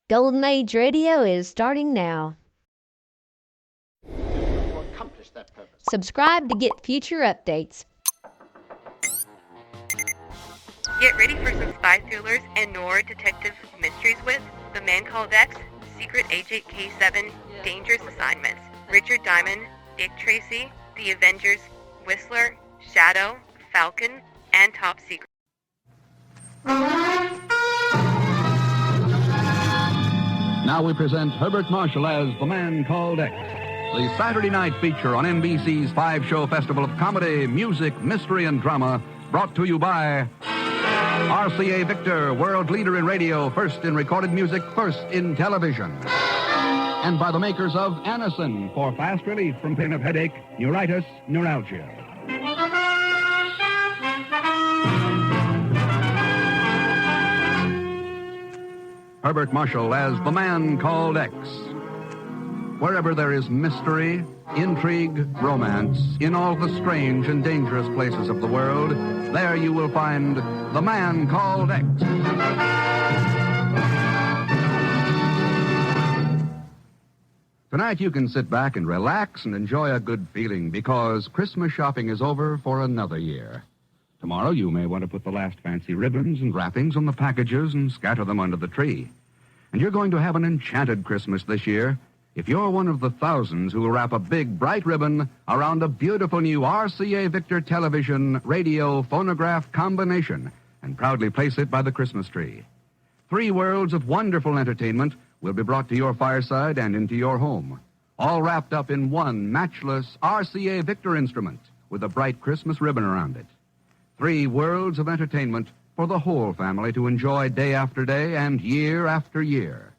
Golden Age Radio is starting now. To accomplish that purpose. Subscribe to get future updates. Get ready for some spy thrillers and noir detective mysteries with The Man Called X, Secret Agent K7, Dangerous Assignments, Richard Diamond, Dick Tracy, The Avengers, Whistler, Shadow, Falcon, and Top Secret. Now we present Herbert Marshall as The Man Called X, the Saturday night feature on NBC's 5-show festival of comedy, music, mystery, and drama, brought to you by RCA Victor, world leader in radio, first in recorded music, first in television. And by the makers of Anacin for fast relief from pain of headache, neuritis, neuralgia. Herbert Marshall as The Man Called X. Wherever there is mystery, intrigue, romance, in all the strange and dangerous places of the world, there you will find The Man Called X. Tonight you can sit back and relax and enjoy a good feeling because Christmas shopping is over for another year. Tomorrow you may want to put the last fancy ribbons and wrappings on the packages and scatter them under the tree. And you're going to have an enchanted Christmas this year if you're one of the thousands who will wrap a big, bright ribbon around a beautiful new RCA Victor television, radio, phonograph combination and proudly place it by the Christmas tree. 3 worlds of wonderful entertainment will be brought to your fireside and into your home, all wrapped up in one matchless RCA Victor instrument with a bright Christmas ribbon around it. 3 worlds of entertainment for the whole family to enjoy day after day and year after year.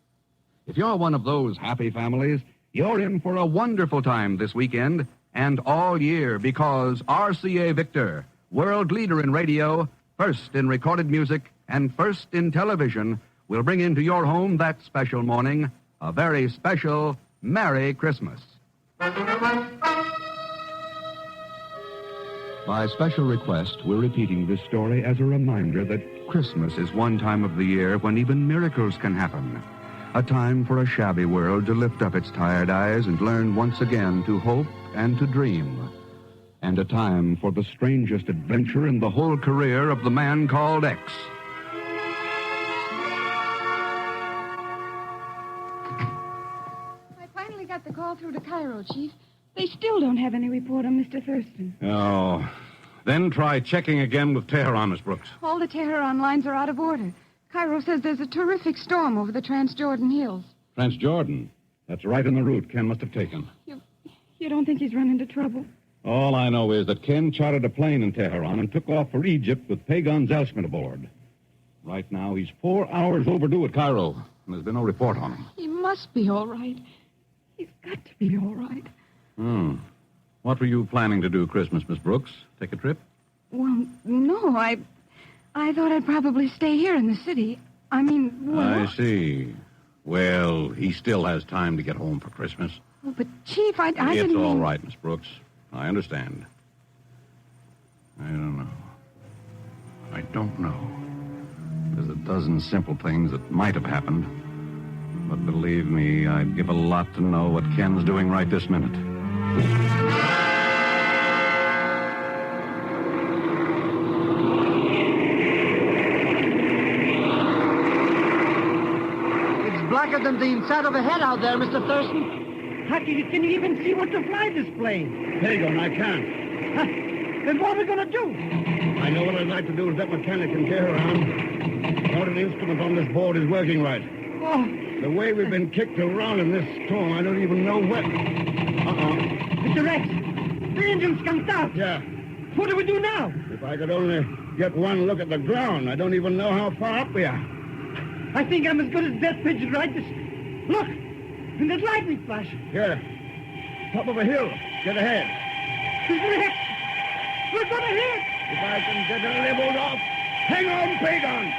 If you're one of those happy families, you're in for a wonderful time this weekend and all year because RCA Victor, world leader in radio, first in recorded music, and first in television, will bring into your home that special morning a very special Merry Christmas. By special request, we're repeating this story as a reminder that Christmas is one time of the year when even miracles can happen. A time for a shabby world to lift up its tired eyes and learn once again to hope and to dream. And a time for the strangest adventure in the whole career of The Man Called X. I finally got the call through to Cairo, Chief. They still don't have any report on Mr. Thurston. Oh. Then try checking again with Tehran, Miss Brooks. All the Tehran lines are out of order. Cairo says there's a terrific storm over the Transjordan Hills. Transjordan? That's right in the route Ken must have taken. You don't think he's run into trouble? All I know is that Ken chartered a plane in Tehran and took off for Egypt with Pagan Zelsman aboard. Right now, he's 4 hours overdue at Cairo, and there's been no report on him. He must be all right. He's got to be all right. What were you planning to do Christmas, Miss Brooks? Take a trip? Well, no, I thought I'd probably stay here in the city. I mean, well... I see. Well, he still has time to get home for Christmas. Oh, but, Chief, I didn't It's all mean... right, Miss Brooks. I understand. I don't know. I don't know. There's a dozen simple things that might have happened. But believe me, I'd give a lot to know what Ken's doing right this minute. It's blacker than the inside of a head out there, Mr. Thurston. How can you even see what to fly this plane? Pagan, I can't. Then what are we going to do? I know what I'd like to do is that mechanic in Tehran. Not an instrument on this board is working right. Oh. The way we've been kicked around in this storm, I don't even know what. Mr. Rex, the engine's come out. Yeah. What do we do now? If I could only get one look at the ground, I don't even know how far up we are. I think I'm as good as Death Pigeon right this... Look! And there's lightning flash. Here. Top of a hill. Get ahead. Mr. Rex! We're going to hit! If I can get a leveled off. Hang on, Pagan!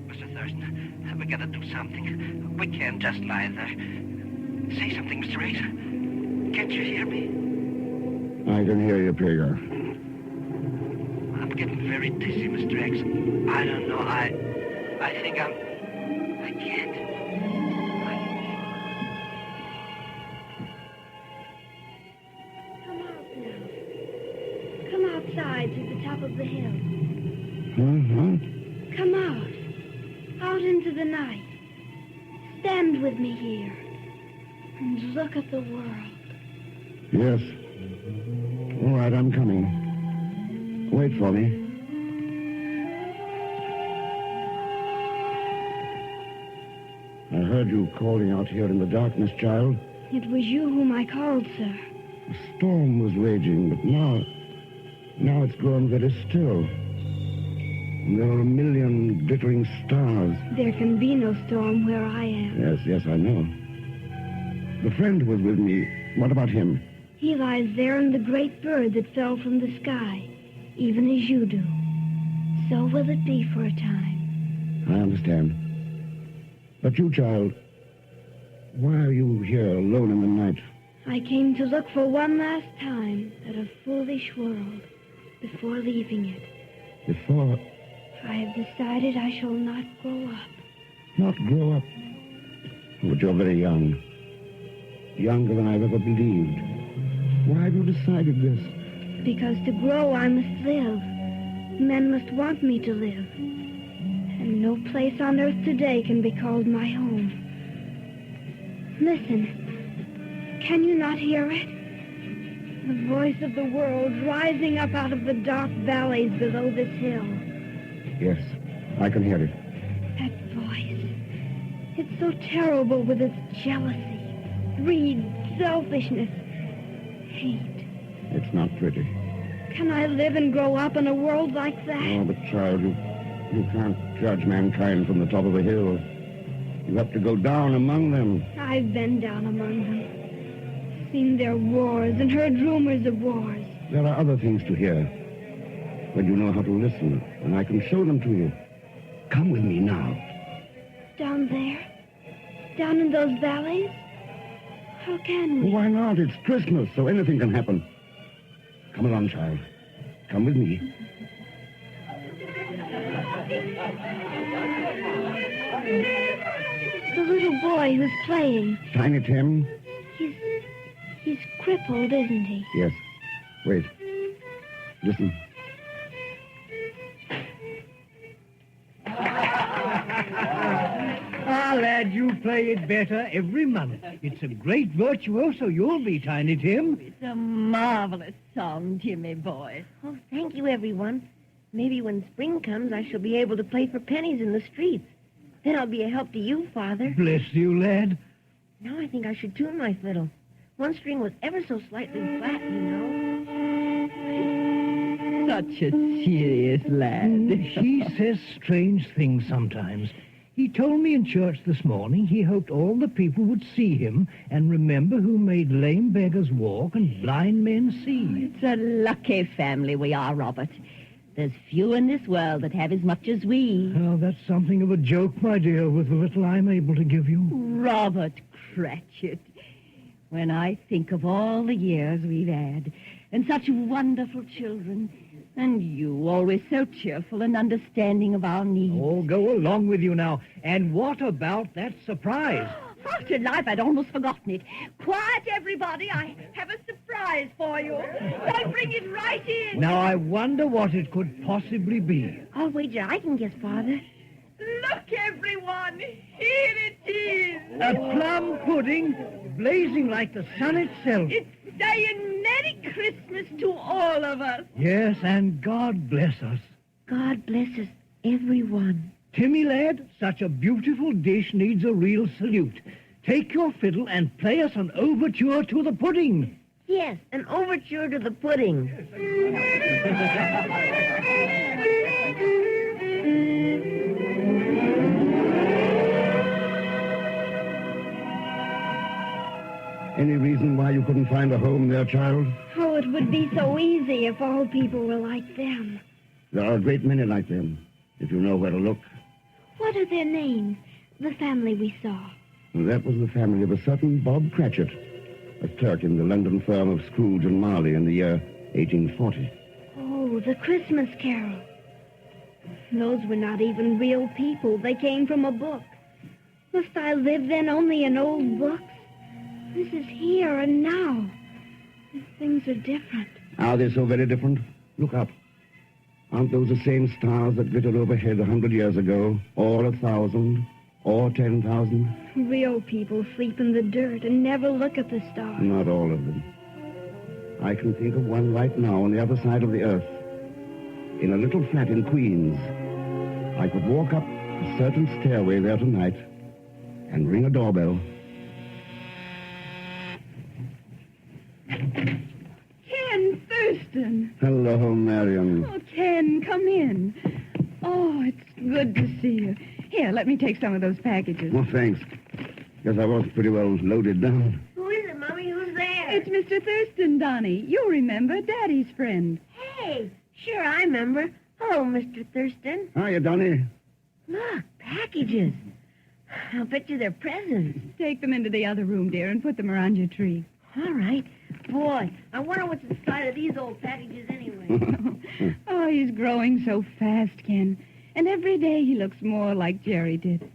Mr. Thurston, we got to do something. We can't just lie there. Say something, Mr. X. Can't you hear me? I can hear you, Pigger. I'm getting very dizzy, Mr. X. I don't know. I think I can't. Come out now. Come outside to the top of the hill. Come out. Out into the night. Stand with me here. And look at the world. Yes. All right, I'm coming. Wait for me. I heard you calling out here in the darkness, child. It was you whom I called, sir. A storm was raging, but now it's grown very still. There are a million glittering stars. There can be no storm where I am. Yes, I know. The friend who was with me, what about him? He lies there in the great bird that fell from the sky, even as you do. So will it be for a time. I understand. But you, child, why are you here alone in the night? I came to look for one last time at a foolish world before leaving it. Before... I have decided I shall not grow up. Not grow up? But you're very young. Younger than I've ever believed. Why have you decided this? Because to grow, I must live. Men must want me to live. And no place on earth today can be called my home. Listen. Can you not hear it? The voice of the world rising up out of the dark valleys below this hill. Yes, I can hear it. That voice. It's so terrible with its jealousy, greed, selfishness, hate. It's not pretty. Can I live and grow up in a world like that? Oh, but child, you can't judge mankind from the top of a hill. You have to go down among them. I've been down among them. Seen their wars and heard rumors of wars. There are other things to hear. When you know how to listen, and I can show them to you. Come with me now. Down there? Down in those valleys? How can we? Why not? It's Christmas, so anything can happen. Come along, child. Come with me. The little boy who's playing. Tiny Tim? He's crippled, isn't he? Yes. Wait. Listen. Ah, lad, you play it better every month. It's a great virtuoso you'll be, Tiny Tim. It's a marvelous song, Timmy boy. Oh, thank you, everyone. Maybe when spring comes, I shall be able to play for pennies in the streets. Then I'll be a help to you, Father. Bless you, lad. Now I think I should tune my fiddle. One string was ever so slightly flat, you know. Such a serious lad. He says strange things sometimes. He told me in church this morning he hoped all the people would see him and remember who made lame beggars walk and blind men see. It's a lucky family we are, Robert. There's few in this world that have as much as we. Oh, that's something of a joke, my dear, with the little I'm able to give you. Robert Cratchet. When I think of all the years we've had, and such wonderful children, and you always so cheerful and understanding of our needs. Oh, go along with you now. And what about that surprise? After life, I'd almost forgotten it. Quiet, everybody. I have a surprise for you. I'll bring it right in. Now, I wonder what it could possibly be. I'll wager I can guess, Father. Look, everyone. Here it is. A plum pudding blazing like the sun itself. It's saying Merry Christmas to all of us. Yes, and God bless us. God bless us, everyone. Timmy, lad, such a beautiful dish needs a real salute. Take your fiddle and play us an overture to the pudding. Yes, an overture to the pudding. Any reason why you couldn't find a home there, child? Oh, it would be so easy if all people were like them. There are a great many like them, if you know where to look. What are their names? The family we saw. That was the family of a certain Bob Cratchet, a clerk in the London firm of Scrooge and Marley in the year 1840. Oh, the Christmas Carol. Those were not even real people. They came from a book. Must I live then only in old books? This is here and now. Things are different. Are they so very different? Look up. Aren't those the same stars that glittered overhead 100 years ago? Or 1,000? Or 10,000? Real people sleep in the dirt and never look at the stars. Not all of them. I can think of one right now on the other side of the earth. In a little flat in Queens. I could walk up a certain stairway there tonight and ring a doorbell. Ken Thurston. Hello, Marian. Oh, Ken, come in. Oh, it's good to see you. Here, let me take some of those packages. Well, thanks. Guess I was pretty well loaded down. Who is it, Mommy? Who's there? It's Mr. Thurston, Donnie. You remember, Daddy's friend. Hey, sure I remember. Hello, Mr. Thurston. Hiya, Donnie. Look, packages. I'll bet you they're presents. Take them into the other room, dear, and put them around your tree. All right. Boy, I wonder what's inside of these old packages anyway. Oh, he's growing so fast, Ken. And every day he looks more like Jerry did.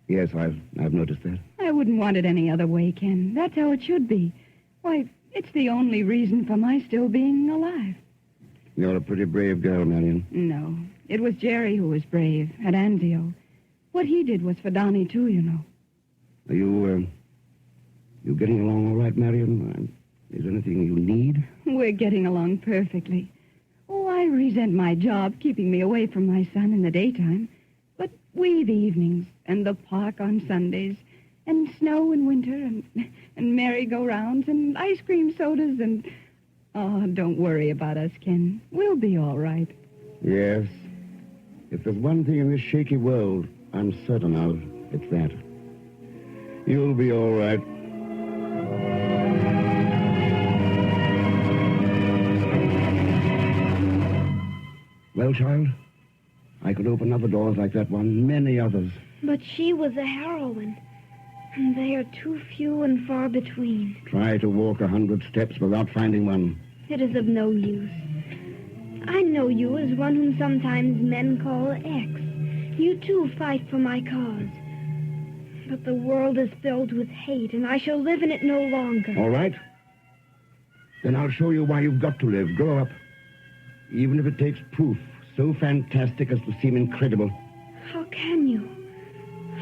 Yes, I've noticed that. I wouldn't want it any other way, Ken. That's how it should be. Why, it's the only reason for my still being alive. You're a pretty brave girl, Marian. No, it was Jerry who was brave at Anzio. What he did was for Donnie, too, you know. Are you getting along all right, Marian? Is there anything you need? We're getting along perfectly. Oh, I resent my job keeping me away from my son in the daytime. But we the evenings, and the park on Sundays, and snow in winter, and merry-go-rounds, and ice cream sodas, and... Oh, don't worry about us, Ken. We'll be all right. Yes. If there's one thing in this shaky world I'm certain of, it's that. You'll be all right. Well, child, I could open other doors like that one, many others. But she was a heroine, and they are too few and far between. Try to walk 100 steps without finding one. It is of no use. I know you as one whom sometimes men call X. You too fight for my cause. But the world is filled with hate, and I shall live in it no longer. All right. Then I'll show you why you've got to live. Grow up. Even if it takes proof so fantastic as to seem incredible. How can you?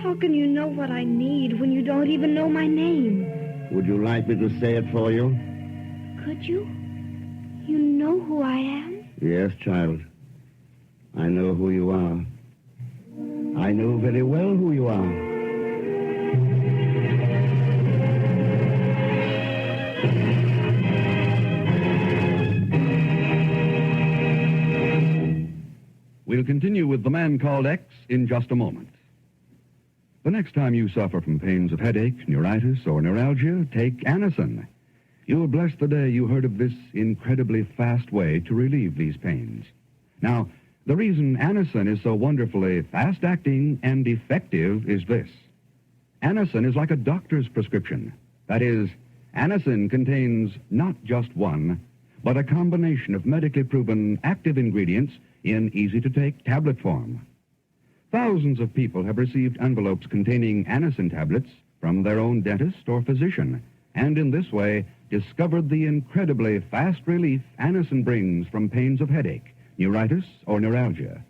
How can you know what I need when you don't even know my name? Would you like me to say it for you? Could you? You know who I am? Yes, child. I know who you are. I know very well who you are. We'll continue with The Man Called X in just a moment. The next time you suffer from pains of headache, neuritis, or neuralgia, take Anacin. You'll bless the day you heard of this incredibly fast way to relieve these pains. Now, the reason Anacin is so wonderfully fast-acting and effective is this. Anacin is like a doctor's prescription. That is, Anacin contains not just one, but a combination of medically proven active ingredients in easy-to-take tablet form. Thousands of people have received envelopes containing Anacin tablets from their own dentist or physician, and in this way discovered the incredibly fast relief Anacin brings from pains of headache, neuritis, or neuralgia.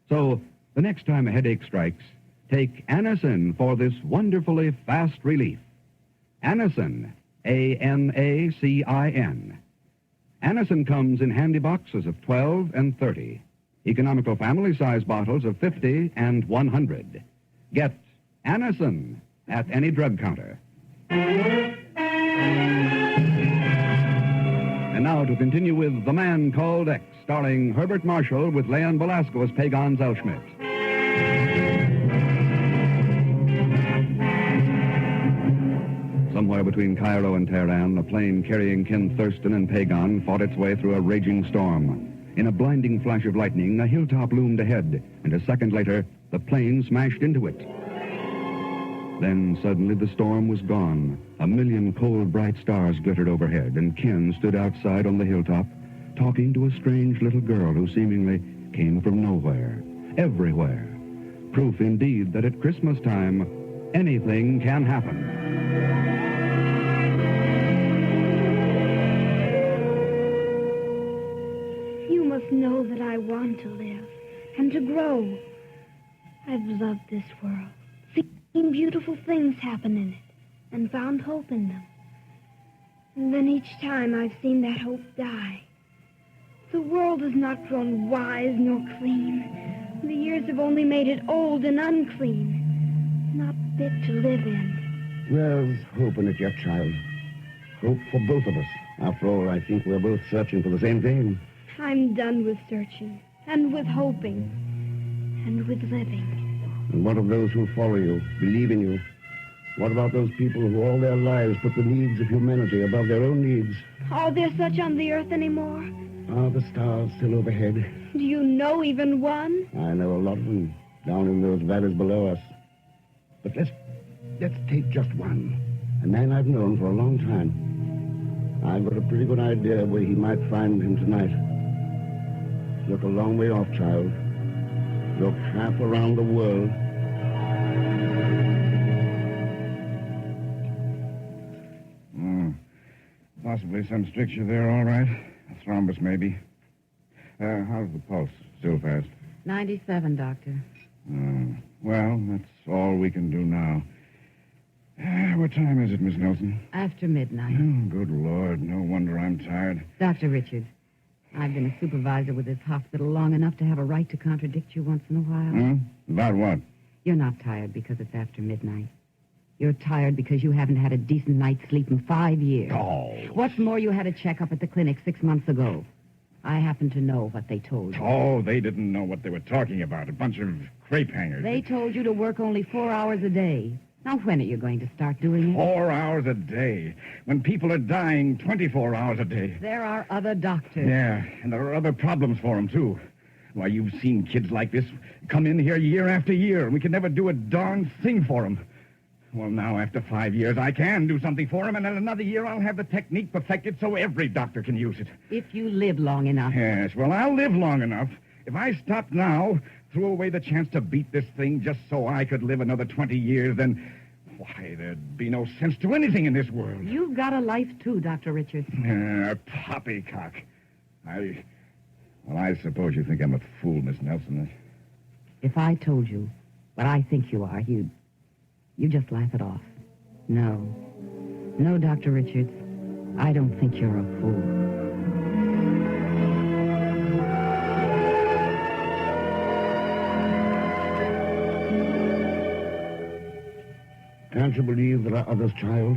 So, the next time a headache strikes, take Anacin for this wonderfully fast relief. Anacin, A-N-A-C-I-N. Anacin comes in handy boxes of 12 and 30. Economical family-size bottles of 50 and 100. Get Anacin at any drug counter. And now to continue with The Man Called X, starring Herbert Marshall with Leon Velasco as Pagan Zellschmidt. Somewhere between Cairo and Tehran, a plane carrying Ken Thurston and Pagan fought its way through a raging storm. In a blinding flash of lightning, a hilltop loomed ahead, and a second later, the plane smashed into it. Then suddenly the storm was gone. A million cold, bright stars glittered overhead, and Ken stood outside on the hilltop, talking to a strange little girl who seemingly came from nowhere, everywhere. Proof indeed that at Christmas time, anything can happen. You must know that I want to live and to grow. I've loved this world, seen beautiful things happen in it, and found hope in them. And then each time I've seen that hope die. The world has not grown wise nor clean. The years have only made it old and unclean, not fit to live in. There's hope in it yet, child. Hope for both of us. After all, I think we're both searching for the same thing. I'm done with searching, and with hoping, and with living. And what of those who follow you, believe in you? What about those people who all their lives put the needs of humanity above their own needs? Are there such on the earth anymore? Are the stars still overhead? Do you know even one? I know a lot of them down in those valleys below us. But let's take just one. A man I've known for a long time. I've got a pretty good idea where he might find him tonight. Look a long way off, child. Look half around the world. Possibly some stricture there, all right. A thrombus, maybe. How's the pulse? Still fast? 97, Doctor. Well, that's all we can do now. What time is it, Miss Nelson? After midnight. Oh, good Lord. No wonder I'm tired. Dr. Richards, I've been a supervisor with this hospital long enough to have a right to contradict you once in a while. About what? You're not tired because it's after midnight. You're tired because you haven't had a decent night's sleep in 5 years. Oh. What's more, you had a checkup at the clinic 6 months ago. I happen to know what they told you. Oh, they didn't know what they were talking about. A bunch of crepe hangers. They told you to work only 4 hours a day. Now, when are you going to start doing it? 4 hours a day. When people are dying 24 hours a day. There are other doctors. Yeah, and there are other problems for them, too. Why, you've seen kids like this come in here year after year, and we can never do a darn thing for them. Well, now, after 5 years, I can do something for them, and in another year, I'll have the technique perfected so every doctor can use it. If you live long enough. Yes, well, I'll live long enough. If I stopped now, threw away the chance to beat this thing just so I could live another 20 years, then, why, there'd be no sense to anything in this world. You've got a life, too, Dr. Richards. Poppycock. I suppose you think I'm a fool, Miss Nelson. If I told you what I think you are, you just laugh it off. No, Dr. Richards, I don't think you're a fool. Can't you believe there are others, child?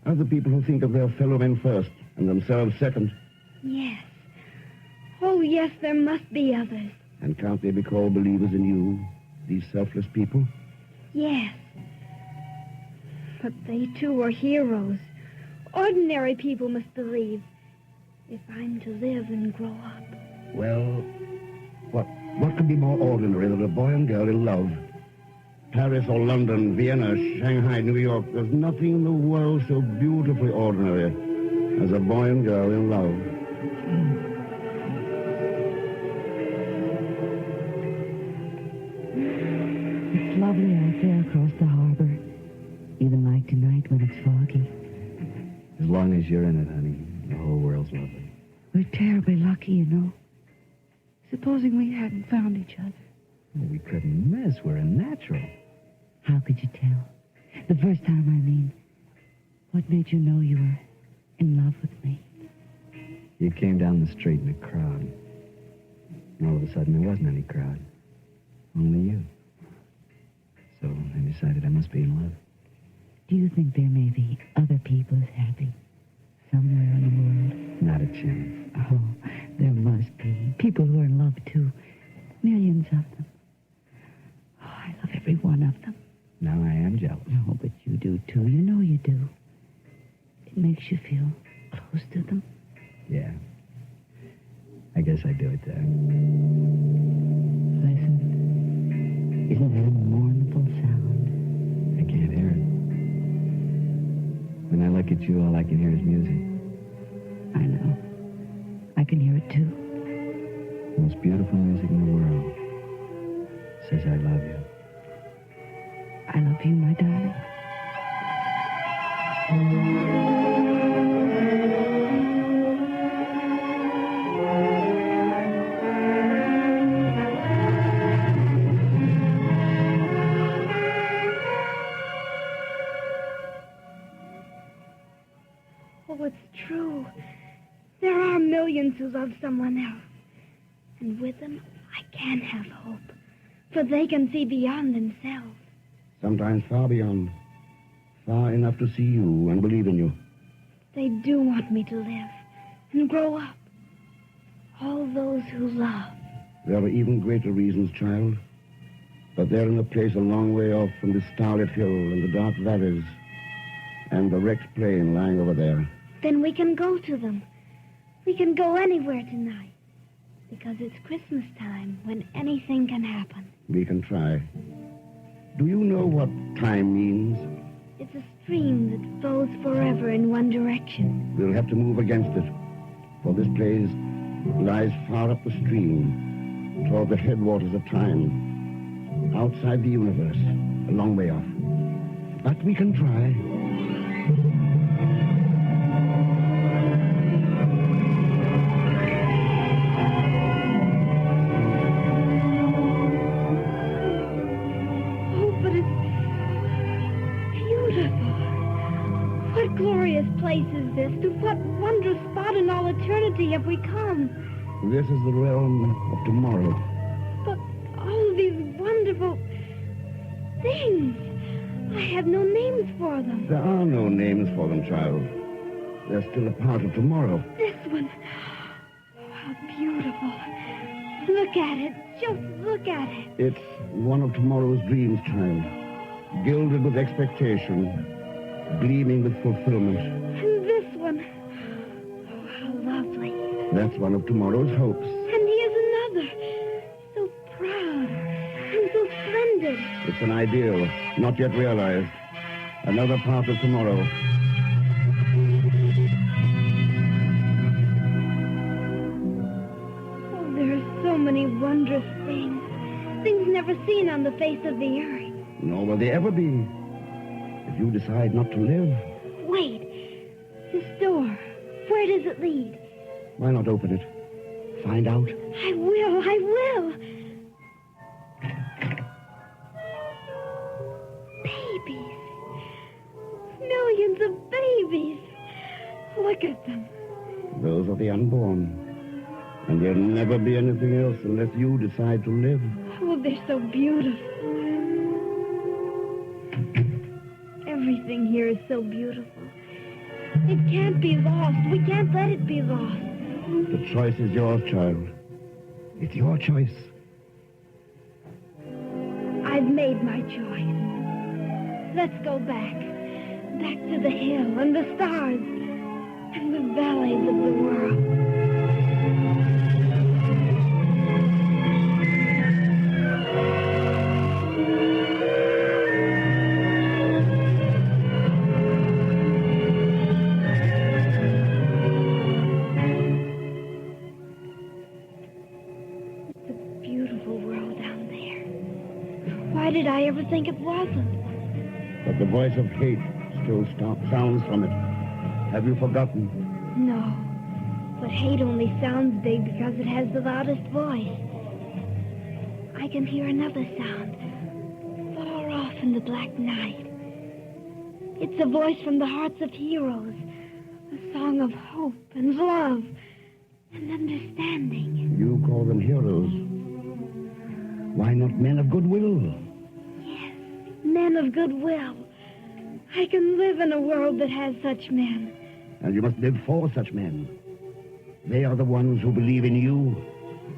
Other people who think of their fellow men first and themselves second. Yes. Oh, yes, there must be others. And can't they be called believers in you, these selfless people? Yes. But they, too, are heroes. Ordinary people must believe. If I'm to live and grow up. Well, what could be more ordinary than a boy and girl in love? Paris or London, Vienna, Shanghai, New York. There's nothing in the world so beautifully ordinary as a boy and girl in love. It's lovely out there across the harbor. Even like tonight when it's foggy. As long as you're in it, honey, the whole world's lovely. We're terribly lucky, you know. Supposing we hadn't found each other. Well, we couldn't miss. We're a natural. How could you tell? The first time, I mean. What made you know you were in love with me? You came down the street in a crowd. And all of a sudden, there wasn't any crowd. Only you. So I decided I must be in love. Do you think there may be other people as happy somewhere in the world? Not a chance. Oh, there must be. People who are in love, too. Millions of them. Oh, I love every one of them. Now I am jealous. Oh, but you do, too. You know you do. It makes you feel close to them. Yeah. I guess I do it there. Listen. Isn't that a mournful sound? I can't hear look at you, all I can hear is music. I know. I can hear it, too. The most beautiful music in the world. Says I love you. I love you, my darling. Oh, it's true. There are millions who love someone else. And with them, I can have hope. For they can see beyond themselves. Sometimes far beyond. Far enough to see you and believe in you. They do want me to live and grow up. All those who love. There are even greater reasons, child. But they're in a place a long way off from the starlit hill and the dark valleys and the wrecked plane lying over there. Then we can go to them. We can go anywhere tonight. Because it's Christmas time when anything can happen. We can try. Do you know what time means? It's a stream that flows forever in one direction. We'll have to move against it. For this place lies far up the stream, toward the headwaters of time. Outside the universe, a long way off. But we can try. What glorious place is this? To what wondrous spot in all eternity have we come? This is the realm of tomorrow. But all these wonderful things, I have no names for them. There are no names for them, child. They're still a part of tomorrow. This one, oh, how beautiful. Look at it, just look at it. It's one of tomorrow's dreams, child. Gilded with expectation. Gleaming with fulfillment. And this one, oh, how lovely. That's one of tomorrow's hopes. And here's another, so proud and so splendid. It's an ideal, not yet realized. Another part of tomorrow. Oh, there are so many wondrous things. Things never seen on the face of the earth. Nor will they ever be. If you decide not to live... Wait. This door. Where does it lead? Why not open it? Find out. I will. Babies. Millions of babies. Look at them. Those are the unborn. And there'll never be anything else unless you decide to live. Oh, they're so beautiful. Everything here is so beautiful. It can't be lost. We can't let it be lost. The choice is yours, child. It's your choice. I've made my choice. Let's go back. Back to the hill and the stars and the valleys of the world. Why did I ever think it wasn't? But the voice of hate still sounds from it. Have you forgotten? No. But hate only sounds big because it has the loudest voice. I can hear another sound, far off in the black night. It's a voice from the hearts of heroes, a song of hope and love and understanding. You call them heroes. Why not men of goodwill? Yes, men of goodwill. I can live in a world that has such men. And you must live for such men. They are the ones who believe in you.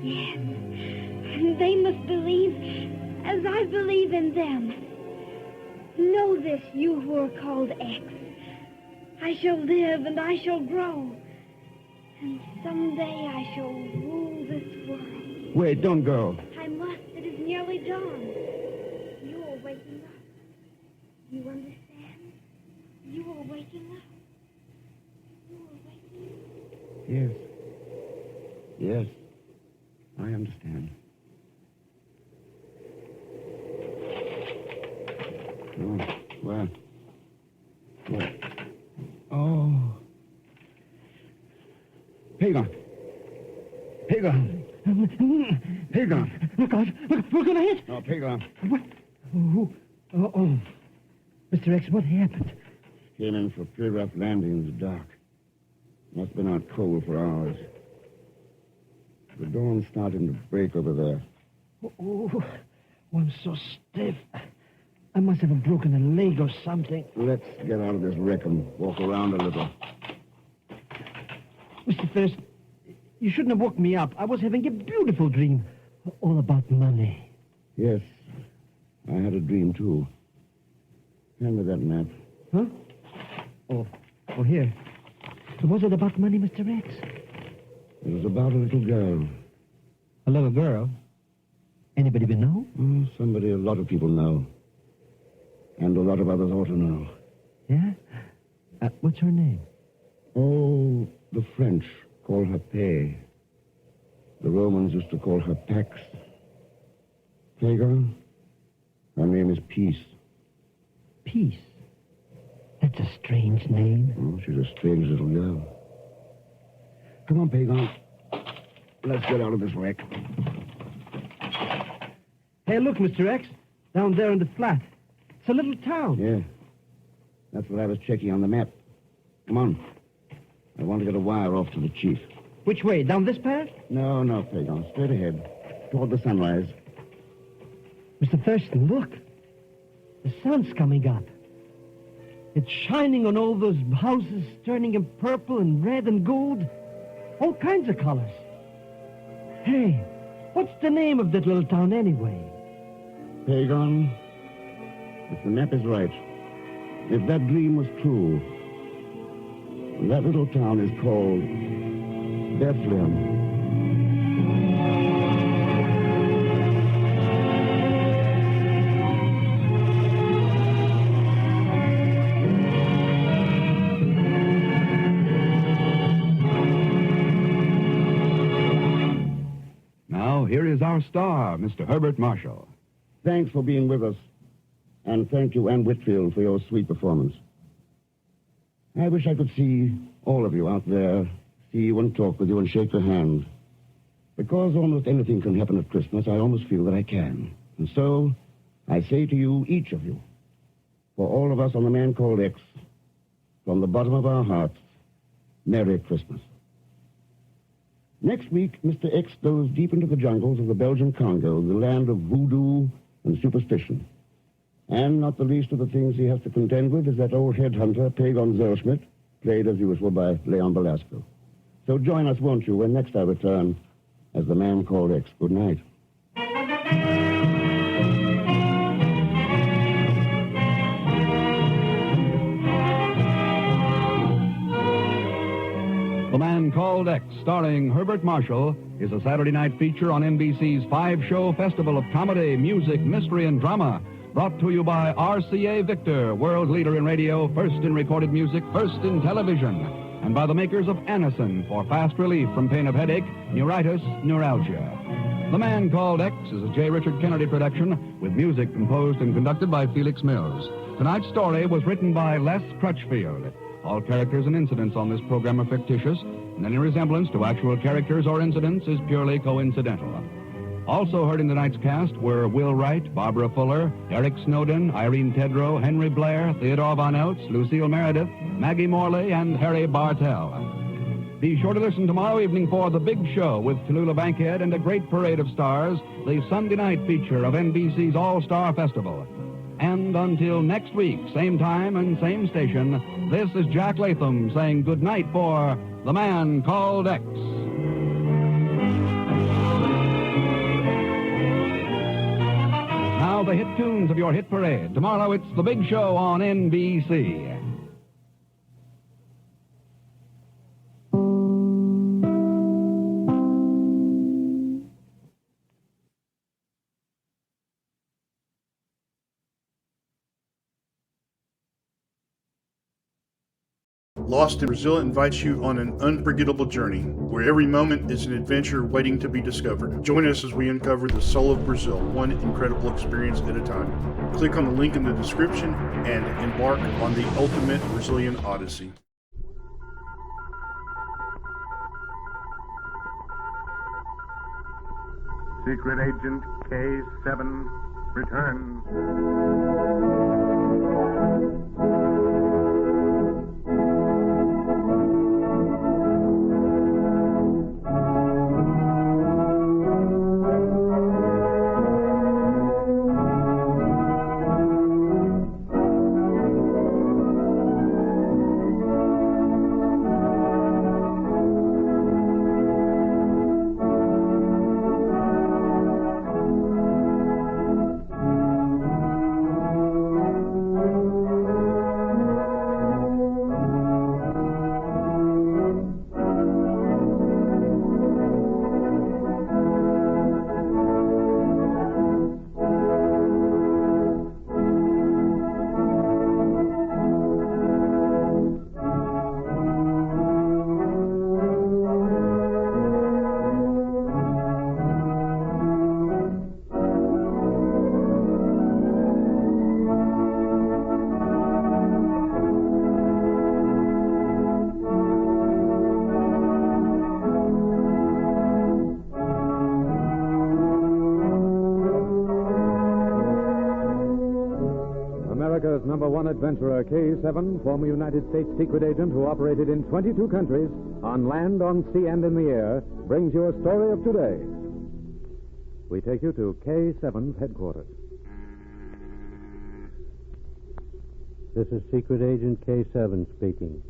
Yes, and they must believe as I believe in them. Know this, you who are called X. I shall live and I shall grow. And someday I shall rule this world. Wait, don't go. I must. It is nearly dawn. You are waking up. You understand? You are waking up. Yes. Yes. I understand. Oh, where? Where? Oh. Hagar. Hagar. Hagar. Look out. Look, we're going to hit. No, Hagar. What? Oh. Mr. X, what happened? Came in for a telegraph landing in the dark. Must have been out cold for hours. The dawn's starting to break over there. Oh, I'm so stiff. I must have broken a leg or something. Let's get out of this wreck and walk around a little. Mr. Thurston, you shouldn't have woke me up. I was having a beautiful dream. All about money. Yes, I had a dream, too. Hand me that map. Huh? Oh, here. Was it about money, Mr. X? It was about a little girl. A little girl? Anybody we know? Oh, somebody a lot of people know. And a lot of others ought to know. Yeah? What's her name? Oh, the French call her Paix. The Romans used to call her Pax. Hagar, her name is Peace. Peace? That's a strange name. Oh, she's a strange little girl. Come on, Pagan. Let's get out of this wreck. Hey, look, Mr. X. Down there in the flat. It's a little town. Yeah. That's what I was checking on the map. Come on. I want to get a wire off to the chief. Which way? Down this path? No, Pagan. Straight ahead. Toward the sunrise. Mr. Thurston, look. The sun's coming up. It's shining on all those houses, turning them purple and red and gold. All kinds of colors. Hey, what's the name of that little town anyway? Pagan, if the map is right, if that dream was true, that little town is called Bethlehem. Here is our star, Mr. Herbert Marshall. Thanks for being with us. And thank you, Ann Whitfield, for your sweet performance. I wish I could see all of you out there, see you and talk with you and shake your hand. Because almost anything can happen at Christmas, I almost feel that I can. And so, I say to you, each of you, for all of us on the Man Called X, from the bottom of our hearts, Merry Christmas. Next week, Mr. X goes deep into the jungles of the Belgian Congo, the land of voodoo and superstition. And not the least of the things he has to contend with is that old headhunter, Pagan Zerschmidt, played as usual by Leon Belasco. So join us, won't you, when next I return as the Man Called X. Good night. The Man Called X, starring Herbert Marshall, is a Saturday night feature on NBC's 5-show festival of comedy, music, mystery, and drama. Brought to you by RCA Victor, world leader in radio, first in recorded music, first in television. And by the makers of Anacin for fast relief from pain of headache, neuritis, neuralgia. The Man Called X is a J. Richard Kennedy production with music composed and conducted by Felix Mills. Tonight's story was written by Les Crutchfield. All characters and incidents on this program are fictitious, and any resemblance to actual characters or incidents is purely coincidental. Also heard in tonight's cast were Will Wright, Barbara Fuller, Eric Snowden, Irene Tedrow, Henry Blair, Theodore Von Eltz, Lucille Meredith, Maggie Morley, and Harry Bartell. Be sure to listen tomorrow evening for The Big Show with Tallulah Bankhead and a great parade of stars, the Sunday night feature of NBC's All-Star Festival. And until next week, same time and same station, this is Jack Latham saying good night for The Man Called X. Now the hit tunes of your hit parade. Tomorrow it's The Big Show on NBC. Lost in Brazil invites you on an unforgettable journey, where every moment is an adventure waiting to be discovered. Join us as we uncover the soul of Brazil, one incredible experience at a time. Click on the link in the description and embark on the ultimate Brazilian odyssey. Secret Agent K7 returns. America's #1 adventurer, K7, former United States secret agent who operated in 22 countries, on land, on sea, and in the air, brings you a story of today. We take you to K7's headquarters. This is Secret Agent K7 speaking.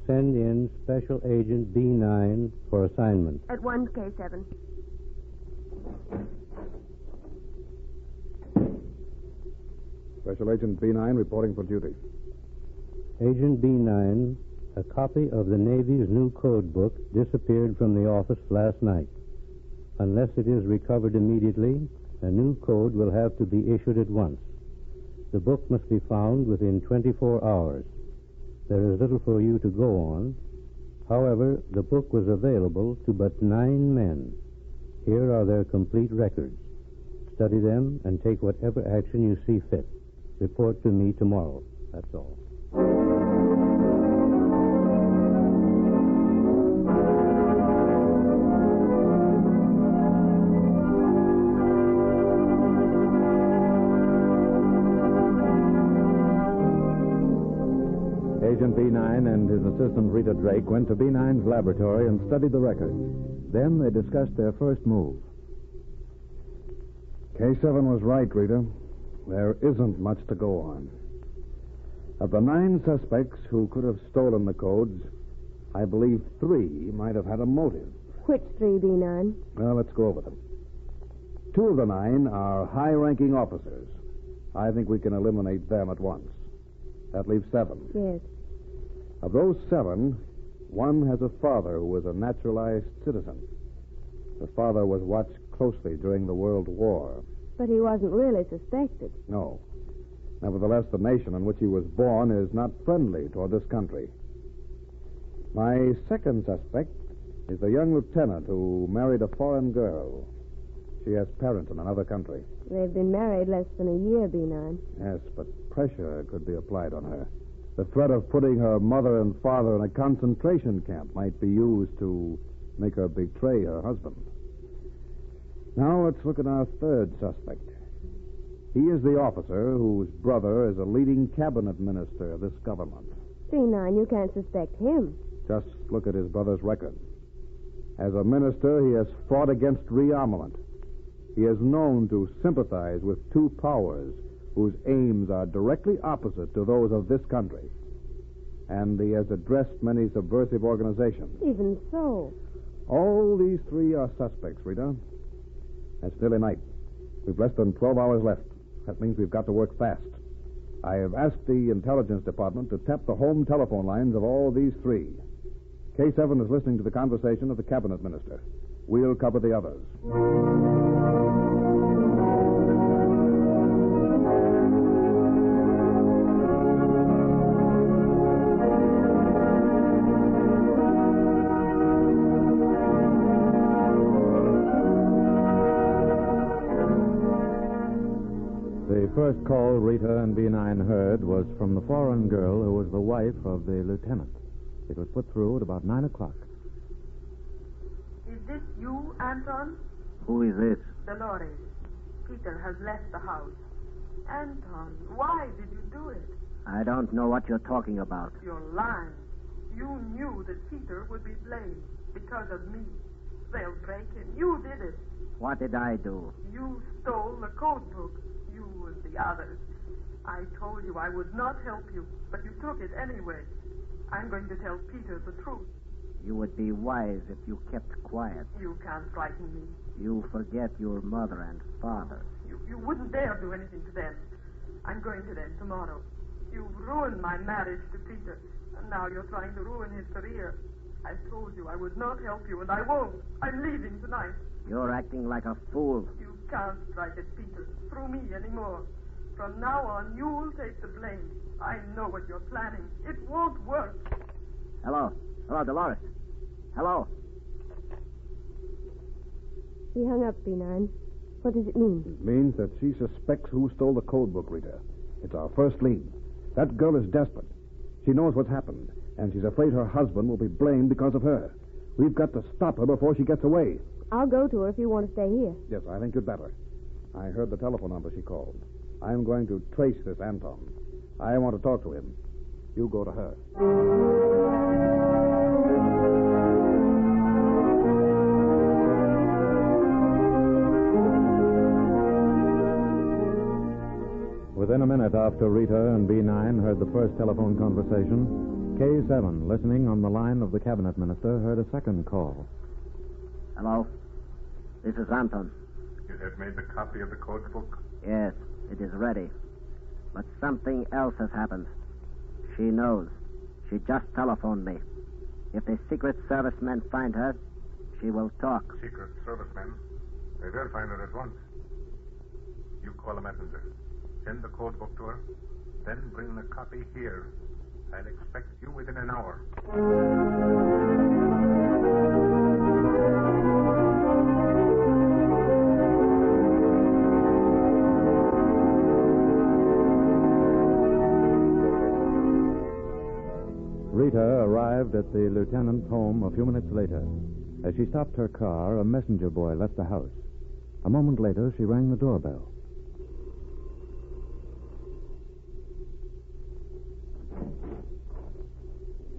Send in Special Agent B9 for assignment. At once, K7. Special Agent B9 reporting for duty. Agent B9, a copy of the Navy's new code book disappeared from the office last night. Unless it is recovered immediately, a new code will have to be issued at once. The book must be found within 24 hours. There is little for you to go on. However, the book was available to but 9 men. Here are their complete records. Study them and take whatever action you see fit. Report to me tomorrow. That's all. Agent B9 and his assistant Rita Drake went to B9's laboratory and studied the records. Then they discussed their first move. K7 was right, Rita. There isn't much to go on. Of the 9 suspects who could have stolen the codes, I believe 3 might have had a motive. Which 3, B9? Well, let's go over them. 2 of the 9 are high-ranking officers. I think we can eliminate them at once. That leaves 7. Yes. Of those 7, 1 has a father who was a naturalized citizen. The father was watched closely during the World War. But he wasn't really suspected. No. Nevertheless, the nation in which he was born is not friendly toward this country. My second suspect is a young lieutenant who married a foreign girl. She has parents in another country. They've been married less than a year, B9. Yes, but pressure could be applied on her. The threat of putting her mother and father in a concentration camp might be used to make her betray her husband. Now let's look at our third suspect. He is the officer whose brother is a leading cabinet minister of this government. B9, you can't suspect him. Just look at his brother's record. As a minister, he has fought against rearmament. He is known to sympathize with 2 powers whose aims are directly opposite to those of this country. And he has addressed many subversive organizations. Even so. All these 3 are suspects, Rita. It's nearly night. We've less than 12 hours left. That means we've got to work fast. I have asked the intelligence department to tap the home telephone lines of all these 3. K7 is listening to the conversation of the cabinet minister. We'll cover the others. call Rita and B9 heard was from the foreign girl who was the wife of the lieutenant. It was put through at about 9 o'clock. Is this you, Anton? Who is this? Dolores. Peter has left the house. Anton, why did you do it? I don't know what you're talking about. You're lying. You knew that Peter would be blamed because of me. They'll break him. You did it. What did I do? You stole the code book. You and the others. I told you I would not help you, but you took it anyway. I'm going to tell Peter the truth. You would be wise if you kept quiet. You can't frighten me. You forget your mother and father. You wouldn't dare do anything to them. I'm going to them tomorrow. You've ruined my marriage to Peter, and now you're trying to ruin his career. I told you I would not help you, and I won't. I'm leaving tonight. You're acting like a fool. You can't strike at Peter through me anymore. From now on, you'll take the blame. I know what you're planning. It won't work. Hello. Hello, Dolores. Hello. He hung up, B9. What does it mean? It means that she suspects who stole the code book, Rita. It's our first lead. That girl is desperate. She knows what's happened, and she's afraid her husband will be blamed because of her. We've got to stop her before she gets away. I'll go to her if you want to stay here. Yes, I think you'd better. I heard the telephone number she called. I'm going to trace this Anton. I want to talk to him. You go to her. Within a minute after Rita and B9 heard the first telephone conversation, K7, listening on the line of the cabinet minister, heard a second call. Hello? This is Anton. You have made the copy of the code book? Yes, it is ready. But something else has happened. She knows. She just telephoned me. If the Secret Service men find her, she will talk. Secret Service men? They will find her at once. You call a messenger. Send the code book to her. Then bring the copy here. I'll expect you within an hour. Rita arrived at the lieutenant's home a few minutes later. As she stopped her car, a messenger boy left the house. A moment later, she rang the doorbell.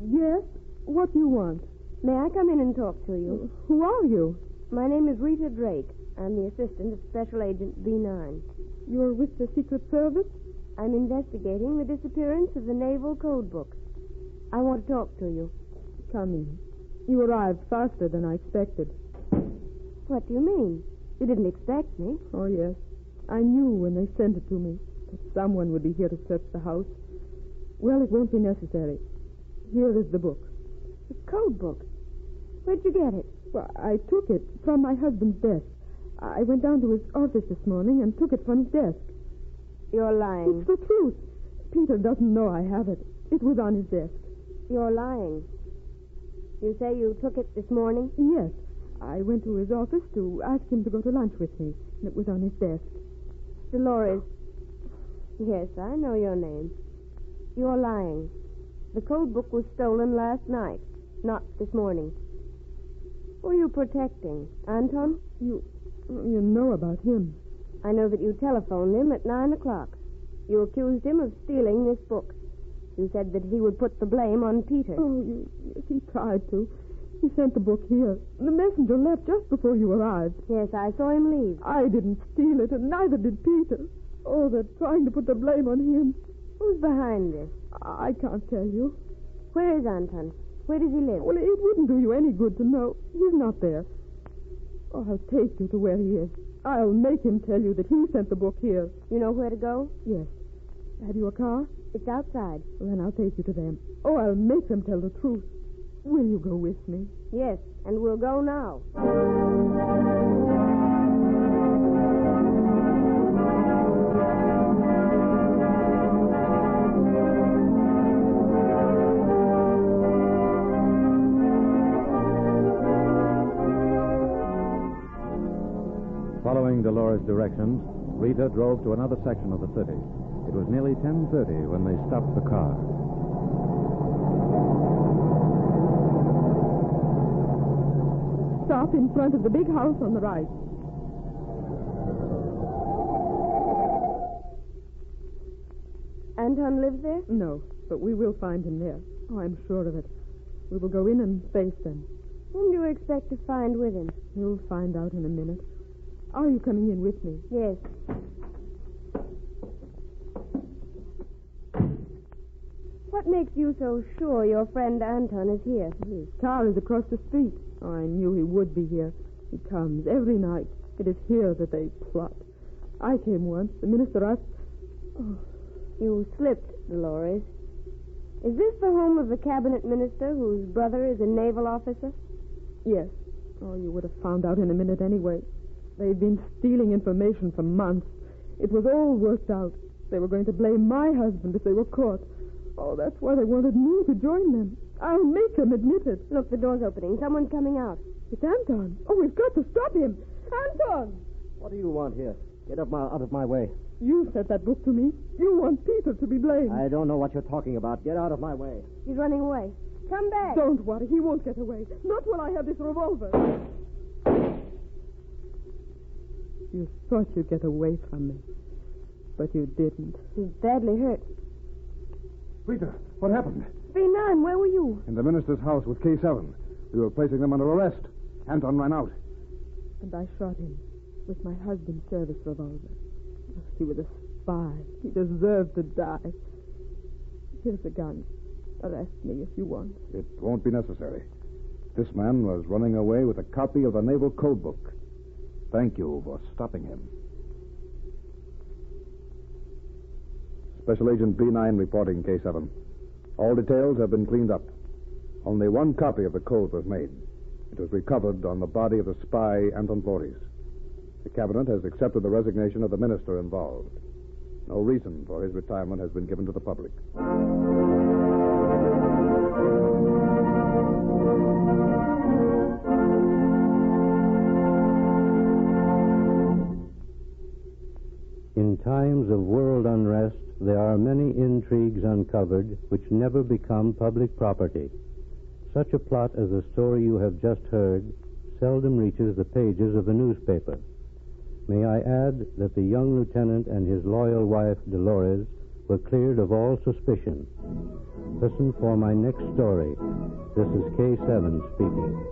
Yes? What do you want? May I come in and talk to you? Who are you? My name is Rita Drake. I'm the assistant of Special Agent B9. You're with the Secret Service? I'm investigating the disappearance of the Naval Code Book. I want to talk to you. Come in. You arrived faster than I expected. What do you mean? You didn't expect me. Oh, yes. I knew when they sent it to me that someone would be here to search the house. Well, it won't be necessary. Here is the book. The code book? Where'd you get it? Well, I took it from my husband's desk. I went down to his office this morning and took it from his desk. You're lying. It's the truth. Peter doesn't know I have it. It was on his desk. You're lying. You say you took it this morning? Yes. I went to his office to ask him to go to lunch with me, and it was on his desk. Dolores. Yes, I know your name. You're lying. The code book was stolen last night, not this morning. Who are you protecting? Anton? You know about him. I know that you telephoned him at 9 o'clock. You accused him of stealing this book. You said that he would put the blame on Peter. Oh, yes, he tried to. He sent the book here. The messenger left just before you arrived. Yes, I saw him leave. I didn't steal it, and neither did Peter. Oh, they're trying to put the blame on him. Who's behind this? I can't tell you. Where is Anton? Where does he live? Well, it wouldn't do you any good to know. He's not there. Oh, I'll take you to where he is. I'll make him tell you that he sent the book here. You know where to go? Yes. Have you a car? It's outside. Well, then I'll take you to them. Oh, I'll make them tell the truth. Will you go with me? Yes, and we'll go now. Following Dolores' directions, Rita drove to another section of the city. It was nearly 10:30 when they stopped the car. Stop in front of the big house on the right. Anton lives there? No, but we will find him there. Oh, I'm sure of it. We will go in and face them. Whom do you expect to find with him? You'll find out in a minute. Are you coming in with me? Yes. What makes you so sure your friend Anton is here? His car is across the street. Oh, I knew he would be here. He comes every night. It is here that they plot. I came once. The minister asked... Oh. You slipped, Dolores. Is this the home of the cabinet minister whose brother is a naval officer? Yes. Oh, you would have found out in a minute anyway. They'd been stealing information for months. It was all worked out. They were going to blame my husband if they were caught. Oh, that's why they wanted me to join them. I'll make them admit it. Look, the door's opening. Someone's coming out. It's Anton. Oh, we've got to stop him. Anton! What do you want here? Get out of my way. You sent that book to me. You want Peter to be blamed. I don't know what you're talking about. Get out of my way. He's running away. Come back. Don't worry. He won't get away. Not while I have this revolver. You thought you'd get away from me, but you didn't. He's badly hurt. Rita, what happened? B9, where were you? In the minister's house with K7. We were placing them under arrest. Anton ran out. And I shot him with my husband's service revolver. He was a spy. He deserved to die. Here's the gun. Arrest me if you want. It won't be necessary. This man was running away with a copy of the Naval Code Book. Thank you for stopping him. Special Agent B9 reporting K7. All details have been cleaned up. Only one copy of the code was made. It was recovered on the body of the spy, Anton Flores. The cabinet has accepted the resignation of the minister involved. No reason for his retirement has been given to the public. In times of world unrest, there are many intrigues uncovered which never become public property. Such a plot as the story you have just heard seldom reaches the pages of a newspaper. May I add that the young lieutenant and his loyal wife, Dolores, were cleared of all suspicion. Listen for my next story. This is K7 speaking.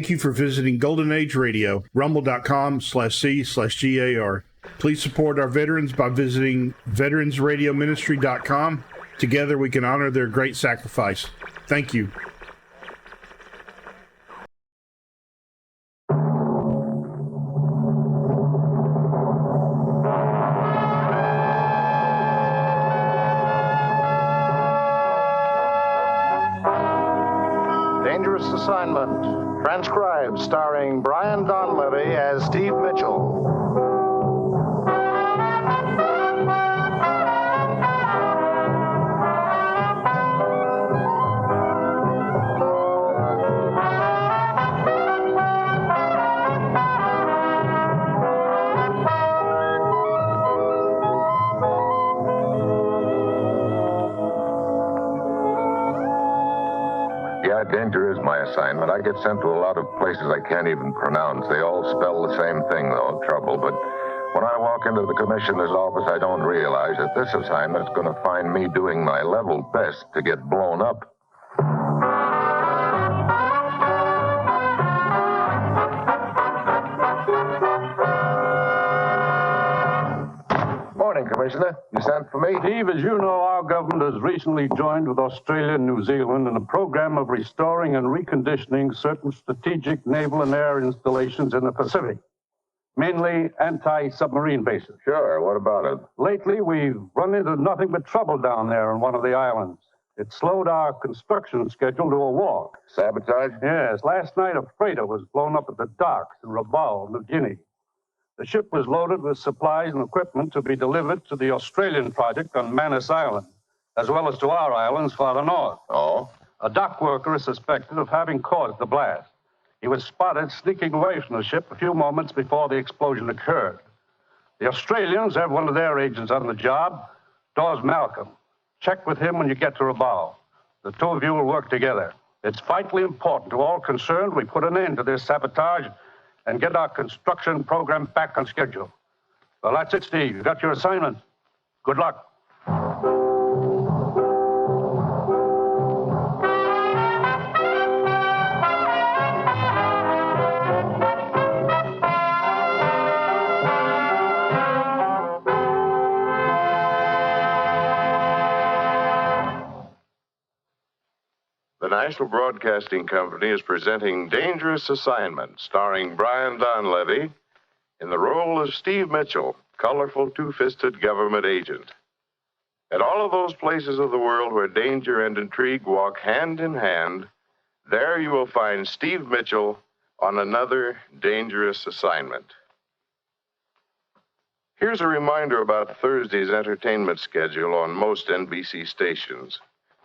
Thank you for visiting Golden Age Radio, rumble.com/C/GAR. Please support our veterans by visiting veteransradioministry.com. Together we can honor their great sacrifice. Thank you. Dangerous Assignment, transcribed, starring Brian Donlevy as Steve Mitchell. Danger is my assignment. I get sent to a lot of places I can't even pronounce. They all spell the same thing, though, trouble. But when I walk into the commissioner's office, I don't realize that this assignment's going to find me doing my level best to get blown up. Morning, Commissioner. You sent for me? Steve, as you know, our government has recently joined with Australia and New Zealand in a program of restoring and reconditioning certain strategic naval and air installations in the Pacific, mainly anti-submarine bases. Sure, what about it? Lately, we've run into nothing but trouble down there on one of the islands. It slowed our construction schedule to a walk. Sabotage? Yes. Last night, a freighter was blown up at the docks in Rabaul, New Guinea. The ship was loaded with supplies and equipment to be delivered to the Australian project on Manus Island, as well as to our islands farther north. Oh? A dock worker is suspected of having caused the blast. He was spotted sneaking away from the ship a few moments before the explosion occurred. The Australians have one of their agents on the job, Dawes Malcolm. Check with him when you get to Rabaul. The two of you will work together. It's vitally important to all concerned we put an end to this sabotage and get our construction program back on schedule. Well, that's it, Steve. You got your assignment. Good luck. The National Broadcasting Company is presenting Dangerous Assignment, starring Brian Donlevy in the role of Steve Mitchell, colorful two-fisted government agent. At all of those places of the world where danger and intrigue walk hand in hand, there you will find Steve Mitchell on another dangerous assignment. Here's a reminder about Thursday's entertainment schedule on most NBC stations.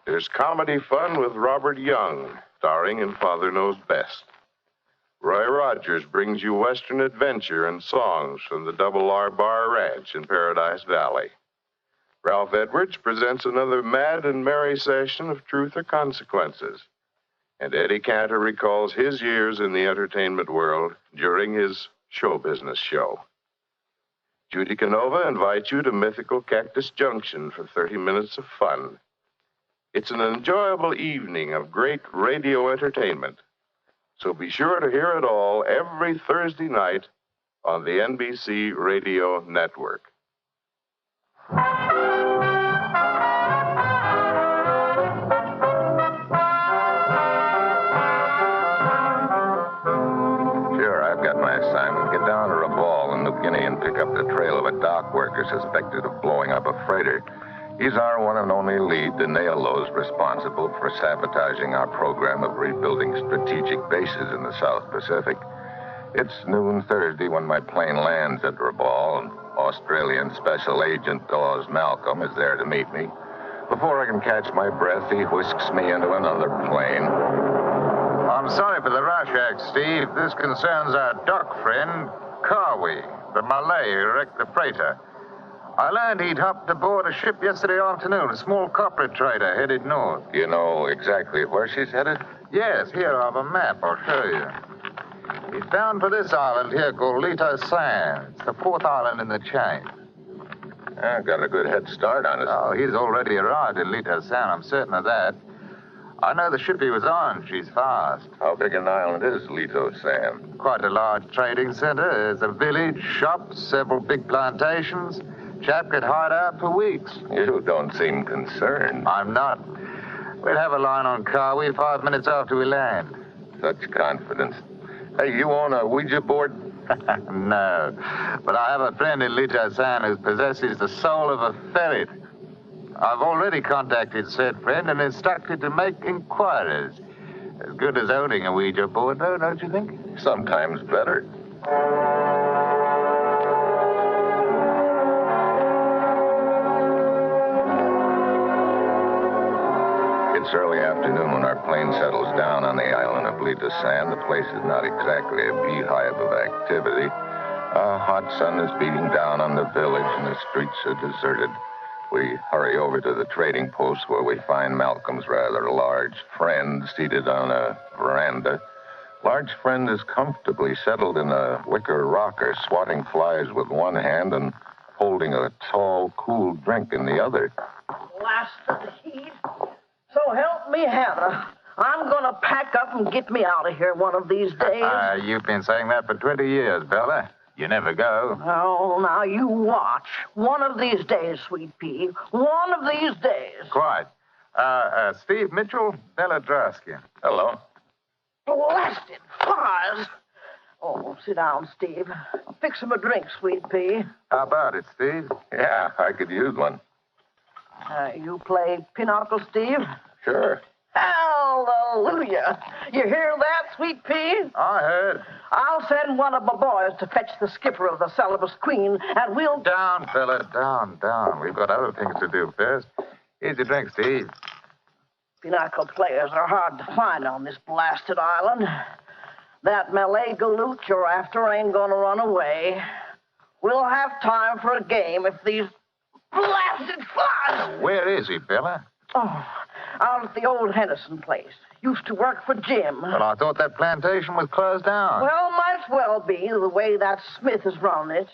There's comedy fun with Robert Young, starring in Father Knows Best. Roy Rogers brings you Western adventure and songs from the Double R Bar Ranch in Paradise Valley. Ralph Edwards presents another mad and merry session of Truth or Consequences. And Eddie Cantor recalls his years in the entertainment world during his show business show. Judy Canova invites you to mythical Cactus Junction for 30 minutes of fun. It's an enjoyable evening of great radio entertainment. So be sure to hear it all every Thursday night on the NBC Radio Network. Sure, I've got my assignment. Get down to Rabaul in New Guinea and pick up the trail of a dock worker suspected of blowing up a freighter. He's our one and only lead to nail those responsible for sabotaging our program of rebuilding strategic bases in the South Pacific. It's noon Thursday when my plane lands at Rabaul, and Australian Special Agent Dawes Malcolm is there to meet me. Before I can catch my breath, he whisks me into another plane. I'm sorry for the rush, Steve. This concerns our dock friend, Carway, the Malay who wrecked the freighter. I learned he'd hopped aboard a ship yesterday afternoon, a small copper trader headed north. You know exactly where she's headed? Yes, here I have a map. I'll show you. He's bound for this island here called Lito San. It's the fourth island in the chain. Got a good head start on us. Oh, he's already arrived at Lito San, I'm certain of that. I know the ship he was on. She's fast. How big an island is Leto, Sam? Quite a large trading center. There's a village, shops, several big plantations. Chap could hide out for weeks. You don't seem concerned. I'm not. We'd have a line on Carway 5 minutes after we land. Such confidence. Hey, you own a Ouija board? No. But I have a friend in Lita-san who possesses the soul of a ferret. I've already contacted said friend and instructed to make inquiries. As good as owning a Ouija board, though, don't you think? Sometimes better. It's early afternoon when our plane settles down on the island of Lita-san. The place is not exactly a beehive of activity. A hot sun is beating down on the village and the streets are deserted. We hurry over to the trading post where we find Malcolm's rather large friend seated on a veranda. Large friend is comfortably settled in a wicker rocker, swatting flies with one hand and holding a tall, cool drink in the other. Blasted heat. So help me, Hannah. I'm going to pack up and get me out of here one of these days. You've been saying that for 20 years, Bella. You never go. Oh, now you watch. One of these days, sweet pea. One of these days. Quite. Steve Mitchell, Bella Draskin. Hello. Blasted flies. Oh, sit down, Steve. Fix him a drink, sweet pea. How about it, Steve? Yeah, I could use one. You play pinochle, Steve? Sure. Hallelujah. You hear that, sweet pea? I heard. I'll send one of my boys to fetch the skipper of the Celibus Queen, and we'll... Down, fella, down. We've got other things to do first. Here's your drink, Steve. Pinochle players are hard to find on this blasted island. That Malay galoot you're after ain't gonna run away. We'll have time for a game if these blasted flies... Where is he, Bella? Oh, out at the old Henderson place. Used to work for Jim. Well, I thought that plantation was closed down. Well, might as well be, the way that Smith is running it.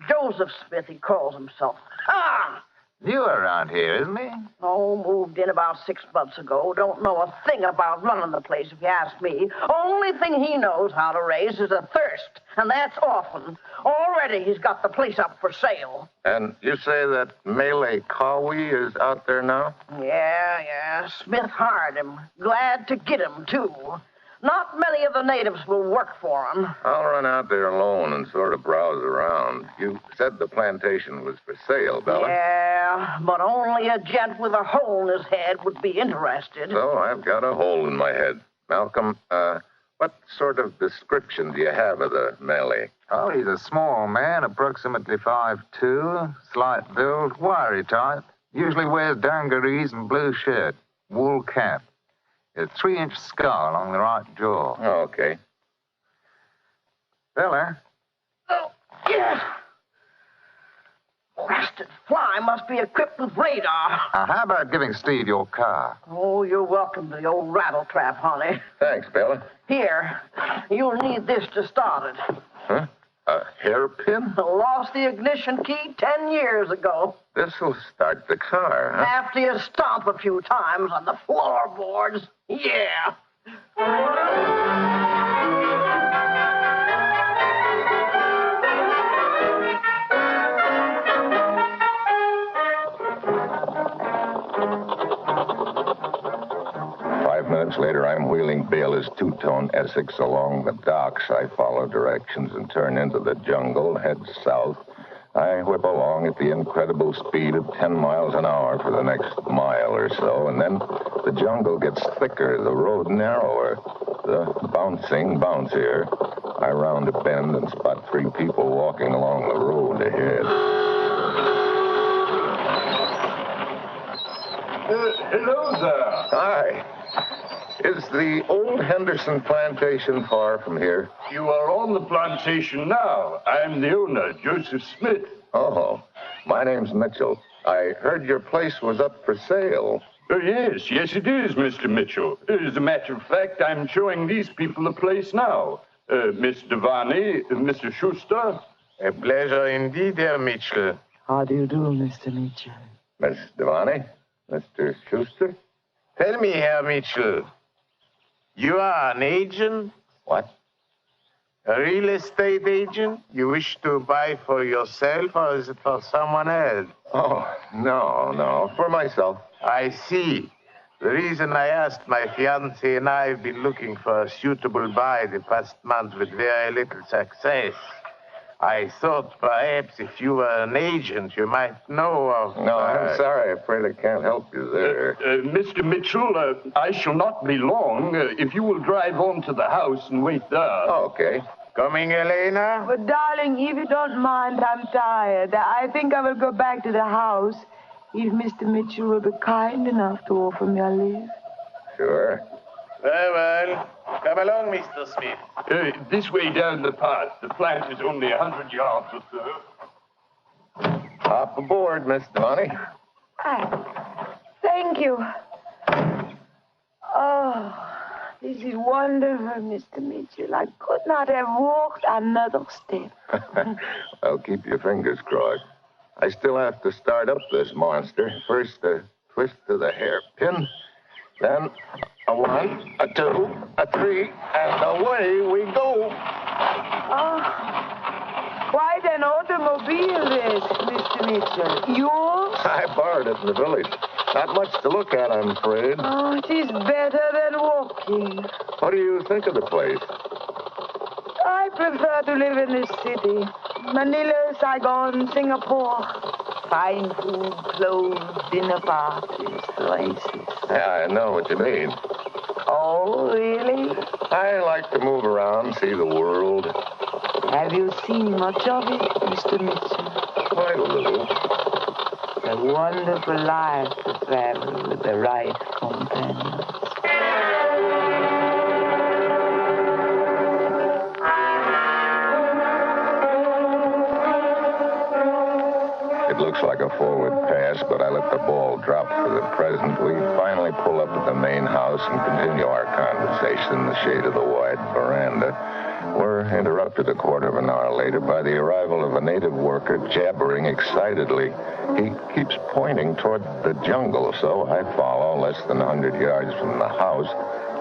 Joseph Smith, he calls himself. Ah! New around here, isn't he? Oh, moved in about 6 months ago. Don't know a thing about running the place, if you ask me. Only thing he knows how to raise is a thirst, and that's often. Already he's got the place up for sale. And you say that Malay Kawi is out there now? Yeah. Smith hired him. Glad to get him, too. Not many of the natives will work for him. I'll run out there alone and sort of browse around. You said the plantation was for sale, Bella. Yeah, but only a gent with a hole in his head would be interested. So I've got a hole in my head. Malcolm, what sort of description do you have of the Malay? Oh, he's a small man, approximately 5'2", slight build, wiry type. Usually wears dungarees and blue shirt, wool cap. A 3-inch scar along the right jaw. Oh, okay. Bella? Oh, yeah. Blasted fly must be equipped with radar. How about giving Steve your car? Oh, you're welcome to the old rattle trap, honey. Thanks, Bella. Here, you'll need this to start it. Huh? A hairpin? Lost the ignition key 10 years ago. This'll start the car, huh? After you stomp a few times on the floorboards. Yeah. 5 minutes later, I'm wheeling Baylor's two-tone Essex along the docks. I follow directions and turn into the jungle, head south. I whip along at the incredible speed of 10 miles an hour for the next mile or so, and then the jungle gets thicker, the road narrower, the bouncing bouncier. I round a bend and spot 3 people walking along the road ahead. Hello there. Hi. Is the old Henderson plantation far from here? You are on the plantation now. I'm the owner, Joseph Smith. Oh, my name's Mitchell. I heard your place was up for sale. Oh, yes, it is, Mr. Mitchell. As a matter of fact, I'm showing these people the place now. Miss Devani, Mr. Schuster. A pleasure indeed, Herr Mitchell. How do you do, Mr. Mitchell? Miss Devani, Mr. Schuster. Tell me, Herr Mitchell, you are an agent? What? A real estate agent? You wish to buy for yourself, or is it for someone else? Oh, no, for myself. I see. The reason I asked, my fiancé and I have been looking for a suitable buy the past month with very little success. I thought perhaps if you were an agent, you might know of... No, I'm sorry. Afraid I can't help you there. Mr. Mitchell, I shall not be long. If you will drive on to the house and wait there. Oh, okay. Coming, Elena? But, darling, if you don't mind, I'm tired. I think I will go back to the house if Mr. Mitchell will be kind enough to offer me a lift. Sure. Very well. Come along, Mr. Smith. This way down the path. The plant is only 100 yards or so. Hop aboard, Miss Devaney. Thank you. Oh, this is wonderful, Mr. Mitchell. I could not have walked another step. Well, keep your fingers crossed. I still have to start up this monster. First, a twist to the hairpin, then a 1, a 2, a 3, and away we go. Oh, quite an automobile this, Mr. Mitchell. Yours? I borrowed it in the village. Not much to look at, I'm afraid. Oh, it is better than walking. What do you think of the place? I prefer to live in the city. Manila, Saigon, Singapore. Fine food, clothes, dinner parties, races. Yeah, I know what you mean. Oh, really? I like to move around, see the world. Have you seen much of it, Mr. Mitchell? Quite a little. A wonderful life to travel with the right companions. It looks like a forward pass, but I let the ball drop for the present. We finally pull up at the main house and continue our conversation in the shade of the wide veranda. We're interrupted a quarter of an hour later by the arrival of a native worker jabbering excitedly. He keeps pointing toward the jungle, so I follow less than 100 yards from the house.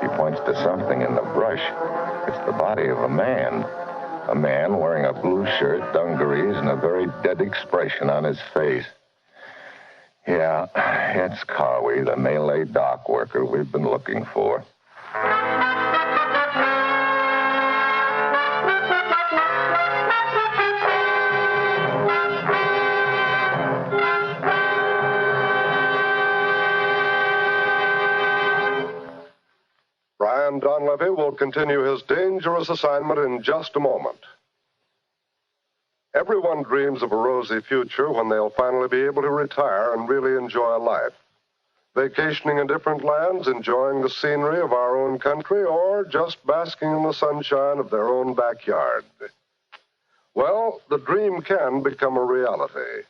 He points to something in the brush. It's the body of a man. A man wearing a blue shirt, dungarees, and a very dead expression on his face. Yeah, it's Carwy, the Malay dock worker we've been looking for. Brian Donlevy will continue his dangerous assignment in just a moment. Everyone dreams of a rosy future when they'll finally be able to retire and really enjoy life. Vacationing in different lands, enjoying the scenery of our own country, or just basking in the sunshine of their own backyard. Well, the dream can become a reality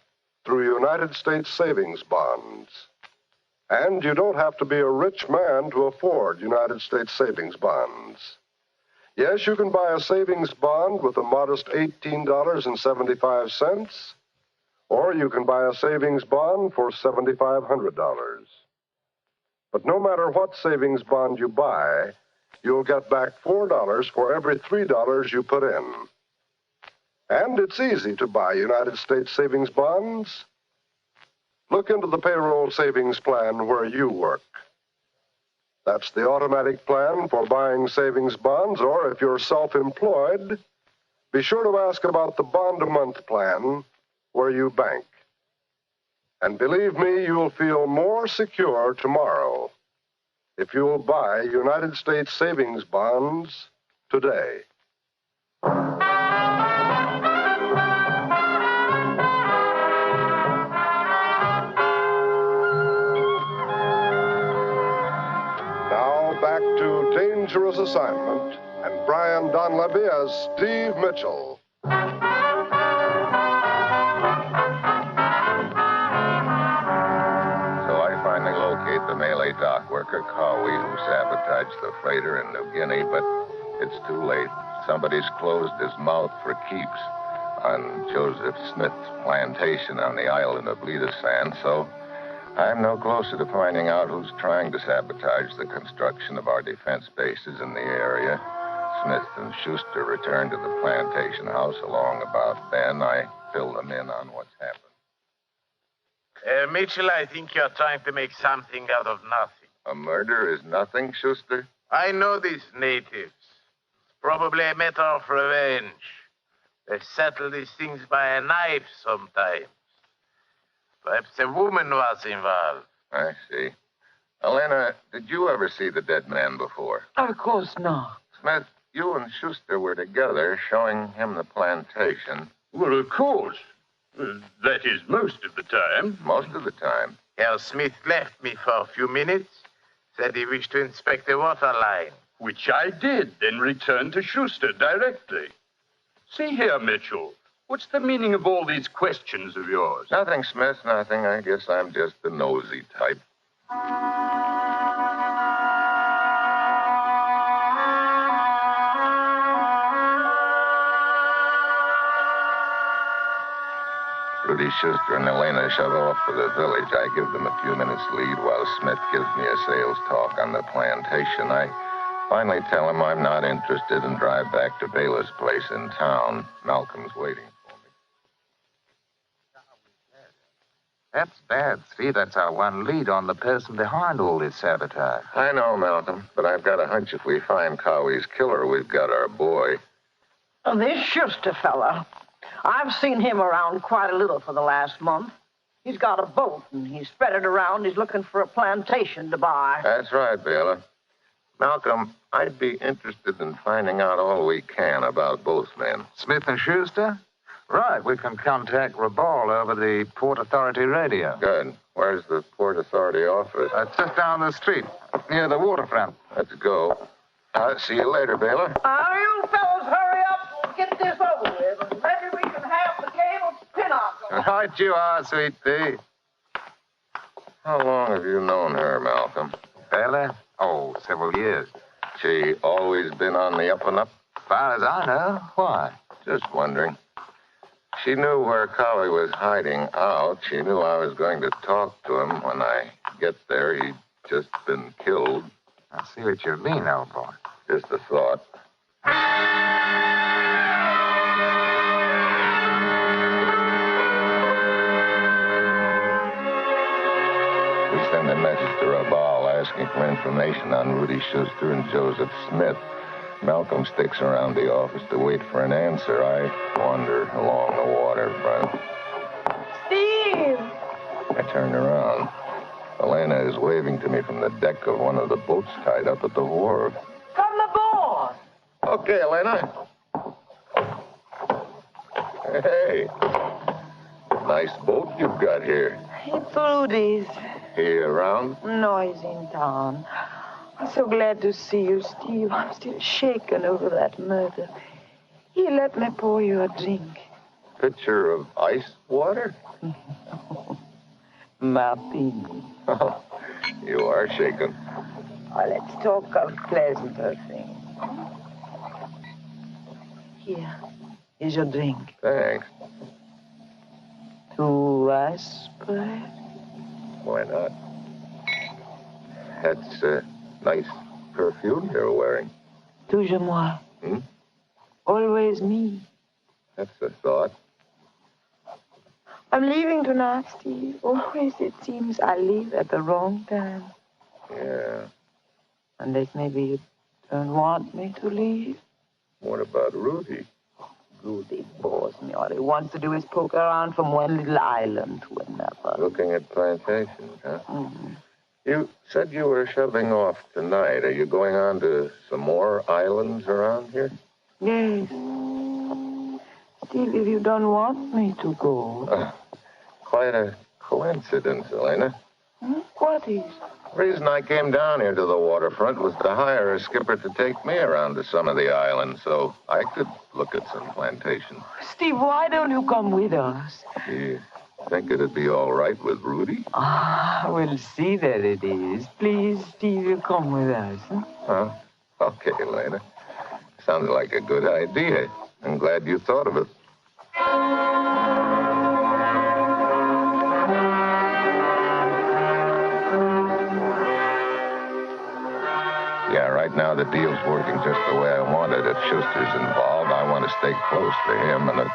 through United States savings bonds. And you don't have to be a rich man to afford United States savings bonds. Yes, you can buy a savings bond with a modest $18.75, or you can buy a savings bond for $7,500. But no matter what savings bond you buy, you'll get back $4 for every $3 you put in. And it's easy to buy United States savings bonds. Look into the payroll savings plan where you work. That's the automatic plan for buying savings bonds, or if you're self-employed, be sure to ask about the bond-a-month plan where you bank. And believe me, you'll feel more secure tomorrow if you'll buy United States savings bonds today. Back to Dangerous Assignment and Brian Donlevy as Steve Mitchell. So I finally locate the Malay dock worker, Carwy, who sabotaged the freighter in New Guinea, but it's too late. Somebody's closed his mouth for keeps on Joseph Smith's plantation on the island of Litasan, so I'm no closer to finding out who's trying to sabotage the construction of our defense bases in the area. Smith and Schuster returned to the plantation house along about then. I filled them in on what's happened. Mitchell, I think you're trying to make something out of nothing. A murder is nothing, Schuster? I know these natives. It's probably a matter of revenge. They settle these things by a knife sometimes. Perhaps a woman was involved. I see. Elena, did you ever see the dead man before? Of course not. Smith, you and Schuster were together showing him the plantation. Well, of course. That is most of the time. Most of the time? Herr Smith left me for a few minutes, said he wished to inspect the water line. Which I did, then returned to Schuster directly. See here, Mitchell. What's the meaning of all these questions of yours? Nothing, Smith, nothing. I guess I'm just the nosy type. Rudy Schuster and Elena shove off for the village. I give them a few minutes lead while Smith gives me a sales talk on the plantation. I finally tell him I'm not interested and drive back to Baylor's place in town. Malcolm's waiting for me. That's bad, Steve. That's our one lead on the person behind all this sabotage. I know, Malcolm, but I've got a hunch if we find Cowie's killer, we've got our boy. Oh, this Schuster fella. I've seen him around quite a little for the last month. He's got a boat, and he's spread it around. He's looking for a plantation to buy. That's right, Baylor. Malcolm, I'd be interested in finding out all we can about both men. Smith and Schuster? Right, we can contact Rabal over the Port Authority radio. Good. Where's the Port Authority office? It's just down the street, near the waterfront. Let's go. See you later, Baylor. You fellas hurry up and get this over with, and maybe we can have the game of pinochle. Right you are, sweet pea. How long have you known her, Malcolm? Baylor? Oh, several years. She always been on the up and up? As far as I know. Why? Just wondering. She knew where Collie was hiding out. She knew I was going to talk to him. When I get there, he'd just been killed. I see what you mean, old boy. Just a thought. We send a message to Rabal asking for information on Rudy Schuster and Joseph Smith. Malcolm sticks around the office to wait for an answer. I wander along the waterfront. Steve! I turn around. Elena is waving to me from the deck of one of the boats tied up at the wharf. Come aboard! Okay, Elena. Hey. Nice boat you've got here. It's Rudy's. He around? No, he's in town. I'm so glad to see you, Steve. I'm still shaken over that murder. Here, let me pour you a drink. Pitcher of ice water? Martini. Oh, you are shaken. Oh, let's talk of pleasanter things. Here is your drink. Thanks. To us, perhaps? Why not? That's a nice perfume you're wearing. Toujours moi. Hmm? Always me. That's a thought. I'm leaving tonight, Steve. Always it seems I leave at the wrong time. Yeah. Unless maybe you don't want me to leave. What about Rudy? Rudy bores me. All he wants to do is poke around from one little island to another. Looking at plantations, huh? Mm-hmm. You said you were shoving off tonight. Are you going on to some more islands around here? Yes. Steve, if you don't want me to go. Quite a coincidence, Elena. What is? The reason I came down here to the waterfront was to hire a skipper to take me around to some of the islands so I could look at some plantations. Steve, why don't you come with us? Do you think it'd be all right with Rudy? We'll see that it is. Please, Steve, you come with us. Huh? Okay, Elena. Sounds like a good idea. I'm glad you thought of it. Right now, the deal's working just the way I want it. If Schuster's involved, I want to stay close to him, and it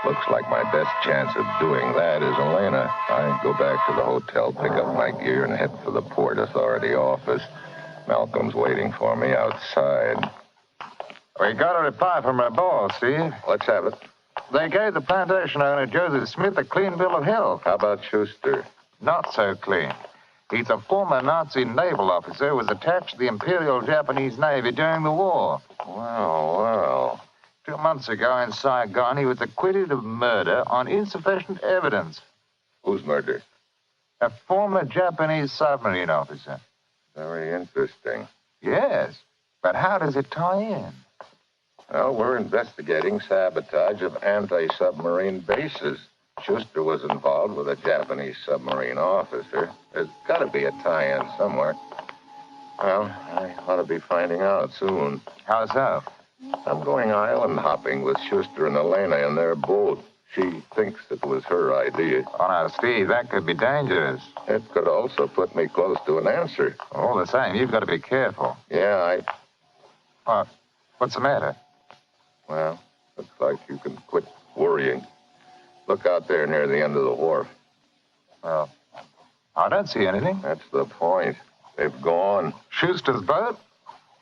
looks like my best chance of doing that is Elena. I go back to the hotel, pick up my gear, and head for the Port Authority office. Malcolm's waiting for me outside. We got a reply from our boss, Steve. Let's have it. They gave the plantation owner, Joseph Smith, a clean bill of health. How about Schuster? Not so clean. He's a former Nazi naval officer who was attached to the Imperial Japanese Navy during the war. Well. 2 months ago in Saigon, he was acquitted of murder on insufficient evidence. Whose murder? A former Japanese submarine officer. Very interesting. Yes, but how does it tie in? Well, we're investigating sabotage of anti-submarine bases. Schuster was involved with a Japanese submarine officer. There's got to be a tie-in somewhere. Well, I ought to be finding out soon. How so? I'm going island hopping with Schuster and Elena in their boat. She thinks it was her idea. Oh, now, Steve, that could be dangerous. It could also put me close to an answer. All the same, you've got to be careful. Yeah, What's the matter? Well, looks like you can quit worrying. Look out there near the end of the wharf. Well, I don't see anything. That's the point. They've gone. Schuster's boat?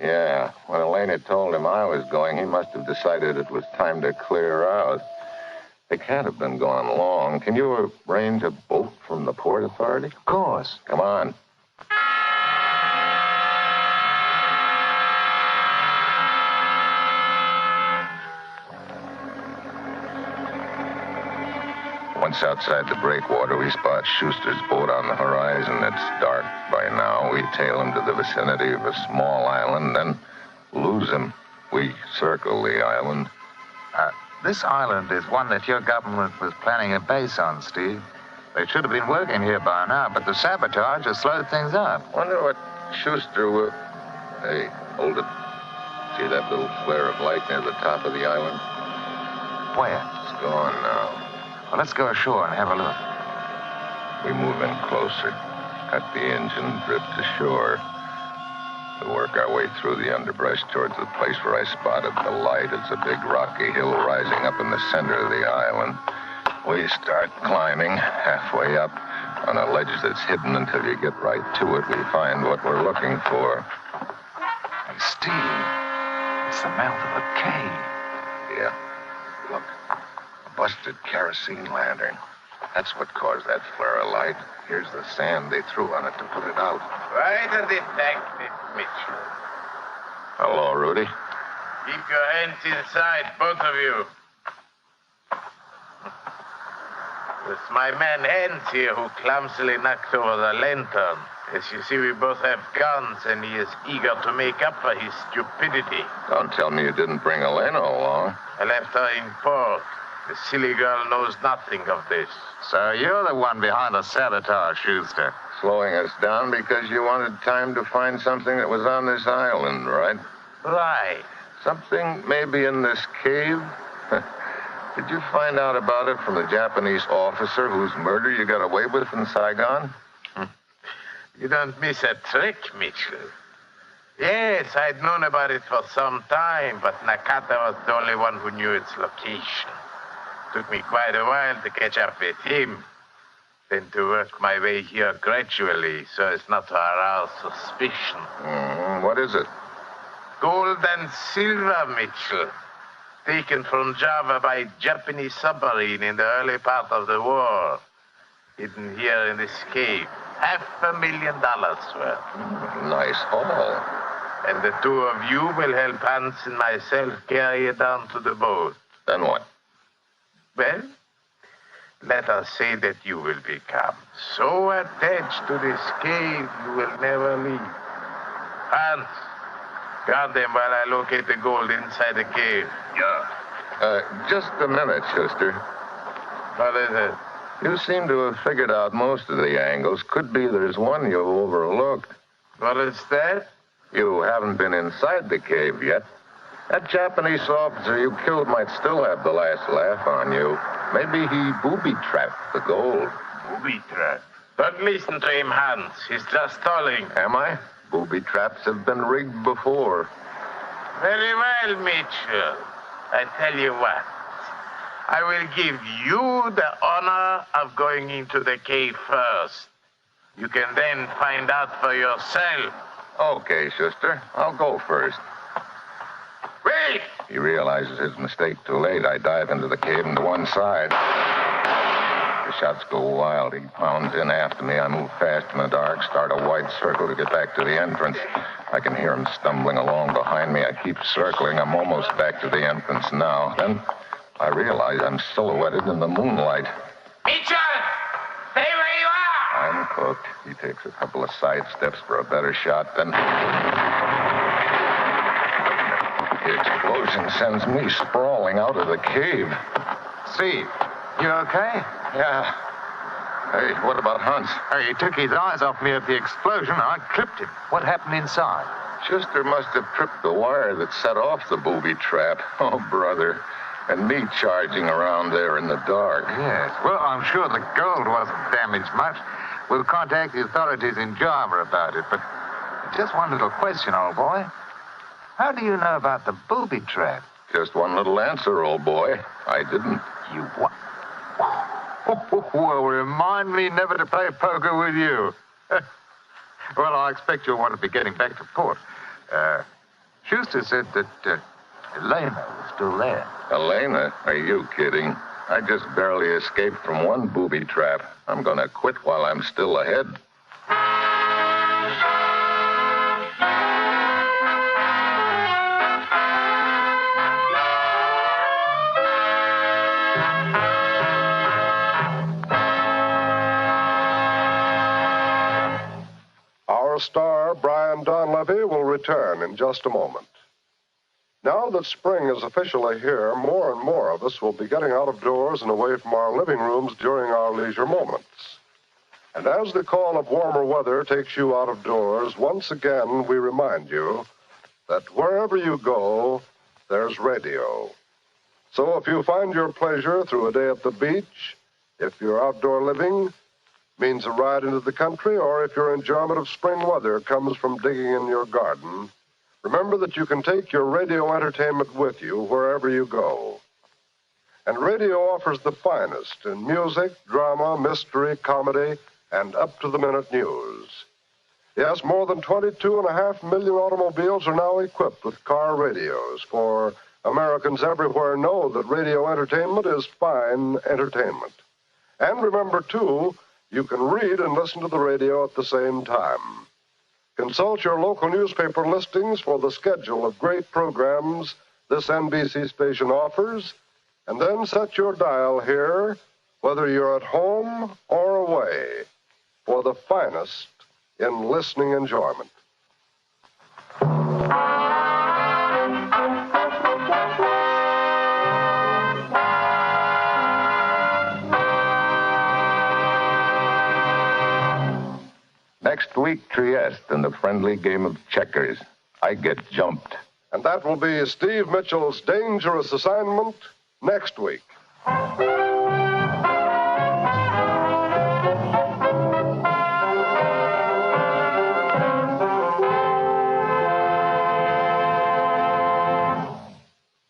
Yeah. When Elena told him I was going, he must have decided it was time to clear out. They can't have been gone long. Can you arrange a boat from the Port Authority? Of course. Come on. Once outside the breakwater, we spot Schuster's boat on the horizon. It's dark by now. We tail him to the vicinity of a small island, then lose him. We circle the island. This island is one that your government was planning a base on, Steve. They should have been working here by now, but the sabotage has slowed things up. Wonder what Schuster will... Hey, hold it. See that little flare of light near the top of the island? Where? It's gone now. Well, let's go ashore and have a look. We move in closer, cut the engine, drift ashore. We work our way through the underbrush towards the place where I spotted the light. It's a big rocky hill rising up in the center of the island. We start climbing, halfway up, on a ledge that's hidden until you get right to it. We find what we're looking for. Hey, Steve, it's the mouth of a cave. Yeah. Look. Busted kerosene lantern. That's what caused that flare of light. Here's the sand they threw on it to put it out. Right at the detective, Mitchell. Hello, Rudy. Keep your hands inside, both of you. It's my man Hans here who clumsily knocked over the lantern. As you see, we both have guns, and he is eager to make up for his stupidity. Don't tell me you didn't bring Elena along. I left her in port. The silly girl knows nothing of this. So you're the one behind the sabotage, Schuster. Slowing us down because you wanted time to find something that was on this island, right? Right. Something maybe in this cave? Did you find out about it from the Japanese officer whose murder you got away with in Saigon? You don't miss a trick, Mitchell. Yes, I'd known about it for some time, but Nakata was the only one who knew its location. Took me quite a while to catch up with him, then to work my way here gradually so as not to arouse suspicion. What is it? Gold and silver, Mitchell. Taken from Java by a Japanese submarine in the early part of the war. Hidden here in this cave. $500,000 worth. Nice haul. And the two of you will help Hans and myself carry it down to the boat. Then what? Well, let us say that you will become so attached to this cave you will never leave. Hans, guard them while I locate the gold inside the cave. Yeah. Just a minute, Schuster. What is it? You seem to have figured out most of the angles. Could be there's one you overlooked. What is that? You haven't been inside the cave yet. That Japanese officer you killed might still have the last laugh on you. Maybe he booby-trapped the gold. Booby-trapped? Don't listen to him, Hans. He's just stalling. Am I? Booby traps have been rigged before. Very well, Mitchell. I tell you what. I will give you the honor of going into the cave first. You can then find out for yourself. Okay, Schuster. I'll go first. Wait! He realizes his mistake too late. I dive into the cave and to one side. The shots go wild. He pounds in after me. I move fast in the dark, start a wide circle to get back to the entrance. I can hear him stumbling along behind me. I keep circling. I'm almost back to the entrance now. Then I realize I'm silhouetted in the moonlight. Mitchell! Stay where you are! I'm cooked. He takes a couple of side steps for a better shot, then the explosion sends me sprawling out of the cave. Steve, you okay? Yeah. Hey, what about Hunt? Hey, he took his eyes off me at the explosion. I tripped him. What happened inside? Schuster must have tripped the wire that set off the booby trap. Oh, brother. And me charging around there in the dark. Yes. Well, I'm sure the gold wasn't damaged much. We'll contact the authorities in Java about it. But just one little question, old boy. How do you know about the booby trap? Just one little answer, old boy. I didn't. You what? Well, remind me never to play poker with you. Well, I expect you'll want to be getting back to port. Schuster said that Elena was still there. Elena? Are you kidding? I just barely escaped from one booby trap. I'm gonna quit while I'm still ahead. Our star, Brian Donlevy, will return in just a moment. Now that spring is officially here, more and more of us will be getting out of doors and away from our living rooms during our leisure moments. And as the call of warmer weather takes you out of doors, once again we remind you that wherever you go, there's radio. So if you find your pleasure through a day at the beach, if your outdoor living means a ride into the country, or if your enjoyment of spring weather comes from digging in your garden, remember that you can take your radio entertainment with you wherever you go. And radio offers the finest in music, drama, mystery, comedy, and up-to-the-minute news. Yes, more than 22.5 million automobiles are now equipped with car radios, for Americans everywhere know that radio entertainment is fine entertainment. And remember, too, you can read and listen to the radio at the same time. Consult your local newspaper listings for the schedule of great programs this NBC station offers, and then set your dial here, whether you're at home or away, for the finest in listening enjoyment. Next week, Trieste, in the friendly game of checkers. I get jumped. And that will be Steve Mitchell's dangerous assignment next week.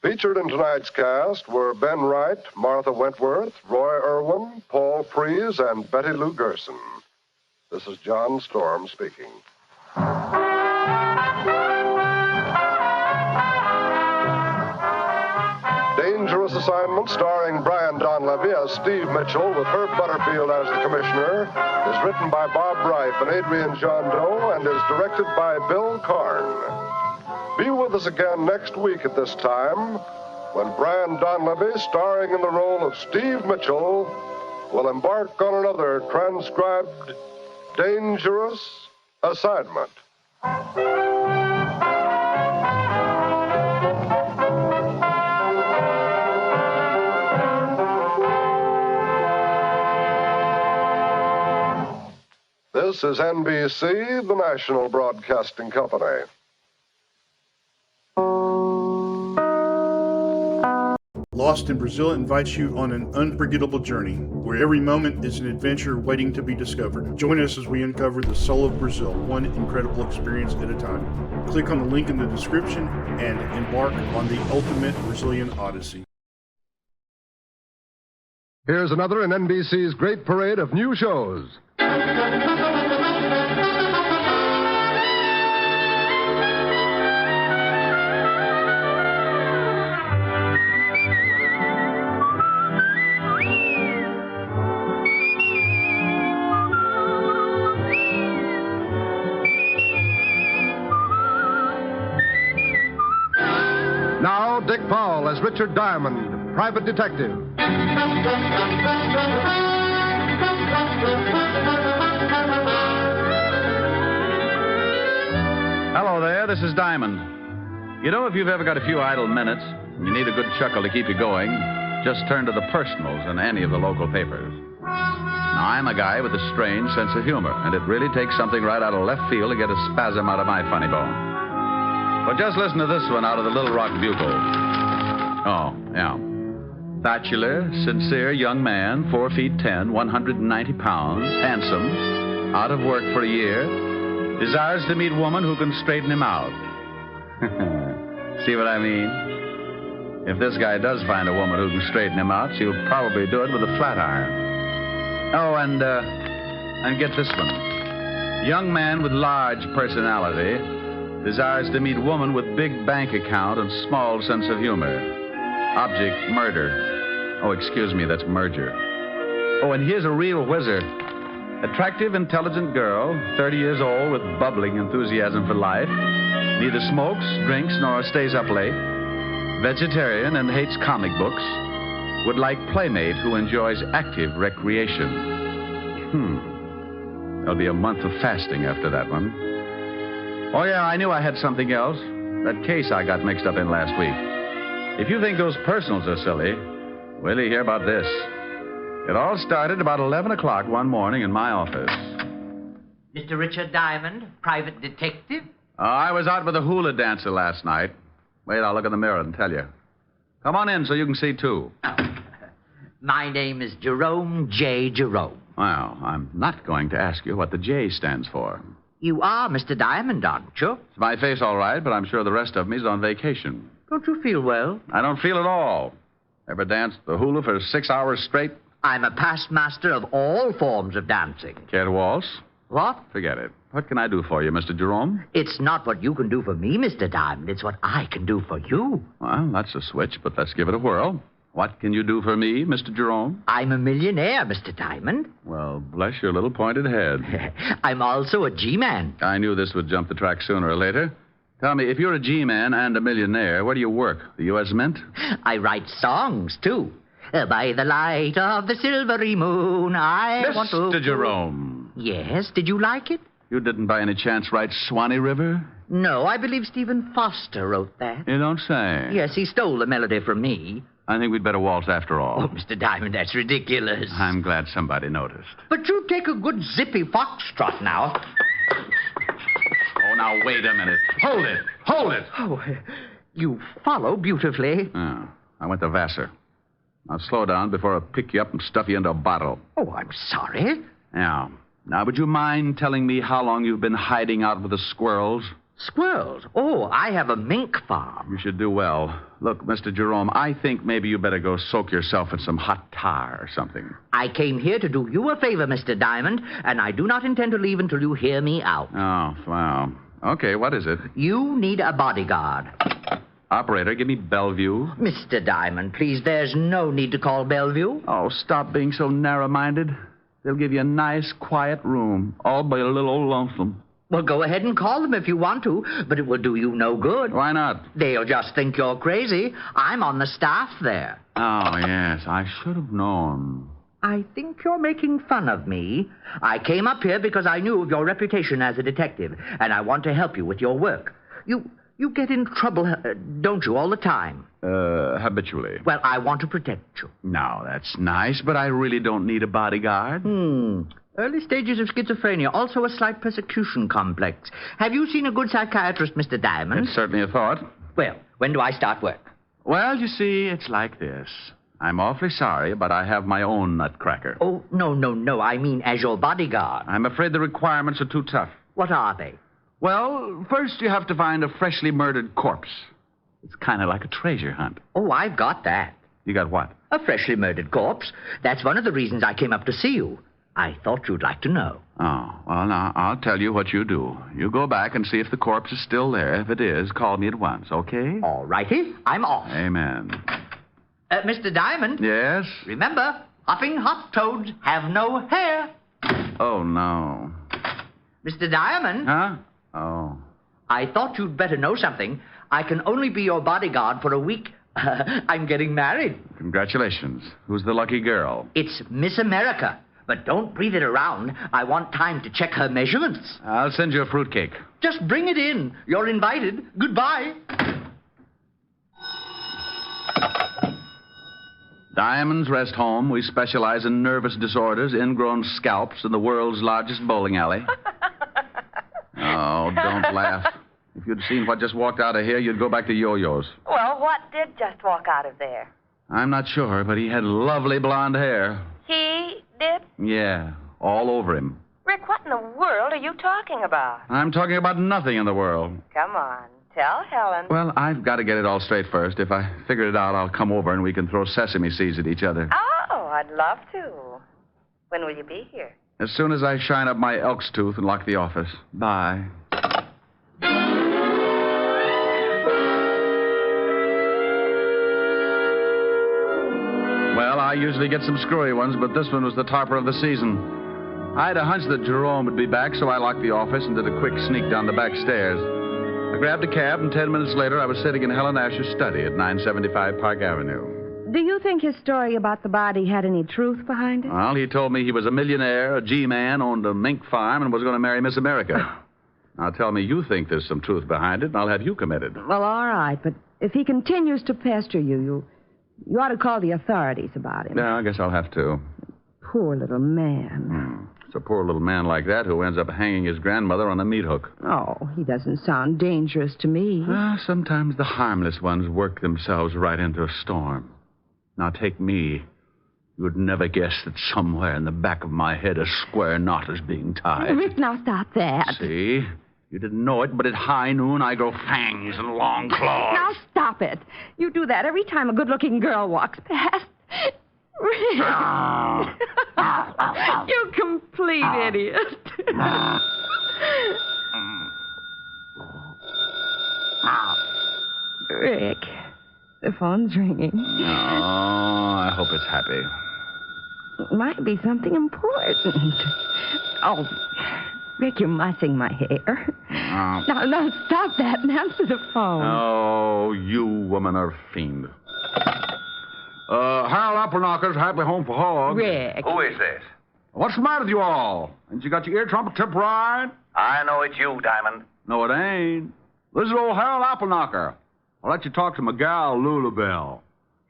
Featured in tonight's cast were Ben Wright, Martha Wentworth, Roy Irwin, Paul Freese, and Betty Lou Gerson. This is John Storm speaking. Dangerous Assignment, starring Brian Donlevy as Steve Mitchell with Herb Butterfield as the commissioner, is written by Bob Reif and Adrian John Doe and is directed by Bill Karn. Be with us again next week at this time when Brian Donlevy, starring in the role of Steve Mitchell, will embark on another transcribed Dangerous Assignment. This is NBC, the National Broadcasting Company. Lost in Brazil invites you on an unforgettable journey where every moment is an adventure waiting to be discovered. Join us as we uncover the soul of Brazil, one incredible experience at a time. Click on the link in the description and embark on the ultimate Brazilian odyssey. Here's another in NBC's great parade of new shows. Now, Dick Powell as Richard Diamond, private detective. Hello there, this is Diamond. You know, if you've ever got a few idle minutes and you need a good chuckle to keep you going, just turn to the personals in any of the local papers. Now, I'm a guy with a strange sense of humor, and it really takes something right out of left field to get a spasm out of my funny bone. But just listen to this one out of the Little Rock Bugle. Oh, yeah. Bachelor, sincere young man, 4 feet 10, 190 pounds, handsome, out of work for a year, desires to meet woman who can straighten him out. See what I mean? If this guy does find a woman who can straighten him out, she'll probably do it with a flat iron. Oh, and get this one. Young man with large personality desires to meet woman with big bank account and small sense of humor. Object, murder. Oh, excuse me, that's merger. Oh, and here's a real whizzer. Attractive, intelligent girl, 30 years old with bubbling enthusiasm for life. Neither smokes, drinks, nor stays up late. Vegetarian and hates comic books. Would like playmate who enjoys active recreation. There'll be a month of fasting after that one. Oh, yeah, I knew I had something else. That case I got mixed up in last week. If you think those personals are silly, wait till you hear about this. It all started about 11 o'clock one morning in my office. Mr. Richard Diamond, private detective? I was out with a hula dancer last night. Wait, I'll look in the mirror and tell you. Come on in so you can see, too. My name is Jerome J. Jerome. Well, I'm not going to ask you what the J stands for. You are Mr. Diamond, aren't you? It's my face all right, but I'm sure the rest of me's on vacation. Don't you feel well? I don't feel at all. Ever danced the hula for 6 hours straight? I'm a past master of all forms of dancing. Care to waltz? What? Forget it. What can I do for you, Mr. Jerome? It's not what you can do for me, Mr. Diamond. It's what I can do for you. Well, that's a switch, but let's give it a whirl. What can you do for me, Mr. Jerome? I'm a millionaire, Mr. Diamond. Well, bless your little pointed head. I'm also a G-man. I knew this would jump the track sooner or later. Tell me, if you're a G-man and a millionaire, where do you work? The U.S. Mint? I write songs, too. By the light of the silvery moon, I want to... Mr. Jerome. Yes, did you like it? You didn't by any chance write Swanee River? No, I believe Stephen Foster wrote that. You don't say? Yes, he stole the melody from me. I think we'd better waltz after all. Oh, Mr. Diamond, that's ridiculous. I'm glad somebody noticed. But you take a good zippy foxtrot now. Oh, now, wait a minute. Hold it. Hold it. Oh, you follow beautifully. Oh, I went to Vassar. Now, slow down before I pick you up and stuff you into a bottle. Oh, I'm sorry. Yeah. Now, would you mind telling me how long you've been hiding out with the squirrels? Squirrels? Oh, I have a mink farm. You should do well. Look, Mr. Jerome, I think maybe you better go soak yourself in some hot tar or something. I came here to do you a favor, Mr. Diamond, and I do not intend to leave until you hear me out. Oh, wow. Okay, what is it? You need a bodyguard. Operator, give me Bellevue. Mr. Diamond, please, there's no need to call Bellevue. Oh, stop being so narrow-minded. They'll give you a nice, quiet room, all by a little old lonesome. Well, go ahead and call them if you want to, but it will do you no good. Why not? They'll just think you're crazy. I'm on the staff there. Oh, yes, I should have known. I think you're making fun of me. I came up here because I knew of your reputation as a detective, and I want to help you with your work. You get in trouble, don't you, all the time? Habitually. Well, I want to protect you. Now, that's nice, but I really don't need a bodyguard. Early stages of schizophrenia, also a slight persecution complex. Have you seen a good psychiatrist, Mr. Diamond? It's certainly a thought. Well, when do I start work? Well, you see, it's like this. I'm awfully sorry, but I have my own nutcracker. Oh, no. I mean as your bodyguard. I'm afraid the requirements are too tough. What are they? Well, first you have to find a freshly murdered corpse. It's kind of like a treasure hunt. Oh, I've got that. You got what? A freshly murdered corpse. That's one of the reasons I came up to see you. I thought you'd like to know. Oh, well, now, I'll tell you what you do. You go back and see if the corpse is still there. If it is, call me at once, okay? All righty. I'm off. Amen. Mr. Diamond? Yes? Remember, hopping hop toads have no hair. Oh, no. Mr. Diamond? Huh? Oh. I thought you'd better know something. I can only be your bodyguard for a week. I'm getting married. Congratulations. Who's the lucky girl? It's Miss America. But don't breathe it around. I want time to check her measurements. I'll send you a fruitcake. Just bring it in. You're invited. Goodbye. Diamond's Rest Home. We specialize in nervous disorders, ingrown scalps, and the world's largest bowling alley. Oh, don't laugh. If you'd seen what just walked out of here, you'd go back to yo-yos. Well, what did just walk out of there? I'm not sure, but he had lovely blonde hair. He did? Yeah, all over him. Rick, what in the world are you talking about? I'm talking about nothing in the world. Come on, tell Helen. Well, I've got to get it all straight first. If I figure it out, I'll come over and we can throw sesame seeds at each other. Oh, I'd love to. When will you be here? As soon as I shine up my elk's tooth and lock the office. Bye. Well, I usually get some screwy ones, but this one was the topper of the season. I had a hunch that Jerome would be back, so I locked the office and did a quick sneak down the back stairs. I grabbed a cab, and 10 minutes later, I was sitting in Helen Asher's study at 975 Park Avenue. Do you think his story about the body had any truth behind it? Well, he told me he was a millionaire, a G-man, owned a mink farm, and was going to marry Miss America. Now, tell me you think there's some truth behind it, and I'll have you committed. Well, all right, but if he continues to pester you ought to call the authorities about him. Yeah, I guess I'll have to. Poor little man. It's a poor little man like that who ends up hanging his grandmother on a meat hook. Oh, he doesn't sound dangerous to me. Sometimes the harmless ones work themselves right into a storm. Now, take me. You'd never guess that somewhere in the back of my head a square knot is being tied. Rick, now stop that. See? You didn't know it, but at high noon I grow fangs and long claws. Now stop it. You do that every time a good-looking girl walks past. Rick. You complete idiot. Rick, the phone's ringing. Oh, I hope it's happy. It might be something important. Oh, Rick, you're mussing my hair. Now, stop that and answer the phone. Oh, you woman are a fiend. Harold Appleknocker's happy home for hogs. Rick. Who is this? What's the matter with you all? Ain't you got your ear trumpet tip right? I know it's you, Diamond. No, it ain't. This is old Harold Appleknocker. I'll let you talk to my gal, Lulabelle.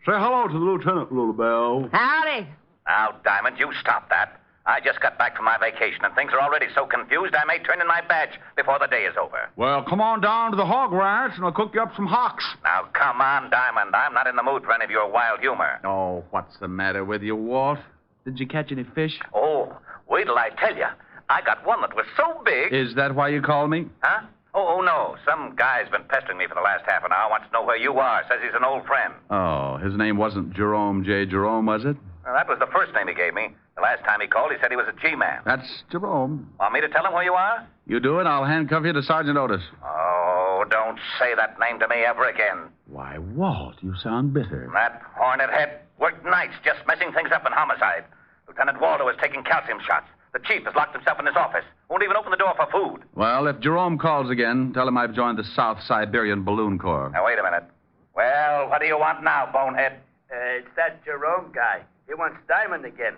Say hello to the Lieutenant, Lulabelle. Howdy. Now, Diamond, you stop that. I just got back from my vacation, and things are already so confused I may turn in my badge before the day is over. Well, come on down to the hog ranch, and I'll cook you up some hocks. Now, come on, Diamond. I'm not in the mood for any of your wild humor. Oh, what's the matter with you, Walt? Did you catch any fish? Oh, wait till I tell you. I got one that was so big. Is that why you called me? Huh? Oh, no. Some guy's been pestering me for the last half an hour. Wants to know where you are. Says he's an old friend. Oh, his name wasn't Jerome J. Jerome, was it? Well, that was the first name he gave me. The last time he called, he said he was a G-man. That's Jerome. Want me to tell him where you are? You do it, I'll handcuff you to Sergeant Otis. Oh, don't say that name to me ever again. Why, Walt, you sound bitter. That hornet head worked nights just messing things up in homicide. Lieutenant Waldo was taking calcium shots. The chief has locked himself in his office. Won't even open the door for food. Well, if Jerome calls again, tell him I've joined the South Siberian Balloon Corps. Now, wait a minute. Well, what do you want now, bonehead? It's that Jerome guy. He wants Diamond again.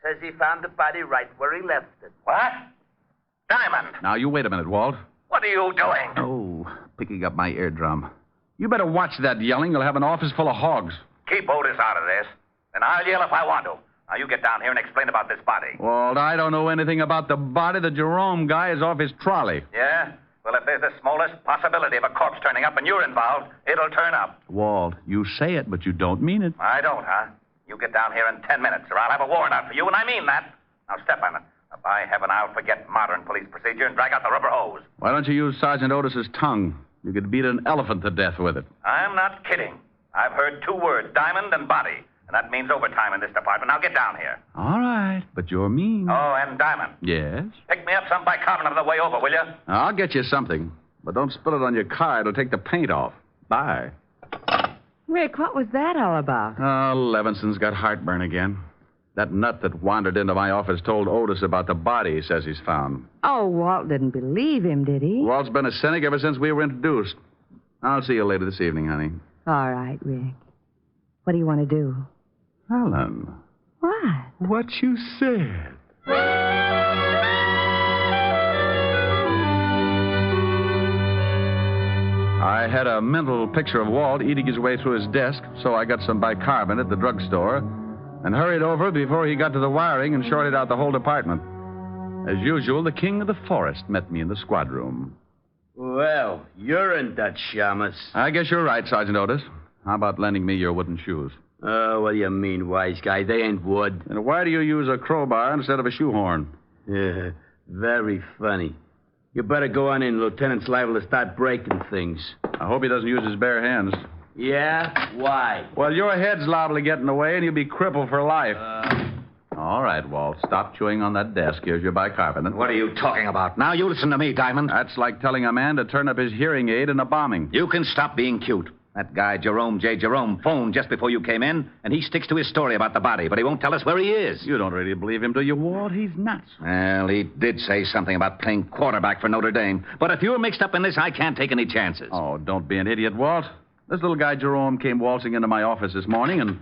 Says he found the body right where he left it. What? Diamond! Now, you wait a minute, Walt. What are you doing? Oh, picking up my eardrum. You better watch that yelling. You'll have an office full of hogs. Keep Otis out of this. And I'll yell if I want to. Now, you get down here and explain about this body. Walt, I don't know anything about the body. The Jerome guy is off his trolley. Yeah? Well, if there's the smallest possibility of a corpse turning up and you're involved, it'll turn up. Walt, you say it, but you don't mean it. I don't, huh? You get down here in 10 minutes, or I'll have a warrant out for you, and I mean that. Now, step on it. Now, by heaven, I'll forget modern police procedure and drag out the rubber hose. Why don't you use Sergeant Otis's tongue? You could beat an elephant to death with it. I'm not kidding. I've heard 2 words, diamond and body, and that means overtime in this department. Now, get down here. All right, but you're mean. Oh, and diamond. Yes? Pick me up some bicarbonate on the way over, will you? I'll get you something, but don't spill it on your car. It'll take the paint off. Bye. Rick, what was that all about? Oh, Levinson's got heartburn again. That nut that wandered into my office told Otis about the body he says he's found. Oh, Walt didn't believe him, did he? Walt's been a cynic ever since we were introduced. I'll see you later this evening, honey. All right, Rick. What do you want to do? Helen. What? What you said. I had a mental picture of Walt eating his way through his desk, so I got some bicarbonate at the drugstore and hurried over before he got to the wiring and shorted out the whole department. As usual, the king of the forest met me in the squad room. Well, you're in Dutch, Shamus. I guess you're right, Sergeant Otis. How about lending me your wooden shoes? Oh, what do you mean, wise guy? They ain't wood. And why do you use a crowbar instead of a shoehorn? Very funny. You better go on in. Lieutenant's liable to start breaking things. I hope he doesn't use his bare hands. Yeah? Why? Well, your head's liable to get in the way, and you'll be crippled for life. All right, Walt. Stop chewing on that desk. Here's your bicarbonate. What are you talking about? Now you listen to me, Diamond. That's like telling a man to turn up his hearing aid in a bombing. You can stop being cute. That guy, Jerome phoned just before you came in, and he sticks to his story about the body, but he won't tell us where he is. You don't really believe him, do you, Walt? He's nuts. Well, he did say something about playing quarterback for Notre Dame. But if you're mixed up in this, I can't take any chances. Oh, don't be an idiot, Walt. This little guy, Jerome, came waltzing into my office this morning and...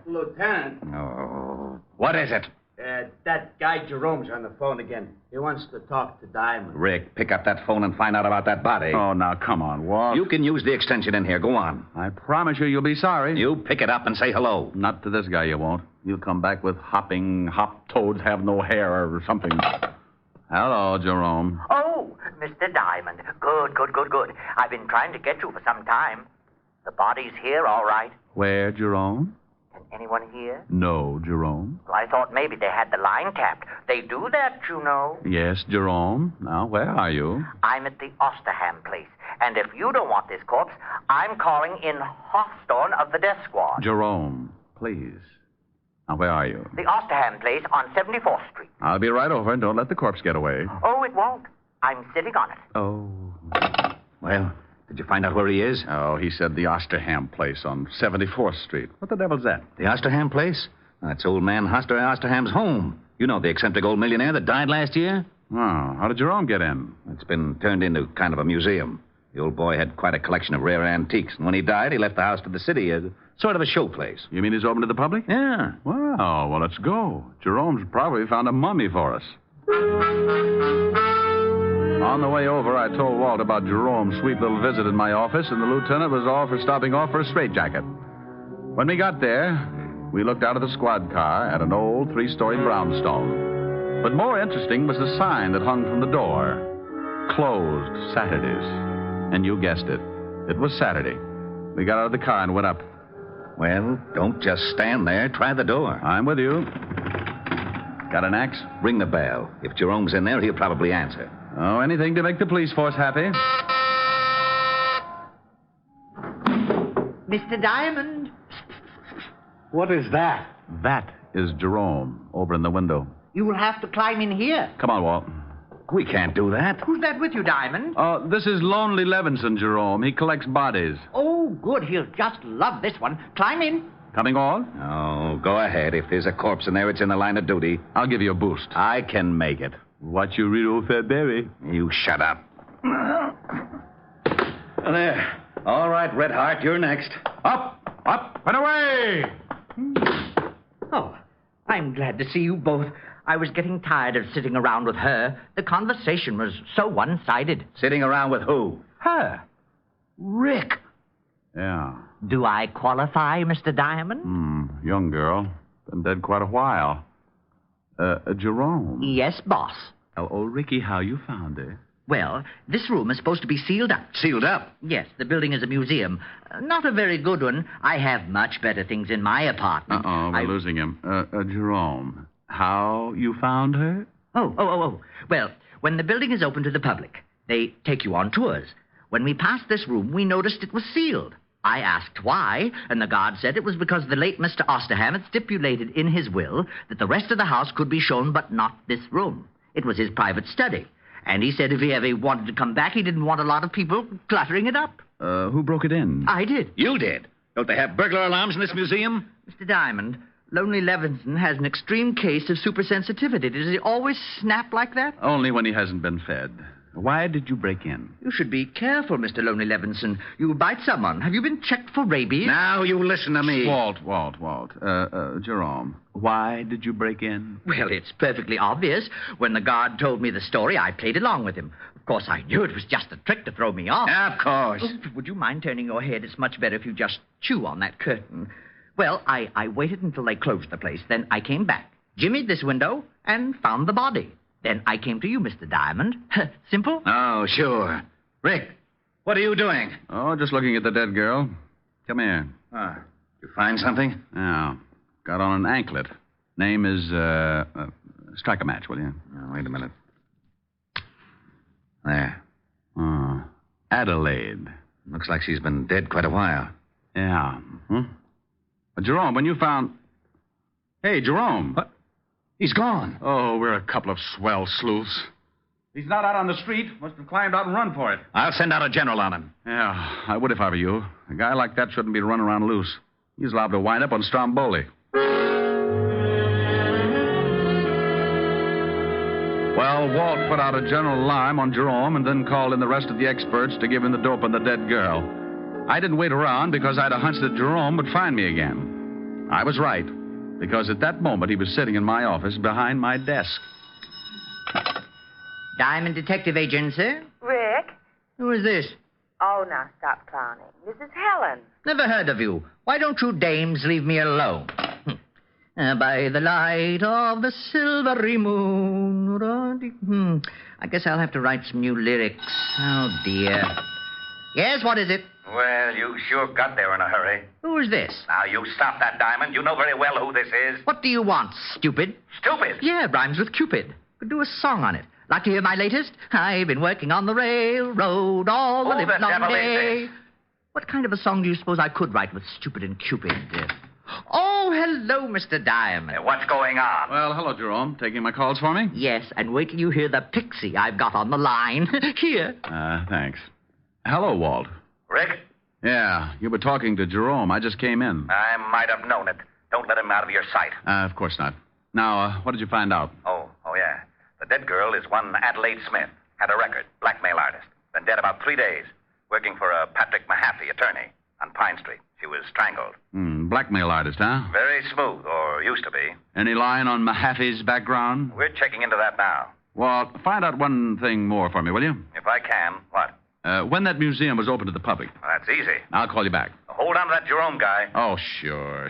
Lieutenant. Oh, what is it? That guy Jerome's on the phone again. He wants to talk to Diamond. Rick, pick up that phone and find out about that body. Oh, now, come on, Walt. You can use the extension in here. Go on. I promise you'll be sorry. You pick it up and say hello. Not to this guy, you won't. You'll come back with hopping, hop toads have no hair or something. Hello, Jerome. Oh, Mr. Diamond. Good. I've been trying to get you for some time. The body's here, all right. Where, Jerome? Can anyone hear? No, Jerome. Well, I thought maybe they had the line tapped. They do that, you know. Yes, Jerome. Now, where are you? I'm at the Osterham place. And if you don't want this corpse, I'm calling in Hawthorne of the death squad. Jerome, please. Now, where are you? The Osterham place on 74th Street. I'll be right over, and don't let the corpse get away. Oh, it won't. I'm sitting on it. Oh. Well, did you find out where he is? Oh, he said the Osterham place on 74th Street. What the devil's that? The Osterham place? That's old man Osterham's home. You know, the eccentric old millionaire that died last year? Oh, how did Jerome get in? It's been turned into kind of a museum. The old boy had quite a collection of rare antiques, and when he died, he left the house to the city as sort of a showplace. You mean he's open to the public? Yeah. Well, let's go. Jerome's probably found a mummy for us. On the way over, I told Walt about Jerome's sweet little visit in my office, and the lieutenant was all for stopping off for a straitjacket. When we got there, we looked out of the squad car at an old 3-story brownstone. But more interesting was the sign that hung from the door. Closed Saturdays. And you guessed it. It was Saturday. We got out of the car and went up. Well, don't just stand there. Try the door. I'm with you. Got an axe? Ring the bell. If Jerome's in there, he'll probably answer. Oh, anything to make the police force happy. Mr. Diamond. What is that? That is Jerome over in the window. You will have to climb in here. Come on, Walt. We can't do that. Who's that with you, Diamond? This is Lonely Levinson, Jerome. He collects bodies. Oh, good. He'll just love this one. Climb in. Coming on? Oh, go ahead. If there's a corpse in there, it's in the line of duty. I'll give you a boost. I can make it. What you read, old Fairberry? You shut up. There. All right, Red Heart, you're next. Up, and away! Oh, I'm glad to see you both. I was getting tired of sitting around with her. The conversation was so one-sided. Sitting around with who? Her. Rick. Yeah. Do I qualify, Mr. Diamond? Young girl. Been dead quite a while. Jerome. Yes, boss. Oh, Ricky, how you found her? Well, this room is supposed to be sealed up. Sealed up? Yes, the building is a museum. Not a very good one. I have much better things in my apartment. Uh-oh, we're losing him. Jerome, how you found her? Oh. Well, when the building is open to the public, they take you on tours. When we passed this room, we noticed it was sealed. I asked why, and the guard said it was because the late Mr. Osterham had stipulated in his will that the rest of the house could be shown, but not this room. It was his private study. And he said if he ever wanted to come back, he didn't want a lot of people cluttering it up. Who broke it in? I did. You did? Don't they have burglar alarms in this museum? Mr. Diamond, Lonely Levinson has an extreme case of supersensitivity. Does he always snap like that? Only when he hasn't been fed. Why did you break in? You should be careful, Mr. Lonely Levinson. You'll bite someone. Have you been checked for rabies? Now you listen to me. Walt. Jerome, why did you break in? Well, it's perfectly obvious. When the guard told me the story, I played along with him. Of course, I knew it was just a trick to throw me off. Of course. Oh, would you mind turning your head? It's much better if you just chew on that curtain. Well, I waited until they closed the place. Then I came back, jimmied this window, and found the body. Then I came to you, Mr. Diamond. Simple? Oh, sure. Rick, what are you doing? Oh, just looking at the dead girl. Come here. You find something? Yeah. Got on an anklet. Name is, strike a match, will you? Oh, wait a minute. There. Oh, Adelaide. Looks like she's been dead quite a while. Yeah. Jerome, when you found... Hey, Jerome. What? He's gone. Oh, we're a couple of swell sleuths. He's not out on the street. Must have climbed out and run for it. I'll send out a general on him. Yeah, I would if I were you. A guy like that shouldn't be running around loose. He's liable to wind up on Stromboli. Well, Walt put out a general alarm on Jerome and then called in the rest of the experts to give him the dope on the dead girl. I didn't wait around because I'd a hunch that Jerome would find me again. I was right. Because at that moment, he was sitting in my office behind my desk. Diamond Detective Agency? Rick? Who is this? Oh, now stop clowning. This is Helen. Never heard of you. Why don't you dames leave me alone? By the light of the silvery moon. I guess I'll have to write some new lyrics. Oh, dear. Yes, what is it? Well, you sure got there in a hurry. Who is this? Now, you stop that, Diamond. You know very well who this is. What do you want, stupid? Stupid? Yeah, rhymes with Cupid. Could do a song on it. Like to hear my latest? I've been working on the railroad all the livelong day. What kind of a song do you suppose I could write with Stupid and Cupid? Oh, hello, Mr. Diamond. What's going on? Well, hello, Jerome. Taking my calls for me? Yes, and wait till you hear the pixie I've got on the line. Here. Thanks. Hello, Walt. Rick? Yeah, you were talking to Jerome. I just came in. I might have known it. Don't let him out of your sight. Of course not. Now, what did you find out? Oh, yeah. The dead girl is one Adelaide Smith. Had a record. Blackmail artist. Been dead about 3 days. Working for a Patrick Mahaffey, attorney, on Pine Street. She was strangled. Blackmail artist, huh? Very smooth, or used to be. Any line on Mahaffey's background? We're checking into that now. Well, find out one thing more for me, will you? If I can. What? When that museum was open to the public. Well, that's easy. I'll call you back. Hold on to that Jerome guy. Oh, sure.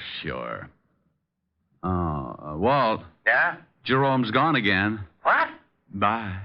Walt. Yeah? Jerome's gone again. What? Bye.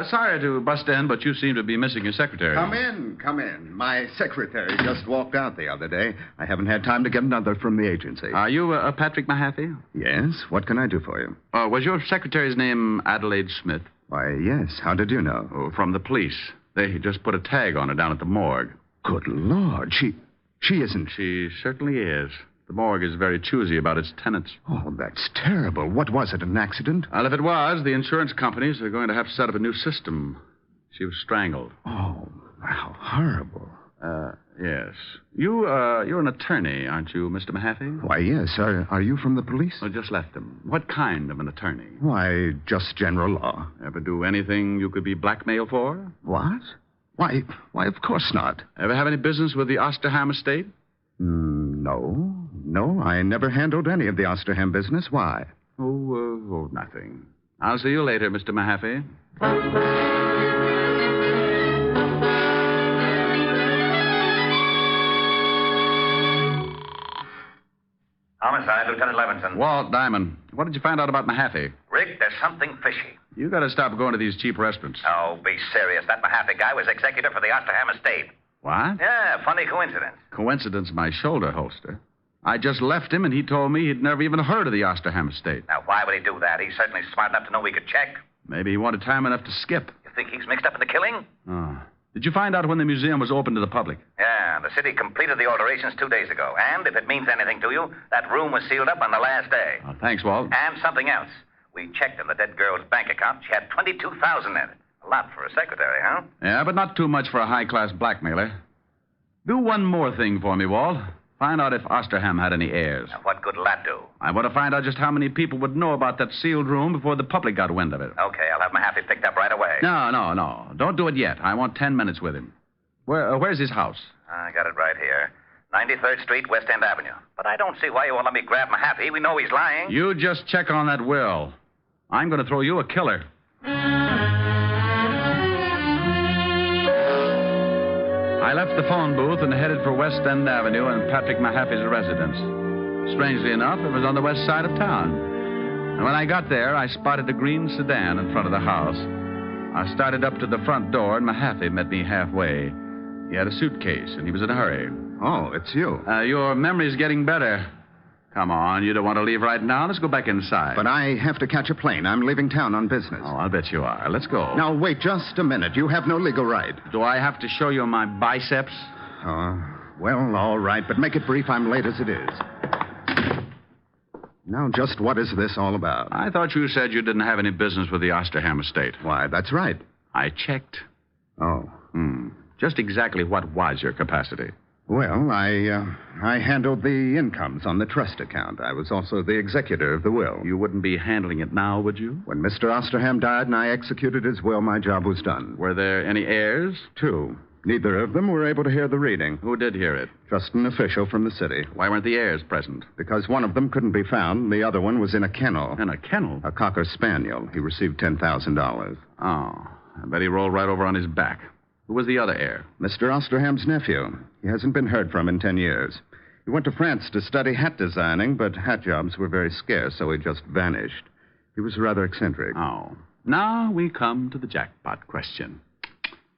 Sorry to bust in, but you seem to be missing your secretary. Come in. My secretary just walked out the other day. I haven't had time to get another from the agency. Are you Patrick Mahaffey? Yes. What can I do for you? Was your secretary's name Adelaide Smith? Why, yes. How did you know? Oh, from the police. They just put a tag on her down at the morgue. Good Lord. She isn't... She certainly is. The morgue is very choosy about its tenants. Oh, that's terrible. What was it, an accident? Well, if it was, the insurance companies are going to have to set up a new system. She was strangled. Oh, how horrible. Yes. You're an attorney, aren't you, Mr. Mahaffey? Why, yes. Are you from the police? I just left them. What kind of an attorney? Why, just general law. Ever do anything you could be blackmailed for? What? Why, of course not. Ever have any business with the Osterham estate? No, I never handled any of the Osterham business. Why? Oh, nothing. I'll see you later, Mr. Mahaffey. Lieutenant Levinson. Walt, Diamond, what did you find out about Mahaffey? Rick, there's something fishy. You got to stop going to these cheap restaurants. Oh, be serious. That Mahaffey guy was executor for the Osterham estate. What? Yeah, funny coincidence. Coincidence, my shoulder holster. I just left him, and he told me he'd never even heard of the Osterham estate. Now, why would he do that? He's certainly smart enough to know we could check. Maybe he wanted time enough to skip. You think he's mixed up in the killing? Oh. Did you find out when the museum was open to the public? Yeah, the city completed the alterations 2 days ago. And if it means anything to you, that room was sealed up on the last day. Oh, thanks, Walt. And something else. We checked in the dead girl's bank account. She had $22,000 in it. A lot for a secretary, huh? Yeah, but not too much for a high-class blackmailer. Do one more thing for me, Walt. Find out if Osterham had any heirs. Now, what good will that do? I want to find out just how many people would know about that sealed room before the public got wind of it. Okay, I'll have Mahaffey picked up right away. No. Don't do it yet. I want 10 minutes with him. Where's his house? I got it right here. 93rd Street, West End Avenue. But I don't see why you won't let me grab Mahaffey. We know he's lying. You just check on that will. I'm going to throw you a killer. I left the phone booth and headed for West End Avenue and Patrick Mahaffey's residence. Strangely enough, it was on the west side of town. And when I got there, I spotted a green sedan in front of the house. I started up to the front door, and Mahaffey met me halfway. He had a suitcase, and he was in a hurry. Oh, it's you. Your memory's getting better. Come on, you don't want to leave right now. Let's go back inside. But I have to catch a plane. I'm leaving town on business. Oh, I'll bet you are. Let's go. Now, wait just a minute. You have no legal right. Do I have to show you my biceps? Well, all right, but make it brief. I'm late as it is. Now, just what is this all about? I thought you said you didn't have any business with the Osterham estate. Why, that's right. I checked. Oh. Just exactly what was your capacity? Well, I handled the incomes on the trust account. I was also the executor of the will. You wouldn't be handling it now, would you? When Mr. Osterham died and I executed his will, my job was done. Were there any heirs? 2. Neither of them were able to hear the reading. Who did hear it? Just an official from the city. Why weren't the heirs present? Because one of them couldn't be found. The other one was in a kennel. In a kennel? A cocker spaniel. He received $10,000. Oh, I bet he rolled right over on his back. Who was the other heir? Mr. Osterham's nephew. He hasn't been heard from in 10 years. He went to France to study hat designing, but hat jobs were very scarce, so he just vanished. He was rather eccentric. Oh. Now we come to the jackpot question.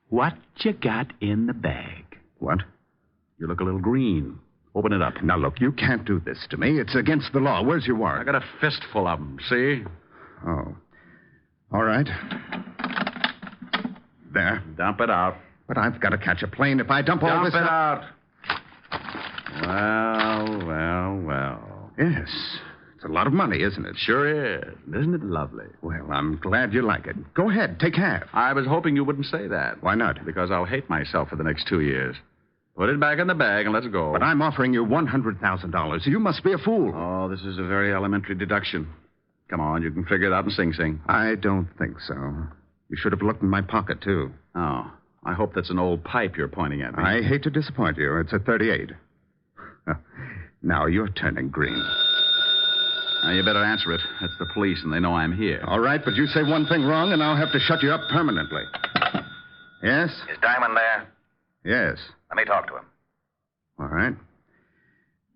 What you got in the bag? What? You look a little green. Open it up. Now, look, you can't do this to me. It's against the law. Where's your warrant? I got a fistful of them, see? Oh. All right. There. Dump it out. But I've got to catch a plane. If I dump all this... Dump it out. Well. Yes. It's a lot of money, isn't it? Sure is. Isn't it lovely? Well, I'm glad you like it. Go ahead. Take half. I was hoping you wouldn't say that. Why not? Because I'll hate myself for the next 2 years. Put it back in the bag and let's go. But I'm offering you $100,000. You must be a fool. Oh, this is a very elementary deduction. Come on, you can figure it out in Sing Sing. I don't think so. You should have looked in my pocket, too. Oh, I hope that's an old pipe you're pointing at me. I hate to disappoint you. It's a .38. Now you're turning green. Now, you better answer it. It's the police, and they know I'm here. All right, but you say one thing wrong, and I'll have to shut you up permanently. Yes? Is Diamond there? Yes. Let me talk to him. All right.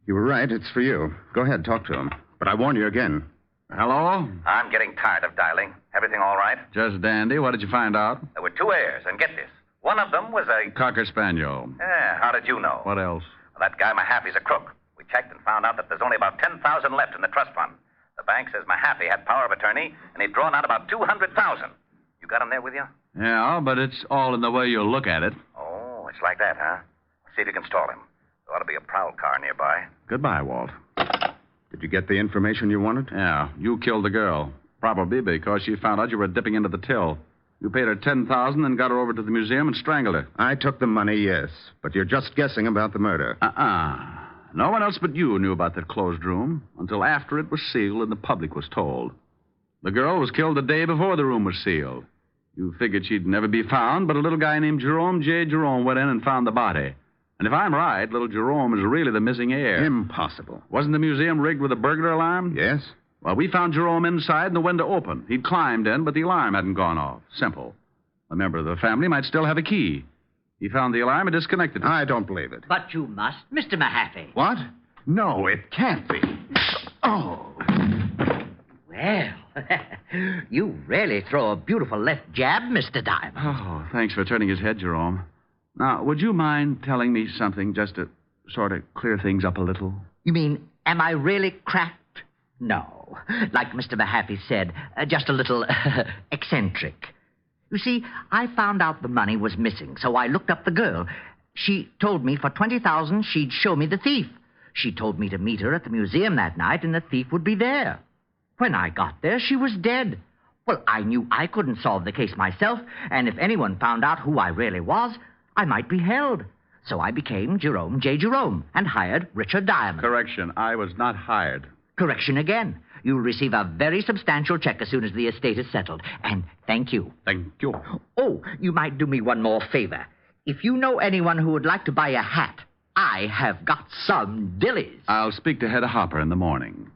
You were right. It's for you. Go ahead, talk to him. But I warn you again. Hello? I'm getting tired of dialing. Everything all right? Just dandy. What did you find out? There were 2 heirs, and get this. One of them was a... Cocker Spaniel. Yeah, how did you know? What else? Well, that guy Mahaffey's a crook. We checked and found out that there's only about $10,000 left in the trust fund. The bank says Mahaffey had power of attorney, and he'd drawn out about $200,000. You got him there with you? Yeah, but it's all in the way you look at it. Oh, it's like that, huh? See if you can stall him. There ought to be a prowl car nearby. Goodbye, Walt. Did you get the information you wanted? Yeah, you killed the girl. Probably because she found out you were dipping into the till. You paid her $10,000 and got her over to the museum and strangled her. I took the money, yes. But you're just guessing about the murder. No one else but you knew about that closed room until after it was sealed and the public was told. The girl was killed the day before the room was sealed. You figured she'd never be found, but a little guy named Jerome J. Jerome went in and found the body. And if I'm right, little Jerome is really the missing heir. Impossible. Wasn't the museum rigged with a burglar alarm? Yes. Well, we found Jerome inside and the window open. He'd climbed in, but the alarm hadn't gone off. Simple. A member of the family might still have a key. He found the alarm and disconnected it. I don't believe it. But you must, Mr. Mahaffey. What? No, it can't be. Oh. Well, you really throw a beautiful left jab, Mr. Diamond. Oh, thanks for turning his head, Jerome. Now, would you mind telling me something just to sort of clear things up a little? You mean, am I really cracked? No. Like Mr. Mahaffey said, just a little eccentric. You see, I found out the money was missing, so I looked up the girl. She told me for $20,000 she'd show me the thief. She told me to meet her at the museum that night and the thief would be there. When I got there, she was dead. Well, I knew I couldn't solve the case myself, and if anyone found out who I really was, I might be held. So I became Jerome J. Jerome and hired Richard Diamond. Correction, I was not hired. Correction again. You'll receive a very substantial check as soon as the estate is settled. And thank you. Thank you. Oh, you might do me one more favor. If you know anyone who would like to buy a hat, I have got some dillies. I'll speak to Hedda Hopper in the morning.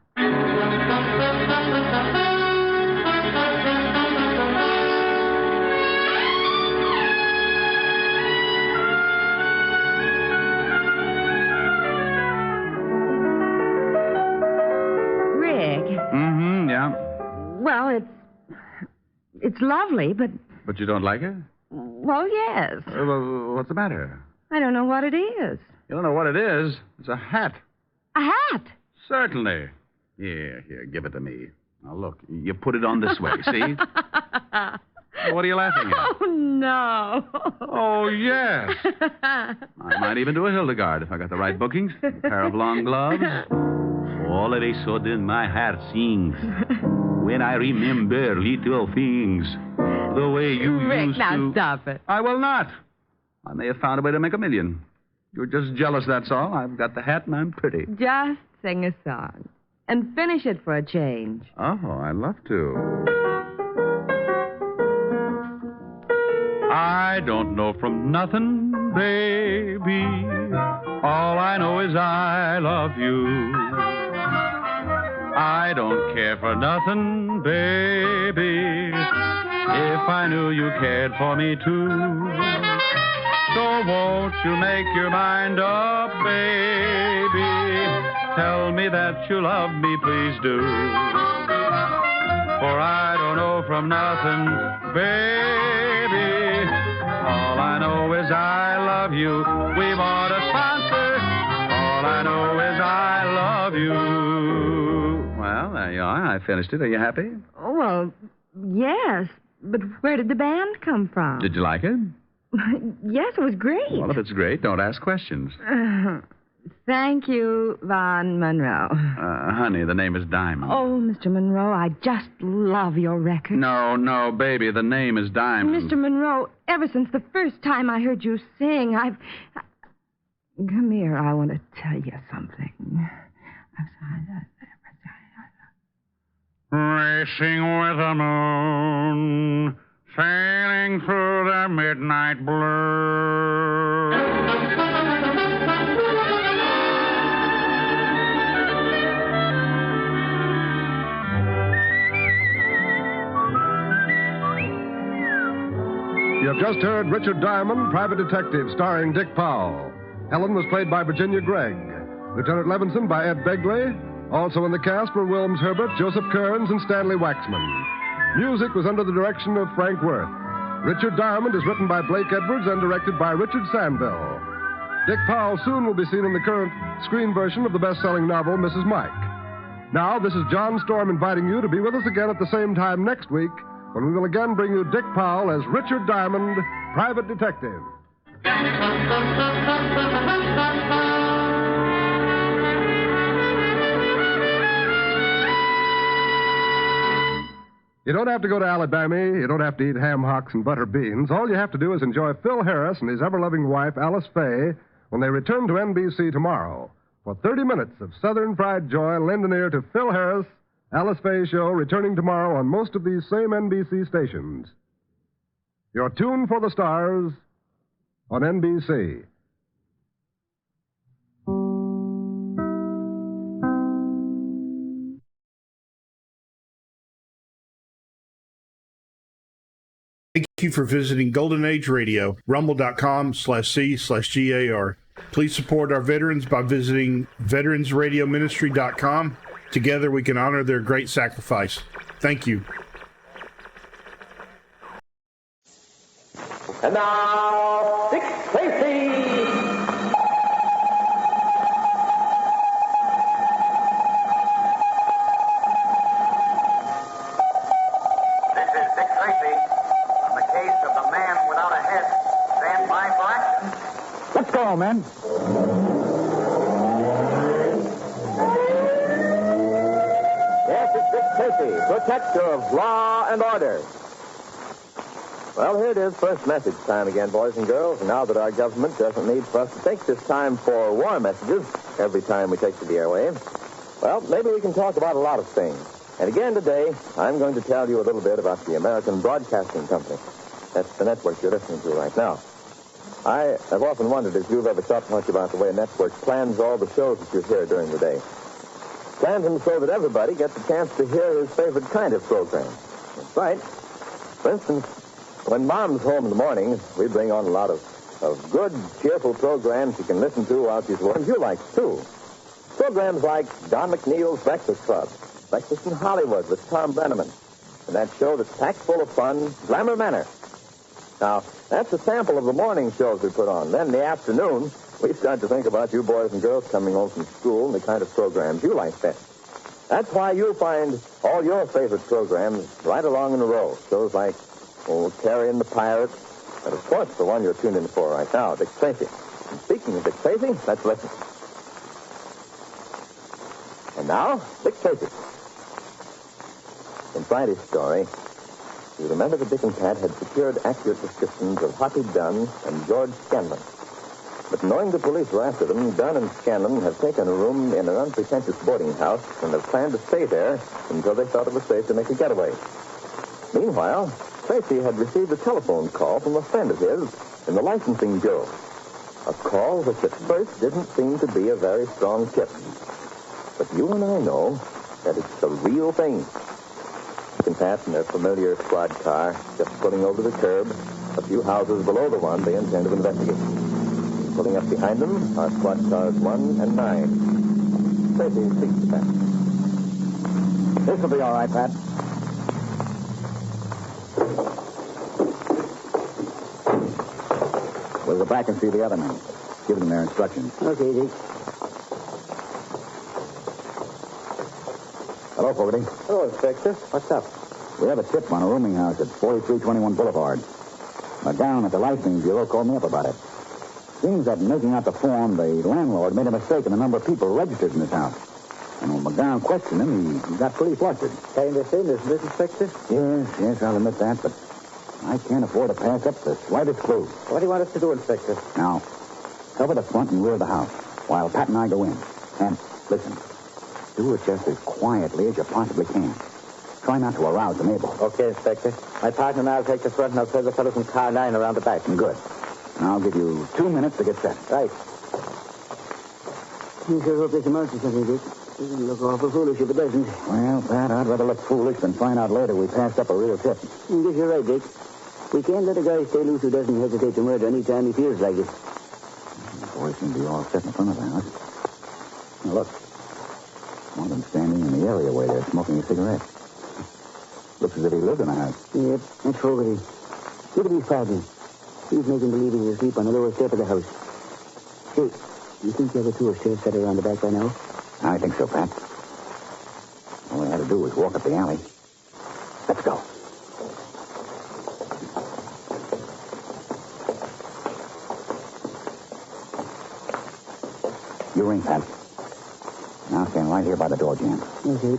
Yeah? Well, it's lovely, but... But you don't like it? Well, yes. What's the matter? I don't know what it is. You don't know what it is? It's a hat. A hat? Certainly. Here, give it to me. Now, look, you put it on this way, see? What are you laughing at? Oh, no. Oh, yes. I might even do a Hildegard if I got the right bookings. A pair of long gloves. All of a sudden, my heart sings when I remember little things. The way you Rick, used now to... stop it. I will not. I may have found a way to make $1 million. You're just jealous, that's all. I've got the hat and I'm pretty. Just sing a song. And finish it for a change. Oh, I'd love to. I don't know from nothing, baby. All I know is I love you. I don't care for nothing, baby, if I knew you cared for me too. So won't you make your mind up, baby? Tell me that you love me, please do. For I don't know from nothing, baby. All I know is I love you. We want a sponsor. All I know is I love you. Well, there you are. I finished it. Are you happy? Oh, well, yes. But where did the band come from? Did you like it? Yes, it was great. Well, if it's great, don't ask questions. Thank you, Von Monroe. Honey, the name is Diamond. Oh, Mr. Monroe, I just love your record. No, baby, the name is Diamond. Mr. Monroe, ever since the first time I heard you sing, Come here, I want to tell you something. Racing with the moon, sailing through the midnight blue. You have just heard Richard Diamond, Private Detective, starring Dick Powell. Helen was played by Virginia Gregg. Lieutenant Levinson by Ed Begley. Also in the cast were Wilms Herbert, Joseph Kearns, and Stanley Waxman. Music was under the direction of Frank Worth. Richard Diamond is written by Blake Edwards and directed by Richard Sandville. Dick Powell soon will be seen in the current screen version of the best-selling novel, Mrs. Mike. Now, this is John Storm inviting you to be with us again at the same time next week when we will again bring you Dick Powell as Richard Diamond, Private Detective. You don't have to go to Alabama. You don't have to eat ham hocks and butter beans. All you have to do is enjoy Phil Harris and his ever-loving wife, Alice Faye, when they return to NBC tomorrow. For 30 minutes of Southern fried joy, lend an ear to Phil Harris, Alice Faye Show, returning tomorrow on most of these same NBC stations. Your tune for the stars on NBC. Thank you for visiting Golden Age Radio, rumble.com/C/GAR. Please support our veterans by visiting veteransradioministry.com Together we can honor their great sacrifice. Thank you. And now, Dick Tracy! This is Dick Tracy on the case of the man without a head. Stand by for action. Let's go, men. Yes, it's Dick Tracy, protector of law and order. Well, here it is, first message time again, boys and girls. And now that our government doesn't need for us to take this time for war messages every time we take to the airwaves, well, maybe we can talk about a lot of things. And again today, I'm going to tell you a little bit about the American Broadcasting Company. That's the network you're listening to right now. I have often wondered if you've ever thought much about the way a network plans all the shows that you hear during the day. Plans them so that everybody gets a chance to hear his favorite kind of program. That's right. For instance, when Mom's home in the morning, we bring on a lot of good, cheerful programs you can listen to while she's working. You like, too. Programs like Don McNeil's Breakfast Club, Breakfast in Hollywood with Tom Brenneman, and that show that's packed full of fun, Glamour Manor. Now, that's a sample of the morning shows we put on. Then in the afternoon, we start to think about you boys and girls coming home from school and the kind of programs you like best. That's why you'll find all your favorite programs right along in a row. Shows like Terry and the Pirates, and of course the one you're tuned in for right now, Dick Tracy. And speaking of Dick Tracy, let's listen. And now, Dick Tracy. In Friday's story, you remember that Dick and Pat had secured accurate descriptions of Hoppy Dunn and George Scanlon. But knowing the police were after them, Dunn and Scanlon have taken a room in an unpretentious boarding house and have planned to stay there until they thought it was safe to make a getaway. Meanwhile, Tracy had received a telephone call from a friend of his in the licensing bureau. A call which at first didn't seem to be a very strong tip. But you and I know that it's the real thing. Dick and Pat in their familiar squad car, just pulling over the curb, a few houses below the one they intend to investigate. Pulling up behind them are squad cars 1 and 9. Tracy speaks to Pat. This will be all right, Pat. We'll go back and see the other men. Give them their instructions. Okay, Dick. Hello, Fogarty. Hello, Inspector. What's up? We have a tip on a rooming house at 4321 Boulevard. McGowan at the licensing bureau called me up about it. Seems that in making out the form, the landlord made a mistake in the number of people registered in this house. And when McGowan questioned him, he got pretty flustered. Kind of thing, isn't it, Inspector? Yes, I'll admit that, but I can't afford to pass up the slightest clue. What do you want us to do, Inspector? Now, cover the front and rear of the house while Pat and I go in. And, listen, do it just as quietly as you possibly can. Try not to arouse the neighbors. Okay, Inspector. My partner and I'll take the front and I'll serve the fellows in car 9 around the back. Good. And I'll give you 2 minutes to get set. Right. You sure hope this amounts to something, Dick. It doesn't look awful foolish if it doesn't. Well, Pat, I'd rather look foolish than find out later we passed up a real tip. I guess you're right, Dick. We can't let a guy stay loose who doesn't hesitate to murder any time he feels like it. The boys seem to be all set in front of the house. Now, look. One of them standing in the areaway there smoking a cigarette. Looks as if he lived in a house. Yep, that's Fogarty. Look at his partner. He's making believe he's asleep on the lower step of the house. Hey, you think the other two are still set around the back by now? I think so, Pat. All we had to do was walk up the alley. Let's go. You ring, Pat. Now stand right here by the door, Jan. Okay.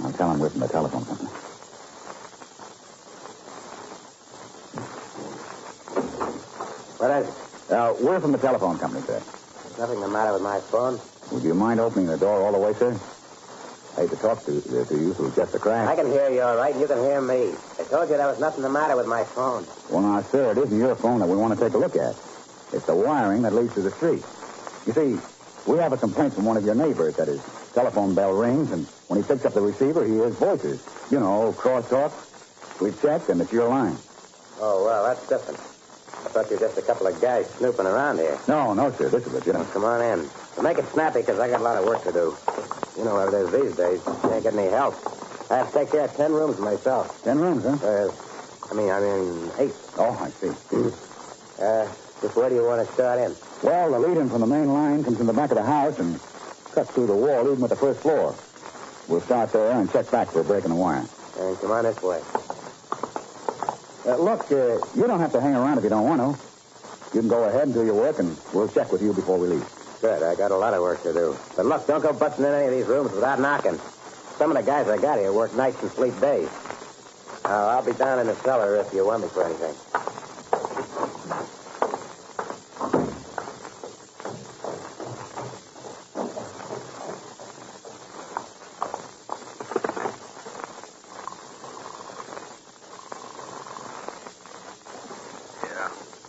I'll tell him we're from the telephone company. What is it? We're from the telephone company, sir. There's nothing the matter with my phone. Would you mind opening the door all the way, sir? I hate to talk to you through just a crack. I can hear you all right, and you can hear me. I told you there was nothing the matter with my phone. Well, now, sir, it isn't your phone that we want to take a look at. It's the wiring that leads to the street. You see, we have a complaint from one of your neighbors that his telephone bell rings, and when he picks up the receiver, he hears voices. You know, crosstalk. We've checked, and it's your line. Oh, well, that's different. I thought you were just a couple of guys snooping around here. No, sir. This is legitimate. Come on in. So make it snappy, because I got a lot of work to do. You know how it is these days. Can't get any help. I have to take care of 10 rooms myself. 10 rooms, huh? I mean 8. Oh, I see. Just where do you want to start in? Well, the lead-in from the main line comes in the back of the house and cuts through the wall, leading with the first floor. We'll start there and check back for a break in the wire. And come on this way. Look, you don't have to hang around if you don't want to. You can go ahead and do your work, and we'll check with you before we leave. Good. I got a lot of work to do. But look, don't go busting in any of these rooms without knocking. Some of the guys I got here work nights and sleep days. I'll be down in the cellar if you want me for anything.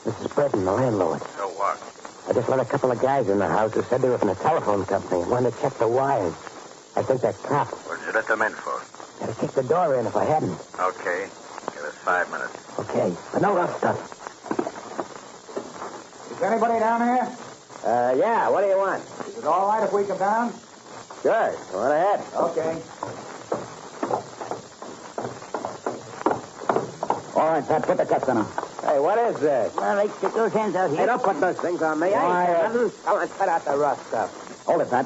This is Burton, the landlord. So what? I just let a couple of guys in the house who said they were from the telephone company and wanted to check the wires. I think they're cops. What did you let them in for? I'd have kicked the door in if I hadn't. Okay. Give us 5 minutes. Okay, but no rough stuff. Is anybody down here? Yeah, what do you want? Is it all right if we come down? Sure, go on ahead. Okay. All right, Pat, put the cuffs on him. Hey, what is this? Well, let's stick those hands out here. Hey, don't put those things on me. I ain't got nothing. Come on, cut out the rough stuff. Hold it, Pat.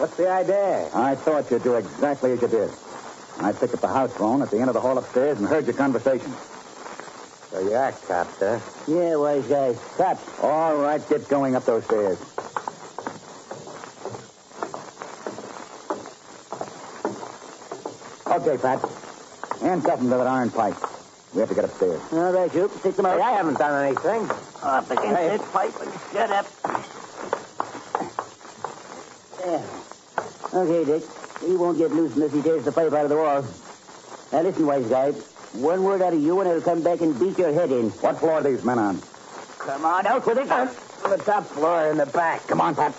What's the idea? I thought you'd do exactly as you did. I picked up the house phone at the end of the hall upstairs and heard your conversation. So you are cops, huh? Yeah, wise guys. Cops. All right, get going up those stairs. Okay, Pat. Handcuff him to that iron pipe. We have to get upstairs. All right, you. Stick them out. Hey, I haven't done anything. Up against that pipe and shut up. There. Okay, Dick. He won't get loose unless he tears the pipe out of the wall. Now, listen, wise guy. One word out of you and I'll come back and beat your head in. What floor are these men on? Come on, out with it. On the top floor in the back. Come on, Pat.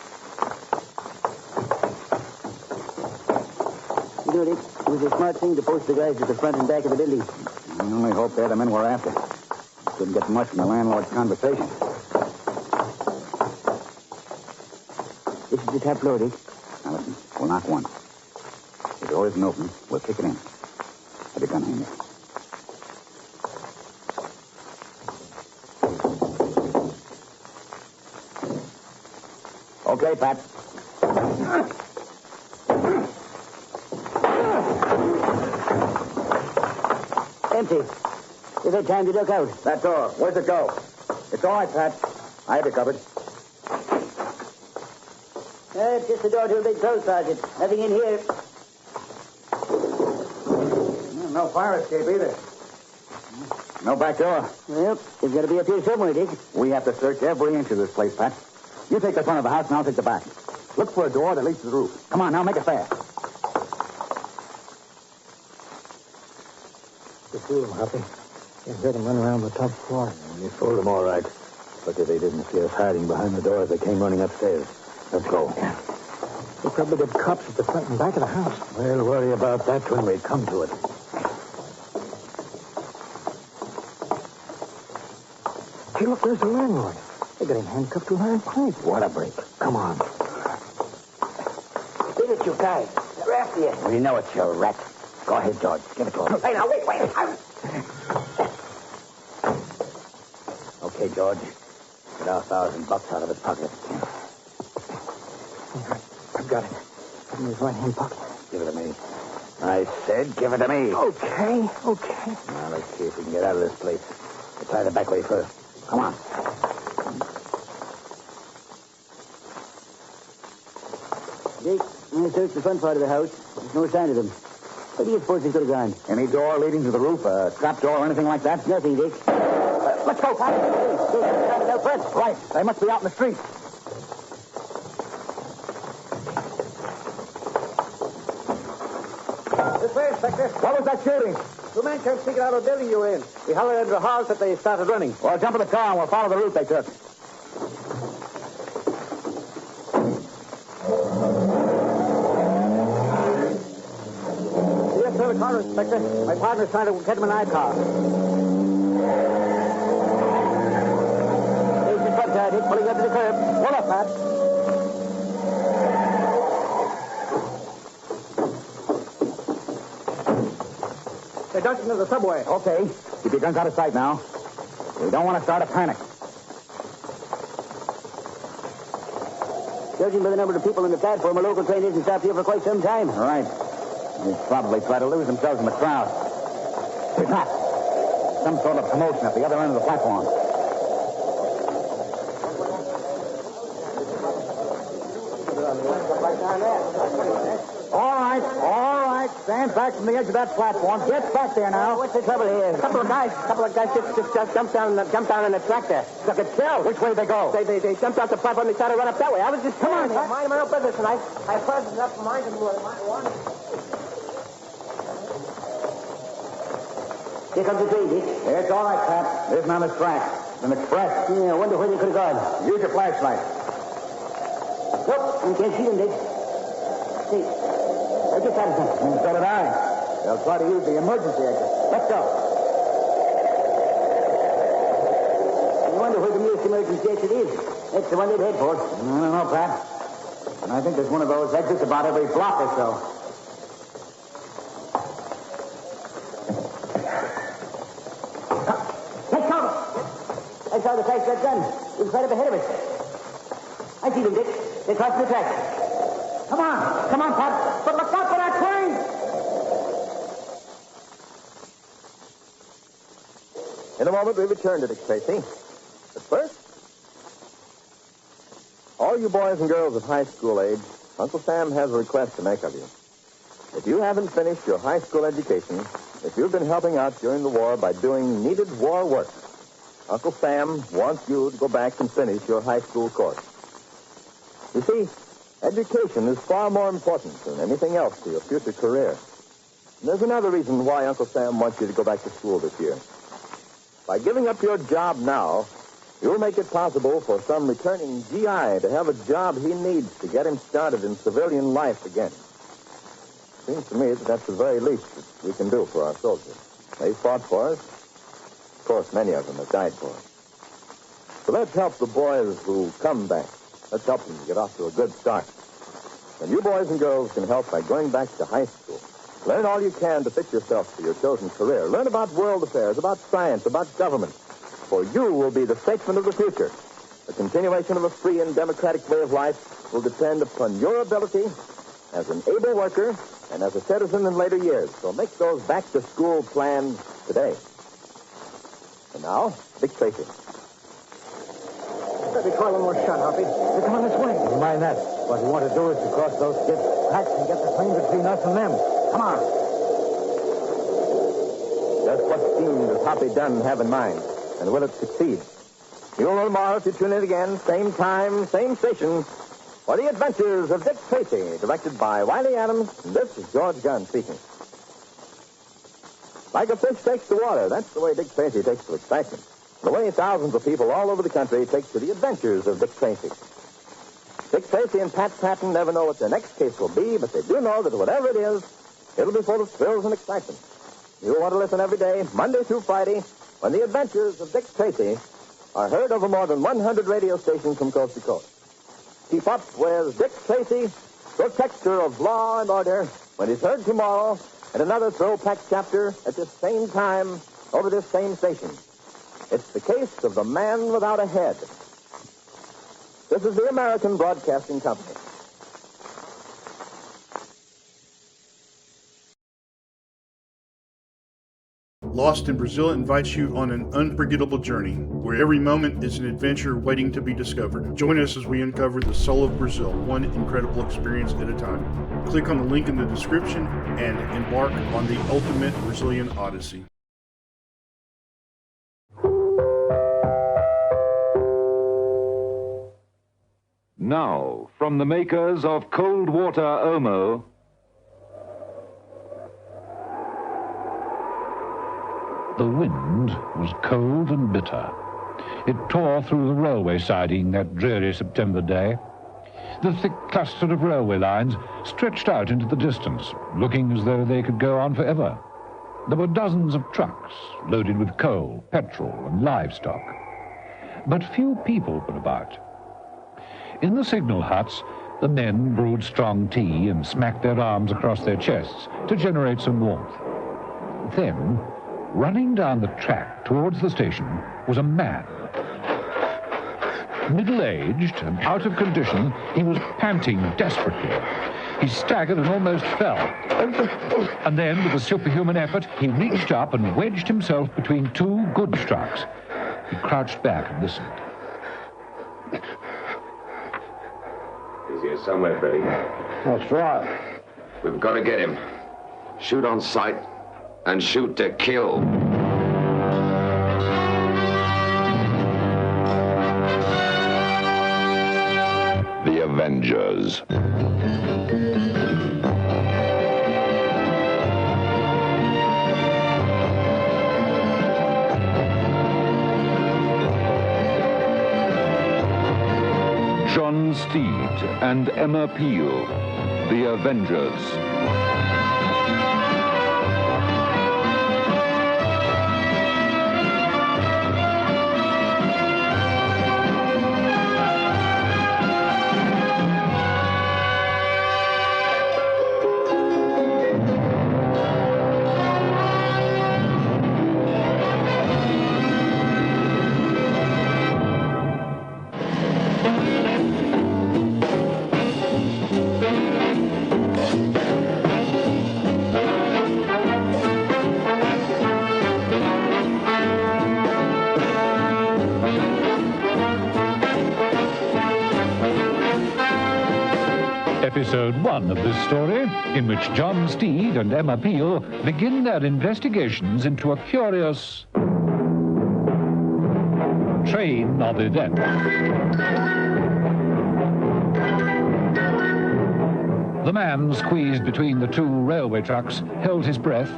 You know, Dick, it was a smart thing to post the guys at the front and back of the building. I only hope they're the men we're after. Couldn't get much from the landlord's conversation. This is the top floor, Dick. Now, listen. We'll knock once. If the door isn't open, we'll kick it in. Have your gun handy. Okay, Pat. Empty. You've had time to duck out. That door. Where's it go? It's all right, Pat. I have it covered. It's just the door to a big clothes closet. Nothing in here. No fire escape either. No back door. Well, it's got to be up here somewhere, Dick. We have to search every inch of this place, Pat. You take the front of the house and I'll take the back. Look for a door that leads to the roof. Come on, now, make it fast. You fool him, Huffy. You heard him run around the top floor. You fooled them all right. But they didn't see us hiding behind the door as they came running upstairs. Let's go. Yeah. They probably got cops at the front and back of the house. We'll worry about that when we come to it. Hey, look, there's the landlord. They got him handcuffed to an iron pipe. What a break. Come on. Leave it, you guys. They're after you. We know it's your rat. Go ahead, George. Give it to him. Hey, now, wait. Okay, George. Get our $1,000 out of his pocket. I've got it. It's in his right-hand pocket. Give it to me. I said give it to me. Okay. Now, let's see if we can get out of this place. We'll try the back way first. Come on. Dick, I searched the front part of the house. There's no sign of them. Where do you suppose they could have gone? Any door leading to the roof? A trap door or anything like that? Nothing, Dick. Let's go, Pat. Out front. Right. They must be out in the street. This way, Inspector. What was that shooting? Two men came sneaking out of the building you were in. We hollered into the house that they started running. Well, jump in the car and we'll follow the route they took. Yes, sir, the car, Inspector. My partner's trying to get him an eye car. There's the front tire, Dick, pulling up to the curb. Hold up, Pat. They're dusting to the subway. Okay. Keep your guns out of sight now. We don't want to start a panic. Judging by the number of people on the platform, a local train isn't stopped here for quite some time. Right. They probably try to lose themselves in the crowd. It's not. Some sort of commotion at the other end of the platform. All right. Stand back from the edge of that platform. Get back there now. What's the trouble here? A couple of guys just jumped down on the tractor. Look at Shell. Which way they go? They jumped off the platform and they started to run up that way. I was just Come on, minding my own business, and I froze enough to mind them more than I wanted. Here comes the train, Dick. It's all right, Pat. This man is track. It's an express. Yeah, I wonder where they could have gone. Use your flashlight. Nope, you can't see them, Dick. See, I just had something. So did I. They'll try to use the emergency exit. Let's go. I wonder where the nearest emergency exit is. That's the one they'd head for. I don't know, Pat. And I think there's one of those exits about every block or so. Take cover. I saw the flash that gun. It was right up ahead of us. I see them, Dick. They're crossing the track. Come on, Pat. But look out for that train! In a moment, we return to Dick Tracy. But first, all you boys and girls of high school age, Uncle Sam has a request to make of you. If you haven't finished your high school education, if you've been helping out during the war by doing needed war work, Uncle Sam wants you to go back and finish your high school course. You see, education is far more important than anything else to your future career. And there's another reason why Uncle Sam wants you to go back to school this year. By giving up your job now, you'll make it possible for some returning GI to have a job he needs to get him started in civilian life again. Seems to me that that's the very least that we can do for our soldiers. They fought for us. Of course, many of them have died for us. So let's help the boys who come back. Let's help them get off to a good start. And you boys and girls can help by going back to high school. Learn all you can to fit yourself for your chosen career. Learn about world affairs, about science, about government. For you will be the statesman of the future. The continuation of a free and democratic way of life will depend upon your ability as an able worker and as a citizen in later years. So make those back-to-school plans today. And now, Dick Tracy. They call one more shot, Hoppy. They're coming this way. Never mind that. What we want to do is to cross those skips, tracks, and get the train between us and them. Come on. Just what scheme does Hoppy Dunn have in mind? And will it succeed? You'll know tomorrow if you tune in again, same time, same station, for the adventures of Dick Tracy, directed by Wiley Adams. And this is George Gunn speaking. Like a fish takes to water, that's the way Dick Tracy takes to excitement. The way thousands of people all over the country take to the adventures of Dick Tracy. Dick Tracy and Pat Patton never know what their next case will be, but they do know that whatever it is, it'll be full of thrills and excitement. You'll want to listen every day, Monday through Friday, when the adventures of Dick Tracy are heard over more than 100 radio stations from coast to coast. Keep up with Dick Tracy, protector of law and order, when he's heard tomorrow at another thrill-packed chapter at this same time over this same station. It's the case of the man without a head. This is the American Broadcasting Company. Lost in Brazil invites you on an unforgettable journey, where every moment is an adventure waiting to be discovered. Join us as we uncover the soul of Brazil, one incredible experience at a time. Click on the link in the description and embark on the ultimate Brazilian odyssey. Now, from the makers of Cold Water Omo, the wind was cold and bitter. It tore through the railway siding that dreary September day. The thick cluster of railway lines stretched out into the distance, looking as though they could go on forever. There were dozens of trucks loaded with coal, petrol, and livestock. But few people were about. In the signal huts, the men brewed strong tea and smacked their arms across their chests to generate some warmth. Then, running down the track towards the station was a man. Middle-aged and out of condition, he was panting desperately. He staggered and almost fell. And then, with a superhuman effort, he reached up and wedged himself between two goods trucks. He crouched back and listened. He's here somewhere, Freddie. That's right. We've got to get him. Shoot on sight and shoot to kill. The Avengers. John Steed and Emma Peel, The Avengers. Episode 1 of this story, in which John Steed and Emma Peel begin their investigations into a curious train of events. The man squeezed between the two railway trucks, held his breath,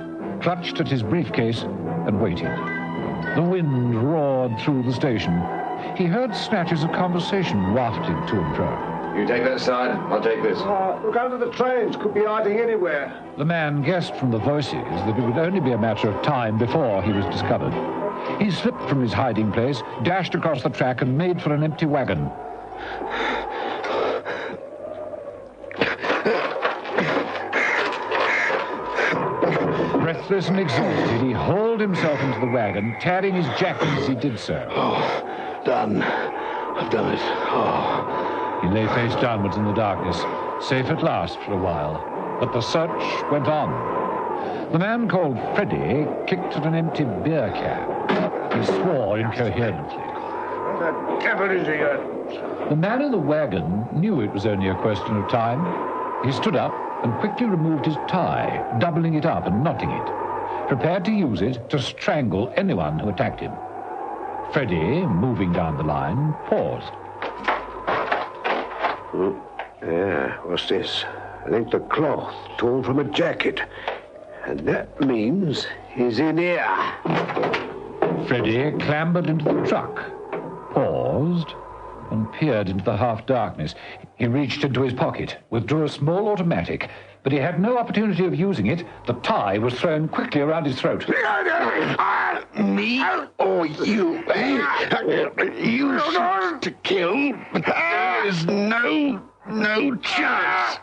clutched at his briefcase, and waited. The wind roared through the station. He heard snatches of conversation wafted to and fro. You take that side, I'll take this. Look out of the trains. Could be hiding anywhere. The man guessed from the voices that it would only be a matter of time before he was discovered. He slipped from his hiding place, dashed across the track, and made for an empty wagon. Breathless and exhausted, he hauled himself into the wagon, tearing his jacket as he did so. Oh, done. I've done it. Oh. He lay face downwards in the darkness, safe at last for a while. But the search went on. The man called Freddie kicked at an empty beer can. He swore incoherently. What the devil is he? The man in the wagon knew it was only a question of time. He stood up and quickly removed his tie, doubling it up and knotting it, prepared to use it to strangle anyone who attacked him. Freddie, moving down the line, paused. Yeah, what's this? I think the cloth torn from a jacket. And that means he's in here. Freddie clambered into the truck, paused, and peered into the half-darkness. He reached into his pocket, withdrew a small automatic, but he had no opportunity of using it. The tie was thrown quickly around his throat. Me or you? You shoot to kill. There is no chance.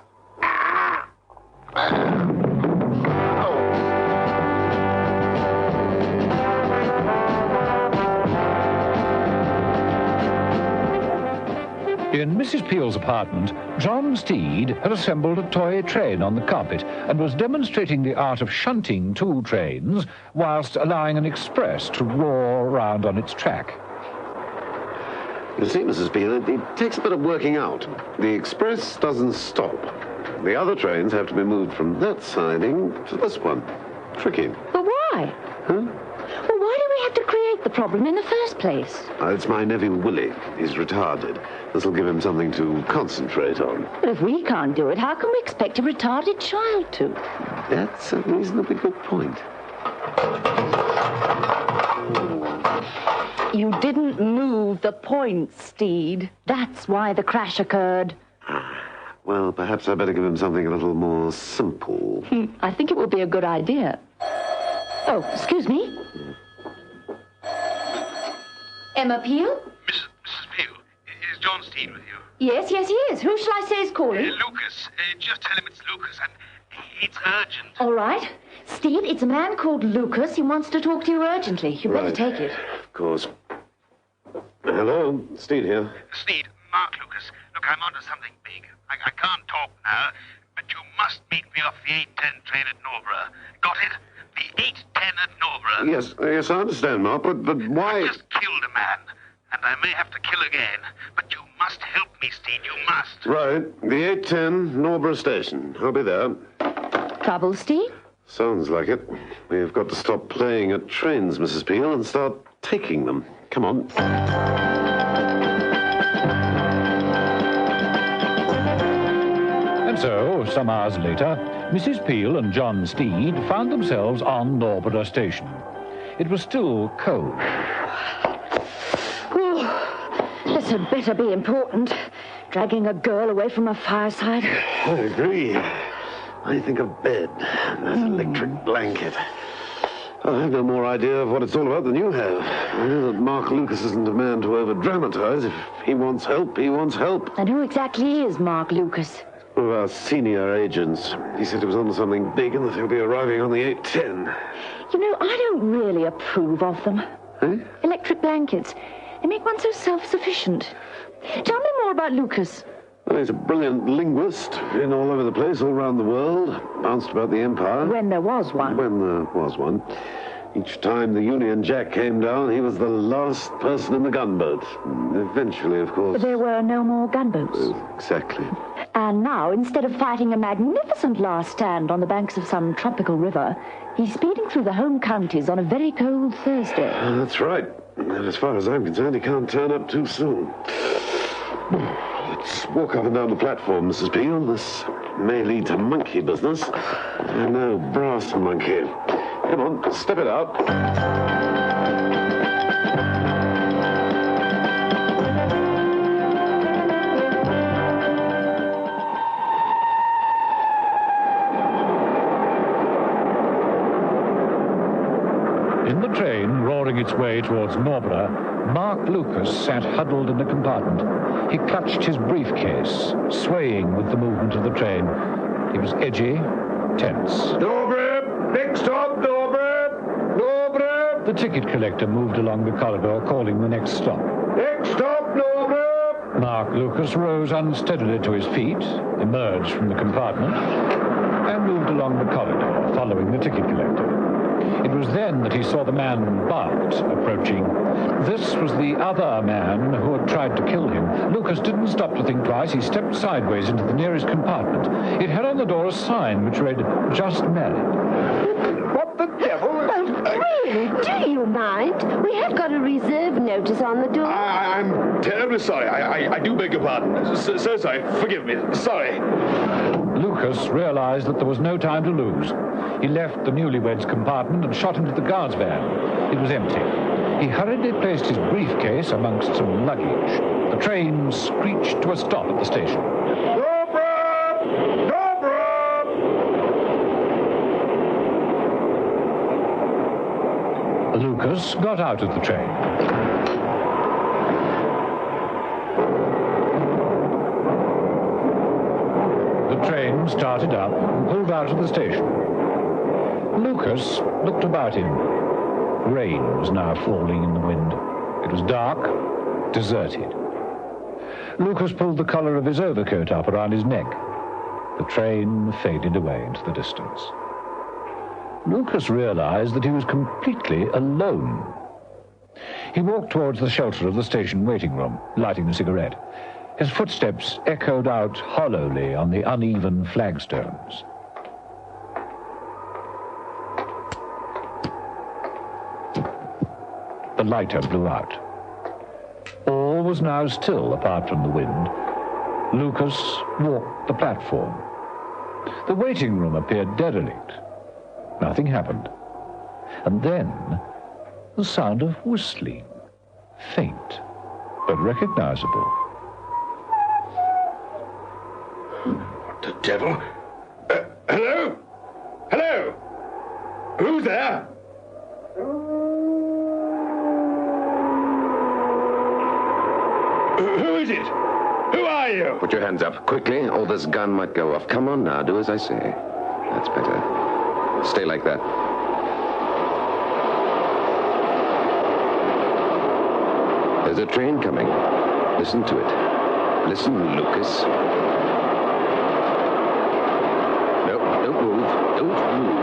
In Mrs. Peel's apartment, John Steed had assembled a toy train on the carpet and was demonstrating the art of shunting two trains whilst allowing an express to roar around on its track. You see, Mrs. Peel, it takes a bit of working out. The express doesn't stop. The other trains have to be moved from that siding to this one. Tricky. But why? Huh? Well, why do we have to create the problem in the first place? It's my nephew, Willie. He's retarded. This'll give him something to concentrate on. But if we can't do it, how can we expect a retarded child to? That's a reasonably good point. You didn't move the point, Steed. That's why the crash occurred. Well, perhaps I better give him something a little more simple. I think it would be a good idea. Oh, excuse me. Emma Peel? Mrs. Peel, is John Steed with you? Yes, he is. Who shall I say is calling? Lucas. Just tell him it's Lucas, and it's urgent. All right. Steed, it's a man called Lucas. He wants to talk to you urgently. You better Right. take it. Of course. Hello, Steed here. Steed, Mark Lucas. Look, I'm onto something big. I can't talk now, but you must meet me off the 8:10 train at Norbury. Got it? The 8:10 at Norbury. Yes, I understand, Mark, but why... I just killed a man, and I may have to kill again. But you must help me, Steed. You must. Right, the 8:10 Norbury Station. I'll be there. Trouble, Steve? Sounds like it. We've got to stop playing at trains, Mrs. Peel, and start taking them. Come on. And so, some hours later, Mrs. Peel and John Steed found themselves on Norbury Station. It was still cold. This had better be important. Dragging a girl away from a fireside. I agree. I think of bed, that electric blanket. I have no more idea of what it's all about than you have. I know that Mark Lucas isn't a man to over-dramatize. If he wants help, he wants help. And who exactly is Mark Lucas? One of our senior agents. He said he was on to something big and that he'll be arriving on the 8:10. You know, I don't really approve of them. Eh? Electric blankets. They make one so self-sufficient. Tell me more about Lucas. Well, he's a brilliant linguist. Been all over the place, all around the world. Bounced about the Empire. When there was one. When there was one. Each time the Union Jack came down, he was the last person in the gunboat. Eventually, of course... There were no more gunboats. Exactly. And now, instead of fighting a magnificent last stand on the banks of some tropical river, he's speeding through the home counties on a very cold Thursday. That's right. And as far as I'm concerned, he can't turn up too soon. Let's walk up and down the platform, Mrs. Peel. This may lead to monkey business. I'm no brass monkey. Come on, step it out. In the train, roaring its way towards Norbury, Mark Lucas sat huddled in the compartment. He clutched his briefcase, swaying with the movement of the train. He was edgy, tense. Norbury! Next stop, Norbury! Norbury! The ticket collector moved along the corridor, calling the next stop. Next stop, Norbury! Mark Lucas rose unsteadily to his feet, emerged from the compartment, and moved along the corridor, following the ticket collector. It was then that he saw the man Bart approaching. This was the other man who had tried to kill him. Lucas didn't stop to think twice. He stepped sideways into the nearest compartment. It had on the door a sign which read, "Just Married." What the devil? Really? Do you mind? We have got a reserve notice on the door. I'm terribly sorry. I do beg your pardon. So sorry. Forgive me. Sorry. Lucas realized that there was no time to lose. He left the newlyweds' compartment and shot into the guard's van. It was empty. He hurriedly placed his briefcase amongst some luggage. The train screeched to a stop at the station. Lucas got out of the train. The train started up and pulled out of the station. Lucas looked about him. Rain was now falling in the wind. It was dark, deserted. Lucas pulled the collar of his overcoat up around his neck. The train faded away into the distance. Lucas realized that he was completely alone. He walked towards the shelter of the station waiting room, lighting a cigarette. His footsteps echoed out hollowly on the uneven flagstones. The lighter blew out. All was now still apart from the wind. Lucas walked the platform. The waiting room appeared derelict. Nothing happened. And then, the sound of whistling. Faint, but recognizable. What the devil? Hello? Hello? Who's there? Who is it? Who are you? Put your hands up, quickly, or this gun might go off. Come on now, do as I say. That's better. Stay like that. There's a train coming. Listen to it. Listen, Lucas. No, don't move. Don't move.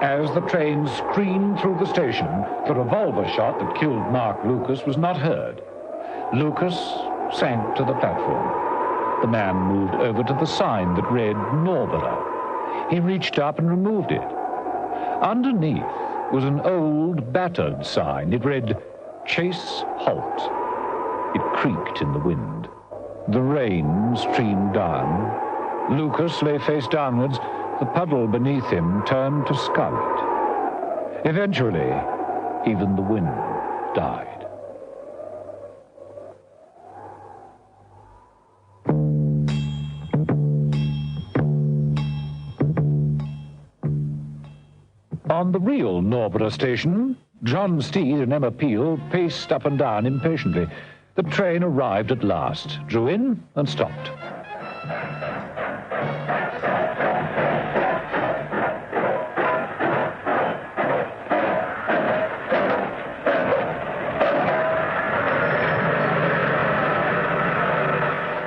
As the train screamed through the station, the revolver shot that killed Mark Lucas was not heard. Lucas sank to the platform. The man moved over to the sign that read Norborough. He reached up and removed it. Underneath was an old, battered sign. It read, Chase Halt. It creaked in the wind. The rain streamed down. Lucas lay face downwards. The puddle beneath him turned to scarlet. Eventually, even the wind died. On the real Norborough station, John Steed and Emma Peel paced up and down impatiently. The train arrived at last, drew in, and stopped.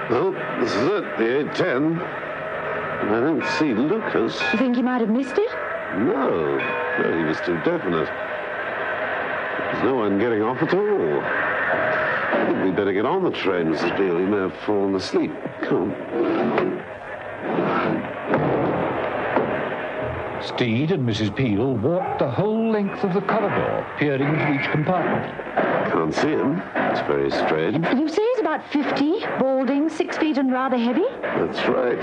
Well, this is it, the 8:10. I don't see Lucas. You think he might have missed it? No, he was too definite. There's no one getting off at all. I think we'd better get on the train, Mrs. Beale. He may have fallen asleep. Come on. Steed and Mrs. Peel walked the whole length of the corridor, peering into each compartment. Can't see him. It's very strange. You say he's about 50, balding, 6 feet and rather heavy? That's right.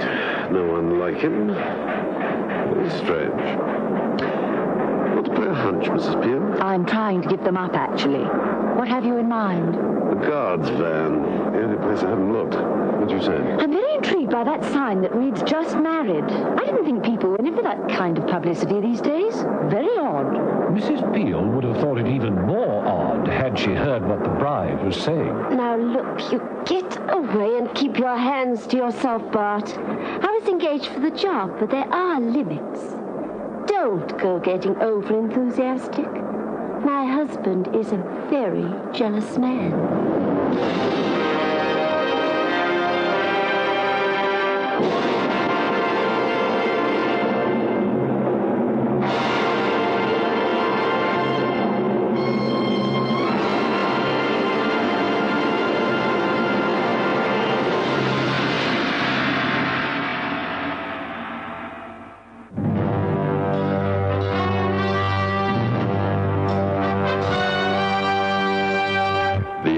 No one like him. Very strange. Want to play a hunch, Mrs. Peel? I'm trying to get them up, actually. What have you in mind? The guard's van. The only place I haven't looked. What'd you say? I'm very intrigued by that sign that reads Just Married. I didn't think people went in for that kind of publicity these days. Very odd. Mrs. Peel would have thought it even more odd had she heard what the bride was saying. Now, look, you get away and keep your hands to yourself, Bart. I was engaged for the job, but there are limits. Don't go getting over-enthusiastic. My husband is a very jealous man.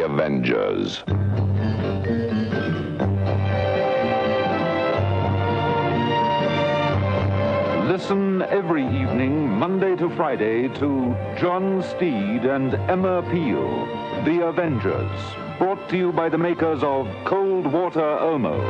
Avengers. Listen every evening, Monday to Friday, to John Steed and Emma Peel, The Avengers, brought to you by the makers of Cold Water Omo.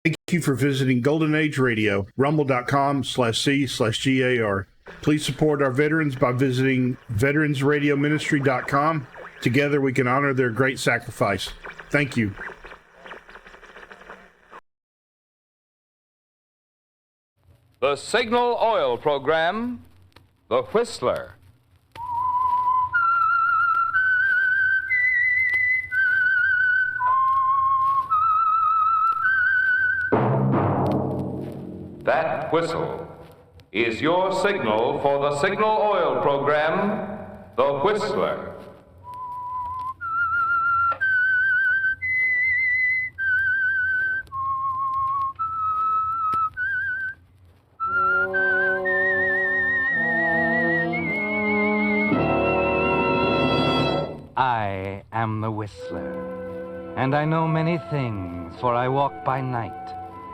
Thank you for visiting Golden Age Radio, rumble.com/C/GAR. Please support our veterans by visiting veteransradioministry.com. Together we can honor their great sacrifice. Thank you. The Signal Oil Program, The Whistler. That whistle is your signal for the Signal Oil Program, The Whistler. I am the Whistler, and I know many things, for I walk by night.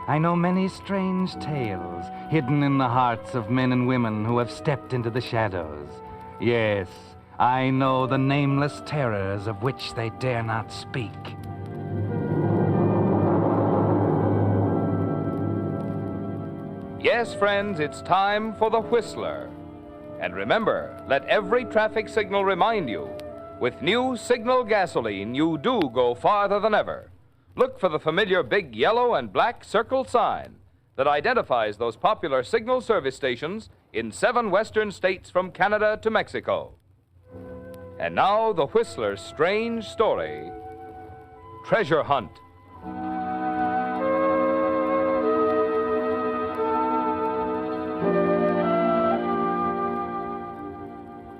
I know many strange tales hidden in the hearts of men and women who have stepped into the shadows. Yes, I know the nameless terrors of which they dare not speak. Yes, friends, it's time for the Whistler. And remember, let every traffic signal remind you, with new Signal gasoline, you do go farther than ever. Look for the familiar big yellow and black circle sign that identifies those popular Signal service stations in 7 western states from Canada to Mexico. And now, the Whistler's strange story, Treasure Hunt.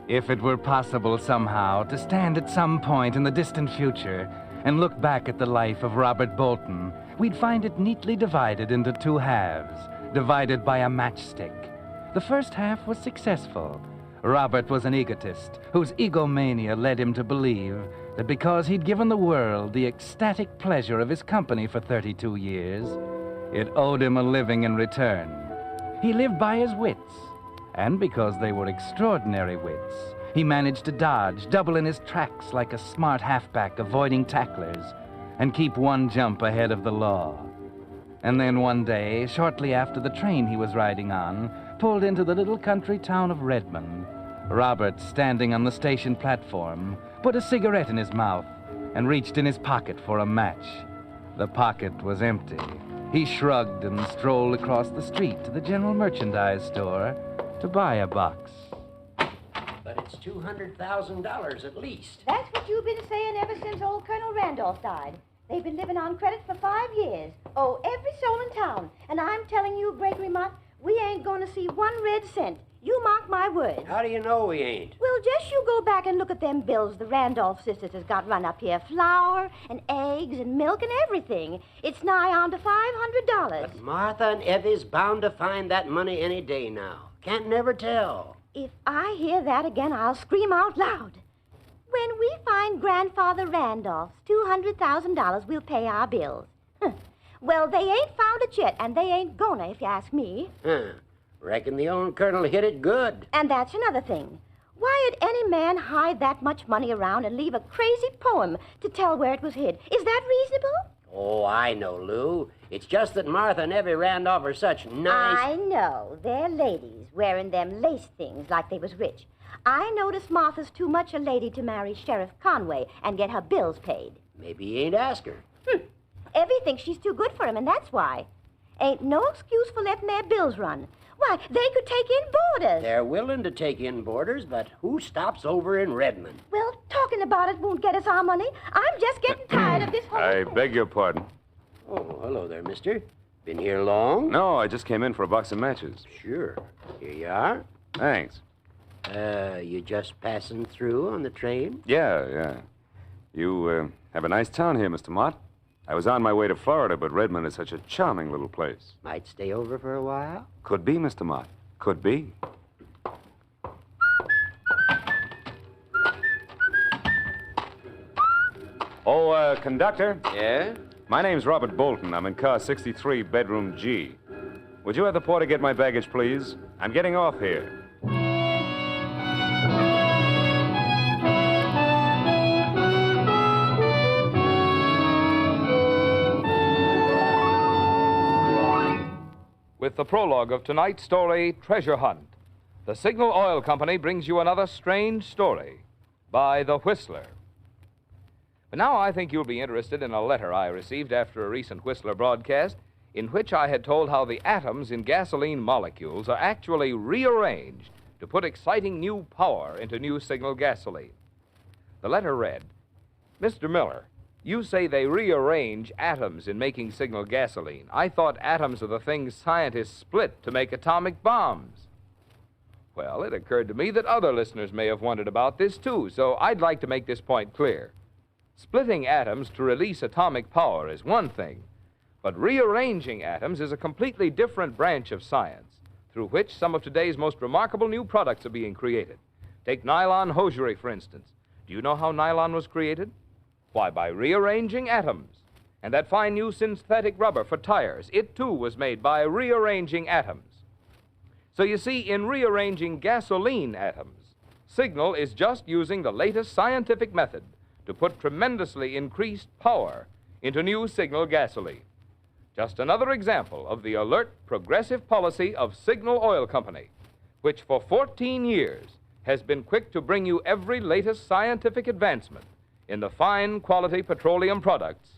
If it were possible somehow to stand at some point in the distant future and look back at the life of Robert Bolton, we'd find it neatly divided into 2 halves, divided by a matchstick. The first half was successful. Robert was an egotist whose egomania led him to believe that because he'd given the world the ecstatic pleasure of his company for 32 years, it owed him a living in return. He lived by his wits, and because they were extraordinary wits, he managed to dodge, double in his tracks like a smart halfback avoiding tacklers, and keep 1 jump ahead of the law. And then one day, shortly after the train he was riding on pulled into the little country town of Redmond, Robert, standing on the station platform, put a cigarette in his mouth and reached in his pocket for a match. The pocket was empty. He shrugged and strolled across the street to the general merchandise store to buy a box. But it's $200,000 at least. That's what you've been saying ever since old Colonel Randolph died. They've been living on credit for 5 years. Oh, every soul in town. And I'm telling you, Gregory Mott, we ain't going to see 1 red cent. You mark my words. How do you know we ain't? Well, just you go back and look at them bills the Randolph sisters has got run up here. Flour and eggs and milk and everything. It's nigh on to $500. But Martha and Evie's bound to find that money any day now. Can't never tell. If I hear that again, I'll scream out loud. When we find Grandfather Randolph's $200,000, we'll pay our bills. Well, they ain't found it yet, and they ain't gonna, if you ask me. Reckon the old colonel hit it good. And that's another thing. Why'd any man hide that much money around and leave a crazy poem to tell where it was hid? Is that reasonable? Oh, I know, Lou. It's just that Martha and Evie Randolph are such nice... I know. They're ladies, wearing them lace things like they was rich. I notice Martha's too much a lady to marry Sheriff Conway and get her bills paid. Maybe he ain't asked her. Evie thinks she's too good for him, and that's why. Ain't no excuse for letting their bills run. Why, they could take in boarders. They're willing to take in boarders, but who stops over in Redmond? Well, talking about it won't get us our money. I'm just getting tired of this whole... I beg your pardon. Oh, hello there, mister. Been here long? No, I just came in for a box of matches. Sure. Here you are. Thanks. You just passing through on the train? Yeah. You have a nice town here, Mr. Mott. I was on my way to Florida, but Redmond is such a charming little place. Might stay over for a while? Could be, Mr. Mott. Could be. Oh, conductor? Yeah? My name's Robert Bolton. I'm in car 63, bedroom G. Would you have the porter get my baggage, please? I'm getting off here. With the prologue of tonight's story, Treasure Hunt, the Signal Oil Company brings you another strange story by The Whistler. But now I think you'll be interested in a letter I received after a recent Whistler broadcast in which I had told how the atoms in gasoline molecules are actually rearranged to put exciting new power into new Signal gasoline. The letter read, Mr. Miller, you say they rearrange atoms in making Signal gasoline. I thought atoms are the things scientists split to make atomic bombs. Well, it occurred to me that other listeners may have wondered about this, too, so I'd like to make this point clear. Splitting atoms to release atomic power is one thing, but rearranging atoms is a completely different branch of science, through which some of today's most remarkable new products are being created. Take nylon hosiery, for instance. Do you know how nylon was created? Why, by rearranging atoms. And that fine new synthetic rubber for tires, it too was made by rearranging atoms. So you see, in rearranging gasoline atoms, Signal is just using the latest scientific method to put tremendously increased power into new Signal gasoline. Just another example of the alert, progressive policy of Signal Oil Company, which for 14 years has been quick to bring you every latest scientific advancement in the fine quality petroleum products,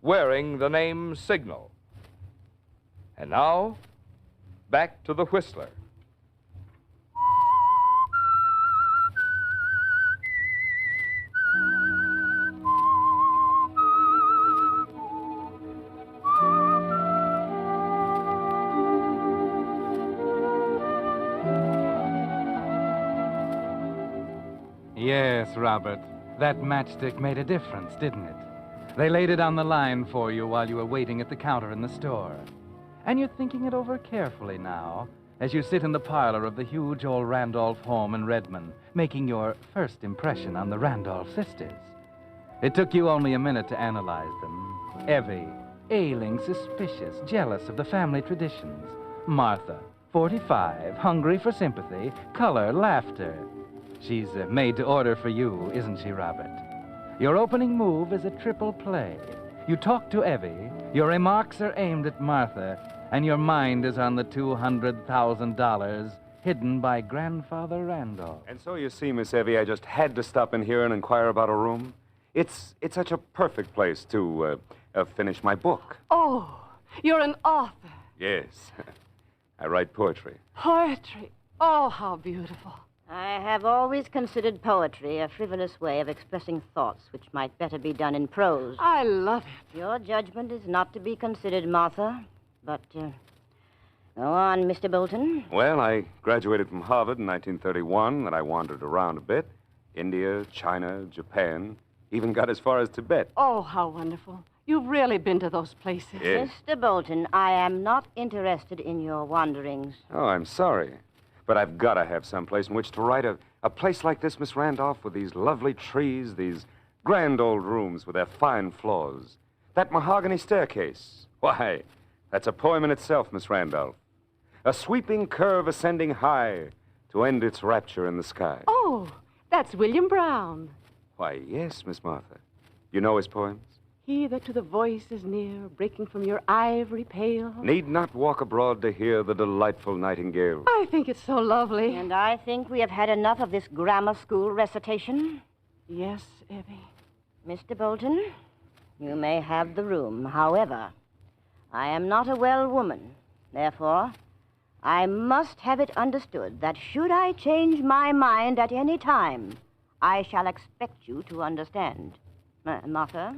wearing the name Signal. And now, back to the Whistler. Yes, Robert. That matchstick made a difference, didn't it? They laid it on the line for you while you were waiting at the counter in the store. And you're thinking it over carefully now as you sit in the parlor of the huge old Randolph home in Redmond, making your first impression on the Randolph sisters. It took you only a minute to analyze them. Evie, ailing, suspicious, jealous of the family traditions. Martha, 45, hungry for sympathy, color, laughter. She's made to order for you, isn't she, Robert? Your opening move is a triple play. You talk to Evie, your remarks are aimed at Martha, and your mind is on the $200,000 hidden by Grandfather Randolph. And so you see, Miss Evie, I just had to stop in here and inquire about a room. It's such a perfect place to finish my book. Oh, you're an author. Yes. I write poetry. Poetry. Oh, how beautiful. I have always considered poetry a frivolous way of expressing thoughts which might better be done in prose. I love it. Your judgment is not to be considered, Martha. But, go on, Mr. Bolton. Well, I graduated from Harvard in 1931, and I wandered around a bit. India, China, Japan, even got as far as Tibet. Oh, how wonderful. You've really been to those places. Yes. Mr. Bolton, I am not interested in your wanderings. Oh, I'm sorry. But I've got to have some place in which to write. A place like this, Miss Randolph, with these lovely trees, these grand old rooms with their fine floors. That mahogany staircase. Why, that's a poem in itself, Miss Randolph. A sweeping curve ascending high to end its rapture in the sky. Oh, that's William Brown. Why, yes, Miss Martha. You know his poems? He that to the voice is near, breaking from your ivory pale. Need not walk abroad to hear the delightful nightingale. I think it's so lovely. And I think we have had enough of this grammar school recitation. Yes, Evie. Mr. Bolton, you may have the room. However, I am not a well woman. Therefore, I must have it understood that should I change my mind at any time, I shall expect you to understand. Martha?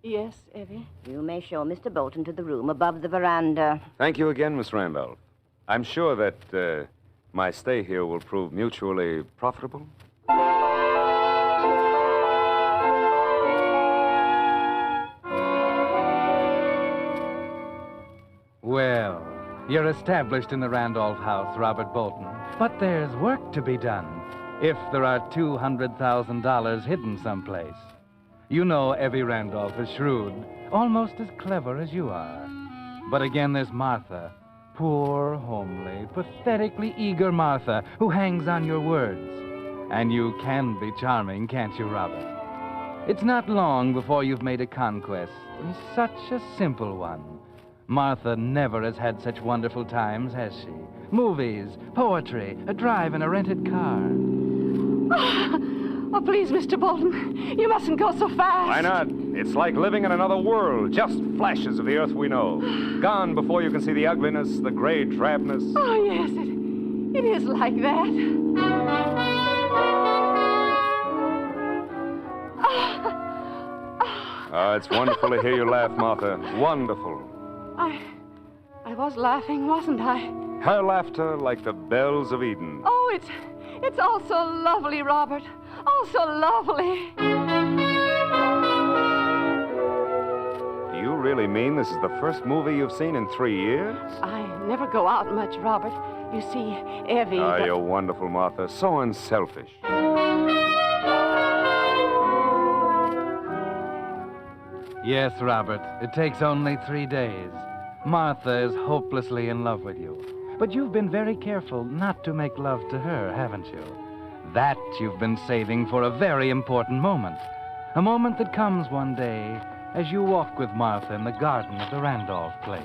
Yes, Evie? You may show Mr. Bolton to the room above the veranda. Thank you again, Miss Randolph. I'm sure that my stay here will prove mutually profitable. Well, you're established in the Randolph house, Robert Bolton. But there's work to be done if there are $200,000 hidden someplace. You know Evie Randolph is shrewd, almost as clever as you are. But again, there's Martha, poor, homely, pathetically eager Martha, who hangs on your words. And you can be charming, can't you, Robert? It's not long before you've made a conquest, and such a simple one. Martha never has had such wonderful times, has she? Movies, poetry, a drive in a rented car. Oh, please, Mr. Bolton, you mustn't go so fast. Why not? It's like living in another world, just flashes of the earth we know. Gone before you can see the ugliness, the gray drabness. Oh, yes, it is like that. Oh, it's wonderful to hear you laugh, Martha. Wonderful. I was laughing, wasn't I? Her laughter like the bells of Eden. Oh, it's all so lovely, Robert. Oh, so lovely. Do you really mean this is the first movie you've seen in 3 years? I never go out much, Robert. You see, Evie... Oh, you're wonderful, Martha. So unselfish. Yes, Robert. It takes only 3 days. Martha is hopelessly in love with you. But you've been very careful not to make love to her, haven't you? That you've been saving for a very important moment. A moment that comes one day as you walk with Martha in the garden of the Randolph place.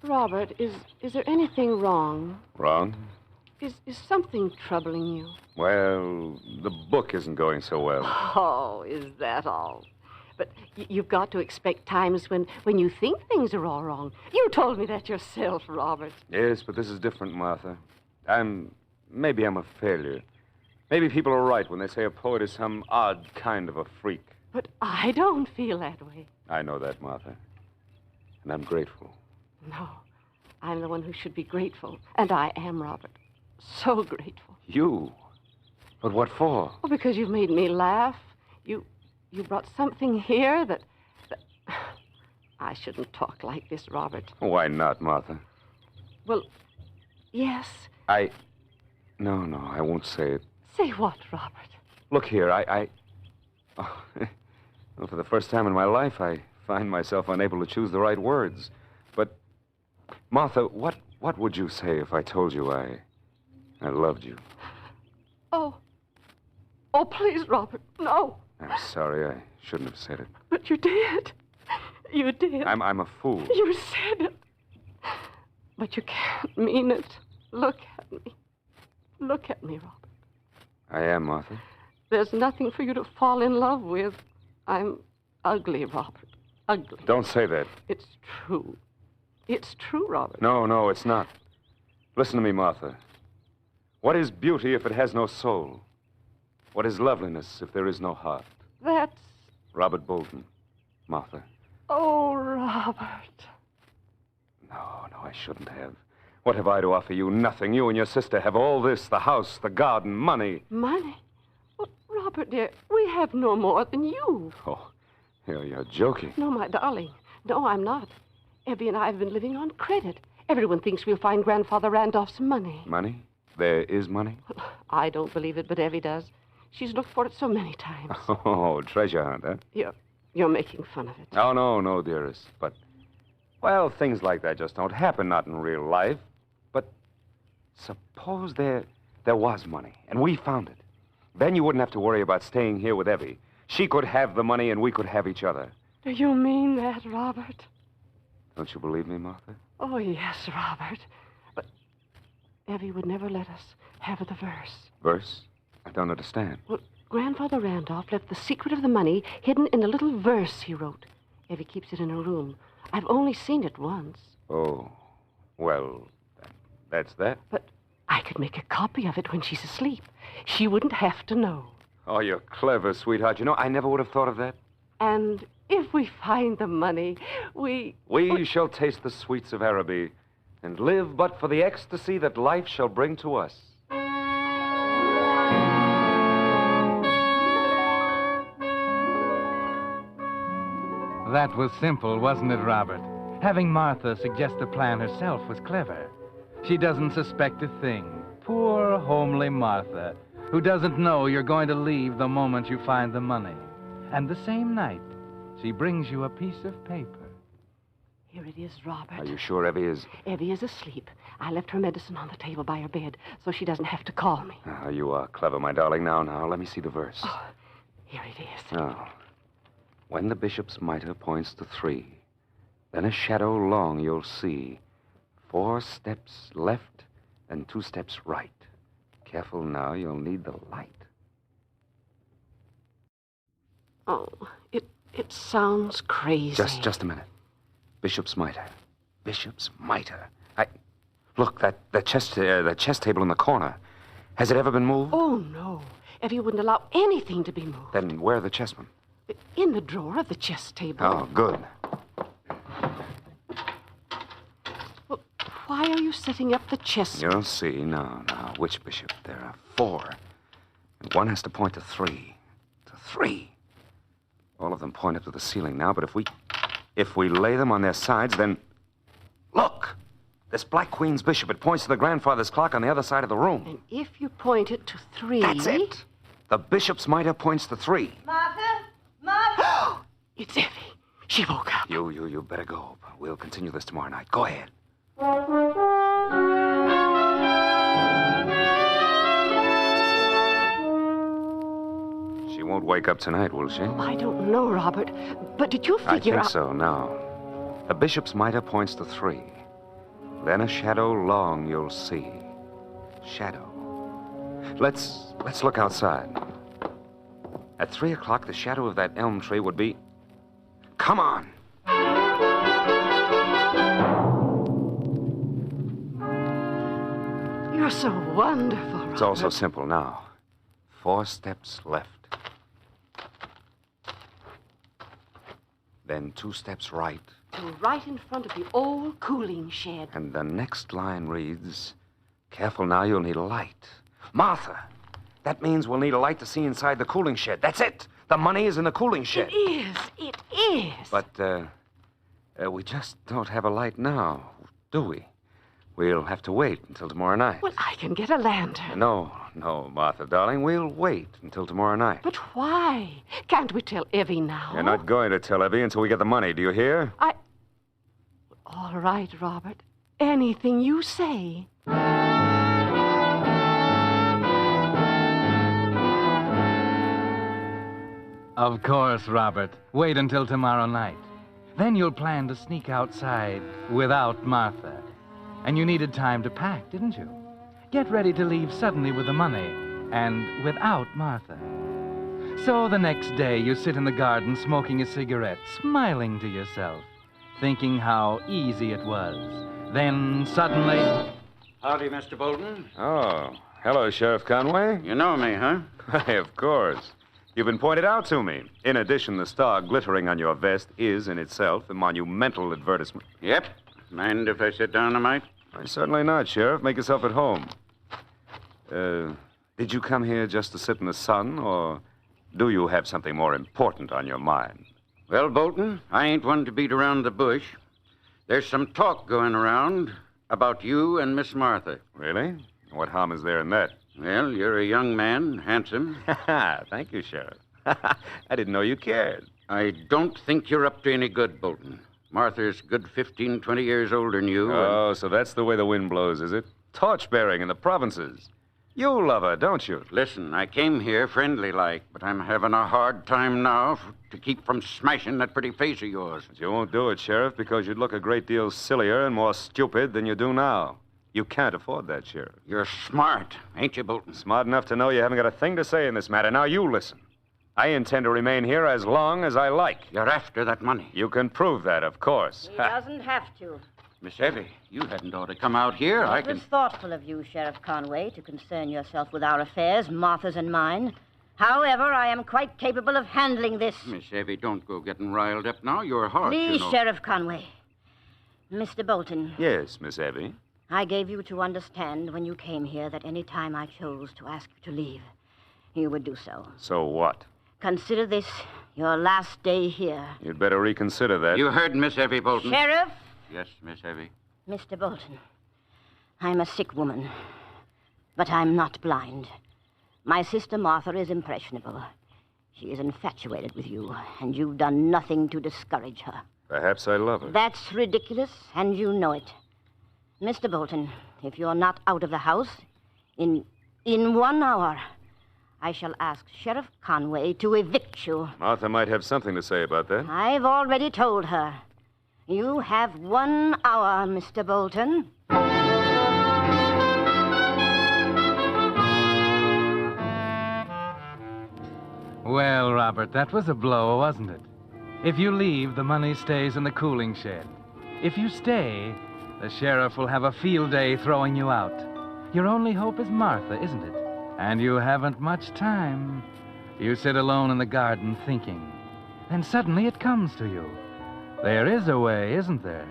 Robert, is there anything wrong? Wrong? Is something troubling you? Well, the book isn't going so well. Oh, is that all? But you've got to expect times when you think things are all wrong. You told me that yourself, Robert. Yes, but this is different, Martha. Maybe I'm a failure. Maybe people are right when they say a poet is some odd kind of a freak. But I don't feel that way. I know that, Martha. And I'm grateful. No, I'm the one who should be grateful. And I am, Robert. So grateful. You? But what for? Oh, because you've made me laugh. You brought something here that... I shouldn't talk like this, Robert. Why not, Martha? Well, yes. No, I won't say it. Say what, Robert? Look here, well, for the first time in my life, I find myself unable to choose the right words. But, Martha, what would you say if I told you I loved you? Oh, please, Robert, no. I'm sorry, I shouldn't have said it. But you did. You did. I'm a fool. You said it. But you can't mean it. Look at me. Look at me, Robert. I am, Martha. There's nothing for you to fall in love with. I'm ugly, Robert. Ugly. Don't say that. It's true. It's true, Robert. No, it's not. Listen to me, Martha. What is beauty if it has no soul? What is loveliness if there is no heart? That's... Robert Bolton. Martha. Oh, Robert. No, I shouldn't have. What have I to offer you? Nothing. You and your sister have all this, the house, the garden, money. Money? Well, Robert, dear, we have no more than you. Oh, you're joking. No, my darling. No, I'm not. Evie and I have been living on credit. Everyone thinks we'll find Grandfather Randolph's money. Money? There is money? I don't believe it, but Evie does. She's looked for it so many times. Oh, treasure hunt, huh? You're making fun of it. Oh, no, dearest. But, well, things like that just don't happen, not in real life. But suppose there was money, and we found it. Then you wouldn't have to worry about staying here with Evie. She could have the money, and we could have each other. Do you mean that, Robert? Don't you believe me, Martha? Oh, yes, Robert. But Evie would never let us have the verse. Verse? I don't understand. Well, Grandfather Randolph left the secret of the money hidden in a little verse he wrote. Evie keeps it in her room. I've only seen it once. Oh, well, that's that. But I could make a copy of it when she's asleep. She wouldn't have to know. Oh, you're clever, sweetheart. You know, I never would have thought of that. And if we find the money, we shall taste the sweets of Araby and live but for the ecstasy that life shall bring to us. That was simple, wasn't it, Robert? Having Martha suggest the plan herself was clever. She doesn't suspect a thing. Poor, homely Martha, who doesn't know you're going to leave the moment you find the money. And the same night, she brings you a piece of paper. Here it is, Robert. Are you sure Evie is... Evie is asleep. I left her medicine on the table by her bed, so she doesn't have to call me. Oh, you are clever, my darling. Now, let me see the verse. Oh, here it is. Oh. When the bishop's mitre points to 3, then a shadow long you'll see. 4 steps left and 2 steps right. Careful now, you'll need the light. Oh, it sounds crazy. Just a minute. Bishop's mitre. Bishop's mitre. Look, that chess table in the corner. Has it ever been moved? Oh, no. Evie wouldn't allow anything to be moved. Then where are the chessmen? In the drawer of the chess table. Oh, good. Well, why are you setting up the chess? You'll see. Now, which bishop? There are 4. And one has to point to 3. To 3. All of them point up to the ceiling now, but if we lay them on their sides, then... Look! This Black Queen's bishop, it points to the grandfather's clock on the other side of the room. And if you point it to 3... That's it! The bishop's mitre points to 3. Martha? It's Evie. She woke up. You better go. We'll continue this tomorrow night. Go ahead. She won't wake up tonight, will she? I don't know, Robert. But did you I figure think out... so, now. The bishop's mitre points to 3. Then a shadow long you'll see. Shadow. Let's look outside. At 3 o'clock, the shadow of that elm tree would be... Come on! You're so wonderful, Robert. It's all so simple now. 4 steps left. Then 2 steps right. And right in front of the old cooling shed. And the next line reads, careful now, you'll need a light. Martha, that means we'll need a light to see inside the cooling shed. That's it. The money is in the cooling shed. It is. But, we just don't have a light now, do we? We'll have to wait until tomorrow night. Well, I can get a lantern. No, Martha, darling. We'll wait until tomorrow night. But why? Can't we tell Evie now? You're not going to tell Evie until we get the money, do you hear? All right, Robert. Anything you say. Of course, Robert. Wait until tomorrow night. Then you'll plan to sneak outside without Martha. And you needed time to pack, didn't you? Get ready to leave suddenly with the money and without Martha. So the next day you sit in the garden smoking a cigarette, smiling to yourself, thinking how easy it was. Then suddenly... Howdy, Mr. Bolton. Oh, hello, Sheriff Conway. You know me, huh? Why, of course. You've been pointed out to me. In addition, the star glittering on your vest is, in itself, a monumental advertisement. Yep. Mind if I sit down a mite? Certainly not, Sheriff. Make yourself at home. Did you come here just to sit in the sun, or do you have something more important on your mind? Well, Bolton, I ain't one to beat around the bush. There's some talk going around about you and Miss Martha. Really? What harm is there in that? Well, you're a young man, handsome. Thank you, Sheriff. I didn't know you cared. I don't think you're up to any good, Bolton. Martha's good 15, 20 years older than you. Oh, so that's the way the wind blows, is it? Torch-bearing in the provinces. You love her, don't you? Listen, I came here friendly-like, but I'm having a hard time now to keep from smashing that pretty face of yours. But you won't do it, Sheriff, because you'd look a great deal sillier and more stupid than you do now. You can't afford that, Sheriff. You're smart, ain't you, Bolton? Smart enough to know you haven't got a thing to say in this matter. Now, you listen. I intend to remain here as long as I like. You're after that money. You can prove that, of course. He doesn't have to. Miss Evie, you hadn't ought to come out here. It was thoughtful of you, Sheriff Conway, to concern yourself with our affairs, Martha's and mine. However, I am quite capable of handling this. Miss Evie, don't go getting riled up now. You're hard, Please, you know. Sheriff Conway. Mr. Bolton. Yes, Miss Evie. I gave you to understand when you came here that any time I chose to ask you to leave, you would do so. So what? Consider this your last day here. You'd better reconsider that. You heard Miss Evie, Bolton. Sheriff? Yes, Miss Evie. Mr. Bolton, I'm a sick woman, but I'm not blind. My sister Martha is impressionable. She is infatuated with you, and you've done nothing to discourage her. Perhaps I love her. That's ridiculous, and you know it. Mr. Bolton, if you're not out of the house in 1 hour, I shall ask Sheriff Conway to evict you. Martha might have something to say about that. I've already told her. You have 1 hour, Mr. Bolton. Well, Robert, that was a blow, wasn't it? If you leave, the money stays in the cooling shed. If you stay, the sheriff will have a field day throwing you out. Your only hope is Martha, isn't it? And you haven't much time. You sit alone in the garden thinking. Then suddenly it comes to you. There is a way, isn't there?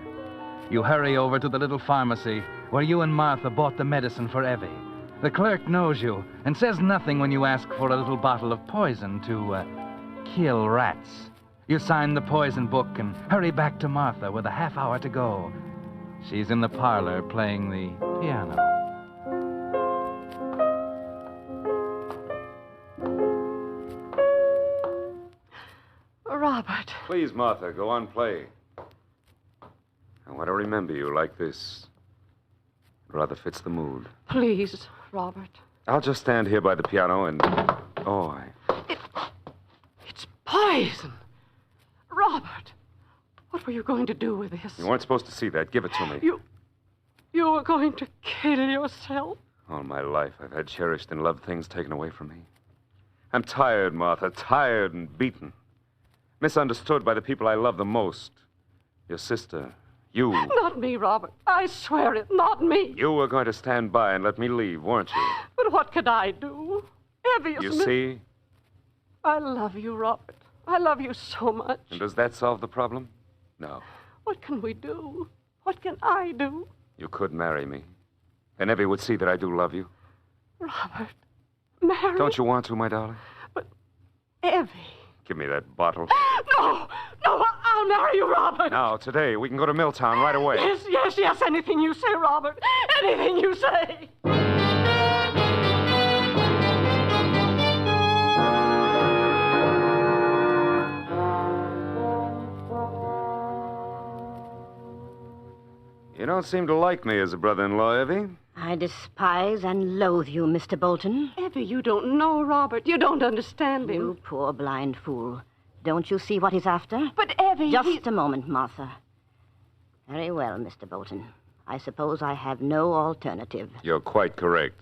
You hurry over to the little pharmacy where you and Martha bought the medicine for Evie. The clerk knows you and says nothing when you ask for a little bottle of poison to kill rats. You sign the poison book and hurry back to Martha with a half hour to go. She's in the parlor playing the piano. Robert. Please, Martha, go on, play. I want to remember you like this. It rather fits the mood. Please, Robert. I'll just stand here by the piano and... Poison! Robert, what were you going to do with this? You weren't supposed to see that. Give it to me. You were going to kill yourself? All my life, I've had cherished and loved things taken away from me. I'm tired, Martha, tired and beaten. Misunderstood by the people I love the most. Your sister, you. Not me, Robert. I swear it, not me. You were going to stand by and let me leave, weren't you? But what could I do? Evie is... You see? I love you, Robert. I love you so much. And does that solve the problem? No. What can we do? What can I do? You could marry me. And Evie would see that I do love you. Robert, marry? Don't you want to, my darling? But, Evie... Give me that bottle. No! No, I'll marry you, Robert! Now, today, we can go to Milltown right away. Yes, anything you say, Robert. Anything you say. You don't seem to like me as a brother-in-law, Evie. I despise and loathe you, Mr. Bolton. Evie, you don't know Robert. You don't understand him. You poor blind fool. Don't you see what he's after? But, Evie... Just a moment, Martha. Very well, Mr. Bolton. I suppose I have no alternative. You're quite correct.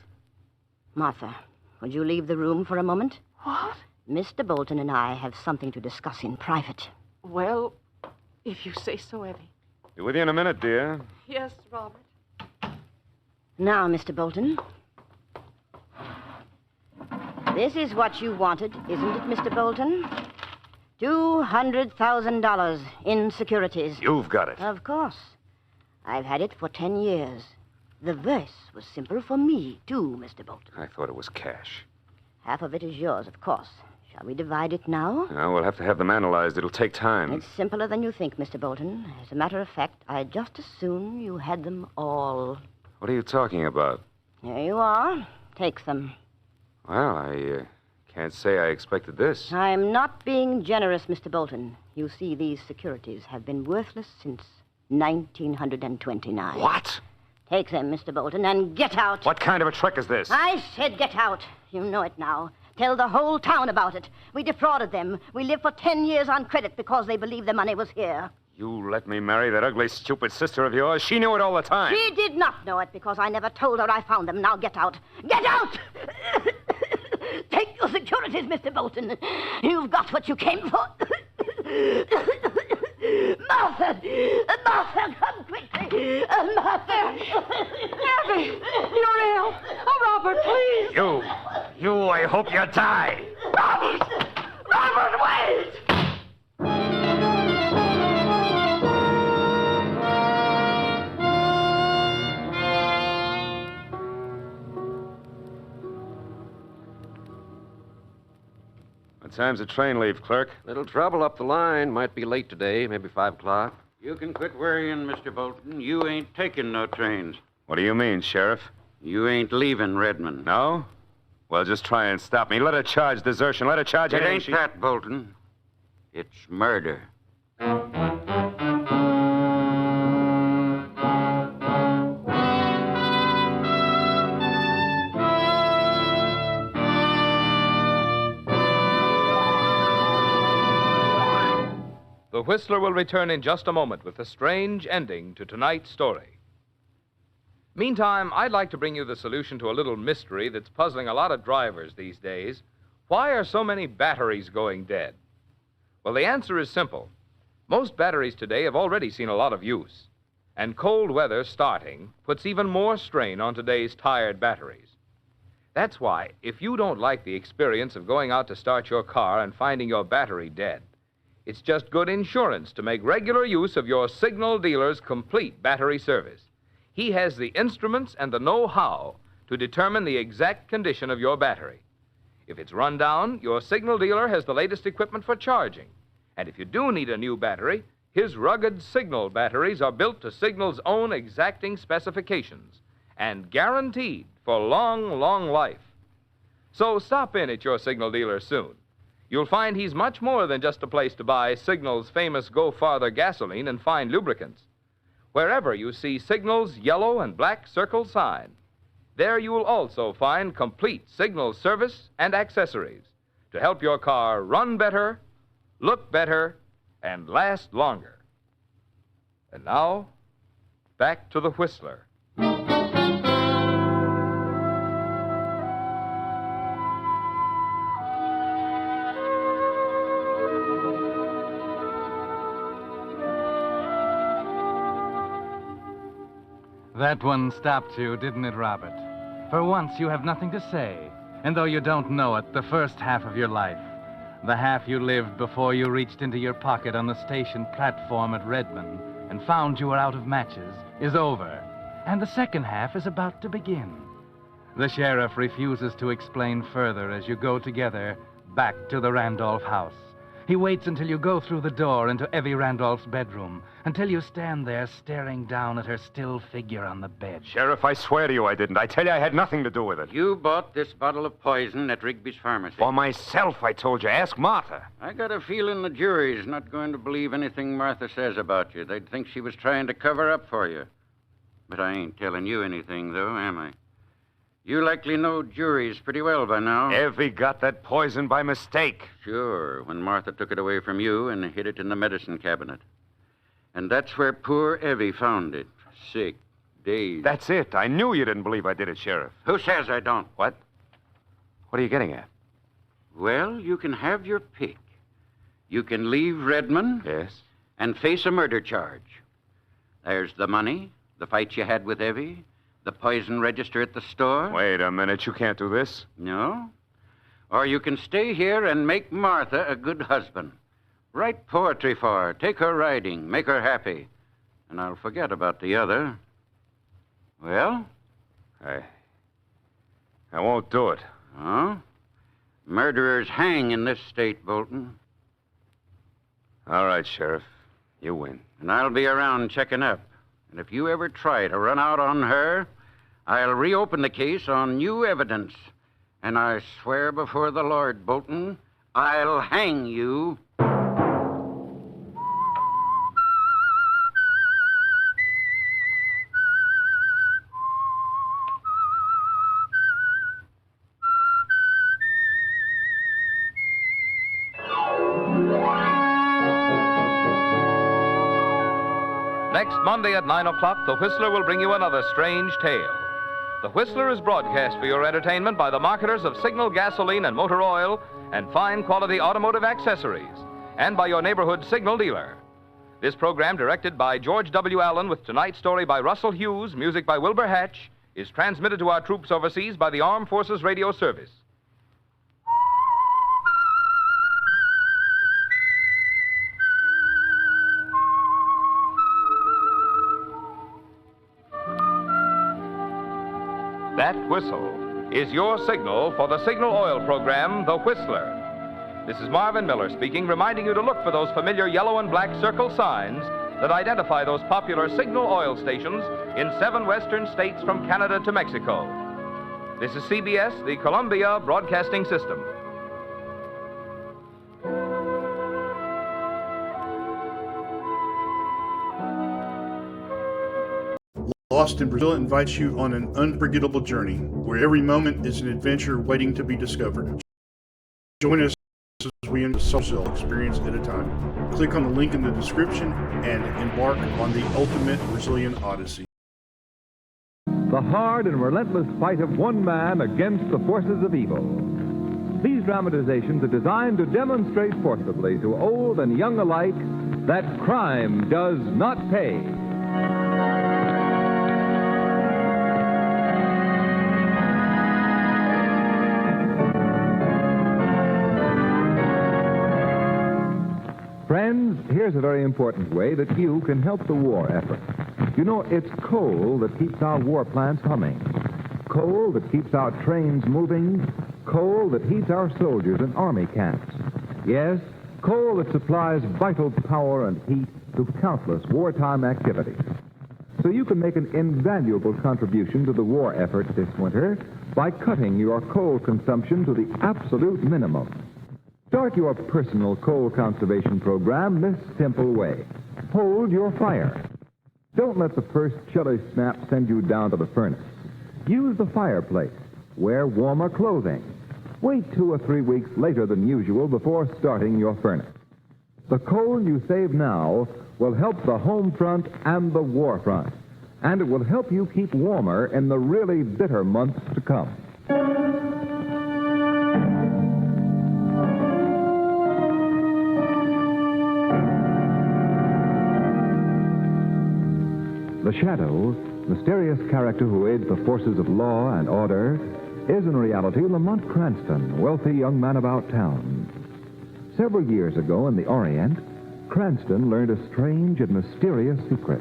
Martha, would you leave the room for a moment? What? Mr. Bolton and I have something to discuss in private. Well, if you say so, Evie. Be with you in a minute, dear. Yes, Robert. Now, Mr. Bolton. This is what you wanted, isn't it, Mr. Bolton? $200,000 in securities. You've got it. Of course. I've had it for 10 years. The verse was simple for me, too, Mr. Bolton. I thought it was cash. Half of it is yours, of course. Shall we divide it now? No, we'll have to have them analyzed. It'll take time. It's simpler than you think, Mr. Bolton. As a matter of fact, I'd just as soon you had them all. What are you talking about? Here you are. Take them. Well, I can't say I expected this. I'm not being generous, Mr. Bolton. You see, these securities have been worthless since 1929. What? Take them, Mr. Bolton, and get out. What kind of a trick is this? I said get out. You know it now. Tell the whole town about it. We defrauded them. We lived for 10 years on credit because they believed the money was here. You let me marry that ugly, stupid sister of yours? She knew it all the time. She did not know it because I never told her I found them. Now get out. Get out! Take your securities, Mr. Bolton. You've got what you came for. Martha! Martha, come quickly! Martha! Evie! You're ill! Oh, Robert, please! You, I hope you die! Robert! Robert, wait! What time's the train leave, clerk? Little trouble up the line. Might be late today, maybe 5 o'clock. You can quit worrying, Mr. Bolton. You ain't taking no trains. What do you mean, Sheriff? You ain't leaving Redmond. No? Well, just try and stop me. Let her charge desertion. Let her charge It anything ain't that, Bolton. It's murder. The Whistler will return in just a moment with a strange ending to tonight's story. Meantime, I'd like to bring you the solution to a little mystery that's puzzling a lot of drivers these days. Why are so many batteries going dead? Well, the answer is simple. Most batteries today have already seen a lot of use, and cold weather starting puts even more strain on today's tired batteries. That's why, if you don't like the experience of going out to start your car and finding your battery dead, it's just good insurance to make regular use of your signal dealer's complete battery service. He has the instruments and the know-how to determine the exact condition of your battery. If it's run down, your signal dealer has the latest equipment for charging. And if you do need a new battery, his rugged Signal batteries are built to Signal's own exacting specifications and guaranteed for long, long life. So stop in at your Signal dealer soon. You'll find he's much more than just a place to buy Signal's famous Go Farther gasoline and fine lubricants. Wherever you see Signal's yellow and black circle sign, there you'll also find complete Signal service and accessories to help your car run better, look better, and last longer. And now, back to the Whistler. That one stopped you, didn't it, Robert? For once, you have nothing to say. And though you don't know it, the first half of your life, the half you lived before you reached into your pocket on the station platform at Redmond and found you were out of matches, is over. And the second half is about to begin. The sheriff refuses to explain further as you go together back to the Randolph house. He waits until you go through the door into Evie Randolph's bedroom, until you stand there staring down at her still figure on the bed. Sheriff, I swear to you I didn't. I tell you I had nothing to do with it. You bought this bottle of poison at Rigby's pharmacy. For myself, I told you. Ask Martha. I got a feeling the jury's not going to believe anything Martha says about you. They'd think she was trying to cover up for you. But I ain't telling you anything, though, am I? You likely know juries pretty well by now. Evie got that poison by mistake. Sure, when Martha took it away from you and hid it in the medicine cabinet. And that's where poor Evie found it. Sick, dazed. That's it. I knew you didn't believe I did it, Sheriff. Who says I don't? What? What are you getting at? Well, you can have your pick. You can leave Redmond. Yes. And face a murder charge. There's the money, the fight you had with Evie, the poison register at the store. Wait a minute. You can't do this. No? Or you can stay here and make Martha a good husband. Write poetry for her, take her riding, make her happy. And I'll forget about the other. Well? I won't do it. Huh? Murderers hang in this state, Bolton. All right, Sheriff. You win. And I'll be around checking up. And if you ever try to run out on her, I'll reopen the case on new evidence. And I swear before the Lord, Bolton, I'll hang you. Next Monday at 9 o'clock, The Whistler will bring you another strange tale. The Whistler is broadcast for your entertainment by the marketers of Signal gasoline and motor oil and fine quality automotive accessories, and by your neighborhood Signal dealer. This program, directed by George W. Allen with tonight's story by Russell Hughes, music by Wilbur Hatch, is transmitted to our troops overseas by the Armed Forces Radio Service. That whistle is your signal for the Signal Oil program, The Whistler. This is Marvin Miller speaking, reminding you to look for those familiar yellow and black circle signs that identify those popular Signal Oil stations in 7 western states from Canada to Mexico. This is CBS, the Columbia Broadcasting System. Lost in Brazil invites you on an unforgettable journey where every moment is an adventure waiting to be discovered. Join us as we end the Brazil experience at a time. Click on the link in the description and embark on the ultimate Brazilian odyssey. The hard and relentless fight of one man against the forces of evil. These dramatizations are designed to demonstrate forcibly to old and young alike that crime does not pay. Friends, here's a very important way that you can help the war effort. You know, it's coal that keeps our war plants humming. Coal that keeps our trains moving. Coal that heats our soldiers in army camps. Yes, coal that supplies vital power and heat to countless wartime activities. So you can make an invaluable contribution to the war effort this winter by cutting your coal consumption to the absolute minimum. Start your personal coal conservation program this simple way. Hold your fire. Don't let the first chilly snap send you down to the furnace. Use the fireplace. Wear warmer clothing. Wait 2 or 3 weeks later than usual before starting your furnace. The coal you save now will help the home front and the war front. And it will help you keep warmer in the really bitter months to come. The Shadow, mysterious character who aids the forces of law and order, is in reality Lamont Cranston, wealthy young man about town. Several years ago in the Orient, Cranston learned a strange and mysterious secret: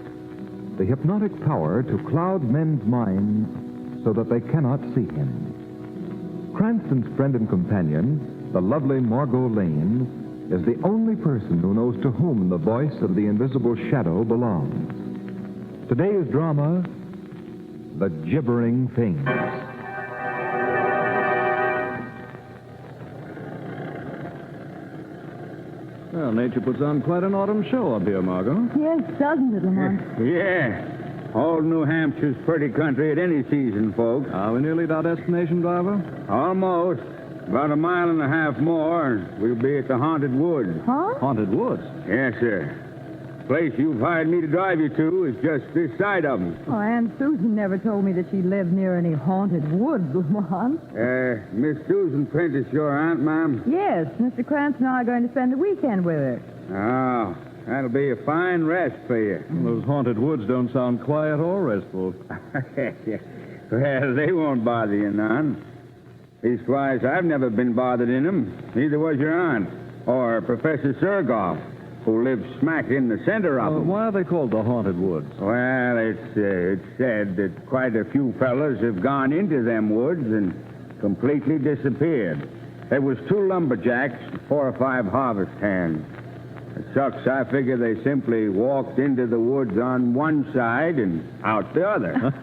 the hypnotic power to cloud men's minds so that they cannot see him. Cranston's friend and companion, the lovely Margot Lane, is the only person who knows to whom the voice of the invisible Shadow belongs. Today's drama, The Gibbering Things. Well, nature puts on quite an autumn show up here, Margot. Yes, doesn't it, Lamont? Yeah. All New Hampshire's pretty country at any season, folks. Are we nearly at our destination, driver? Almost. About a mile and a half more, and we'll be at the Haunted Woods. Huh? Haunted Woods? Yes, sir. The place you've hired me to drive you to is just this side of them. Oh, Aunt Susan never told me that she lived near any haunted woods, Lamont. Miss Susan Prentice, your aunt, ma'am? Yes, Mr. Cranston and I are going to spend the weekend with her. Oh, that'll be a fine rest for you. Well, those haunted woods don't sound quiet or restful. Well, they won't bother you none. Leastwise, I've never been bothered in them. Neither was your aunt or Professor Surgoff, who lives smack in the center of them. Why are they called the Haunted Woods? Well, it's said that quite a few fellas have gone into them woods and completely disappeared. There was 2 lumberjacks and 4 or 5 harvest hands. It sucks. I figure they simply walked into the woods on one side and out the other.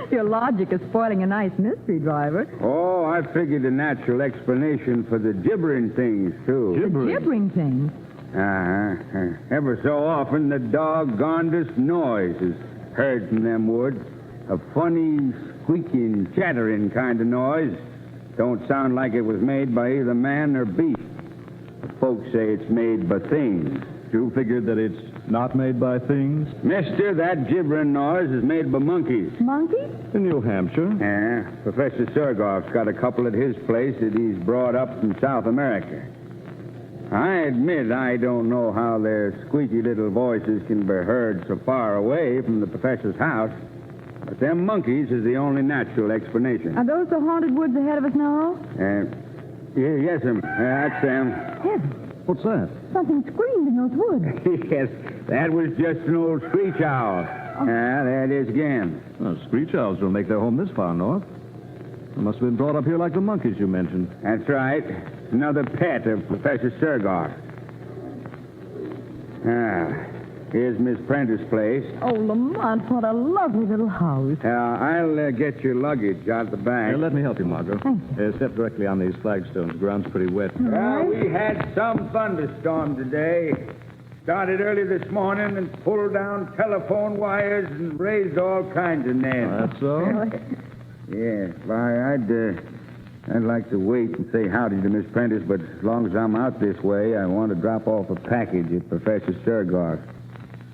Your logic is spoiling a nice mystery, driver. Oh, I figured a natural explanation for the gibbering things, too. The gibbering things? Ever so often, the doggonedest noise is heard from them woods. A funny, squeaking, chattering kind of noise. Don't sound like it was made by either man or beast. The folks say it's made by things. You figured that it's not made by things? Mister, that gibbering noise is made by monkeys. Monkeys? In New Hampshire? Yeah. Professor Surgoff's got a couple at his place that he's brought up from South America. I admit I don't know how their squeaky little voices can be heard so far away from the professor's house, but them monkeys is the only natural explanation. Are those the haunted woods ahead of us now? Yes, sir. That's them. Heavens. What's that? Something screamed in those woods. Yes, that was just an old screech owl. There it is again. Well, screech owls don't make their home this far north. They must have been brought up here like the monkeys you mentioned. That's right. Another pet of Professor Surgoff. Here's Miss Prentice's place. Oh, Lamont, what a lovely little house. I'll get your luggage out the back. Let me help you, Margot. Thank you. Step directly on these flagstones. The ground's pretty wet. We had some thunderstorm today. Started early this morning and pulled down telephone wires and raised all kinds of nets. That's so? Yes. Why, I'd like to wait and say howdy to Miss Prentice, but as long as I'm out this way, I want to drop off a package at Professor Surgoff.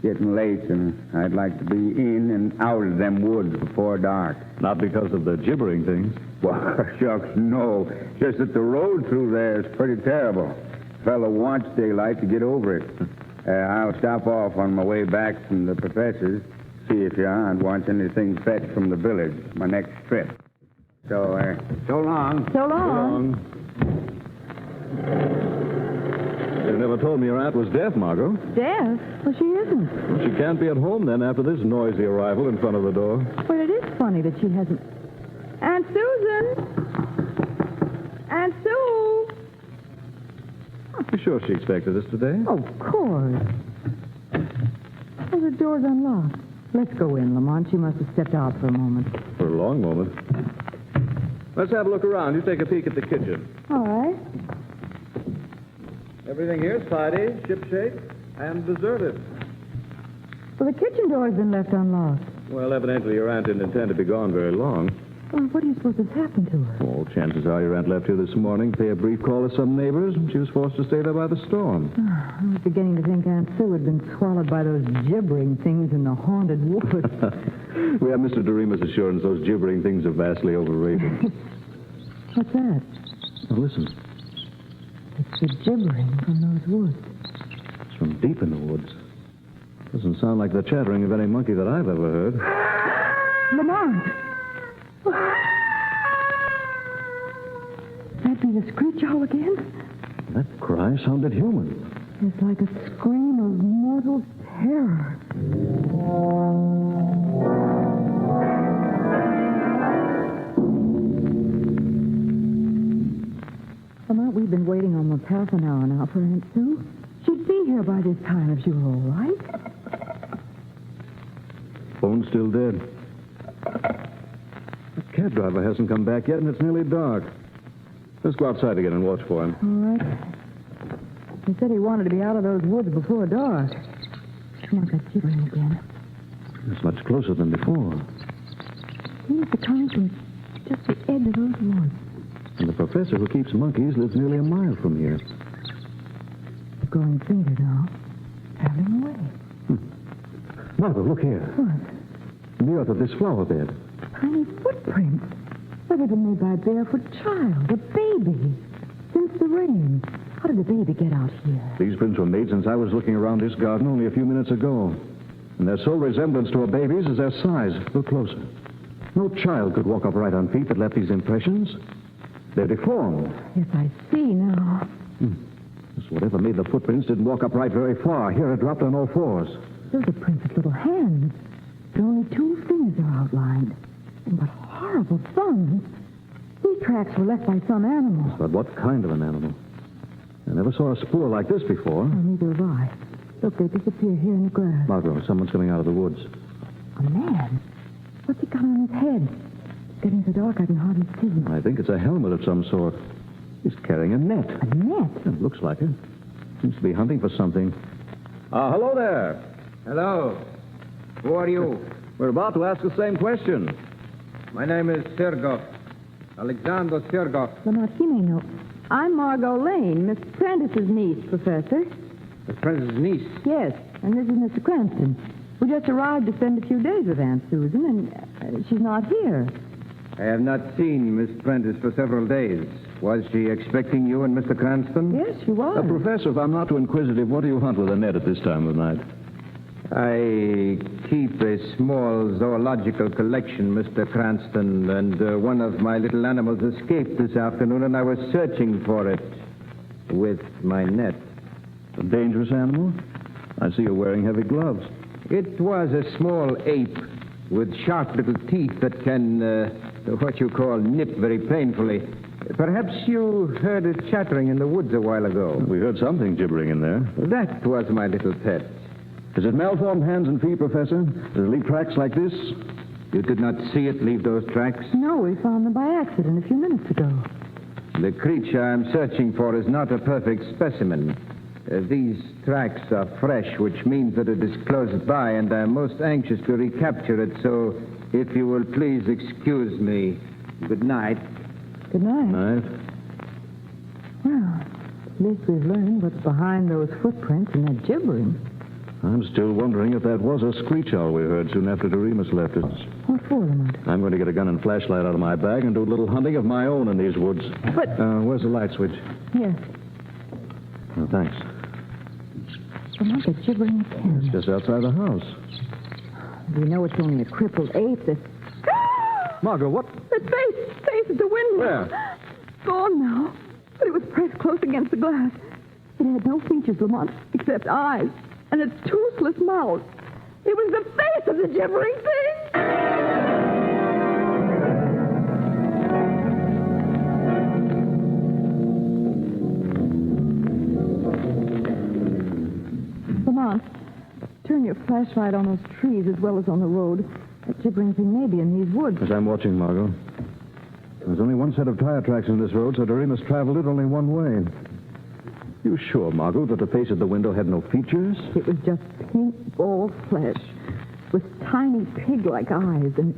Getting late, and I'd like to be in and out of them woods before dark. Not because of the gibbering things? Well, shucks, no. Just that the road through there is pretty terrible. A fellow wants daylight to get over it. I'll stop off on my way back from the professor's, see if your aunt wants anything fetched from the village, my next trip. So long. So long. You never told me your aunt was deaf, Margot. Deaf? Well, she isn't. Well, she can't be at home then after this noisy arrival in front of the door. Well, it is funny that she hasn't... Aunt Susan! Aunt Sue! You sure she expected us today? Oh, of course. Oh, the door's unlocked. Let's go in, Lamont. She must have stepped out for a moment. For a long moment. Let's have a look around. You take a peek at the kitchen. All right. Everything here's tidy, shipshape, and deserted. Well, the kitchen door's been left unlocked. Well, evidently your aunt didn't intend to be gone very long. Well, what do you suppose has happened to her? All chances are your aunt left here this morning, pay a brief call to some neighbors, and she was forced to stay there by the storm. I was beginning to think Aunt Sue had been swallowed by those gibbering things in the haunted woods. We have Mr. Doremus' assurance those gibbering things are vastly overrated. What's that? Now, listen. It's the gibbering from those woods. It's from deep in the woods. Doesn't sound like the chattering of any monkey that I've ever heard. Lamont! That be the screech owl again? That cry sounded human. It's like a scream of mortal terror. Lamont, we've been waiting almost half an hour now for Aunt Sue. She'd be here by this time if she were all right. Phone's still dead. The cab driver hasn't come back yet, and it's nearly dark. Let's go outside again and watch for him. All right. He said he wanted to be out of those woods before dark. Come on, that gibbering again. It's much closer than before. Seems to come from just the edge of those woods. And the professor who keeps monkeys lives nearly a mile from here. It's growing fainter now. Traveling away. Margot, look here. What? In the earth of this flower bed. Tiny footprints. Why, they've been made by a barefoot child, a baby. Since the rain. How did the baby get out here? These prints were made since I was looking around this garden only a few minutes ago. And their sole resemblance to a baby's is their size. Look closer. No child could walk upright on feet that left these impressions. They're deformed. Yes, I see now. Just whatever made the footprints didn't walk upright very far. Here it dropped on all fours. Those are prints of little hands. But only 2 fingers are outlined. And what horrible thumbs. These tracks were left by some animal. But what kind of an animal? I never saw a spoor like this before. Oh, neither have I. Look, they disappear here in the grass. Margot, someone's coming out of the woods. A man? What's he got on his head? It's getting so dark I can hardly see him. I think it's a helmet of some sort. He's carrying a net. A net? It looks like it. Seems to be hunting for something. Hello there. Hello. Who are you? We're about to ask the same question. My name is Sergov. Alexander Sergov. Lamont, he may know. I'm Margot Lane, Miss Prentice's niece, Professor. Miss Prentice's niece? Yes, and this is Mr. Cranston. We just arrived to spend a few days with Aunt Susan, and she's not here. I have not seen Miss Prentice for several days. Was she expecting you and Mr. Cranston? Yes, she was. Professor, if I'm not too inquisitive, what do you hunt with a net at this time of night? I keep a small zoological collection, Mr. Cranston, and one of my little animals escaped this afternoon, and I was searching for it with my net. A dangerous animal? I see you're wearing heavy gloves. It was a small ape with sharp little teeth that can, what you call, nip very painfully. Perhaps you heard it chattering in the woods a while ago. We heard something gibbering in there. That was my little pet. Is it malformed hands and feet, Professor? Does it leave tracks like this? You did not see it leave those tracks? No, we found them by accident a few minutes ago. The creature I'm searching for is not a perfect specimen. These tracks are fresh, which means that it is close by, and I'm most anxious to recapture it, so if you will please excuse me. Good night. Good night. Night. Well, at least we've learned what's behind those footprints and that gibbering. I'm still wondering if that was a screech owl we heard soon after Doremus left us. What for, Lamont? I'm going to get a gun and flashlight out of my bag and do a little hunting of my own in these woods. But... where's the light switch? Yes. Oh, thanks. Lamont, that gibbering again. It's just outside the house. We know it's only a crippled ape that... Margot, what? That face at the window. Where? It's gone now. But it was pressed close against the glass. It had no features, Lamont, except eyes. And its toothless mouth. It was the face of the gibbering thing! Lamont, turn your flashlight on those trees as well as on the road. That gibbering thing may be in these woods. As I'm watching, Margot. There's only one set of tire tracks in this road, so Doremus traveled it only one way. You sure, Margot, that the face of the window had no features? It was just pink ball flesh with tiny pig-like eyes and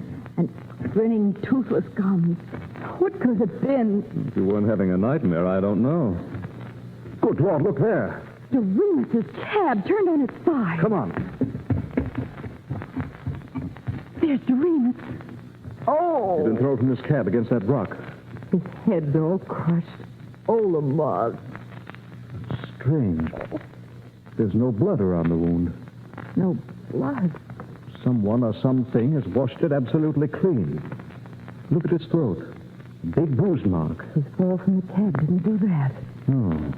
grinning, toothless gums. What could it have been? If you weren't having a nightmare, I don't know. Good Lord, look there. Doremus's cab turned on its side. Come on. There's Doremus. Oh! He's been thrown from his cab against that rock. His head's all crushed. Oh, Lamar. Strange. There's no blood around the wound. No blood. Someone or something has washed it absolutely clean. Look at its throat. Big bruise mark. His fall from the cab didn't do that. No.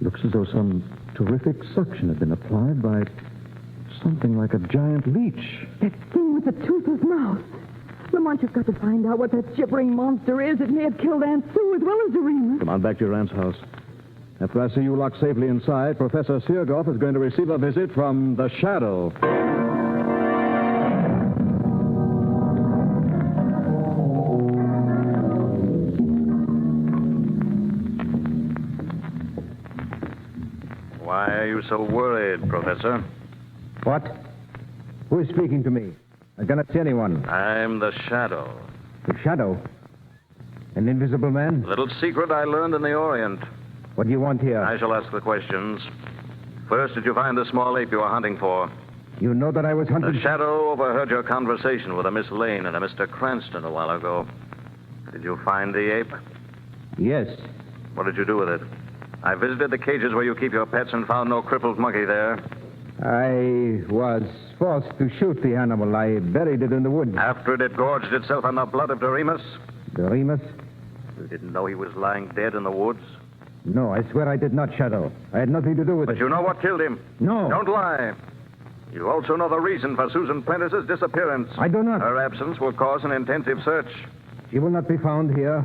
Looks as though some terrific suction had been applied by something like a giant leech. That thing with the toothless mouth. Lamont, you've got to find out what that gibbering monster is. It may have killed Aunt Sue as well as Doremus. Come on back to your aunt's house. After I see you locked safely inside, Professor Seargoff is going to receive a visit from the Shadow. Why are you so worried, Professor? What? Who is speaking to me? I cannot see anyone. I'm the Shadow. The Shadow? An invisible man? Little secret I learned in the Orient. What do you want here? I shall ask the questions. First, did you find the small ape you were hunting for? You know that I was hunting... The Shadow overheard your conversation with a Miss Lane and a Mr. Cranston a while ago. Did you find the ape? Yes. What did you do with it? I visited the cages where you keep your pets and found no crippled monkey there. I was forced to shoot the animal. I buried it in the woods. After it had gorged itself on the blood of Doremus? Doremus? You didn't know he was lying dead in the woods? No, I swear I did not, Shadow. I had nothing to do with it. But you know what killed him? No. Don't lie. You also know the reason for Susan Prentice's disappearance. I do not. Her absence will cause an intensive search. She will not be found here.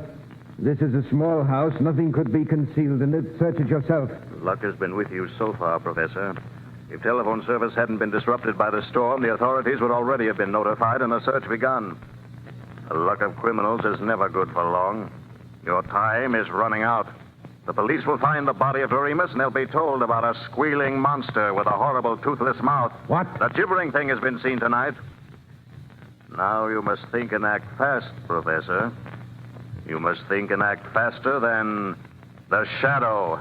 This is a small house. Nothing could be concealed in it. Search it yourself. Luck has been with you so far, Professor. If telephone service hadn't been disrupted by the storm, the authorities would already have been notified and the search begun. The luck of criminals is never good for long. Your time is running out. The police will find the body of Doremus, and they'll be told about a squealing monster with a horrible toothless mouth. What? The gibbering thing has been seen tonight. Now you must think and act fast, Professor. You must think and act faster than the Shadow.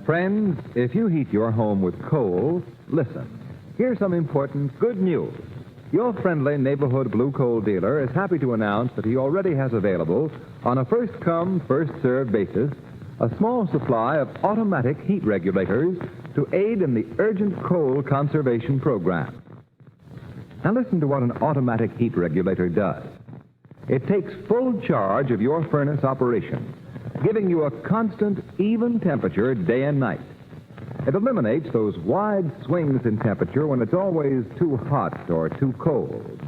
Friends, if you heat your home with coal, listen. Here's some important good news. Your friendly neighborhood blue coal dealer is happy to announce that he already has available, on a first-come, first-served basis, a small supply of automatic heat regulators to aid in the urgent coal conservation program. Now listen to what an automatic heat regulator does. It takes full charge of your furnace operation, giving you a constant, even temperature day and night. It eliminates those wide swings in temperature when it's always too hot or too cold.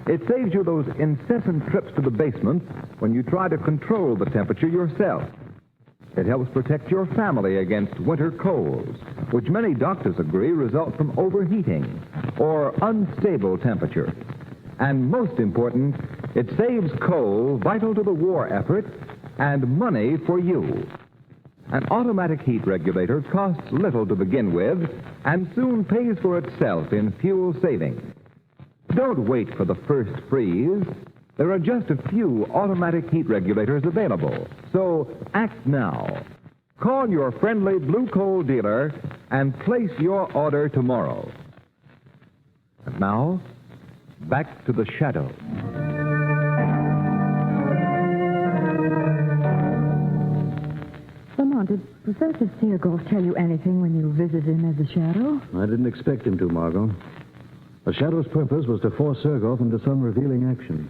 It saves you those incessant trips to the basement when you try to control the temperature yourself. It helps protect your family against winter colds, which many doctors agree result from overheating or unstable temperature. And most important, it saves coal vital to the war effort and money for you. An automatic heat regulator costs little to begin with and soon pays for itself in fuel savings. Don't wait for the first freeze. There are just a few automatic heat regulators available, so act now. Call your friendly blue coal dealer and place your order tomorrow. And now, back to the Shadow. Lamont, did Professor Seargoff tell you anything when you visited him as a Shadow? I didn't expect him to, Margot. The Shadow's purpose was to force Seargoff into some revealing action.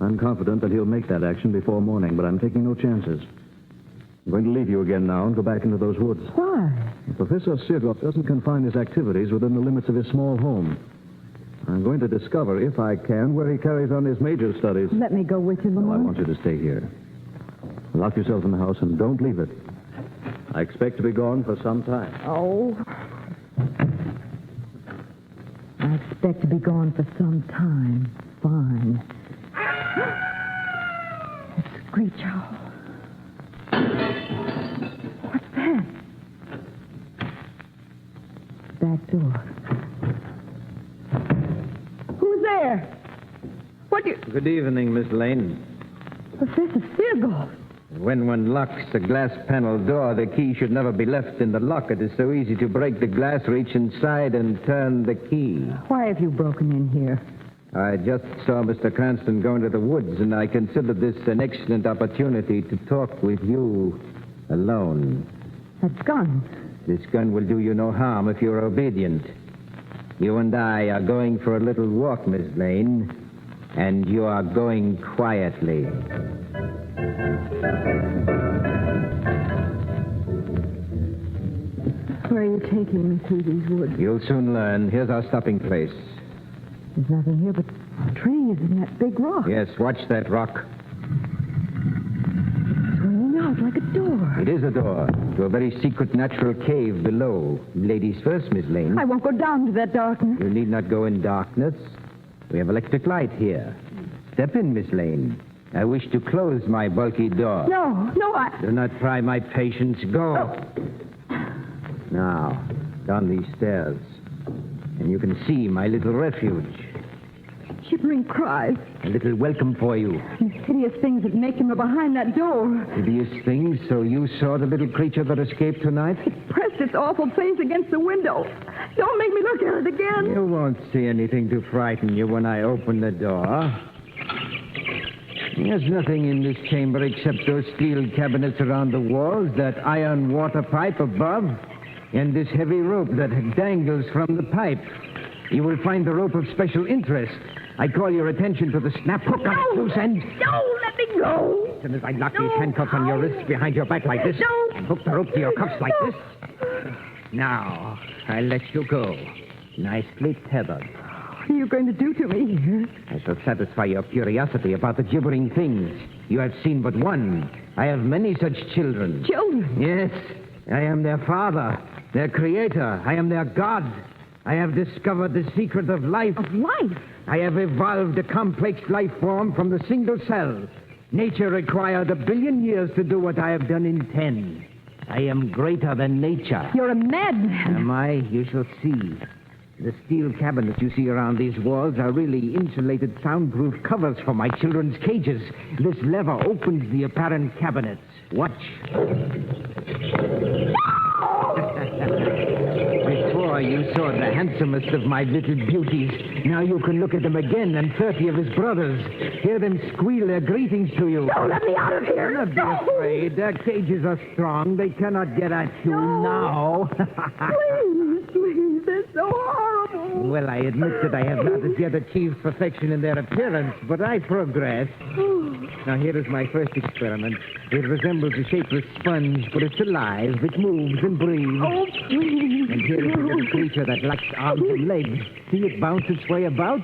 I'm confident that he'll make that action before morning, but I'm taking no chances. I'm going to leave you again now and go back into those woods. Why? Professor Seargoff doesn't confine his activities within the limits of his small home. I'm going to discover, if I can, where he carries on his major studies. Let me go with you, Lamont. No, I want you to stay here. Lock yourself in the house and don't leave it. I expect to be gone for some time. Oh. I expect to be gone for some time. Fine. It's Screech Owl. What's that? back door. Who's there? What do you... Good evening, Miss Lane. Professor Seargold. When one locks a glass panel door, the key should never be left in the lock. It is so easy to break the glass, reach inside, and turn the key. Why have you broken in here? I just saw Mr. Cranston go into the woods, and I considered this an excellent opportunity to talk with you alone. That gun. This gun will do you no harm if you're obedient. You and I are going for a little walk, Miss Lane, and you are going quietly. Where are you taking me through these woods? You'll soon learn. Here's our stopping place. There's nothing here but trees and that big rock. Yes, watch that rock. Swinging out like a door. It is a door to a very secret natural cave below. Ladies first, Miss Lane. I won't go down to that darkness. You need not go in darkness. We have electric light here. Step in, Miss Lane. I wish to close my bulky door. No, I... Do not try my patience. Go. Oh. Now, down these stairs. And you can see my little refuge. Shivering cries. A little welcome for you. These hideous things that make him behind that door. Hideous things? So you saw the little creature that escaped tonight? It pressed its awful face against the window. Don't make me look at it again. You won't see anything to frighten you when I open the door. There's nothing in this chamber except those steel cabinets around the walls, that iron water pipe above, and this heavy rope that dangles from the pipe. You will find the rope of special interest. I call your attention to the snap hook on its loose end. No, let me go. As soon as I lock these handcuffs on your wrists behind your back like this, and hook the rope to your cuffs like this. Now, I let you go. Nicely tethered. What are you going to do to me? I shall satisfy your curiosity about the gibbering things. You have seen but one. I have many such children. Children? Yes. I am their father, their creator. I am their god. I have discovered the secret of life. Of life? I have evolved a complex life form from the single cell. Nature required 1 billion years to do what I have done in 10. I am greater than nature. You're a madman. Am I? You shall see. The steel cabinets you see around these walls are really insulated soundproof covers for my children's cages. This lever opens the apparent cabinets. Watch. Before you saw the handsomest of my little beauties. Now you can look at them again and 30 of his brothers. Hear them squeal their greetings to you. No, let me out of here. Do not be afraid. Their cages are strong. They cannot get at you now. Please, they're so horrible. Well, I admit that I have not as yet achieved perfection in their appearance, but I progress. Now, here is my first experiment. It resembles a shapeless sponge, but it's alive. It moves and breathes. Oh, please. And here is a little creature that lacks arms and legs. See it bounce its way about?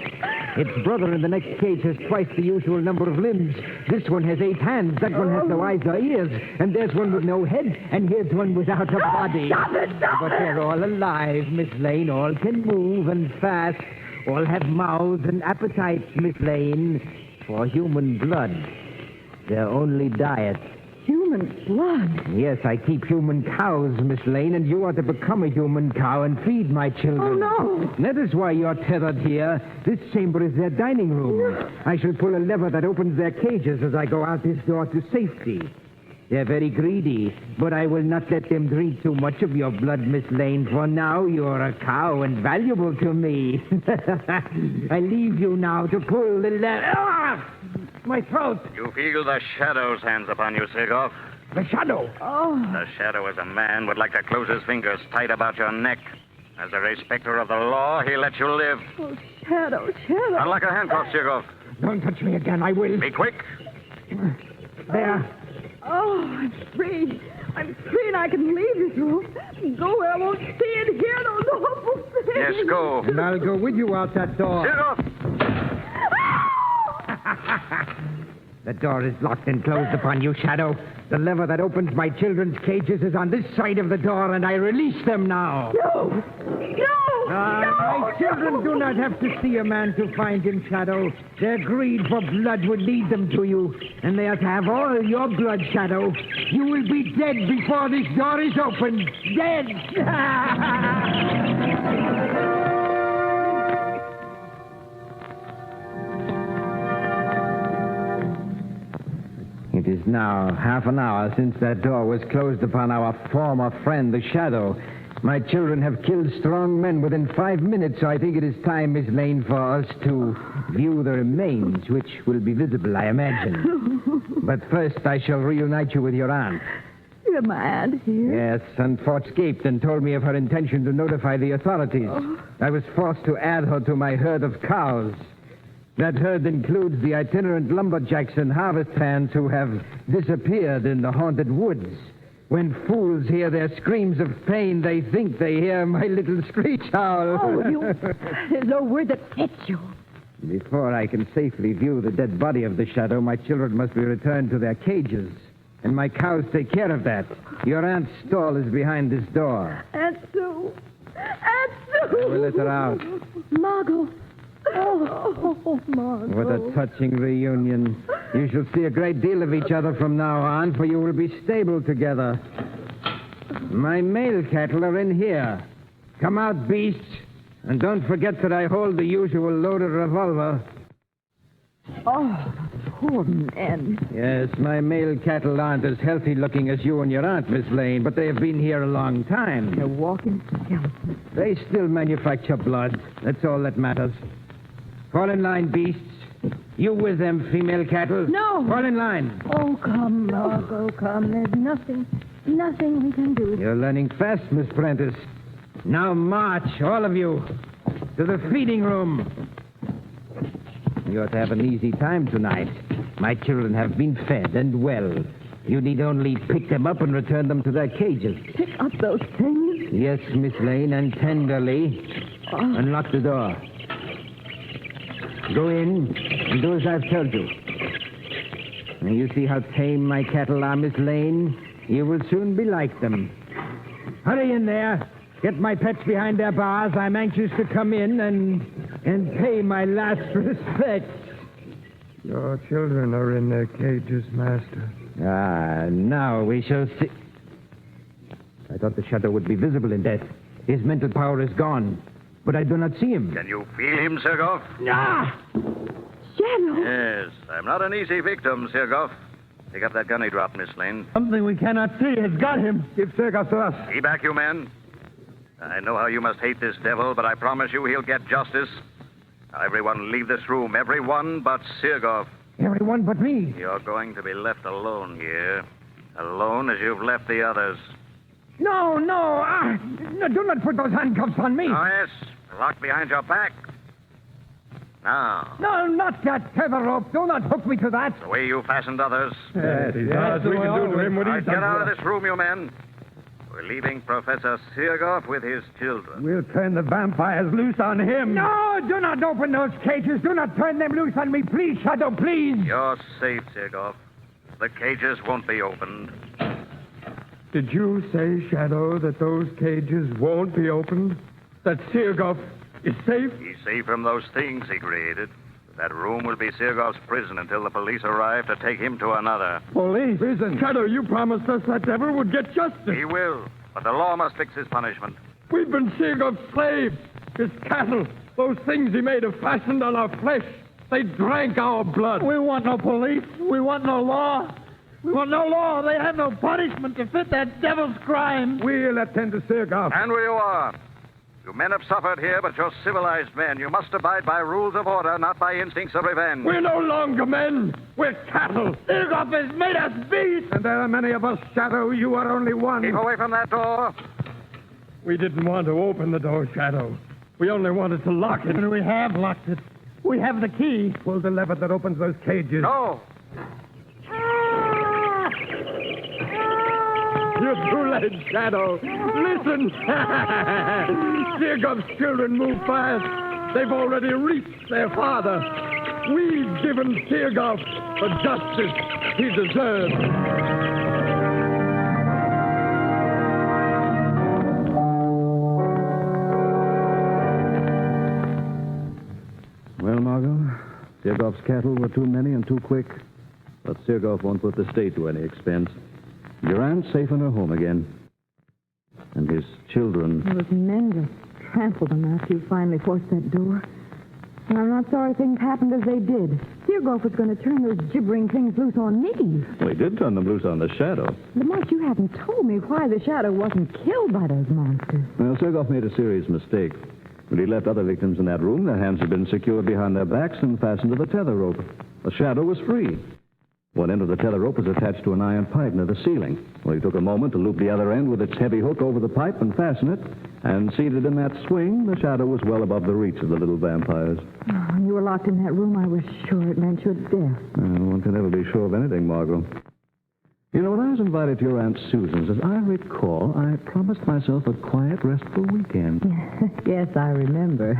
Its brother in the next cage has twice the usual number of limbs. This one has 8 hands. That one has no eyes or ears. And there's one with no head. And here's one without a body. Stop it, But they're all alive, Miss Lane. All can move and fast. All have mouths and appetites, Miss Lane. For human blood. Their only diet. Human blood? Yes, I keep human cows, Miss Lane, and you are to become a human cow and feed my children. Oh, no. That is why you're tethered here. This chamber is their dining room. I shall pull a lever that opens their cages as I go out this door to safety. They're very greedy, but I will not let them drink too much of your blood, Miss Lane, for now you're a cow and valuable to me. I leave you now to pull the lever. Ah! My throat! You feel the shadow's hands upon you, Hickok. The shadow? Oh. The shadow is a man would like to close his fingers tight about your neck. As a respecter of the law, he lets you live. Oh, Shadow. Unlike a handcuff, Hickok. Don't touch me again, I will. Be quick. There. Oh, I'm free. I'm free and I can leave this room. Go where I won't see and hear those awful things. Yes, go. And I'll go with you out that door. Hickok! The door is locked and closed upon you, Shadow. The lever that opens my children's cages is on this side of the door, and I release them now. No! My children do not have to see a man to find him, Shadow. Their greed for blood would lead them to you, and they are to have all your blood, Shadow. You will be dead before this door is opened. Dead! It is now half an hour since that door was closed upon our former friend, the Shadow. My children have killed strong men within 5 minutes, so I think it is time, Miss Lane, for us to view the remains, which will be visible, I imagine. But first, I shall reunite you with your aunt. You have my aunt here? Yes, and Fort escaped and told me of her intention to notify the authorities. I was forced to add her to my herd of cows. That herd includes the itinerant lumberjacks and harvest hands who have disappeared in the haunted woods. When fools hear their screams of pain, they think they hear my little screech owl. Oh, there's no word that fits you. Before I can safely view the dead body of the Shadow, my children must be returned to their cages. And my cows take care of that. Your aunt's stall is behind this door. Aunt Sue! Aunt Sue! I will let her out. Margot! Oh, Margot. What a touching reunion. You shall see a great deal of each other from now on, for you will be stable together. My male cattle are in here. Come out, beasts, and don't forget that I hold the usual loaded revolver. Oh, poor men. Yes, my male cattle aren't as healthy looking as you and your aunt, Miss Lane, but they have been here a long time. They're walking skeletons. They still manufacture blood. That's all that matters. Fall in line, beasts. You with them, female cattle. No. Fall in line. Oh, come, Margot, come. There's nothing we can do. You're learning fast, Miss Prentice. Now march, all of you, to the feeding room. You ought to have an easy time tonight. My children have been fed and well. You need only pick them up and return them to their cages. Pick up those things? Yes, Miss Lane, and tenderly. Unlock the door. Go in and do as I've told you. Now, you see how tame my cattle are, Miss Lane? You will soon be like them. Hurry in there. Get my pets behind their bars. I'm anxious to come in and pay my last respects. Your children are in their cages, Master. Now we shall see. I thought the Shadow would be visible in death. His mental power is gone, but I do not see him. Can you feel him, Sergoff? Shadow! Yes, I'm not an easy victim, Sergoff. Pick up that gun he dropped, Miss Lane. Something we cannot see has got him. Give Sergoff to us. Be back, you men. I know how you must hate this devil, but I promise you he'll get justice. Now, everyone leave this room. Everyone but Sergoff. Everyone but me. You're going to be left alone here. Alone as you've left the others. No. No, do not put those handcuffs on me. Oh, yes. Locked behind your back. Now. No, not that tether rope. Do not hook me to that. The way you fastened others. Yes, we can do to him what he's done. Get out of this room, you men. We're leaving Professor Sergoff with his children. We'll turn the vampires loose on him. No, do not open those cages. Do not turn them loose on me. Please, Shadow, please. You're safe, Sergoff. The cages won't be opened. Did you say, Shadow, that those cages won't be opened? That Sergoff is safe? He's safe from those things he created. That room will be Sergoff's prison until the police arrive to take him to another. Police? Prison? Shadow, you promised us that devil would get justice. He will, but the law must fix his punishment. We've been Sergoff's slaves. His cattle, those things he made have fastened on our flesh. They drank our blood. We want no police. We want no law. We want no law. They have no punishment to fit that devil's crime. We'll attend to Sergoff. And where you are. You men have suffered here, but you're civilized men. You must abide by rules of order, not by instincts of revenge. We're no longer men. We're cattle. Sergoff has made us beasts. And there are many of us, Shadow. You are only one. Keep away from that door. We didn't want to open the door, Shadow. We only wanted to lock it. And we have locked it. We have the key. Pull the lever that opens those cages. No. You're too late, Shadow. Listen. Sergoff's children move fast. They've already reached their father. We've given Sergoff the justice he deserves. Well, Margot, Sirgoff's cattle were too many and too quick, but Sirgoff won't put the state to any expense. Your aunt's safe in her home again. And his children... Those men just trampled them after you finally forced that door. And I'm not sorry things happened as they did. Sirgoff was going to turn those gibbering things loose on me. We did turn them loose on the Shadow. Lamont, you haven't told me why the Shadow wasn't killed by those monsters. Well, Sirgoff made a serious mistake. When he left other victims in that room, their hands had been secured behind their backs and fastened to the tether rope. The Shadow was free. One end of the tether rope was attached to an iron pipe near the ceiling. Well, he took a moment to loop the other end with its heavy hook over the pipe and fasten it. And seated in that swing, the Shadow was well above the reach of the little vampires. Oh, when you were locked in that room, I was sure it meant your death. One can never be sure of anything, Margot. You know, when I was invited to your Aunt Susan's, as I recall, I promised myself a quiet, restful weekend. Yes, I remember.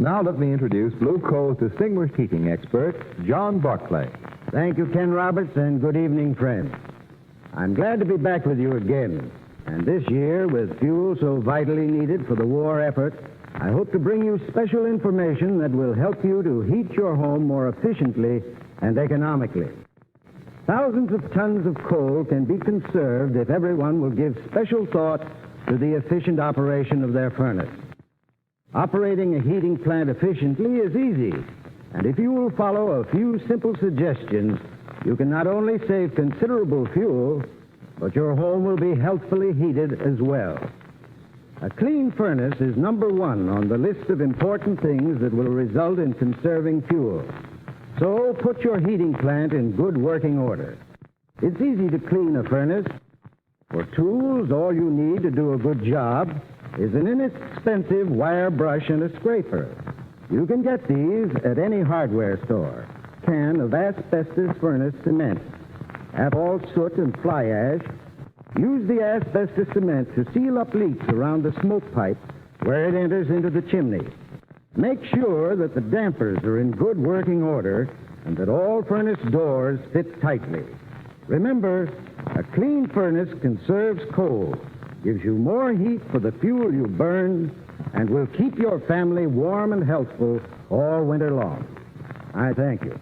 Now let me introduce Blue Coal's distinguished heating expert, John Barclay. Thank you, Ken Roberts, and good evening, friends. I'm glad to be back with you again. And this year, with fuel so vitally needed for the war effort, I hope to bring you special information that will help you to heat your home more efficiently and economically. Thousands of tons of coal can be conserved if everyone will give special thought to the efficient operation of their furnace. Operating a heating plant efficiently is easy, and if you will follow a few simple suggestions, you can not only save considerable fuel, but your home will be healthfully heated as well. A clean furnace is number one on the list of important things that will result in conserving fuel. So put your heating plant in good working order. It's easy to clean a furnace. For tools, all you need to do a good job is an inexpensive wire brush and a scraper. You can get these at any hardware store. Can of asbestos furnace cement. Have all soot and fly ash. Use the asbestos cement to seal up leaks around the smoke pipe where it enters into the chimney. Make sure that the dampers are in good working order and that all furnace doors fit tightly. Remember, a clean furnace conserves coal, gives you more heat for the fuel you burn, and will keep your family warm and healthful all winter long. I thank you.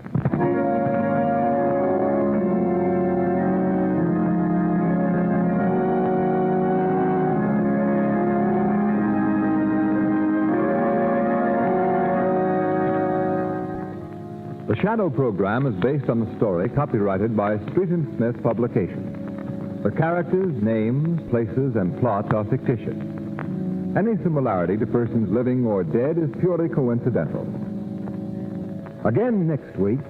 The Shadow program is based on the story copyrighted by Street and Smith Publications. The characters, names, places, and plot are fictitious. Any similarity to persons living or dead is purely coincidental. Again next week,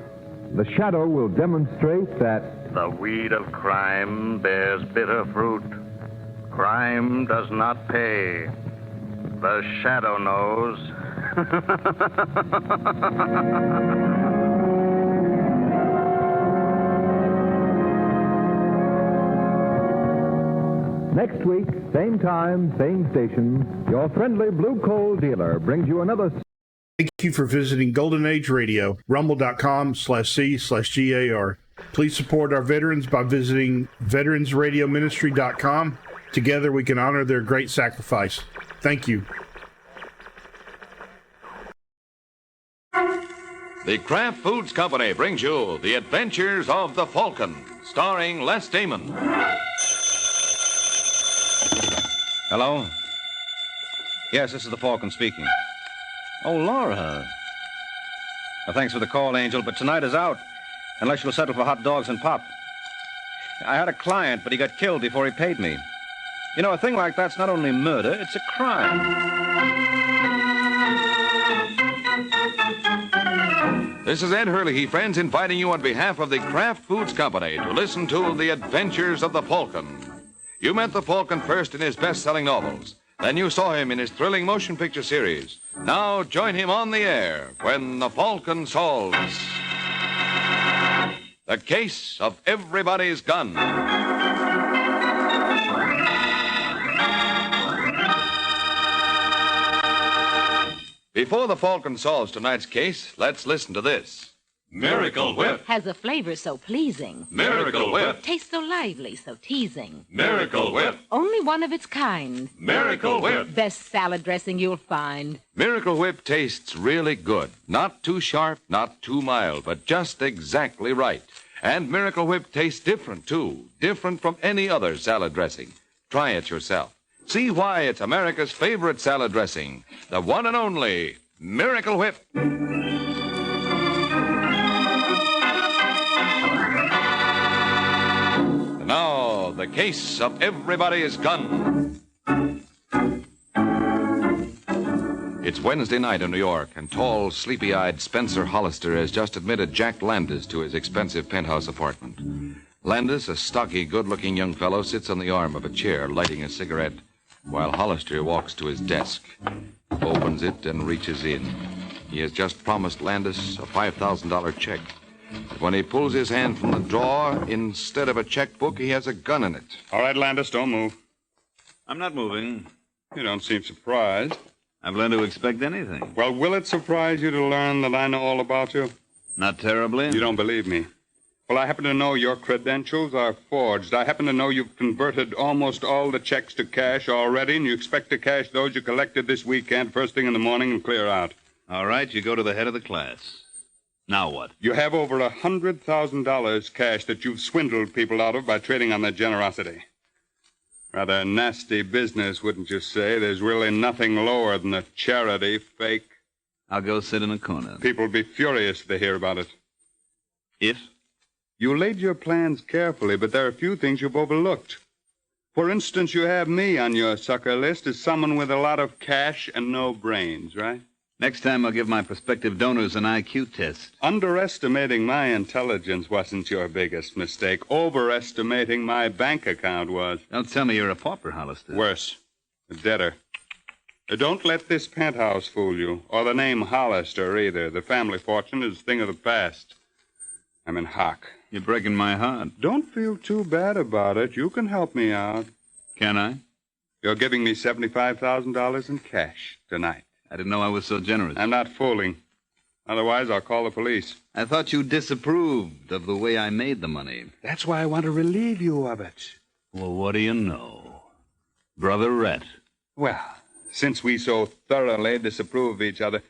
the Shadow will demonstrate that the weed of crime bears bitter fruit. Crime does not pay. The Shadow knows. next week, same time, same station, your friendly Blue Coal dealer brings you another... Thank you for visiting Golden Age Radio, rumble.com/C/GAR. Please support our veterans by visiting veteransradioministry.com. Together we can honor their great sacrifice. Thank you. The Kraft Foods Company brings you The Adventures of the Falcon, starring Les Damon. Hello? Yes, this is the Falcon speaking. Oh, Laura. Well, thanks for the call, Angel, but tonight is out, unless you'll settle for hot dogs and pop. I had a client, but he got killed before he paid me. You know, a thing like that's not only murder, it's a crime. This is Ed Hurley, friends, inviting you on behalf of the Kraft Foods Company to listen to The Adventures of the Falcon. You met the Falcon first in his best-selling novels. Then you saw him in his thrilling motion picture series. Now join him on the air when the Falcon solves the case of everybody's gun. Before the Falcon solves tonight's case, let's listen to this. Miracle Whip. Has a flavor so pleasing. Miracle Whip. Tastes so lively, so teasing. Miracle Whip. Only one of its kind. Miracle Whip. Best salad dressing you'll find. Miracle Whip tastes really good. Not too sharp, not too mild, but just exactly right. And Miracle Whip tastes different, too. Different from any other salad dressing. Try it yourself. See why it's America's favorite salad dressing. The one and only Miracle Whip. Now, the case of everybody's gun. It's Wednesday night in New York, and tall, sleepy-eyed Spencer Hollister has just admitted Jack Landis to his expensive penthouse apartment. Landis, a stocky, good-looking young fellow, sits on the arm of a chair, lighting a cigarette, while Hollister walks to his desk, opens it, and reaches in. He has just promised Landis a $5,000 check. But when he pulls his hand from the drawer, instead of a checkbook, he has a gun in it. All right, Landis, don't move. I'm not moving. You don't seem surprised. I've learned to expect anything. Well, will it surprise you to learn that I know all about you? Not terribly. You don't believe me. Well, I happen to know your credentials are forged. I happen to know you've converted almost all the checks to cash already, and you expect to cash those you collected this weekend first thing in the morning and clear out. All right, you go to the head of the class. Now what? You have over $100,000 cash that you've swindled people out of by trading on their generosity. Rather nasty business, wouldn't you say? There's really nothing lower than a charity fake. I'll go sit in a corner. People will be furious if they hear about it. If? You laid your plans carefully, but there are a few things you've overlooked. For instance, you have me on your sucker list as someone with a lot of cash and no brains, right? Next time I'll give my prospective donors an IQ test. Underestimating my intelligence wasn't your biggest mistake. Overestimating my bank account was. Don't tell me you're a pauper, Hollister. Worse. A debtor. Don't let this penthouse fool you, or the name Hollister either. The family fortune is a thing of the past. I'm in hock. You're breaking my heart. Don't feel too bad about it. You can help me out. Can I? You're giving me $75,000 in cash tonight. I didn't know I was so generous. I'm not fooling. Otherwise, I'll call the police. I thought you disapproved of the way I made the money. That's why I want to relieve you of it. Well, what do you know? Brother Rhett. Well, since we so thoroughly disapprove of each other,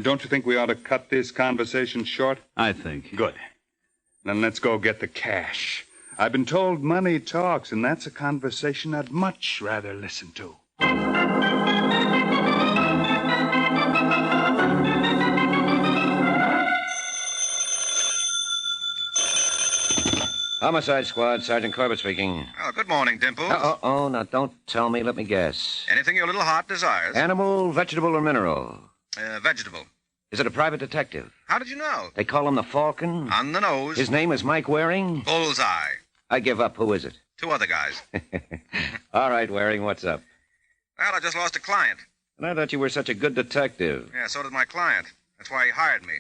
don't you think we ought to cut this conversation short? I think. Good. Then let's go get the cash. I've been told money talks, and that's a conversation I'd much rather listen to. Homicide Squad, Sergeant Corbett speaking. Oh, good morning, Dimples. Now don't tell me. Let me guess. Anything your little heart desires. Animal, vegetable, or mineral? Vegetable. Is it a private detective? How did you know? They call him the Falcon? On the nose. His name is Mike Waring? Bullseye. I give up. Who is it? Two other guys. All right, Waring, what's up? Well, I just lost a client. And I thought you were such a good detective. Yeah, so did my client. That's why he hired me.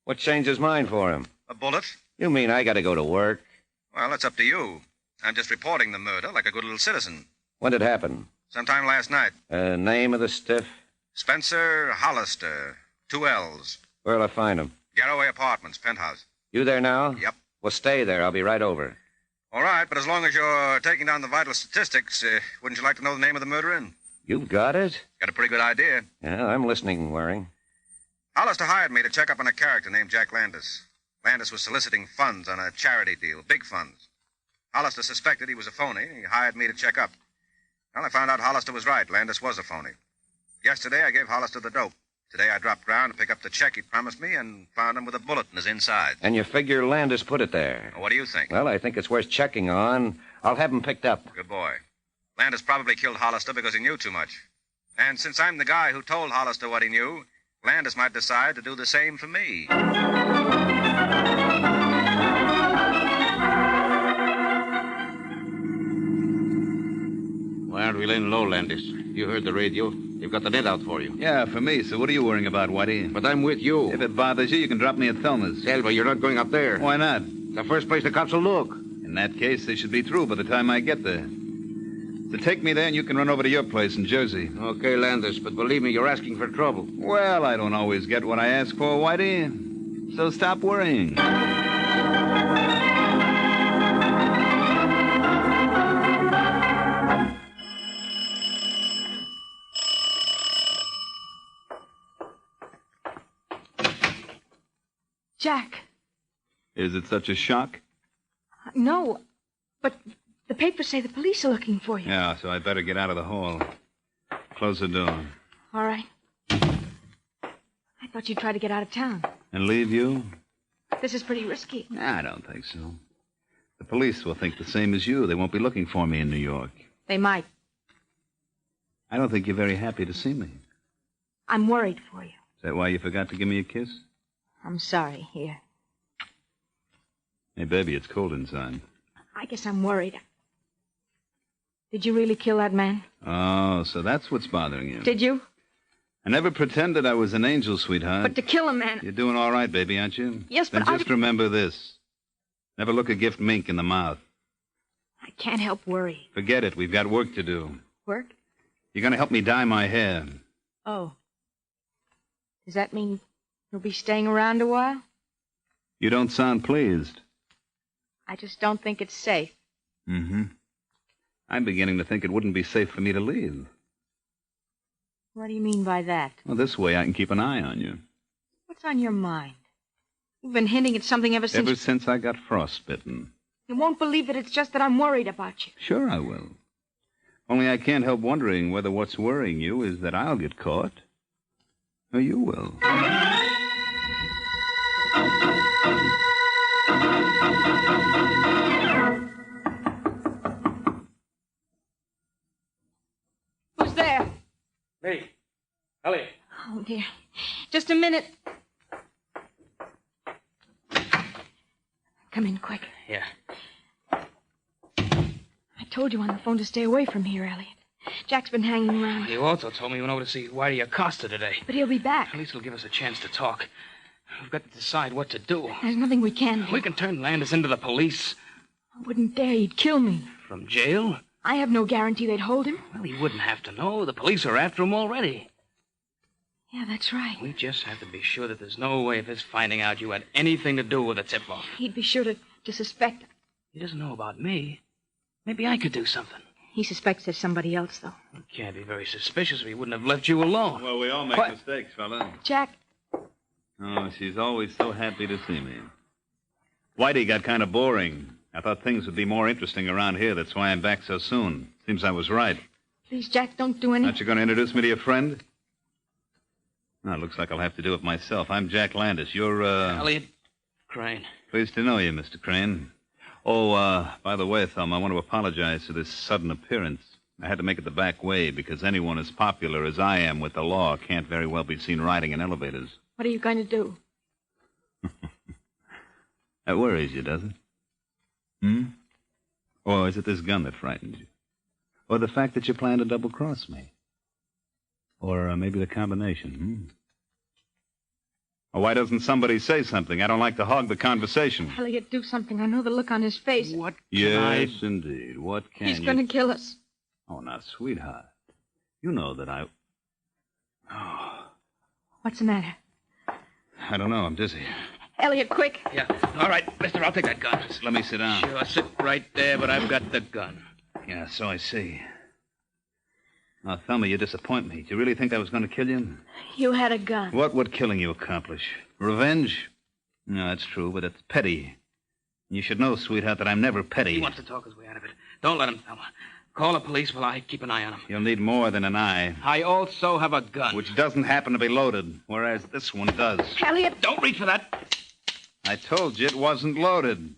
What changed his mind for him? A bullet. You mean I got to go to work? Well, that's up to you. I'm just reporting the murder like a good little citizen. When did it happen? Sometime last night. Name of the stiff? Spencer Hollister. 2 L's. Where'll I find him? Getaway Apartments, penthouse. You there now? Yep. Well, stay there. I'll be right over. All right, but as long as you're taking down the vital statistics, wouldn't you like to know the name of the murderer? You've got it? Got a pretty good idea. Yeah, I'm listening, Waring. Hollister hired me to check up on a character named Jack Landis. Landis was soliciting funds on a charity deal, big funds. Hollister suspected he was a phony. He hired me to check up. Well, I found out Hollister was right. Landis was a phony. Yesterday, I gave Hollister the dope. Today, I dropped ground to pick up the check he promised me and found him with a bullet in his inside. And you figure Landis put it there? What do you think? Well, I think it's worth checking on. I'll have him picked up. Good boy. Landis probably killed Hollister because he knew too much. And since I'm the guy who told Hollister what he knew, Landis might decide to do the same for me. Why aren't we laying low, Landis? You heard the radio. They've got the net out for you. Yeah, for me, so what are you worrying about, Whitey? But I'm with you. If it bothers you, you can drop me at Thelma's. Hell, but you're not going up there. Why not? It's the first place the cops will look. In that case, they should be through by the time I get there. So take me there and you can run over to your place in Jersey. Okay, Landis, but believe me, you're asking for trouble. Well, I don't always get what I ask for, Whitey. So stop worrying. Jack. Is it such a shock? No, but the papers say the police are looking for you. Yeah, so I better get out of the hall. Close the door. All right. I thought you'd try to get out of town. And leave you? This is pretty risky. I don't think so. The police will think the same as you. They won't be looking for me in New York. They might. I don't think you're very happy to see me. I'm worried for you. Is that why you forgot to give me a kiss? I'm sorry. Here. Hey, baby, it's cold inside. I guess I'm worried. Did you really kill that man? Oh, so that's what's bothering you. Did you? I never pretended I was an angel, sweetheart. But to kill a man... You're doing all right, baby, aren't you? Yes, then but just remember this. Never look a gift mink in the mouth. I can't help worry. Forget it. We've got work to do. Work? You're going to help me dye my hair. Oh. Does that mean you'll be staying around a while? You don't sound pleased. I just don't think it's safe. Mm-hmm. I'm beginning to think it wouldn't be safe for me to leave. What do you mean by that? Well, this way I can keep an eye on you. What's on your mind? You've been hinting at something ever since... Ever since I got frostbitten. You won't believe it. It's just that I'm worried about you. Sure I will. Only I can't help wondering whether what's worrying you is that I'll get caught. Or you will. Who's there? Me. Elliot. Oh, dear. Just a minute. Come in quick. Yeah. I told you on the phone to stay away from here, Elliot. Jack's been hanging around. You also told me you went over to see Whitey Acosta today. But he'll be back. At least he'll give us a chance to talk. We've got to decide what to do. There's nothing we can do. We can turn Landis into the police. I wouldn't dare. He'd kill me. From jail? I have no guarantee they'd hold him. Well, he wouldn't have to know. The police are after him already. Yeah, that's right. We just have to be sure that there's no way of his finding out you had anything to do with the tip-off. He'd be sure to suspect. He doesn't know about me. Maybe I could do something. He suspects there's somebody else, though. He can't be very suspicious or he wouldn't have left you alone. Well, we all make mistakes, fella. Jack. Oh, she's always so happy to see me. Whitey got kind of boring. I thought things would be more interesting around here. That's why I'm back so soon. Seems I was right. Please, Jack, don't do anything. Aren't you going to introduce me to your friend? No, it looks like I'll have to do it myself. I'm Jack Landis. You're, Elliot Crane. Pleased to know you, Mr. Crane. Oh, by the way, Thumb, I want to apologize for this sudden appearance. I had to make it the back way because anyone as popular as I am with the law can't very well be seen riding in elevators. What are you going to do? That worries you, does it? Hmm? Or is it this gun that frightens you? Or the fact that you plan to double-cross me? Or maybe the combination, hmm? Or why doesn't somebody say something? I don't like to hog the conversation. Elliot, do something. I know the look on his face. What Yes, indeed. What can He's you... going to kill us. Oh, now, sweetheart. You know that I... Oh, What's the matter? I don't know. I'm dizzy. Elliot, quick. Yeah. All right, mister, I'll take that gun. Just let me sit down. Sure, sit right there, but I've got the gun. Yeah, so I see. Now, Thelma, you disappoint me. Do you really think I was going to kill you? You had a gun. What would killing you accomplish? Revenge? No, that's true, but it's petty. You should know, sweetheart, that I'm never petty. He wants to talk his way out of it. Don't let him, Thelma. Call the police while I keep an eye on him. You'll need more than an eye. I also have a gun. Which doesn't happen to be loaded, whereas this one does. Elliot! Don't reach for that. I told you it wasn't loaded.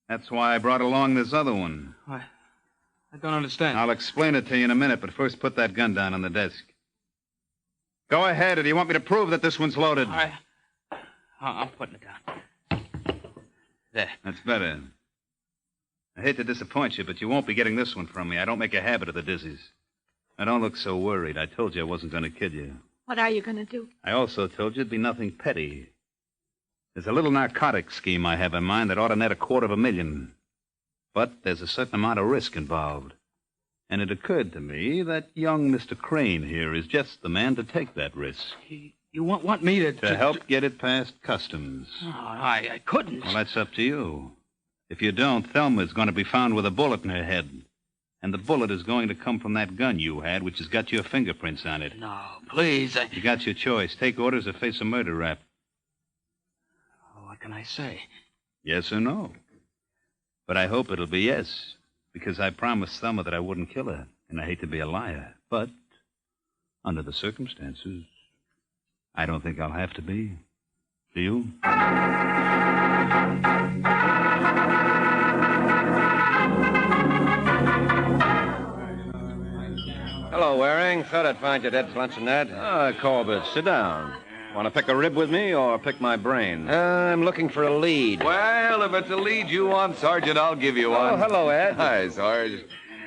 That's why I brought along this other one. I don't understand. I'll explain it to you in a minute, but first put that gun down on the desk. Go ahead, or do you want me to prove that this one's loaded? All right. I'm putting it down. There. That's better. I hate to disappoint you, but you won't be getting this one from me. I don't make a habit of the dizzies. Now, don't look so worried. I told you I wasn't going to kill you. What are you going to do? I also told you it'd be nothing petty. There's a little narcotic scheme I have in mind that ought to net $250,000. But there's a certain amount of risk involved. And it occurred to me that young Mr. Crane here is just the man to take that risk. You want me To help get it past customs. Oh, I couldn't. Well, that's up to you. If you don't, Thelma's going to be found with a bullet in her head. And the bullet is going to come from that gun you had, which has got your fingerprints on it. No, please. You got your choice. Take orders or face a murder rap. What can I say? Yes or no? But I hope it'll be yes, because I promised Thelma that I wouldn't kill her, and I hate to be a liar. But under the circumstances, I don't think I'll have to be. Do you? Hello, Waring. Thought I'd find you dead at lunch and that. Corbett, sit down. Want to pick a rib with me or pick my brain? I'm looking for a lead. Well, if it's a lead you want, Sergeant, I'll give you one. Oh, hello, Ed. Hi, Sarge.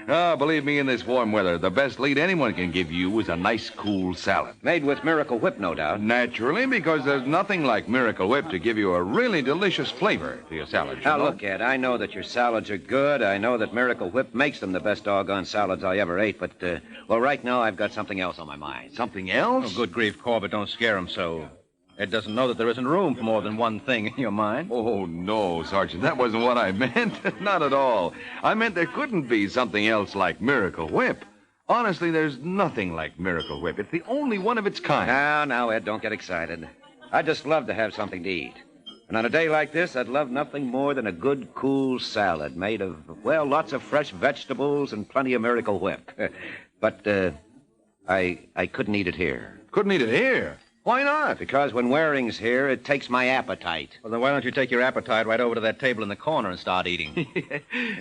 Oh, believe me, in this warm weather, the best lead anyone can give you is a nice, cool salad. Made with Miracle Whip, no doubt. Naturally, because there's nothing like Miracle Whip to give you a really delicious flavor to your salad. Now, look, Ed, I know that your salads are good. I know that Miracle Whip makes them the best doggone salads I ever ate. But, well, right now I've got something else on my mind. Something else? Oh, good grief, Corbett, don't scare him so. Ed doesn't know that there isn't room for more than one thing in your mind. Oh, no, Sergeant. That wasn't what I meant. Not at all. I meant there couldn't be something else like Miracle Whip. Honestly, there's nothing like Miracle Whip. It's the only one of its kind. Now, Ed, don't get excited. I'd just love to have something to eat. And on a day like this, I'd love nothing more than a good, cool salad made of, well, lots of fresh vegetables and plenty of Miracle Whip. But, I couldn't eat it here. Couldn't eat it here? Why not? Because when Waring's here, it takes my appetite. Well, then why don't you take your appetite right over to that table in the corner and start eating?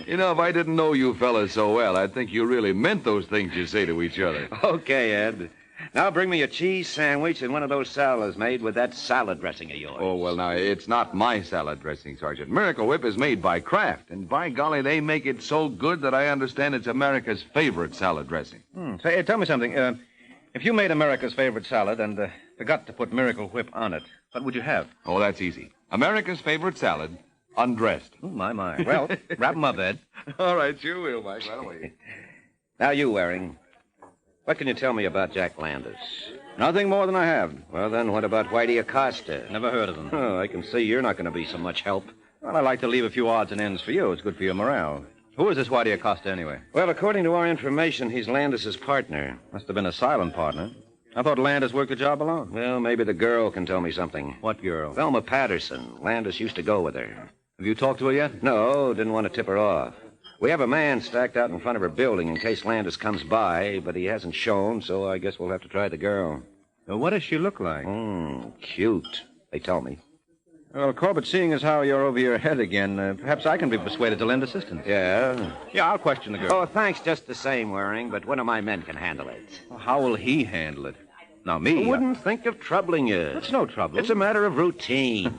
You know, if I didn't know you fellas so well, I'd think you really meant those things you say to each other. Okay, Ed. Now bring me a cheese sandwich and one of those salads made with that salad dressing of yours. Oh, well, now, it's not my salad dressing, Sergeant. Miracle Whip is made by Kraft, and by golly, they make it so good that I understand it's America's favorite salad dressing. Say, tell me something. If you made America's favorite salad and forgot to put Miracle Whip on it, what would you have? Oh, that's easy. America's favorite salad, undressed. Oh, my. Well, wrap 'em up, Ed. All right, you will, Mike. Right away. Now you, Waring. What can you tell me about Jack Landis? Nothing more than I have. Well, then, what about Whitey Acosta? Never heard of them. Oh, I can see you're not going to be so much help. Well, I like to leave a few odds and ends for you. It's good for your morale. Who is this Whitey Acosta, anyway? Well, according to our information, he's Landis's partner. Must have been a silent partner. I thought Landis worked the job alone. Well, maybe the girl can tell me something. What girl? Thelma Patterson. Landis used to go with her. Have you talked to her yet? No, didn't want to tip her off. We have a man stacked out in front of her building in case Landis comes by, but he hasn't shown, so I guess we'll have to try the girl. Well, what does she look like? Cute, they tell me. Well, Corbett, seeing as how you're over your head again, perhaps I can be persuaded to lend assistance. Yeah? Yeah, I'll question the girl. Oh, thanks just the same, Waring, but one of my men can handle it. Well, how will he handle it? Now, me... I wouldn't think of troubling you. It's no trouble. It's a matter of routine.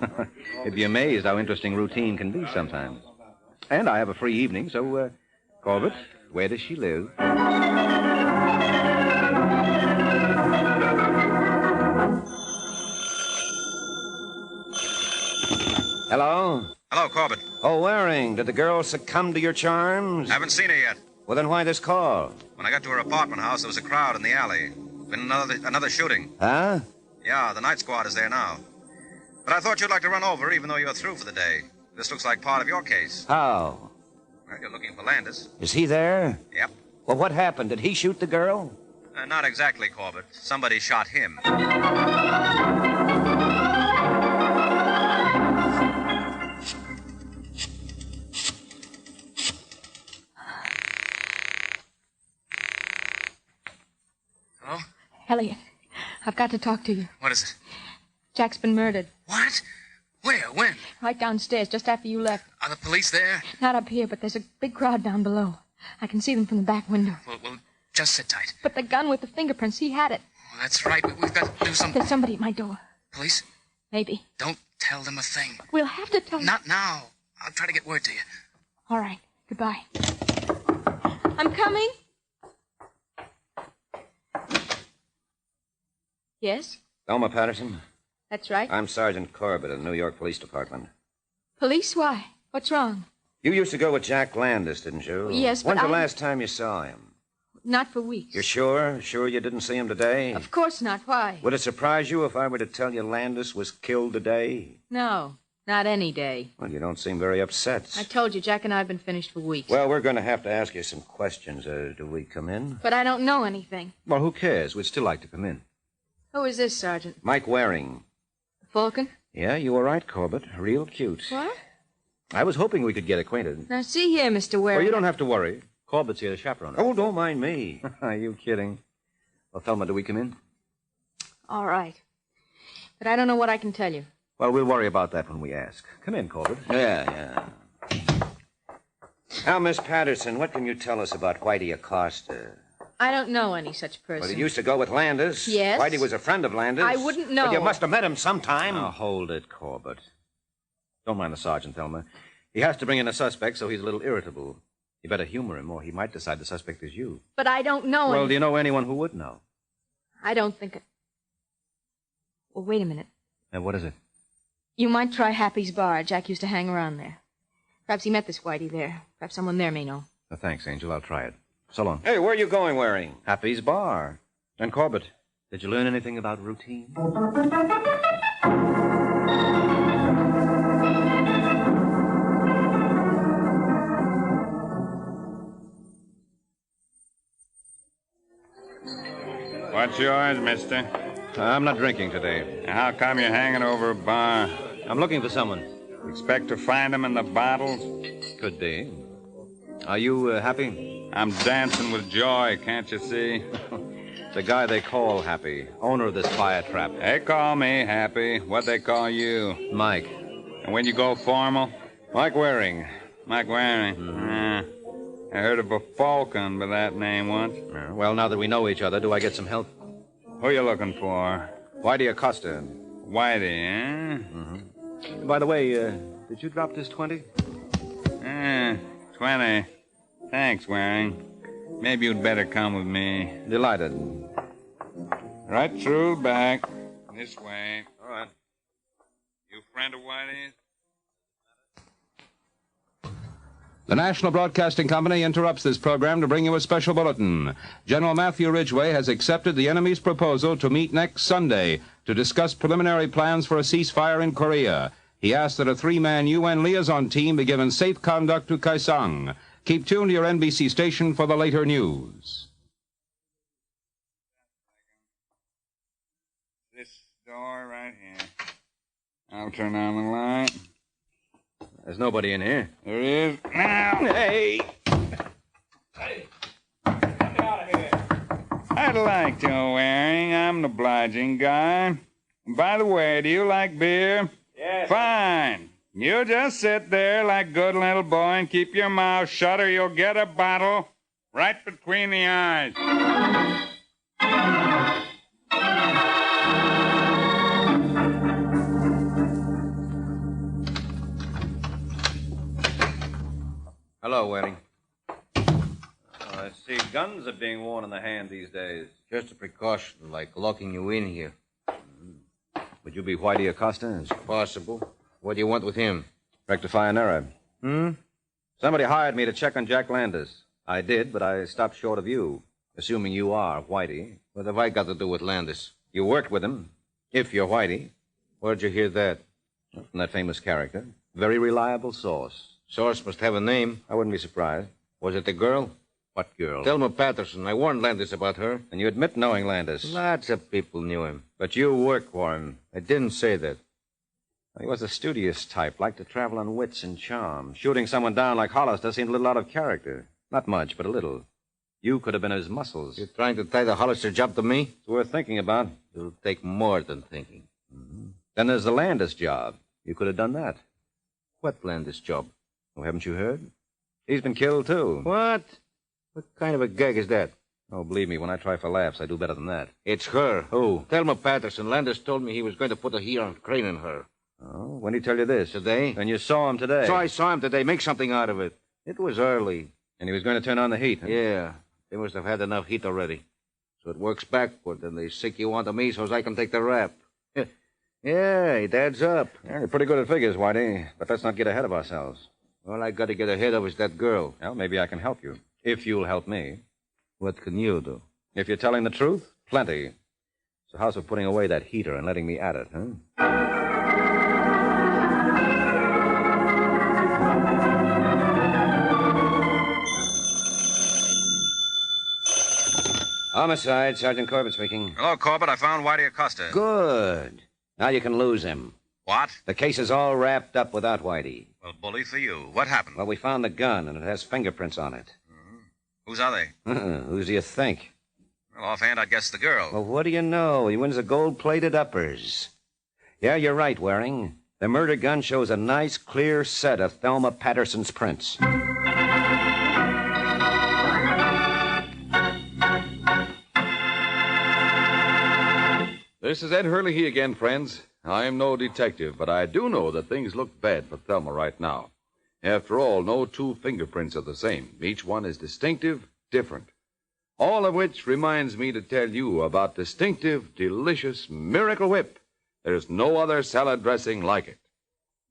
You'd be amazed how interesting routine can be sometimes. And I have a free evening, so, Corbett, where does she live? Hello? Hello, Corbett. Oh, Waring, did the girl succumb to your charms? Haven't seen her yet. Well, then why this call? When I got to her apartment house, there was a crowd in the alley. Been another shooting. Huh? Yeah, the night squad is there now. But I thought you'd like to run over, even though you're through for the day. This looks like part of your case. How? Well, you're looking for Landis. Is he there? Yep. Well, what happened? Did he shoot the girl? Not exactly, Corbett. Somebody shot him. Hello? Elliot, I've got to talk to you. What is it? Jack's been murdered. What? Where? When? Right downstairs, just after you left. Are the police there? Not up here, but there's a big crowd down below. I can see them from the back window. Well, just sit tight. But the gun with the fingerprints, he had it. Well, that's right, but we've got to do something. There's somebody at my door. Police? Maybe. Don't tell them a thing. We'll have to tell them. Not now. I'll try to get word to you. All right. Goodbye. I'm coming. Yes? Thelma Patterson? That's right. I'm Sergeant Corbett of the New York Police Department. Police? Why? What's wrong? You used to go with Jack Landis, didn't you? Yes, but When's the last time you saw him? Not for weeks. You're sure? Sure you didn't see him today? Of course not. Why? Would it surprise you if I were to tell you Landis was killed today? No, not any day. Well, you don't seem very upset. I told you, Jack and I have been finished for weeks. Well, we're going to have to ask you some questions. Do we come in? But I don't know anything. Well, who cares? We'd still like to come in. Who is this, Sergeant? Mike Waring. Falcon? Yeah, you were right, Corbett. Real cute. What? I was hoping we could get acquainted. Now, see here, Mr. Waring. Well, you don't have to worry. Corbett's here to chaperone us. Oh, don't mind me. Are you kidding? Well, Thelma, do we come in? All right. But I don't know what I can tell you. Well, we'll worry about that when we ask. Come in, Corbett. Yeah. Now, Miss Patterson, what can you tell us about Whitey Acosta? I don't know any such person. Well, he used to go with Landis. Yes. Whitey was a friend of Landis. I wouldn't know. But you must have met him sometime. Now, hold it, Corbett. Don't mind the sergeant, Thelma. He has to bring in a suspect, so he's a little irritable. You better humor him, or he might decide the suspect is you. But I don't know Well, any... do you know anyone who would know? I don't think... Well, wait a minute. What is it? You might try Happy's Bar. Jack used to hang around there. Perhaps he met this Whitey there. Perhaps someone there may know. Thanks, Angel. I'll try it. So long. Hey, where are you going, Waring? Happy's Bar. And Corbett, did you learn anything about routine? What's yours, mister? I'm not drinking today. How come you're hanging over a bar? I'm looking for someone. Expect to find him in the bottles? Could be. Are you happy? I'm dancing with joy, can't you see? The guy they call Happy, owner of this fire trap. They call me Happy. What they call you? Mike. And when you go formal? Mike Waring. Mike Waring. I heard of a Falcon by that name once. Well, now that we know each other, do I get some help? Who you looking for? Whitey Acosta. Whitey, eh? Mm-hmm. By the way, did you drop this 20? 20. Thanks, Waring. Maybe you'd better come with me. Delighted. Right through back. This way. All right. You friend of Whitey's? The National Broadcasting Company interrupts this program to bring you a special bulletin. General Matthew Ridgway has accepted the enemy's proposal to meet next Sunday to discuss preliminary plans for a ceasefire in Korea. He asked that a 3-man UN liaison team be given safe conduct to Kaesong. Keep tuned to your NBC station for the later news. This door right here. I'll turn on the light. There's nobody in here. There is now. Hey! Hey! Get me out of here. I'd like to, Waring. I'm an obliging guy. And by the way, do you like beer? Yes. Fine. You just sit there like a good little boy and keep your mouth shut or you'll get a bottle right between the eyes. Hello, Waring. I see guns are being worn in the hand these days. Just a precaution, like locking you in here. Would you be Whitey Acosta? It's possible. What do you want with him? Rectify an error. Somebody hired me to check on Jack Landis. I did, but I stopped short of you. Assuming you are Whitey. What have I got to do with Landis? You worked with him. If you're Whitey. Where'd you hear that? From that famous character. Very reliable source. Source must have a name. I wouldn't be surprised. Was it the girl? What girl? Thelma Patterson. I warned Landis about her. And you admit knowing Landis? Lots of people knew him. But you worked for him. I didn't say that. He was a studious type, liked to travel on wits and charm. Shooting someone down like Hollister seemed a little out of character. Not much, but a little. You could have been his muscles. You're trying to tie the Hollister job to me? It's worth thinking about. It'll take more than thinking. Then there's the Landis job. You could have done that. What Landis job? Oh, haven't you heard? He's been killed, too. What? What kind of a gag is that? Oh, believe me, when I try for laughs, I do better than that. It's her. Who? Thelma Patterson. Landis told me he was going to put a heel on crane in her. Oh, when did he tell you this? Today. And you saw him today. So I saw him today. Make something out of it. It was early. And he was going to turn on the heat, huh? Yeah. They must have had enough heat already. So it works backward, and they sick you onto me so as I can take the rap. Yeah, it adds up. Yeah, you're pretty good at figures, Whitey. But let's not get ahead of ourselves. All I got to get ahead of is that girl. Well, maybe I can help you. If you'll help me. What can you do? If you're telling the truth, plenty. So how's for putting away that heater and letting me at it, huh? Homicide, Sergeant Corbett speaking. Hello, Corbett. I found Whitey Acosta. Good. Now you can lose him. What? The case is all wrapped up without Whitey. Well, bully for you. What happened? Well, we found the gun, and it has fingerprints on it. Whose are they? Who do you think? Well, offhand, I'd guess the girl. Well, what do you know? He wins the gold-plated uppers. Yeah, you're right, Waring. The murder gun shows a nice, clear set of Thelma Patterson's prints. This is Ed Hurley again, friends. I'm no detective, but I do know that things look bad for Thelma right now. After all, no two fingerprints are the same. Each one is distinctive, different. All of which reminds me to tell you about distinctive, delicious Miracle Whip. There's no other salad dressing like it.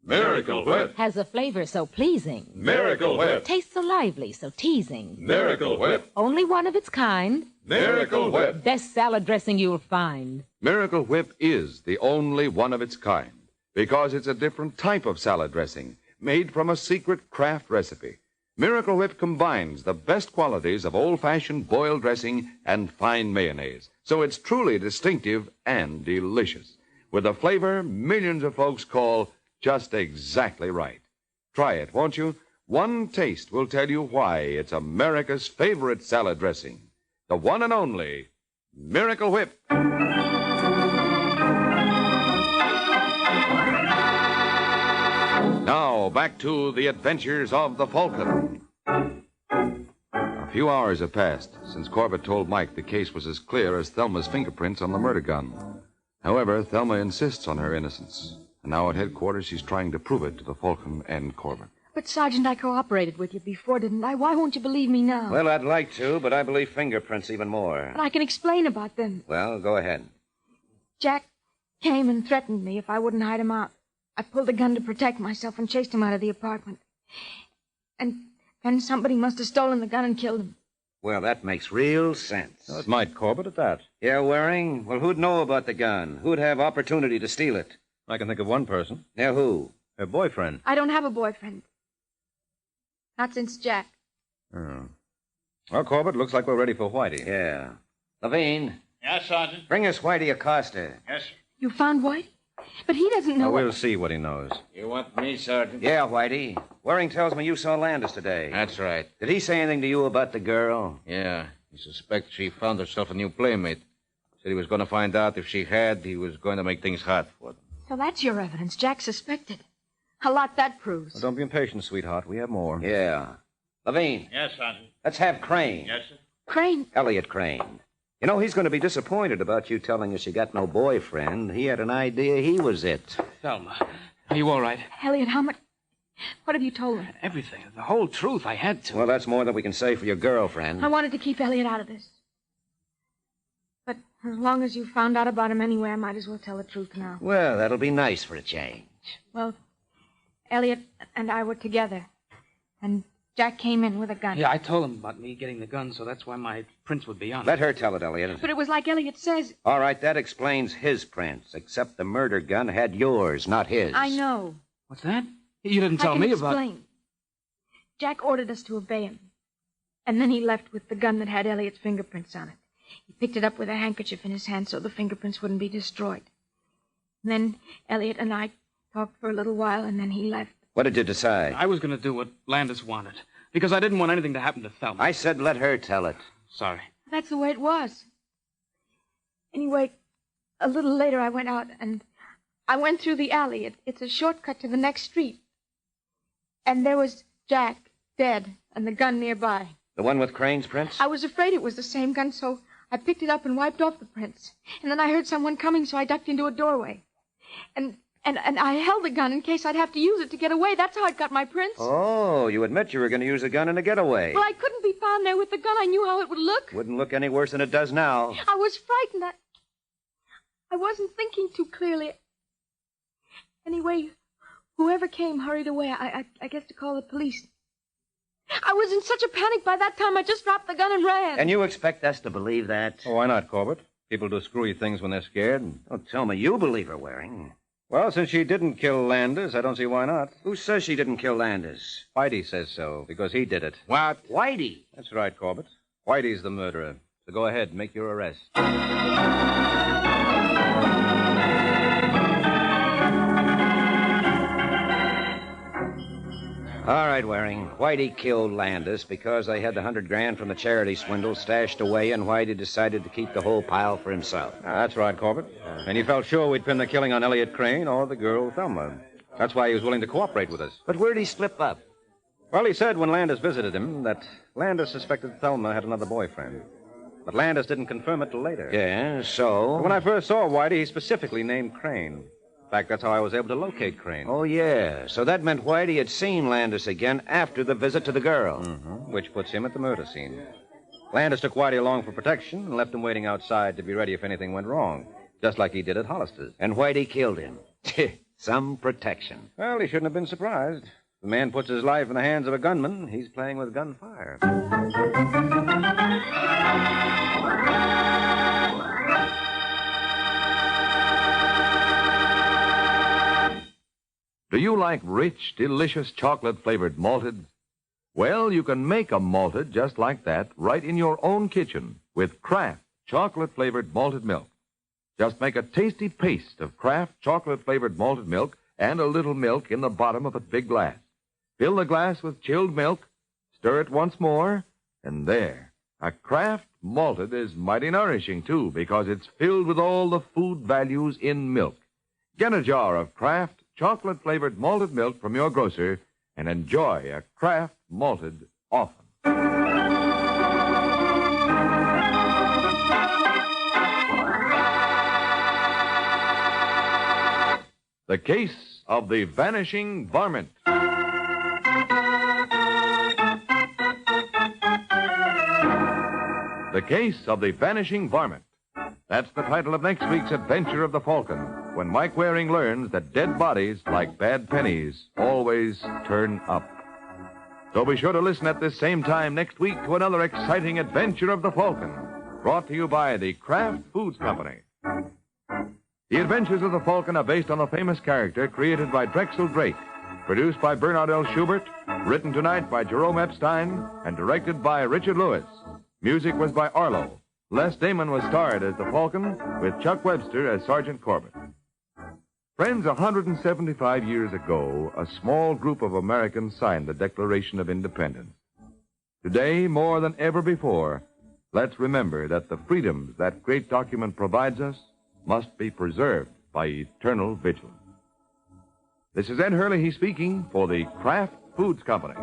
Miracle Whip. Has a flavor so pleasing. Miracle Whip. Tastes so lively, so teasing. Miracle Whip. Only one of its kind. Miracle Whip. Best salad dressing you'll find. Miracle Whip is the only one of its kind because it's a different type of salad dressing made from a secret craft recipe. Miracle Whip combines the best qualities of old-fashioned boiled dressing and fine mayonnaise, so it's truly distinctive and delicious, with a flavor millions of folks call just exactly right. Try it, won't you? One taste will tell you why it's America's favorite salad dressing. The one and only Miracle Whip. Now, back to the adventures of the Falcon. A few hours have passed since Corbett told Mike the case was as clear as Thelma's fingerprints on the murder gun. However, Thelma insists on her innocence. And now at headquarters, she's trying to prove it to the Falcon and Corbett. But, Sergeant, I cooperated with you before, didn't I? Why won't you believe me now? Well, I'd like to, but I believe fingerprints even more. And I can explain about them. Well, go ahead. Jack came and threatened me if I wouldn't hide him out. I pulled the gun to protect myself and chased him out of the apartment. And then somebody must have stolen the gun and killed him. Well, that makes real sense. It might, Corbett, at that. Yeah, Waring? Well, who'd know about the gun? Who'd have opportunity to steal it? I can think of one person. Yeah, who? Her boyfriend. I don't have a boyfriend. Not since Jack. Oh. Well, Corbett, looks like we're ready for Whitey. Yeah. Levine. Yes, Sergeant. Bring us Whitey Acosta. Yes, sir. You found Whitey? But he doesn't know. We'll see what he knows. You want me, Sergeant? Yeah, Whitey. Waring tells me you saw Landis today. That's right. Did he say anything to you about the girl? Yeah. He suspects she found herself a new playmate. Said he was going to find out if she had. He was going to make things hot for them. So that's your evidence. Jack suspected. A lot that proves. Well, don't be impatient, sweetheart. We have more. Yeah. Levine. Yes, Sergeant. Let's have Crane. Yes, sir. Crane? Elliot Crane. You know, he's going to be disappointed about you telling us you got no boyfriend. He had an idea he was it. Thelma, are you all right? Elliot, what have you told her? Everything. The whole truth. I had to. Well, that's more than we can say for your girlfriend. I wanted to keep Elliot out of this. But as long as you found out about him anyway, I might as well tell the truth now. Well, that'll be nice for a change. Well, Elliot and I were together. And Jack came in with a gun. Yeah, I told him about me getting the gun, so that's why my prints would be on it. Let her tell it, Elliot. But it was like Elliot says. All right, that explains his prints, except the murder gun had yours, not his. I know. What's that? You didn't tell me about... I can explain. Jack ordered us to obey him. And then he left with the gun that had Elliot's fingerprints on it. He picked it up with a handkerchief in his hand so the fingerprints wouldn't be destroyed. And then Elliot and I talked for a little while, and then he left. What did you decide? I was going to do what Landis wanted, because I didn't want anything to happen to Thelma. I said let her tell it. Sorry. That's the way it was. Anyway, a little later I went out, and I went through the alley. It's a shortcut to the next street. And there was Jack, dead, and the gun nearby. The one with Crane's prints? I was afraid it was the same gun, so I picked it up and wiped off the prints. And then I heard someone coming, so I ducked into a doorway. And I held the gun in case I'd have to use it to get away. That's how I got my prints. Oh, you admit you were going to use a gun in a getaway. Well, I couldn't be found there with the gun. I knew how it would look. Wouldn't look any worse than it does now. I was frightened. I wasn't thinking too clearly. Anyway, whoever came hurried away, I guess to call the police. I was in such a panic by that time I just dropped the gun and ran. And you expect us to believe that? Oh, why not, Corbett? People do screwy things when they're scared. Don't tell me you believe her, Waring. Well, since she didn't kill Landis, I don't see why not. Who says she didn't kill Landis? Whitey says so, because he did it. What? Whitey? That's right, Corbett. Whitey's the murderer. So go ahead, make your arrest. All right, Waring. Whitey killed Landis because they had the $100,000 from the charity swindle stashed away, and Whitey decided to keep the whole pile for himself. That's right, Corbett. And he felt sure we'd pin the killing on Elliot Crane or the girl Thelma. That's why he was willing to cooperate with us. But where'd he slip up? Well, he said when Landis visited him that Landis suspected Thelma had another boyfriend. But Landis didn't confirm it till later. Yeah, so? When I first saw Whitey, he specifically named Crane. In fact, that's how I was able to locate Crane. Oh, yeah. So that meant Whitey had seen Landis again after the visit to the girl. Mm-hmm. Which puts him at the murder scene. Landis took Whitey along for protection and left him waiting outside to be ready if anything went wrong, just like he did at Hollister's. And Whitey killed him. Some protection. Well, he shouldn't have been surprised. If the man puts his life in the hands of a gunman, he's playing with gunfire. Do you like rich, delicious chocolate-flavored malted? Well, you can make a malted just like that right in your own kitchen with Kraft chocolate-flavored malted milk. Just make a tasty paste of Kraft chocolate-flavored malted milk and a little milk in the bottom of a big glass. Fill the glass with chilled milk, stir it once more, and there. A Kraft malted is mighty nourishing, too, because it's filled with all the food values in milk. Get a jar of Kraft chocolate-flavored malted milk from your grocer and enjoy a Kraft malted often. The Case of the Vanishing Varmint. The Case of the Vanishing Varmint. That's the title of next week's adventure of the Falcon, when Mike Waring learns that dead bodies, like bad pennies, always turn up. So be sure to listen at this same time next week to another exciting adventure of the Falcon, brought to you by the Kraft Foods Company. The Adventures of the Falcon are based on the famous character created by Drexel Drake, produced by Bernard L. Schubert, written tonight by Jerome Epstein, and directed by Richard Lewis. Music was by Arlo. Les Damon was starred as the Falcon, with Chuck Webster as Sergeant Corbett. Friends, 175 years ago, a small group of Americans signed the Declaration of Independence. Today, more than ever before, let's remember that the freedoms that great document provides us must be preserved by eternal vigilance. This is Ed Hurley speaking for the Kraft Foods Company.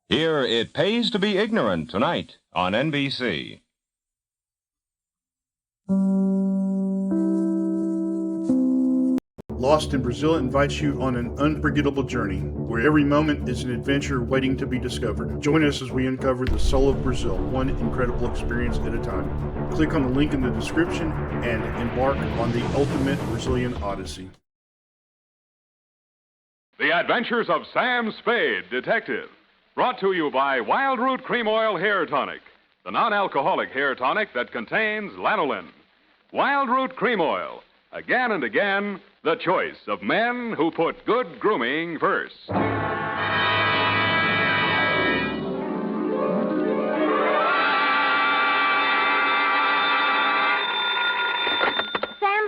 Hear It Pays to Be Ignorant tonight on NBC. Lost in Brazil invites you on an unforgettable journey, where every moment is an adventure waiting to be discovered. Join us as we uncover the soul of Brazil, one incredible experience at a time. Click on the link in the description and embark on the ultimate Brazilian odyssey. The Adventures of Sam Spade, Detective. Brought to you by Wild Root Cream Oil Hair Tonic, the non-alcoholic hair tonic that contains lanolin. Wild Root Cream Oil. Again and again, the choice of men who put good grooming first. Sam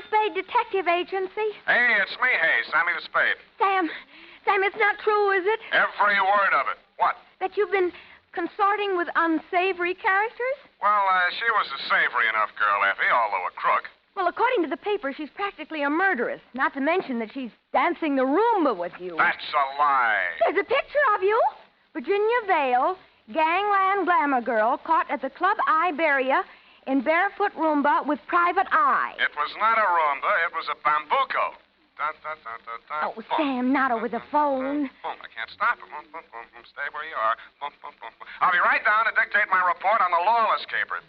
Spade Detective Agency. Hey, it's me, Sammy the Spade. Sam, it's not true, is it? Every word of it. What? That you've been consorting with unsavory characters? Well, she was a savory enough girl, Effie, although a crook. Well, according to the paper, she's practically a murderess. Not to mention that she's dancing the Roomba with you. That's a lie. There's a picture of you. Virginia Vale, gangland glamour girl, caught at the Club Iberia in barefoot Roomba with private eye. It was not a Roomba, it was a bambuco. Oh, Sam, not over the phone. I can't stop it. Stay where you are. I'll be right down to dictate my report on the lawless capers.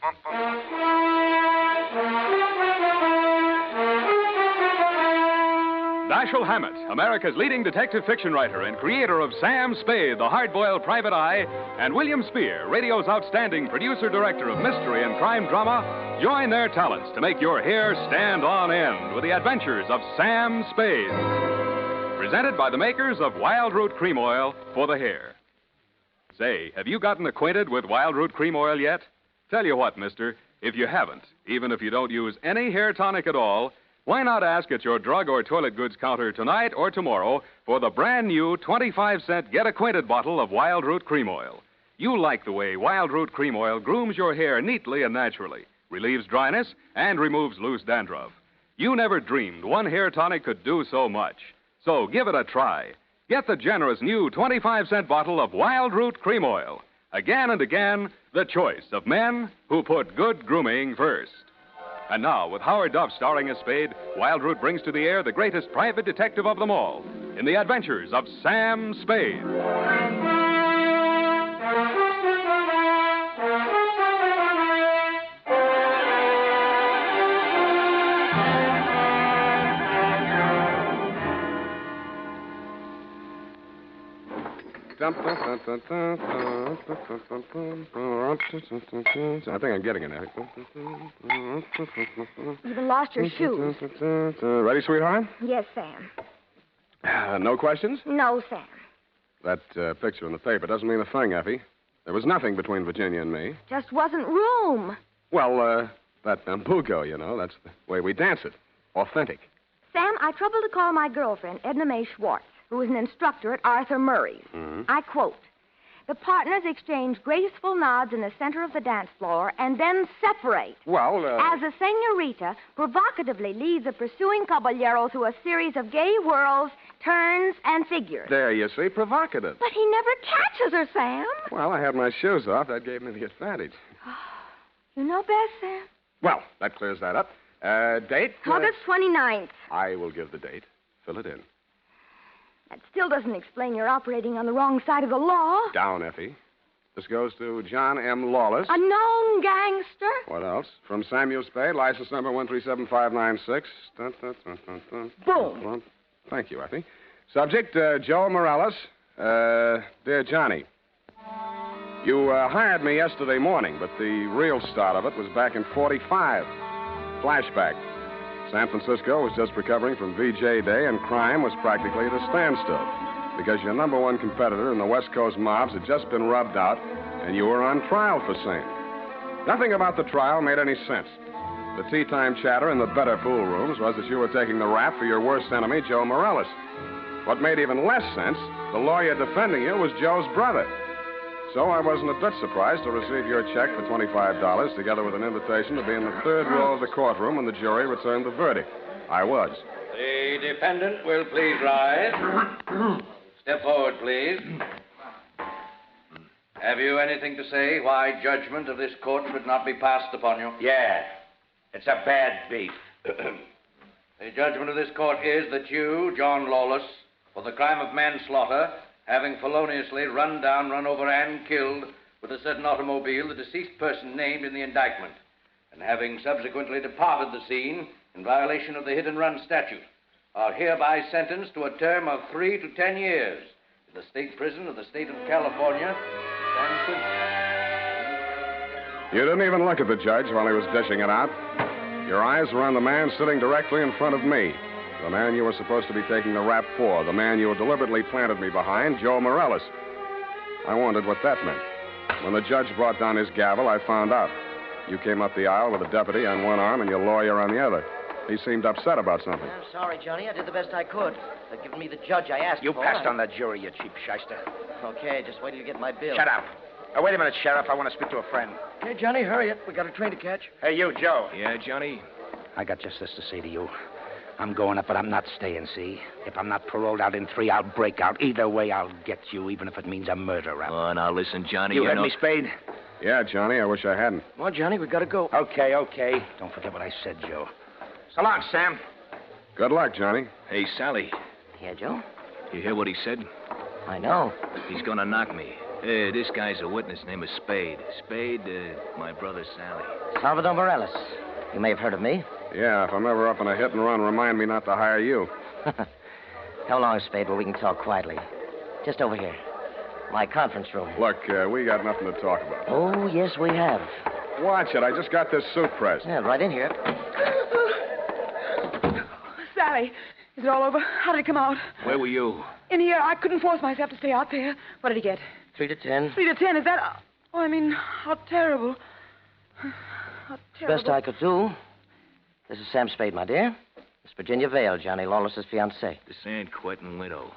Dashiell Hammett, America's leading detective fiction writer and creator of Sam Spade, the hard-boiled private eye, and William Spear, radio's outstanding producer-director of mystery and crime drama, join their talents to make your hair stand on end with the adventures of Sam Spade. Presented by the makers of Wild Root Cream Oil for the hair. Say, have you gotten acquainted with Wild Root Cream Oil yet? Tell you what, mister, if you haven't, even if you don't use any hair tonic at all, why not ask at your drug or toilet goods counter tonight or tomorrow for the brand new 25-cent Get Acquainted bottle of Wild Root Cream Oil. You'll like the way Wild Root Cream Oil grooms your hair neatly and naturally, relieves dryness, and removes loose dandruff. You never dreamed one hair tonic could do so much. So give it a try. Get the generous new 25-cent bottle of Wild Root Cream Oil. Again and again, the choice of men who put good grooming first. And now, with Howard Duff starring as Spade, Wild Root brings to the air the greatest private detective of them all in the adventures of Sam Spade. I think I'm getting it now. You even lost your shoes. Ready, sweetheart? Yes, Sam. No questions? No, Sam. That picture in the paper doesn't mean a thing, Effie. There was nothing between Virginia and me. Just wasn't room. Well, that bambuco, you know, that's the way we dance it. Authentic. Sam, I troubled to call my girlfriend, Edna Mae Schwartz, who is an instructor at Arthur Murray's. Mm-hmm. I quote, "The partners exchange graceful nods in the center of the dance floor and then separate. Well, As a senorita provocatively leads a pursuing caballero through a series of gay whirls, turns, and figures." There, you see, provocative. But he never catches her, Sam. Well, I had my shoes off. That gave me the advantage. You know best, Sam. Well, that clears that up. Date? August 29th. I will give the date. Fill it in. That still doesn't explain your operating on the wrong side of the law. Down, Effie. This goes to John M. Lawless. A known gangster. What else? From Samuel Spade, license number 137596. Dun, dun, dun, dun, dun. Boom. Thank you, Effie. Subject, Joe Morales. Dear Johnny, you hired me yesterday morning, but the real start of it was back in 45. Flashback. San Francisco was just recovering from VJ Day, and crime was practically at a standstill because your number one competitor in the West Coast mobs had just been rubbed out, and you were on trial for same. Nothing about the trial made any sense. The tea-time chatter in the better pool rooms was that you were taking the rap for your worst enemy, Joe Morales. What made even less sense, the lawyer defending you was Joe's brother. So I wasn't a bit surprised to receive your check for $25, together with an invitation to be in the third row of the courtroom when the jury returned the verdict. I was. The defendant will please rise. Step forward, please. Have you anything to say why judgment of this court should not be passed upon you? Yeah. It's a bad beef. The judgment of this court is that you, John Lawless, for the crime of manslaughter, having feloniously run over, and killed with a certain automobile the deceased person named in the indictment, and having subsequently departed the scene in violation of the hit-and-run statute, are hereby sentenced to a term of 3 to 10 years in the state prison of the state of California, San Quentin. You didn't even look at the judge while he was dishing it out. Your eyes were on the man sitting directly in front of me. The man you were supposed to be taking the rap for. The man you deliberately planted me behind, Joe Morales. I wondered what that meant. When the judge brought down his gavel, I found out. You came up the aisle with a deputy on one arm and your lawyer on the other. He seemed upset about something. I'm sorry, Johnny. I did the best I could. They've given me the judge I asked for. You passed on the jury, you cheap shyster. Okay, just wait till you get my bill. Shut up. Wait a minute, Sheriff. I want to speak to a friend. Hey, Johnny, hurry it. We got a train to catch. Hey, you, Joe. Yeah, Johnny? I got just this to say to you. I'm going up, but I'm not staying, see? If I'm not paroled out in 3, I'll break out. Either way, I'll get you, even if it means a murder rap. Oh, now listen, Johnny. You heard me, Spade? Yeah, Johnny, I wish I hadn't. Come on, Johnny, we gotta go. Okay. Don't forget what I said, Joe. So long, Sam. Good luck, Johnny. Hey, Sally. Yeah, Joe? You hear what he said? I know. He's gonna knock me. This guy's a witness. Name is Spade. Spade, my brother Sally. Salvador Morales. You may have heard of me. Yeah, if I'm ever up in a hit and run, remind me not to hire you. How long, Spade, where we can talk quietly? Just over here. My conference room. Look, we got nothing to talk about. Oh, yes, we have. Watch it. I just got this suit pressed. Yeah, right in here. Sally, is it all over? How did it come out? Where were you? In here. I couldn't force myself to stay out there. What did he get? 3 to 10. 3 to 10. Is that... Oh, I mean, how terrible. How terrible. Best I could do. This is Sam Spade, my dear. Miss Virginia Vale, Johnny Lawless's fiancée. The San Quentin widow.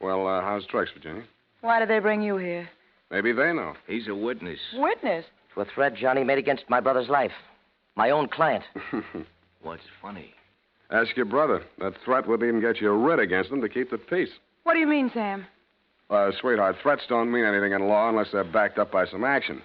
Well, how's Tricks, Virginia? Why did they bring you here? Maybe they know. He's a witness. Witness? To a threat Johnny made against my brother's life. My own client. What's funny? Ask your brother. That threat would even get you a writ against him to keep the peace. What do you mean, Sam? Sweetheart, threats don't mean anything in law unless they're backed up by some action.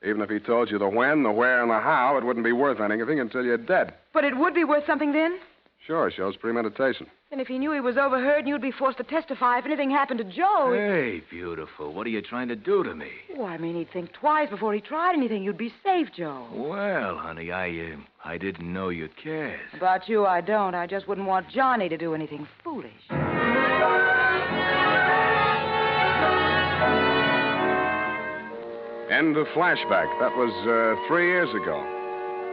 Even if he told you the when, the where, and the how, it wouldn't be worth anything until you're dead. But it would be worth something then? Sure, shows premeditation. And if he knew he was overheard and you'd be forced to testify if anything happened to Joe... Hey, beautiful. What are you trying to do to me? Oh, I mean, he'd think twice before he tried anything. You'd be safe, Joe. Well, honey, I didn't know you cared. About you, I don't. I just wouldn't want Johnny to do anything foolish. End of flashback. That was 3 years ago.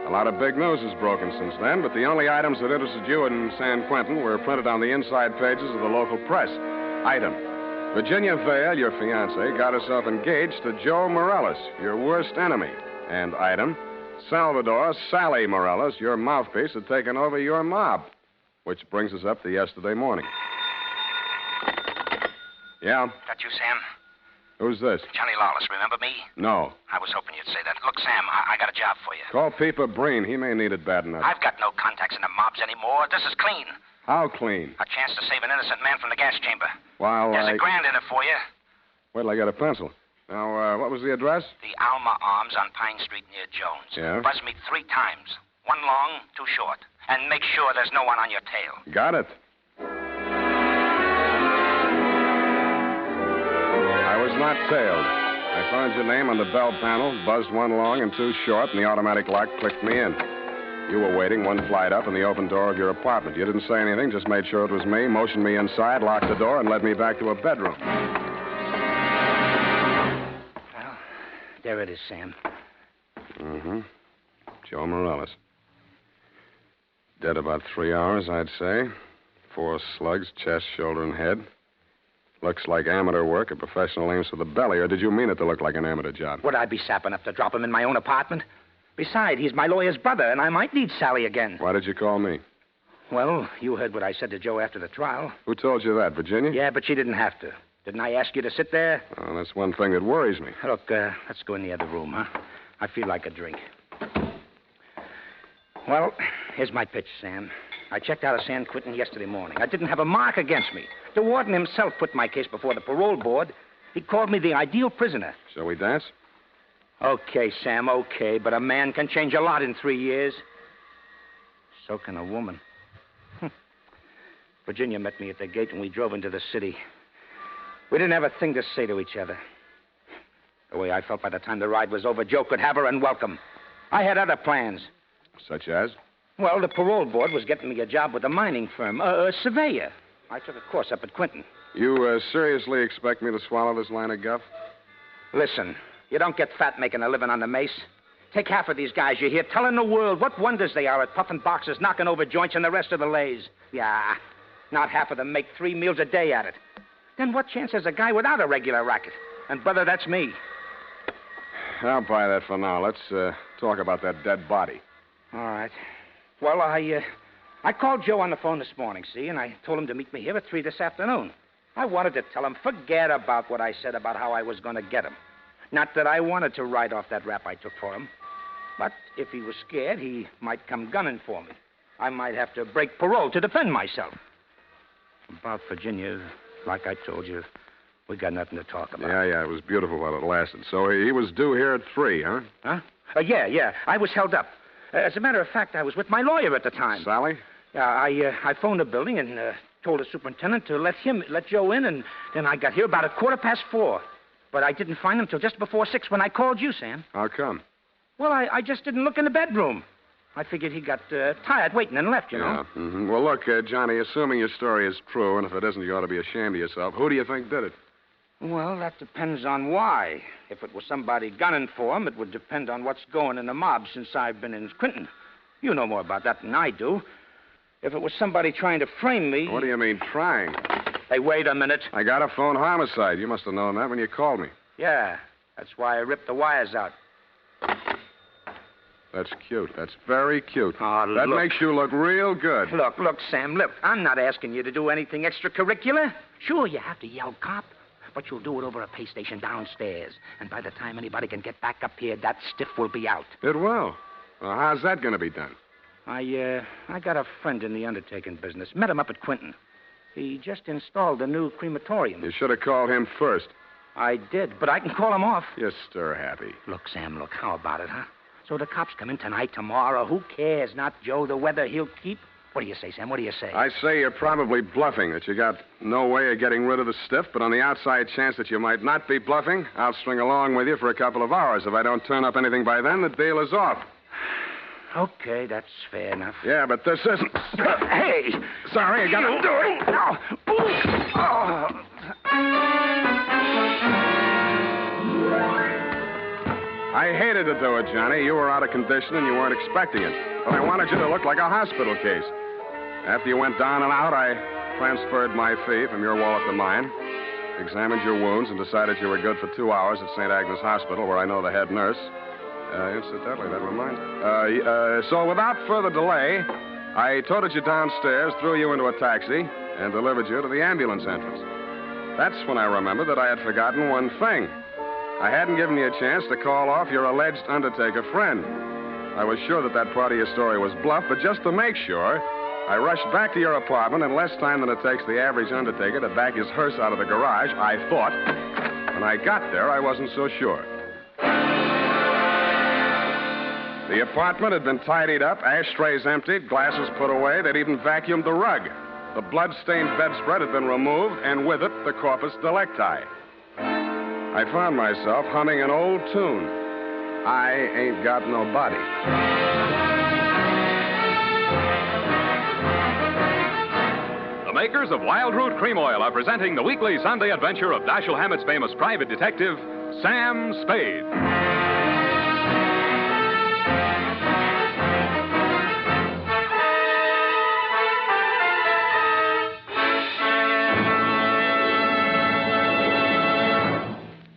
A lot of big news has broken since then, but the only items that interested you in San Quentin were printed on the inside pages of the local press. Item: Virginia Vale, your fiancée, got herself engaged to Joe Morales, your worst enemy. And item: Salvador Sally Morales, your mouthpiece, had taken over your mob. Which brings us up to yesterday morning. Yeah? That you, Sam? Who's this? Johnny Lawless, remember me? No. I was hoping you'd say that. Look, Sam, I got a job for you. Call Peeper Breen. He may need it bad enough. I've got no contacts in the mobs anymore. This is clean. How clean? A chance to save an innocent man from the gas chamber. Well, There's $1,000 in it for you. Wait till I get a pencil. Now, what was the address? The Alma Arms on Pine Street near Jones. Yeah? Buzz me 3 times. 1 long, 2 short. And make sure there's no one on your tail. Got it. I was not tailed. I found your name on the bell panel, buzzed 1 long and 2 short, and the automatic lock clicked me in. You were waiting 1 flight up in the open door of your apartment. You didn't say anything, just made sure it was me, motioned me inside, locked the door, and led me back to a bedroom. Well, there it is, Sam. Mm-hmm. Joe Morales. Dead about 3 hours, I'd say. 4 slugs, chest, shoulder, and head. Looks like amateur work, a professional aims for the belly, or did you mean it to look like an amateur job? Would I be sap enough to drop him in my own apartment? Besides, he's my lawyer's brother, and I might need Sally again. Why did you call me? Well, you heard what I said to Joe after the trial. Who told you that, Virginia? Yeah, but she didn't have to. Didn't I ask you to sit there? Oh, that's one thing that worries me. Look, let's go in the other room, huh? I feel like a drink. Well, here's my pitch, Sam. I checked out of San Quentin yesterday morning. I didn't have a mark against me. The warden himself put my case before the parole board. He called me the ideal prisoner. Shall we dance? Okay, Sam, okay. But a man can change a lot in 3 years. So can a woman. Virginia met me at the gate when we drove into the city. We didn't have a thing to say to each other. The way I felt by the time the ride was over, Joe could have her and welcome. I had other plans. Such as? Well, the parole board was getting me a job with a mining firm, a surveyor. I took a course up at Quentin. You seriously expect me to swallow this line of guff? Listen, you don't get fat making a living on the mace. Take half of these guys you hear telling the world what wonders they are at puffing boxes, knocking over joints, and the rest of the lays. Yeah, not half of them make 3 meals a day at it. Then what chance has a guy without a regular racket? And, brother, that's me. I'll buy that for now. Let's talk about that dead body. All right. Well, I called Joe on the phone this morning, see, and I told him to meet me here at 3 this afternoon. I wanted to tell him, forget about what I said about how I was going to get him. Not that I wanted to write off that rap I took for him. But if he was scared, he might come gunning for me. I might have to break parole to defend myself. About Virginia, like I told you, we got nothing to talk about. Yeah, it was beautiful while it lasted. So he was due here at 3, huh? Huh? Yeah. I was held up. As a matter of fact, I was with my lawyer at the time. Sally? Yeah, I phoned the building and told the superintendent to let Joe in, and then I got here about 4:15. But I didn't find him till just before 6 when I called you, Sam. How come? Well, I just didn't look in the bedroom. I figured he got tired waiting and left, you know. Yeah. Mm-hmm. Well, look, Johnny, assuming your story is true, and if it isn't, you ought to be ashamed of yourself. Who do you think did it? Well, that depends on why. If it was somebody gunning for him, it would depend on what's going in the mob since I've been in Clinton. You know more about that than I do. If it was somebody trying to frame me... What do you mean, trying? Hey, wait a minute. I got a phone homicide. You must have known that when you called me. Yeah, that's why I ripped the wires out. That's cute. That's very cute. Oh, that makes you look real good. Look, Sam, look. I'm not asking you to do anything extracurricular. Sure, you have to yell cop, but you'll do it over a pay station downstairs. And by the time anybody can get back up here, that stiff will be out. It will. Well, how's that going to be done? I got a friend in the undertaking business. Met him up at Quinton. He just installed a new crematorium. You should have called him first. I did, but I can call him off. You're stir-happy. Look, Sam, look. How about it, huh? So the cops come in tonight, tomorrow. Who cares? Not Joe, the weather he'll keep. What do you say, Sam? What do you say? I say you're probably bluffing, that you got no way of getting rid of the stiff, but on the outside chance that you might not be bluffing, I'll string along with you for a couple of hours. If I don't turn up anything by then, the deal is off. Okay, that's fair enough. Yeah, but this isn't... Hey! Sorry, I gotta do it. No. Oh. I hated to do it, Johnny. You were out of condition and you weren't expecting it. But I wanted you to look like a hospital case. After you went down and out, I transferred my fee from your wallet to mine, examined your wounds, and decided you were good for 2 hours at St. Agnes Hospital, where I know the head nurse. Incidentally, that reminds me. So without further delay, I toted you downstairs, threw you into a taxi, and delivered you to the ambulance entrance. That's when I remembered that I had forgotten one thing. I hadn't given you a chance to call off your alleged undertaker friend. I was sure that part of your story was bluff, but just to make sure, I rushed back to your apartment in less time than it takes the average undertaker to back his hearse out of the garage, I thought. When I got there, I wasn't so sure. The apartment had been tidied up, ashtrays emptied, glasses put away. They'd even vacuumed the rug. The blood-stained bedspread had been removed, and with it, the corpus delicti. I found myself humming an old tune. I ain't got no body. The makers of Wild Root Cream Oil are presenting the weekly Sunday adventure of Dashiell Hammett's famous private detective, Sam Spade.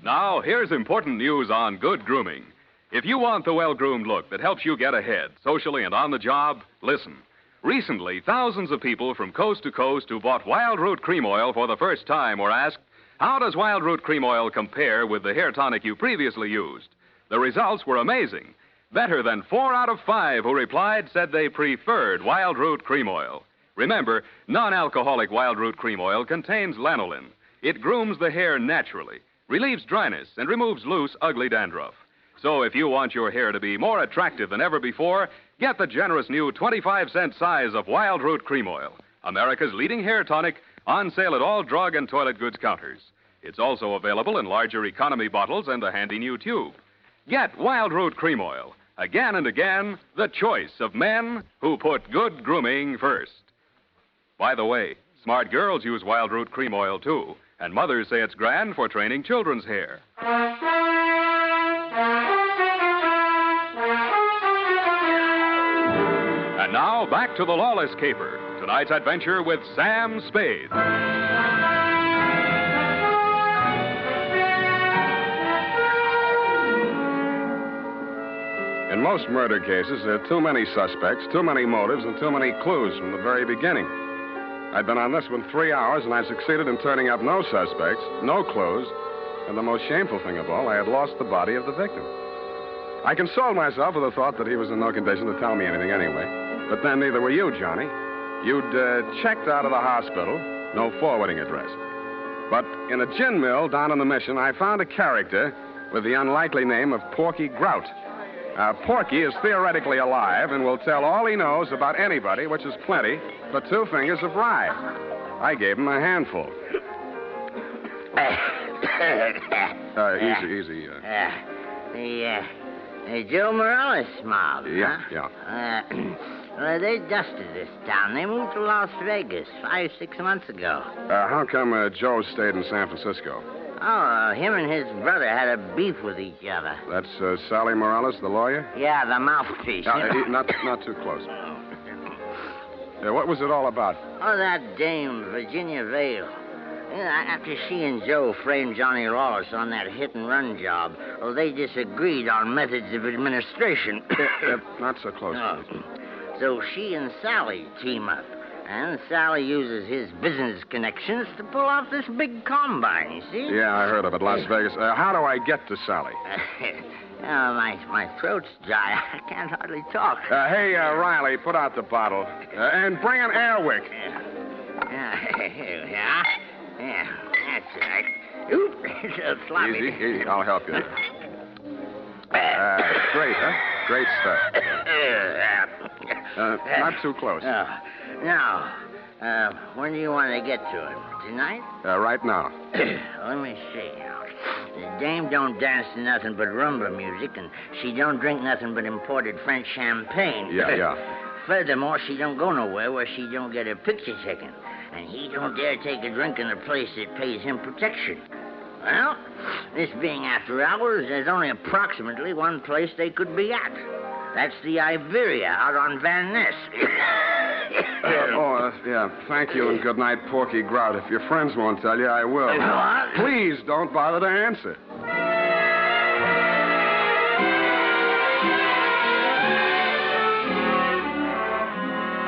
Now, here's important news on good grooming. If you want the well-groomed look that helps you get ahead, socially and on the job, listen. Recently, thousands of people from coast to coast who bought Wild Root Cream Oil for the first time were asked, how does Wild Root Cream Oil compare with the hair tonic you previously used? The results were amazing. Better than 4 out of 5 who replied said they preferred Wild Root Cream Oil. Remember, non-alcoholic Wild Root Cream Oil contains lanolin. It grooms the hair naturally, relieves dryness, and removes loose, ugly dandruff. So if you want your hair to be more attractive than ever before, get the generous new 25-cent size of Wild Root Cream Oil, America's leading hair tonic, on sale at all drug and toilet goods counters. It's also available in larger economy bottles and a handy new tube. Get Wild Root Cream Oil. Again and again, the choice of men who put good grooming first. By the way, smart girls use Wild Root Cream Oil, too, and mothers say it's grand for training children's hair. And now, back to the Lawless Caper. Tonight's adventure with Sam Spade. In most murder cases, there are too many suspects, too many motives, and too many clues from the very beginning. I'd been on this one 3 hours, and I succeeded in turning up no suspects, no clues, and the most shameful thing of all, I had lost the body of the victim. I consoled myself with the thought that he was in no condition to tell me anything anyway. But then neither were you, Johnny. You'd checked out of the hospital, no forwarding address. But in a gin mill down in the Mission, I found a character with the unlikely name of Porky Grout. Porky is theoretically alive and will tell all he knows about anybody, which is plenty, for 2 fingers of rye. I gave him a handful. Easy. The Joe Morales mob, Yeah, huh? Well, they dusted this town. They moved to Las Vegas 5-6 months ago. How come Joe stayed in San Francisco? Oh, him and his brother had a beef with each other. That's Sally Morales, the lawyer? Yeah, the mouthpiece. Not too close. What was it all about? Oh, that dame, Virginia Vale. After she and Joe framed Johnny Lawless on that hit-and-run job, well, they disagreed on methods of administration. Not so close. No. So she and Sally team up. And Sally uses his business connections to pull off this big combine, you see? Yeah, I heard of it, Las Vegas. How do I get to Sally? My throat's dry. I can't hardly talk. Hey, Riley, put out the bottle. And bring an airwick. Yeah, that's right. Oop, so sloppy. Easy. I'll help you there. Great, huh? Great stuff. Not too close. Now, when do you want to get to him? Tonight? Right now. Let me see. The dame don't dance to nothing but rumba music, and she don't drink nothing but imported French champagne. Yeah. Furthermore, she don't go nowhere where she don't get her picture taken. And he don't dare take a drink in a place that pays him protection. Well, this being after hours, there's only approximately one place they could be at. That's the Iberia out on Van Ness. Yeah. Thank you and good night, Porky Grout. If your friends won't tell you, I will. What? Please don't bother to answer.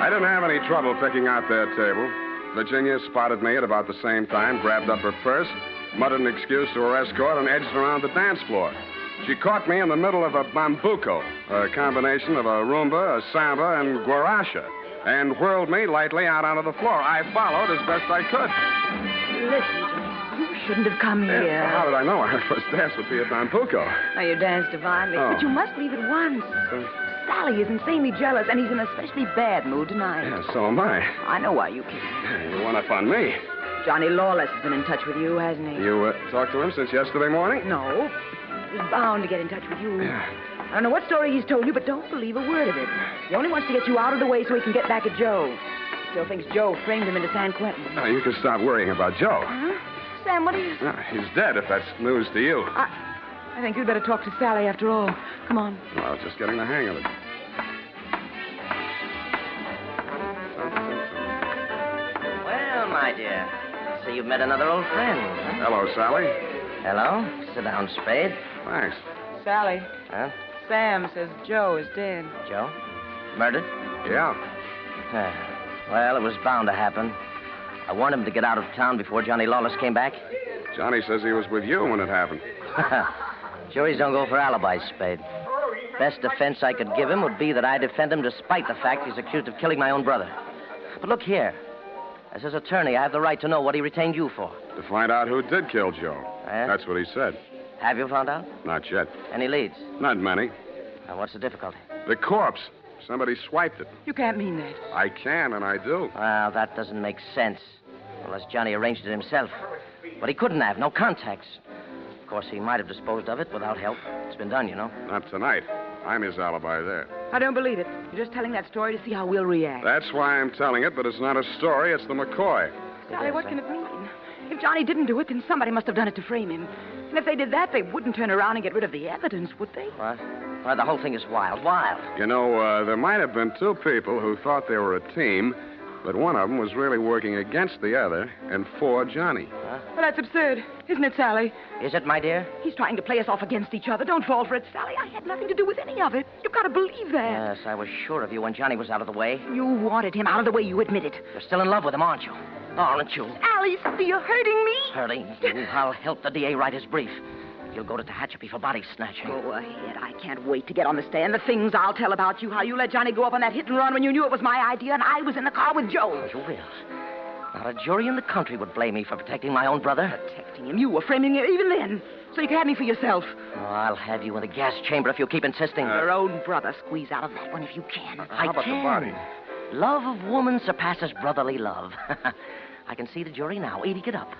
I didn't have any trouble picking out their table. Virginia spotted me at about the same time, grabbed up her purse, muttered an excuse to her escort, and edged around the dance floor. She caught me in the middle of a bambuco, a combination of a rumba, a samba, and guaracha, and whirled me lightly out onto the floor. I followed as best I could. Listen to me. You shouldn't have come here. How did I know our first dance would be a bambuco? Now, you danced divinely, but you must leave at once. Sally is insanely jealous, and he's in an especially bad mood tonight. Yeah, so am I. I know why you came. You one up on me. Johnny Lawless has been in touch with you, hasn't he? You talked to him since yesterday morning? No. He's bound to get in touch with you. Yeah. I don't know what story he's told you, but don't believe a word of it. He only wants to get you out of the way so he can get back at Joe. Still thinks Joe framed him into San Quentin. Now, you can stop worrying about Joe. Huh? Sam, what are you... He's dead, if that's news to you. I think you'd better talk to Sally after all. Come on. Well, I was just getting the hang of it. Well, my dear, so you've met another old friend, huh? Hello, Sally. Hello. Sit down, Spade. Thanks. Sally. Huh? Sam says Joe is dead. Joe? Murdered? Yeah. Well, it was bound to happen. I warned him to get out of town before Johnny Lawless came back. Johnny says he was with you when it happened. Juries don't go for alibis, Spade. Best defense I could give him would be that I defend him despite the fact he's accused of killing my own brother. But look here. As his attorney, I have the right to know what he retained you for. To find out who did kill Joe. That's what he said. Have you found out? Not yet. Any leads? Not many. Now, what's the difficulty? The corpse. Somebody swiped it. You can't mean that. I can, and I do. Well, that doesn't make sense. Unless Johnny arranged it himself. But he couldn't have. No contacts. Of course, he might have disposed of it without help. It's been done, you know. Not tonight. I'm his alibi there. I don't believe it. You're just telling that story to see how we'll react. That's why I'm telling it, but it's not a story. It's the McCoy. Sally, what can it mean? If Johnny didn't do it, then somebody must have done it to frame him. And if they did that, they wouldn't turn around and get rid of the evidence, would they? What? Well, the whole thing is wild. You know, there might have been two people who thought they were a team, but one of them was really working against the other and for Johnny. Huh? Well, that's absurd, isn't it, Sally? Is it, my dear? He's trying to play us off against each other. Don't fall for it, Sally. I had nothing to do with any of it. You've got to believe that. Yes, I was sure of you when Johnny was out of the way. You wanted him out of the way, you admit it. You're still in love with him, aren't you? Aren't you? Alice, you're hurting me. Hurting you? I'll help the DA write his brief. You'll go to Tehachapi for body snatching. Go ahead. I can't wait to get on the stand. The things I'll tell about you, how you let Johnny go up on that hit and run when you knew it was my idea and I was in the car with Joe. You will. Not a jury in the country would blame me for protecting my own brother. Protecting him? You were framing him even then, so you could have me for yourself. Oh, I'll have you in the gas chamber if you keep insisting. Your own brother. Squeeze out of that one if you can. How about the body? Love of woman surpasses brotherly love. I can see the jury now, eating it up.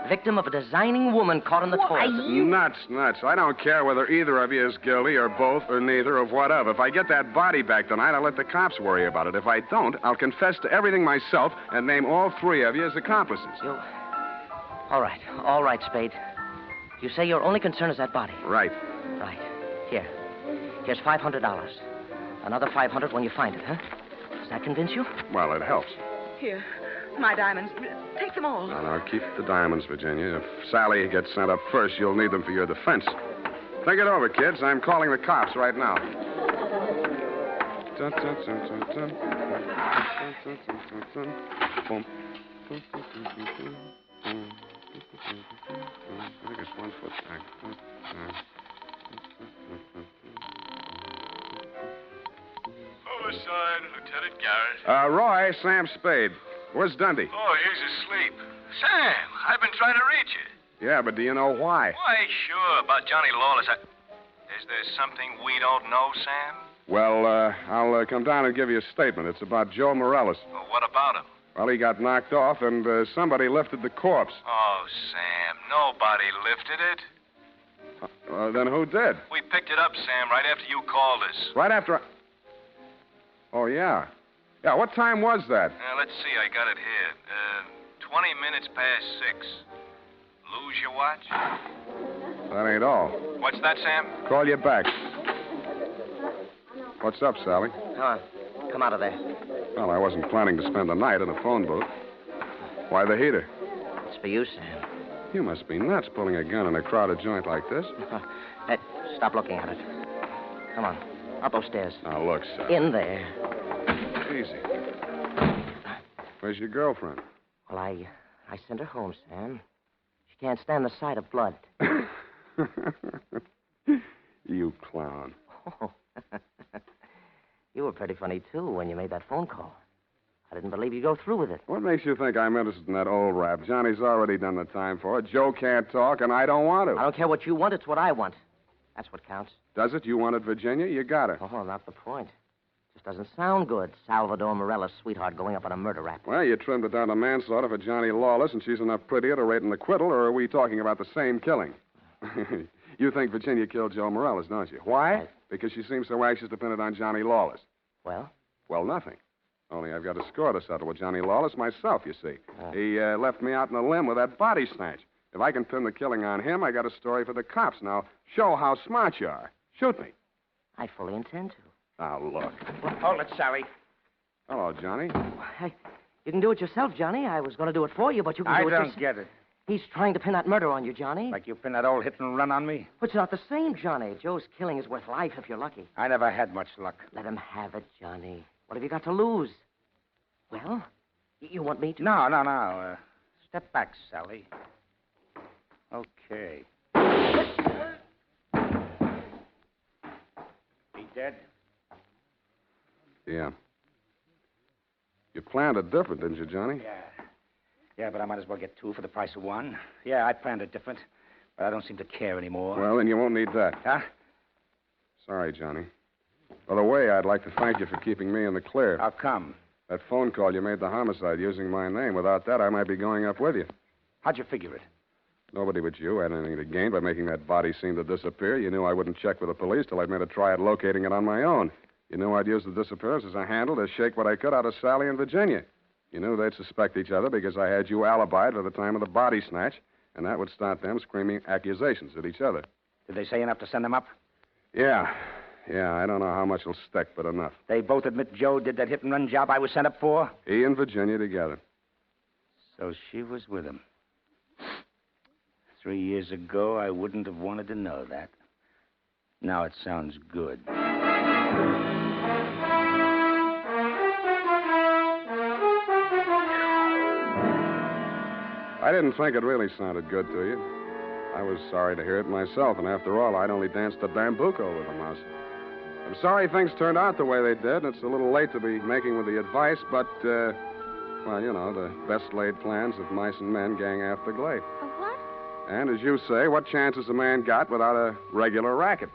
Victim of a designing woman caught in the toilet. Nuts. I don't care whether either of you is guilty or both or neither or what of. If I get that body back tonight, I'll let the cops worry about it. If I don't, I'll confess to everything myself and name all three of you as accomplices. All right, Spade. You say your only concern is that body? Right. Right. Here's $500. Another $500 when you find it, huh? Does that convince you? Well, it helps. Here, my diamonds. Take them all. No, keep the diamonds, Virginia. If Sally gets sent up first, you'll need them for your defense. Think it over, kids. I'm calling the cops right now. I think it's 1 foot back. Overside, Lieutenant Garrett. Roy, Sam Spade. Where's Dundee? Oh, he's asleep. Sam, I've been trying to reach you. Yeah, but do you know why? Why, sure, about Johnny Lawless. Is there something we don't know, Sam? Well, I'll come down and give you a statement. It's about Joe Morales. Well, what about him? Well, he got knocked off, and somebody lifted the corpse. Oh, Sam, nobody lifted it. Then who did? We picked it up, Sam, right after you called us. Right after Oh, yeah. Yeah, what time was that? Let's see, I got it here. 20 minutes past 6. Lose your watch? That ain't all. What's that, Sam? Call you back. What's up, Sally? Come out of there. Well, I wasn't planning to spend the night in a phone booth. Why the heater? It's for you, Sam. You must be nuts pulling a gun in a crowded joint like this. Hey, stop looking at it. Come on. Up those stairs. Now, look, Sally. In there. Easy. Where's your girlfriend? Well, I sent her home, Sam. She can't stand the sight of blood. You clown. Oh. You were pretty funny, too, when you made that phone call. I didn't believe you'd go through with it. What makes you think I'm interested in that old rap? Johnny's already done the time for it. Joe can't talk, and I don't want to. I don't care what you want. It's what I want. That's what counts. Does it? You wanted Virginia? You got her. Oh, not the point. Just doesn't sound good. Salvador Morales' sweetheart going up on a murder rap. Well, you trimmed it down to manslaughter for Johnny Lawless, and she's enough prettier to rate an acquittal, or are we talking about the same killing? You think Virginia killed Joe Morales, don't you? Why? Because she seems so anxious to pin it on Johnny Lawless. Well? Well, nothing. Only I've got a score to settle with Johnny Lawless myself, you see. He left me out in the limb with that body snatch. If I can pin the killing on him, I got a story for the cops. Now, show how smart you are. Shoot me. I fully intend to. Now, look. Well, hold it, Sally. Hello, Johnny. Hey, you can do it yourself, Johnny. I was going to do it for you, but you can do it I don't get it. He's trying to pin that murder on you, Johnny. Like you pinned that old hit and run on me? But it's not the same, Johnny. Joe's killing is worth life if you're lucky. I never had much luck. Let him have it, Johnny. What have you got to lose? Well, you want me to... No. Step back, Sally. Okay. He dead? Yeah. You planned it different, didn't you, Johnny? Yeah, but I might as well get two for the price of one. Yeah, I planned it different, but I don't seem to care anymore. Well, then you won't need that. Huh? Sorry, Johnny. By the way, I'd like to thank you for keeping me in the clear. How come? That phone call you made the homicide using my name. Without that, I might be going up with you. How'd you figure it? Nobody but you had anything to gain by making that body seem to disappear. You knew I wouldn't check with the police till I'd made a try at locating it on my own. You knew I'd use the disappearance as a handle to shake what I could out of Sally and Virginia. You knew they'd suspect each other because I had you alibied for the time of the body snatch, and that would start them screaming accusations at each other. Did they say enough to send them up? Yeah, I don't know how much will stick, but enough. They both admit Joe did that hit-and-run job I was sent up for? He and Virginia together. So she was with him. 3 years ago, I wouldn't have wanted to know that. Now it sounds good. I didn't think it really sounded good to you. I was sorry to hear it myself, and after all, I'd only danced the bambuco with a mouse. I'm sorry things turned out the way they did, and it's a little late to be making with the advice, but Well, you know, the best laid plans of mice and men gang after Glade. A what? And as you say, what chance has a man got without a regular racket?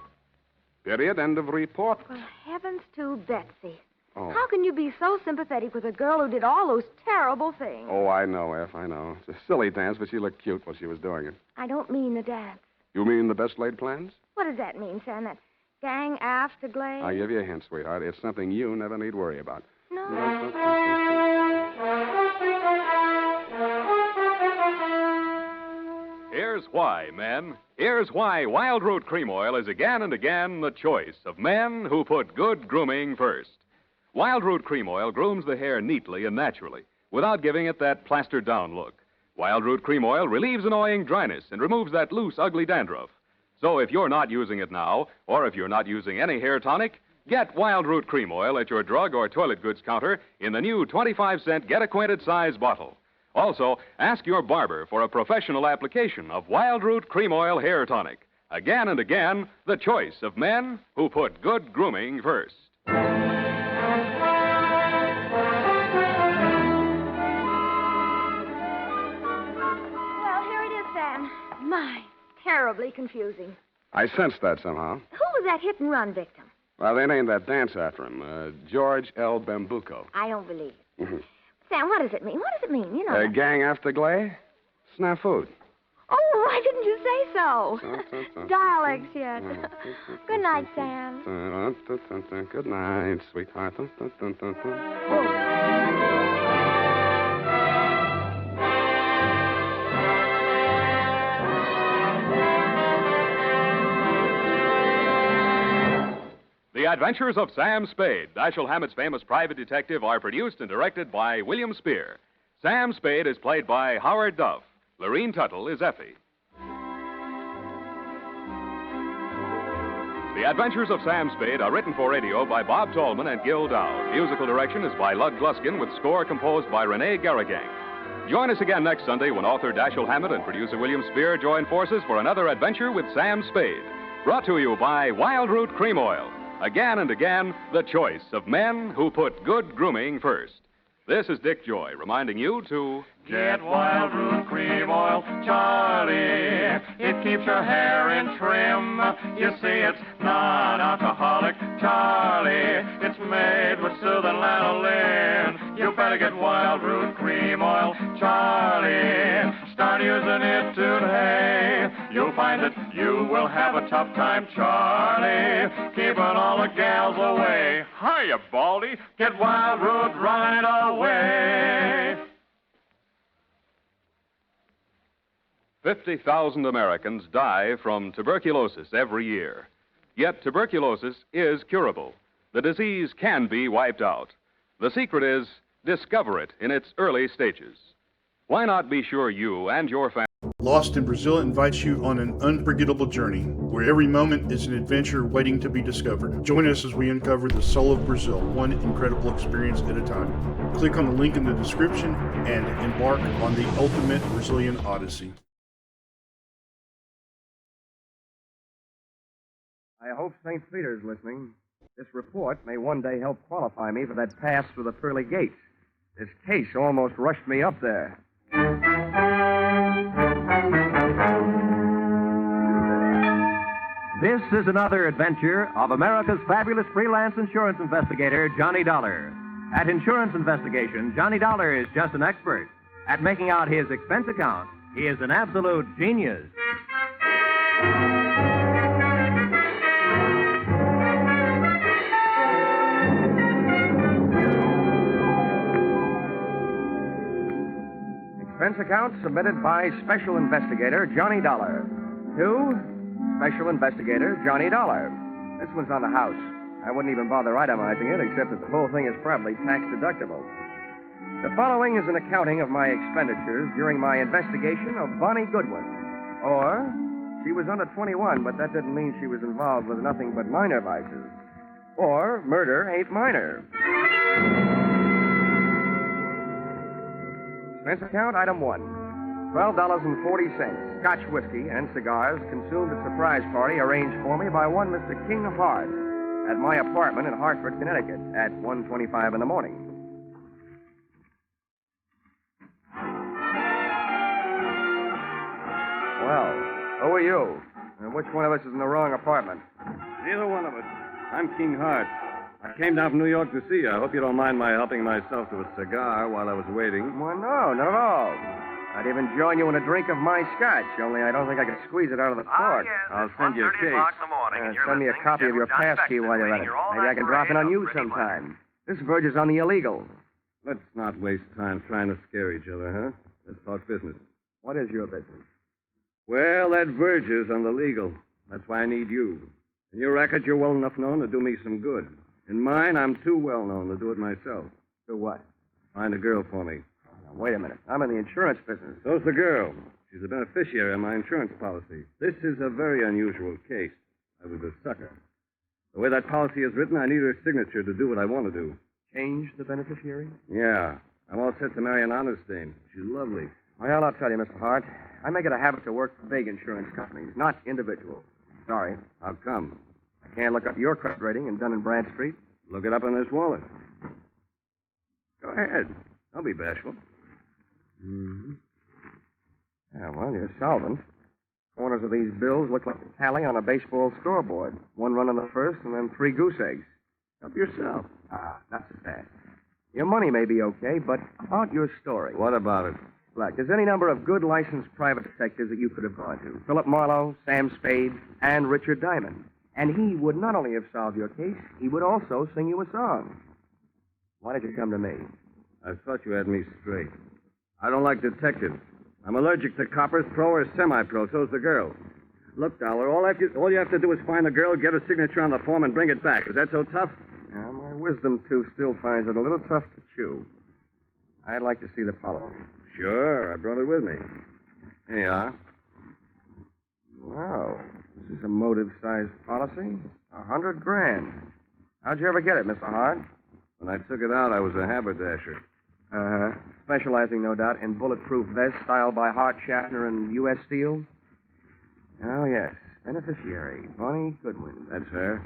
Period. End of report. Well, heavens to Betsy. Oh. How can you be so sympathetic with a girl who did all those terrible things? Oh, I know, F. I know. It's a silly dance, but she looked cute while she was doing it. I don't mean the dance. You mean the best laid plans? What does that mean, Sam? That gang after Glade? I'll give you a hint, sweetheart. It's something you never need worry about. No. Here's why, men. Here's why Wild Root Cream Oil is again and again the choice of men who put good grooming first. Wild Root Cream Oil grooms the hair neatly and naturally without giving it that plastered down look. Wild Root Cream Oil relieves annoying dryness and removes that loose, ugly dandruff. So if you're not using it now, or if you're not using any hair tonic, get Wild Root Cream Oil at your drug or toilet goods counter in the new 25-cent Get Acquainted size bottle. Also, ask your barber for a professional application of Wild Root Cream Oil Hair Tonic. Again and again, the choice of men who put good grooming first. Well, here it is, Sam. My, terribly confusing. I sensed that somehow. Who was that hit-and-run victim? Well, they named that dance after him, George L. Bambuco. I don't believe it. Mm-hmm. Sam, what does it mean? What does it mean? You know. Gang after Glade? Snafu. Oh, why didn't you say so? Dialects yet. Good night, Sam. Good night, sweetheart. The Adventures of Sam Spade, Dashiell Hammett's famous private detective, are produced and directed by William Spear. Sam Spade is played by Howard Duff. Lorene Tuttle is Effie. The Adventures of Sam Spade are written for radio by Bob Tallman and Gil Dowd. Musical direction is by Lud Gluskin with score composed by Renee Garrigang. Join us again next Sunday when author Dashiell Hammett and producer William Spear join forces for another adventure with Sam Spade. Brought to you by Wild Root Cream Oil. Again and again, the choice of men who put good grooming first. This is Dick Joy reminding you to get Wild Root Cream Oil, Charlie. It keeps your hair in trim. You see, it's non-alcoholic, Charlie. It's made with soothing lanolin. You better get Wild Root Cream Oil, Charlie. Start using it today. You'll find that you will have a tough time, Charlie, keeping all the gals away. Hiya, Baldy. Get Wild Root right away. 50,000 Americans die from tuberculosis every year. Yet tuberculosis is curable. The disease can be wiped out. The secret is discover it in its early stages. Why not be sure you and your family... Lost in Brazil invites you on an unforgettable journey where every moment is an adventure waiting to be discovered. Join us as we uncover the soul of Brazil, one incredible experience at a time. Click on the link in the description and embark on the ultimate Brazilian odyssey. I hope St. Peter's listening. This report may one day help qualify me for that pass through the pearly gates. This case almost rushed me up there. This is another adventure of America's fabulous freelance insurance investigator, Johnny Dollar. At Insurance Investigation, Johnny Dollar is just an expert. At making out his expense account, he is an absolute genius. Expense account submitted by Special Investigator Johnny Dollar. To Special Investigator Johnny Dollar. This one's on the house. I wouldn't even bother itemizing it, except that the whole thing is probably tax deductible. The following is an accounting of my expenditures during my investigation of Bonnie Goodwin. Or, she was under 21, but that didn't mean she was involved with nothing but minor vices. Or, murder ain't minor. Expense account, item 1. $12.40. Scotch whiskey and cigars consumed at surprise party arranged for me by one Mr. King Hart at my apartment in Hartford, Connecticut at 1:25 in the morning. are you? And which one of us is in the wrong apartment? Neither one of us. I'm King Hart. I came down from New York to see you. I hope you don't mind my helping myself to a cigar while I was waiting. Well, no, not at all. I'd even join you in a drink of my scotch, only I don't think I could squeeze it out of the cork. I'll send you a case. Send me a copy of your pass key while you're at it. Maybe I can drop in on you sometime. This verges on the illegal. Let's not waste time trying to scare each other, huh? Let's talk business. What is your business? Well, that verges on the legal. That's why I need you. In your racket, you're well enough known to do me some good. In mine, I'm too well known to do it myself. Do what? Find a girl for me. Now, wait a minute. I'm in the insurance business. So's the girl. She's a beneficiary of my insurance policy. This is a very unusual case. I was a sucker. The way that policy is written, I need her signature to do what I want to do. Change the beneficiary? Yeah. I'm all set to marry an honest dame. She's lovely. Well, I'll tell you, Mr. Hart. I make it a habit to work for big insurance companies, not individuals. Sorry. How come? I can't look up your credit rating in Dun & Bradstreet. Look it up in this wallet. Go ahead. Don't be bashful. Mm-hmm. Yeah, well, you're solvent. Corners of these bills look like a tally on a baseball scoreboard. 1 run on the first, and then 3 goose eggs. Help yourself. Not so fast. Your money may be okay, but about your story. What about it? Look, there's any number of good licensed private detectives that you could have gone to. Philip Marlowe, Sam Spade, and Richard Diamond. And he would not only have solved your case, he would also sing you a song. Why did you come to me? I thought you had me straight. I don't like detectives. I'm allergic to coppers, pro or semi-pro. So's the girl. Look, Dollar, all you have to do is find the girl, get her signature on the form, and bring it back. Is that so tough? Yeah, my wisdom tooth still finds it a little tough to chew. I'd like to see the policy. Sure, I brought it with me. Here you are. Wow, this is a motive-sized policy. $100,000. How'd you ever get it, Mr. Hart? When I took it out, I was a haberdasher. Uh-huh. Specializing, no doubt, in bulletproof vests styled by Hart, Schaffner, and U.S. Steel? Oh, yes. Beneficiary, Bonnie Goodwin. That's her.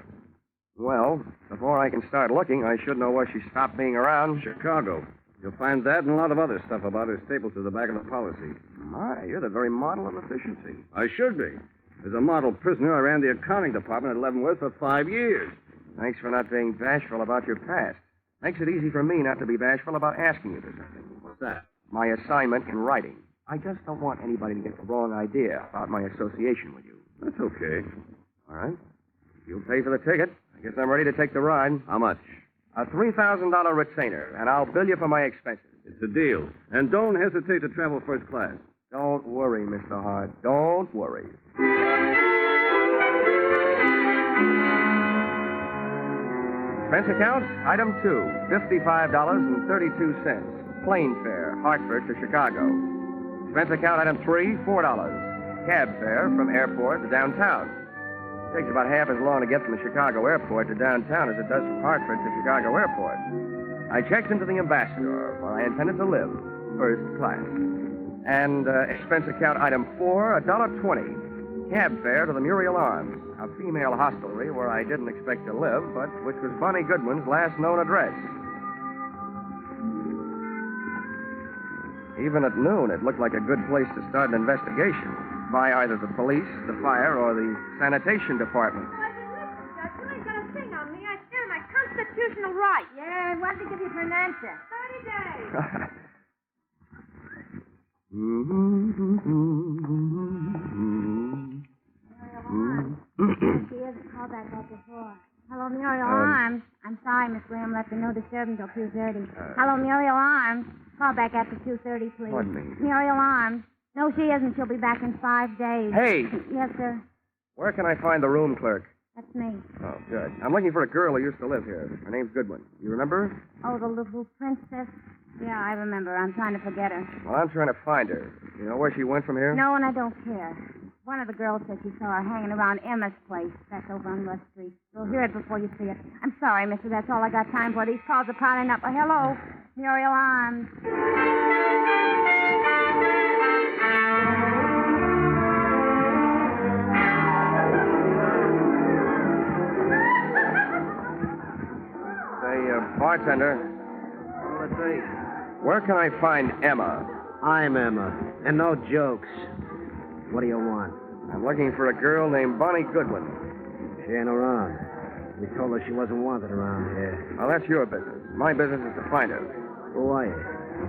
Well, before I can start looking, I should know where she stopped being around. Chicago. You'll find that and a lot of other stuff about her stapled to the back of the policy. My, you're the very model of efficiency. I should be. As a model prisoner, I ran the accounting department at Leavenworth for 5 years. Thanks for not being bashful about your past. Makes it easy for me not to be bashful about asking you for something. What's that? My assignment in writing. I just don't want anybody to get the wrong idea about my association with you. That's okay. All right. You'll pay for the ticket. I guess I'm ready to take the ride. How much? A $3,000 retainer, and I'll bill you for my expenses. It's a deal. And don't hesitate to travel first class. Don't worry, Mr. Hart. Don't worry. Expense account, item 2, $55.32. Plane fare, Hartford to Chicago. Expense account, item 3, $4. Cab fare from airport to downtown. It takes about half as long to get from the Chicago airport to downtown as it does from Hartford to Chicago airport. I checked into the Ambassador, where I intended to live, first class. And expense account, item 4, $1.20. Cab fare to the Muriel Arms, a female hostelry where I didn't expect to live, but which was Bonnie Goodwin's last known address. Even at noon, it looked like a good place to start an investigation by either the police, the fire, or the sanitation department. You ain't got a thing on me. I stand my constitutional right. Yeah, why did they give you for an answer? 30 days. Here's a call back after 4. Hello, Muriel Arms. I'm sorry, Miss Graham left a no disturb until 2:30. Hello, Muriel Arms. Call back after 2:30, please. Pardon me? Muriel Arms. No, she isn't. She'll be back in 5 days. Hey! Yes, sir. Where can I find the room clerk? That's me. Oh, good. I'm looking for a girl who used to live here. Her name's Goodwin. You remember her? Oh, the little princess? Yeah, I remember. I'm trying to forget her. Well, I'm trying to find her. You know where she went from here? No, and I don't care. One of the girls said she saw her hanging around Emma's place. That's over on West Street. You'll hear it before you see it. I'm sorry, mister. That's all I got time for. These calls are piling up. Hello, Muriel Arms. Say, bartender. Let's see. Where can I find Emma? I'm Emma, and no jokes. What do you want? I'm looking for a girl named Bonnie Goodwin. She ain't around. We told her she wasn't wanted around here. Well, that's your business. My business is to find her. Who are you?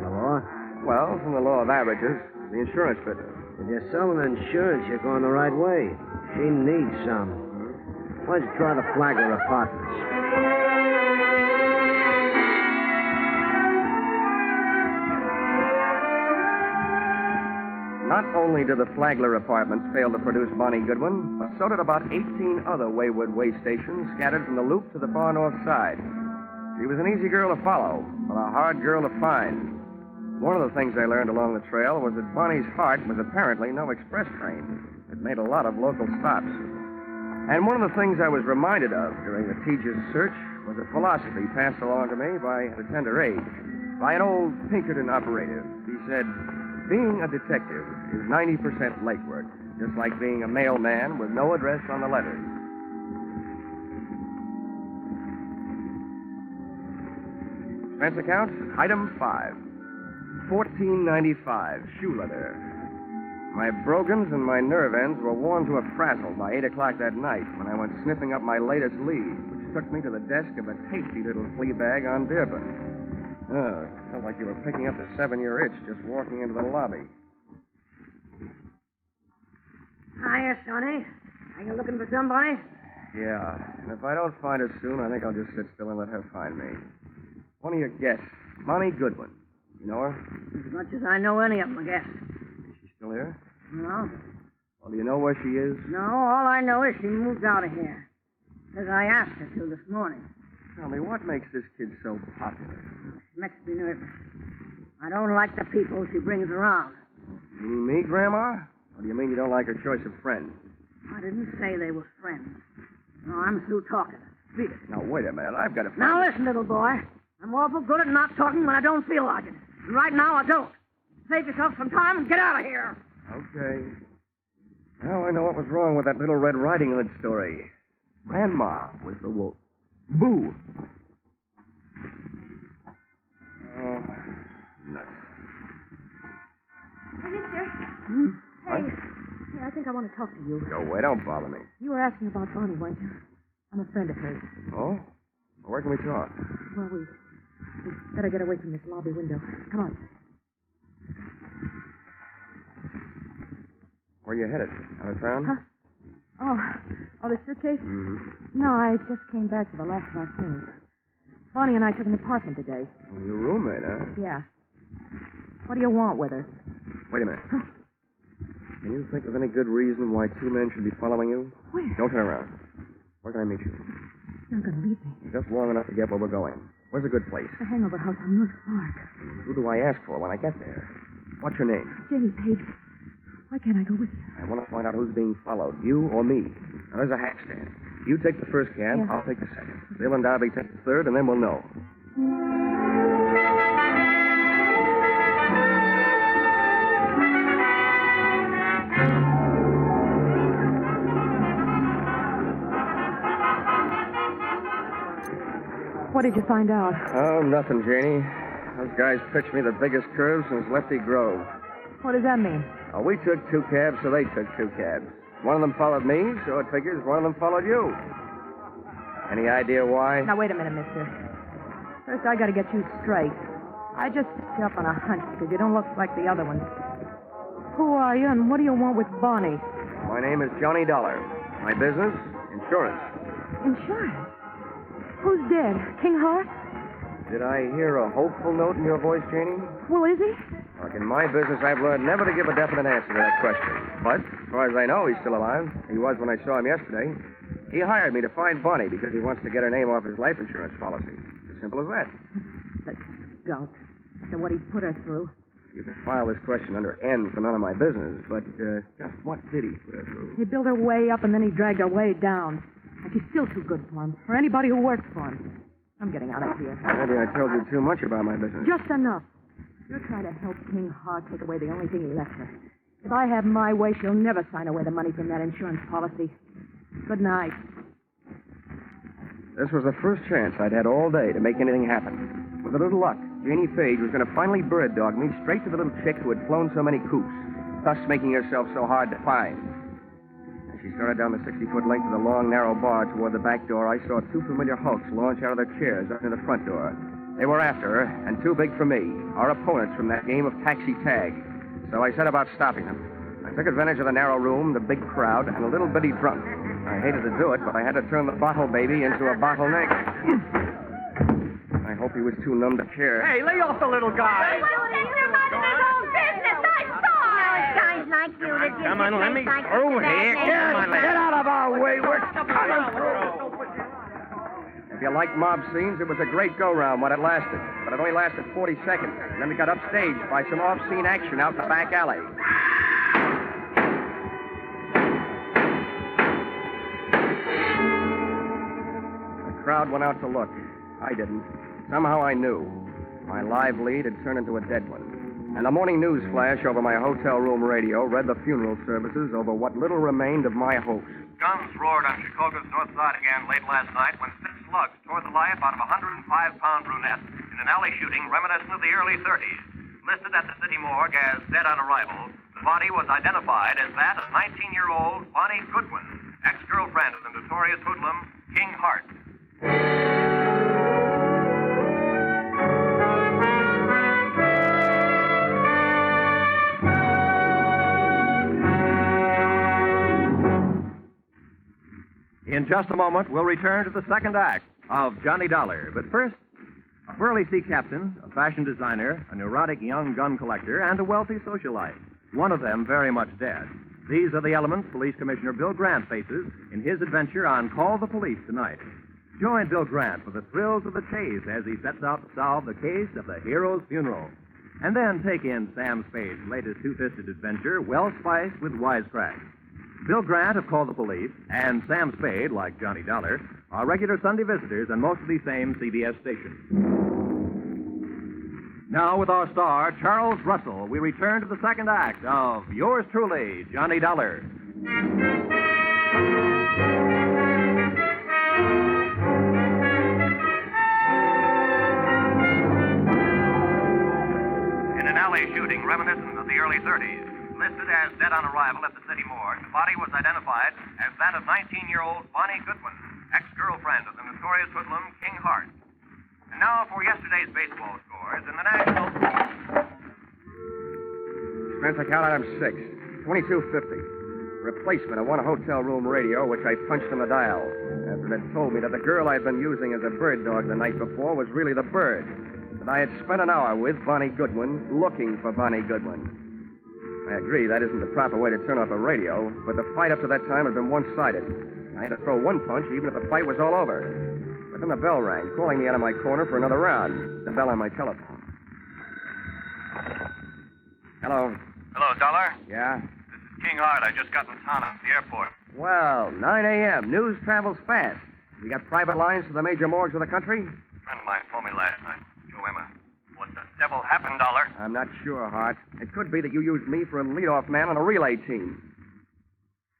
The law? Well, from the law of averages, the insurance business. If you're selling insurance, you're going the right way. She needs some. Why don't you try the Flagler Apartments? Not only did the Flagler Apartments fail to produce Bonnie Goodwin, but so did about 18 other wayward way stations scattered from the Loop to the far north side. She was an easy girl to follow, but a hard girl to find. One of the things I learned along the trail was that Bonnie's heart was apparently no express train. It made a lot of local stops. And one of the things I was reminded of during the Tejas search was a philosophy passed along to me at a tender age by an old Pinkerton operative. He said, being a detective is 90% legwork, just like being a mailman with no address on the letters. Expense account, item 5. $14.95, shoe leather. My brogans and my nerve ends were worn to a frazzle by 8 o'clock that night when I went sniffing up my latest lead, which took me to the desk of a tasty little flea bag on Dearborn. Oh, it felt like you were picking up the 7-year itch just walking into the lobby. Hiya, Sonny. Are you looking for somebody? Yeah, and if I don't find her soon, I think I'll just sit still and let her find me. One of your guests, Bonnie Goodwin. You know her? As much as I know any of them, I guess. Is she still here? No. Well, do you know where she is? No, all I know is she moved out of here. As I asked her to this morning. Tell me, what makes this kid so popular? She makes me nervous. I don't like the people she brings around. You mean me, Grandma? Or do you mean you don't like her choice of friends? I didn't say they were friends. No, I'm through talking. Beat it. Now, wait a minute. I've got to find... Now, listen, little boy. I'm awful good at not talking when I don't feel like it. And right now, I don't. Save yourself some time and get out of here. Okay. Now I know what was wrong with that little Red Riding Hood story. Grandma was the wolf. Boo! Oh, nuts. Hey, mister. What? Hey, I think I want to talk to you. Go away. Don't bother me. You were asking about Bonnie, weren't you? I'm a friend of hers. Oh? Well, where can we talk? Well, we better get away from this lobby window. Come on. Where are you headed? Out of town? Huh? Oh, the suitcase? Mm-hmm. No, I just came back for the last of our things. Bonnie and I took an apartment today. Well, your roommate, huh? Yeah. What do you want with her? Wait a minute. Can you think of any good reason why 2 men should be following you? Where? Don't turn around. Where can I meet you? You're not going to leave me. Just long enough to get where we're going. Where's a good place? The hangover house on North Park. Who do I ask for when I get there? What's your name? Jenny Page. Why can't I go with you? I want to find out who's being followed, you or me. Now, there's a hack stand. You take the first cab, Yeah. I'll take the second. Bill and Darby take the third, and then we'll know. What did you find out? Oh, nothing, Janie. Those guys pitched me the biggest curve since Lefty Grove. What does that mean? Oh, we took 2 cabs, so they took 2 cabs. One of them followed me, so it figures one of them followed you. Any idea why? Now, wait a minute, mister. First, I got to get you straight. I just picked you up on a hunch because you don't look like the other ones. Who are you, and what do you want with Bonnie? My name is Johnny Dollar. My business, insurance. Insurance? Who's dead? King Hart? Did I hear a hopeful note in your voice, Janie? Well, is he? Look, in my business, I've learned never to give a definite answer to that question. But, as far as I know, he's still alive. He was when I saw him yesterday. He hired me to find Bonnie because he wants to get her name off his life insurance policy. As simple as that. That skunk. After what he put her through. You can file this question under N for none of my business, but just what did he put her through? He built her way up, and then he dragged her way down. And she's still too good for him, for anybody who works for him. I'm getting out of here. Maybe I told you too much about my business. Just enough. You're trying to help King Hart take away the only thing he left her. If I have my way, she'll never sign away the money from that insurance policy. Good night. This was the first chance I'd had all day to make anything happen. With a little luck, Janie Page was going to finally bird dog me straight to the little chick who had flown so many coops, thus making herself so hard to find. she started down the 60-foot length of the long, narrow bar toward the back door, I saw two familiar hulks launch out of their chairs up to the front door. They were after her, and too big for me, our opponents from that game of taxi tag. So I set about stopping them. I took advantage of the narrow room, the big crowd, and a little bitty drunk. I hated to do it, but I had to turn the bottle baby into a bottleneck. I hope he was too numb to care. Hey, lay off the little guy. Come on, let me through here. Get out of our way. We're coming through. If you like mob scenes, it was a great go-round when it lasted. But it only lasted 40 seconds. And then we got upstaged by some off-scene action out in the back alley. The crowd went out to look. I didn't. Somehow I knew. My live lead had turned into a dead one. And the morning news flash over my hotel room radio read the funeral services over what little remained of my hopes. Guns roared on Chicago's north side again late last night when 6 slugs tore the life out of a 105-pound brunette in an alley shooting reminiscent of the early 30s. Listed at the city morgue as dead on arrival, the body was identified as that of 19-year-old Bonnie Goodwin, ex-girlfriend of the notorious hoodlum King Hart. In just a moment, we'll return to the second act of Johnny Dollar. But first, a burly sea captain, a fashion designer, a neurotic young gun collector, and a wealthy socialite. One of them very much dead. These are the elements Police Commissioner Bill Grant faces in his adventure on Call the Police tonight. Join Bill Grant for the thrills of the chase as he sets out to solve the case of the hero's funeral. And then take in Sam Spade's latest two-fisted adventure, well spiced with wisecracks. Bill Grant of Call the Police and Sam Spade, like Johnny Dollar, are regular Sunday visitors on most of these same CBS stations. Now, with our star, Charles Russell, we return to the second act of yours truly, Johnny Dollar. In an alley shooting reminiscent of the early 30s, listed as dead on arrival at the city morgue, the body was identified as that of 19-year-old Bonnie Goodwin, ex-girlfriend of the notorious hoodlum King Hart. And now for yesterday's baseball scores in the National... Spence account item 6, 2250. Replacement of one hotel room radio, which I punched on the dial. After it had told me that the girl I'd been using as a bird dog the night before was really the bird. That I had spent an hour with Bonnie Goodwin, looking for Bonnie Goodwin. I agree that isn't the proper way to turn off a radio, but the fight up to that time had been one-sided. I had to throw one punch even if the fight was all over. But then the bell rang, calling me out of my corner for another round. The bell on my telephone. Hello. Hello, Dollar. Yeah? This is King Hart. I just got in town at the airport. Well, 9 a.m. News travels fast. You got private lines to the major morgues of the country? A friend of mine phoned me last night. Joe Emma. What the devil happened, Dollar? I'm not sure, Hart. It could be that you used me for a leadoff man on a relay team.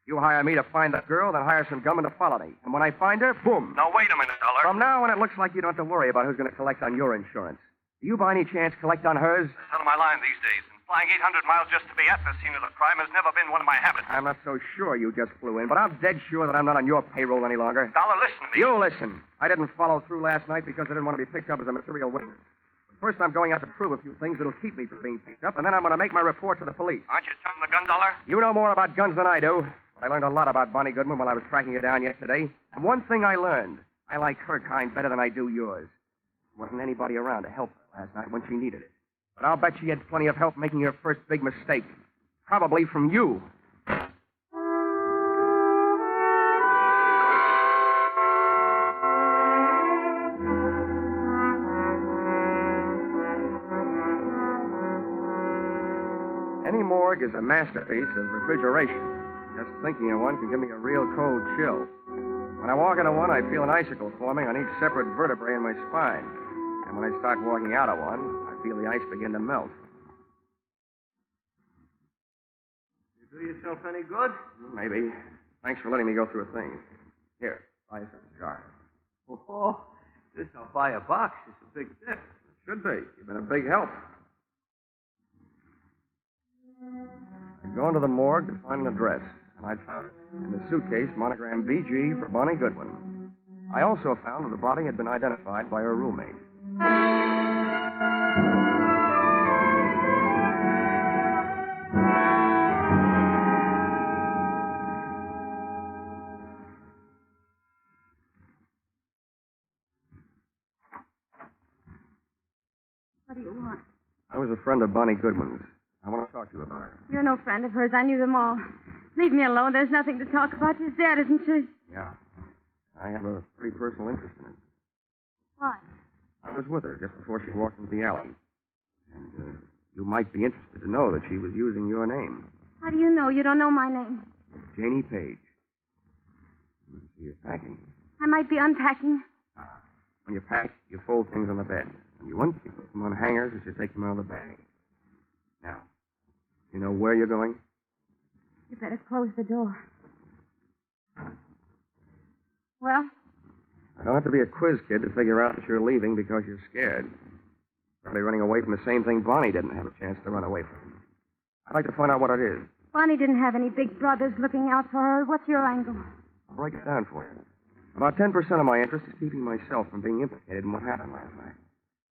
You hire me to find the girl, then hire some gunmen to follow me. And when I find her, boom. Now, wait a minute, Dollar. From now on, it looks like you don't have to worry about who's going to collect on your insurance. Do you by any chance collect on hers? It's out of my line these days. And flying 800 miles just to be at the scene of the crime has never been one of my habits. I'm not so sure you just flew in, but I'm dead sure that I'm not on your payroll any longer. Dollar, listen to me. You listen. I didn't follow through last night because I didn't want to be picked up as a material witness. First, I'm going out to prove a few things that'll keep me from being picked up, and then I'm going to make my report to the police. Aren't you jumping the gun, Dollar? You know more about guns than I do. I learned a lot about Bonnie Goodwin while I was tracking her down yesterday. And one thing I learned, I like her kind better than I do yours. There wasn't anybody around to help her last night when she needed it. But I'll bet she had plenty of help making her first big mistake. Probably from you. Any morgue is a masterpiece of refrigeration. Just thinking of one can give me a real cold chill. When I walk into one, I feel an icicle forming on each separate vertebrae in my spine. And when I start walking out of one, I feel the ice begin to melt. You do yourself any good? Maybe. Thanks for letting me go through a thing. Here, buy some cigar. Oh, this I'll buy a box. It's a big tip. It should be. You've been a big help. I'm going to the morgue to find an address. I'd found it. In the suitcase, monogram BG for Bonnie Goodwin. I also found that the body had been identified by her roommate. What do you want? I was a friend of Bonnie Goodwin's. I want to talk to you about her. You're no friend of hers. I knew them all. Leave me alone. There's nothing to talk about. She's dead, isn't she? Yeah. I have a pretty personal interest in it. Why? I was with her just before she walked into the alley. And you might be interested to know that she was using your name. How do you know? You don't know my name. Janie Page. You're packing. I might be unpacking. When you pack, you fold things on the bed. When you want, you put them on hangers as you take them out of the bag. Now, you know where you're going? You better close the door. Well? I don't have to be a quiz kid to figure out that you're leaving because you're scared. Probably running away from the same thing Bonnie didn't have a chance to run away from. I'd like to find out what it is. Bonnie didn't have any big brothers looking out for her. What's your angle? I'll break it down for you. About 10% of my interest is keeping myself from being implicated in what happened last night.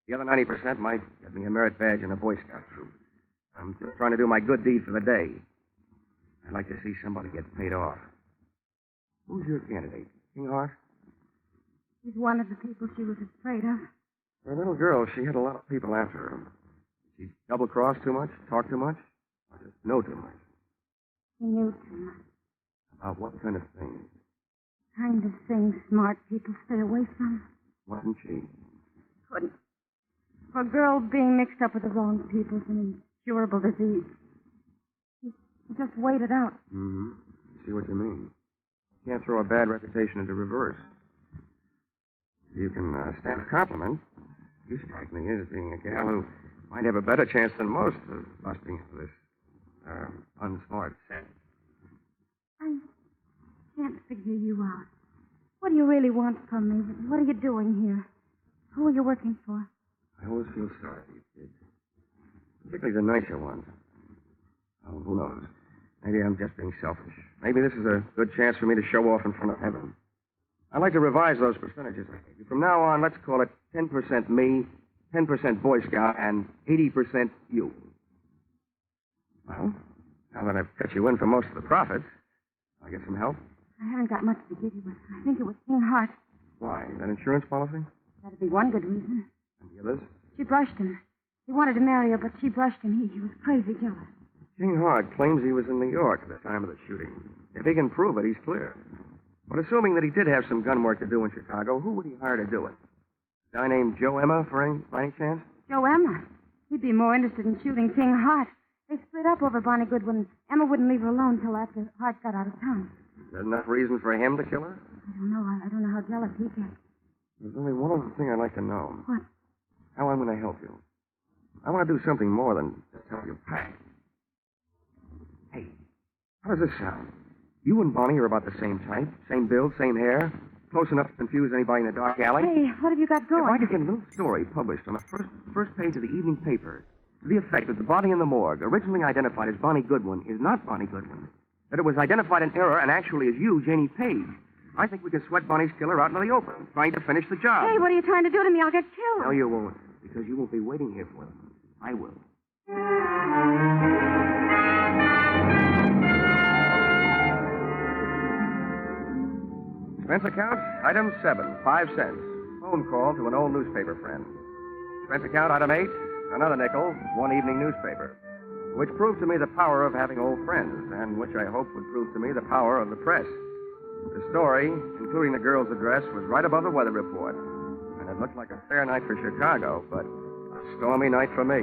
The other 90% might get me a merit badge in a Boy Scout troop. I'm just trying to do my good deed for the day. I'd like to see somebody get paid off. Who's your candidate? King Hart? He's one of the people she was afraid of. For a little girl, she had a lot of people after her. Did she double-cross too much, talk too much, or just know too much? She knew too much. About what kind of things? Kind of things smart people stay away from. Wasn't she? Couldn't. For a girl being mixed up with the wrong people is an incurable disease. She just waited out. Mm-hmm. See what you mean. You can't throw a bad reputation into reverse. You can stand a compliment. You strike me as being a gal who might have a better chance than most of busting into this unsmart set. I can't figure you out. What do you really want from me? What are you doing here? Who are you working for? I always feel sorry for you kids. Particularly the nicer ones. Oh, who knows? Maybe I'm just being selfish. Maybe this is a good chance for me to show off in front of heaven. I'd like to revise those percentages I gave you. From now on, let's call it 10% me, 10% Boy Scout, and 80% you. Well, now that I've cut you in for most of the profits, I'll get some help. I haven't got much to give you, but I think it was King Hart. Why? That insurance policy? That'd be one good reason. And the others? She brushed him. He wanted to marry her, but she brushed him. He was crazy jealous. King Hart claims he was in New York at the time of the shooting. If he can prove it, he's clear. But assuming that he did have some gun work to do in Chicago, who would he hire to do it? A guy named Joe Emma, by any chance? Joe Emma? He'd be more interested in shooting King Hart. They split up over Bonnie Goodwin. Emma wouldn't leave her alone till after Hart got out of town. Is there enough reason for him to kill her? I don't know. I don't know how jealous he gets. There's only one other thing I'd like to know. What? How I'm going to help you. I want to do something more than just help you pack. Hey, how does this sound? You and Bonnie are about the same type, same build, same hair, close enough to confuse anybody in a dark alley. Hey, what have you got going? If I could get a little story published on the first page of the evening paper to the effect that the body in the morgue, originally identified as Bonnie Goodwin, is not Bonnie Goodwin, that it was identified in error and actually is you, Janie Page, I think we could sweat Bonnie's killer out into the open, trying to finish the job. Hey, what are you trying to do to me? I'll get killed. No, you won't, because you won't be waiting here for them. I will. Expense account, item 7, 5 cents. Phone call to an old newspaper friend. Expense account, item 8, another nickel, one evening newspaper. Which proved to me the power of having old friends, and which I hope would prove to me the power of the press. The story, including the girl's address, was right above the weather report. And it looked like a fair night for Chicago, but a stormy night for me.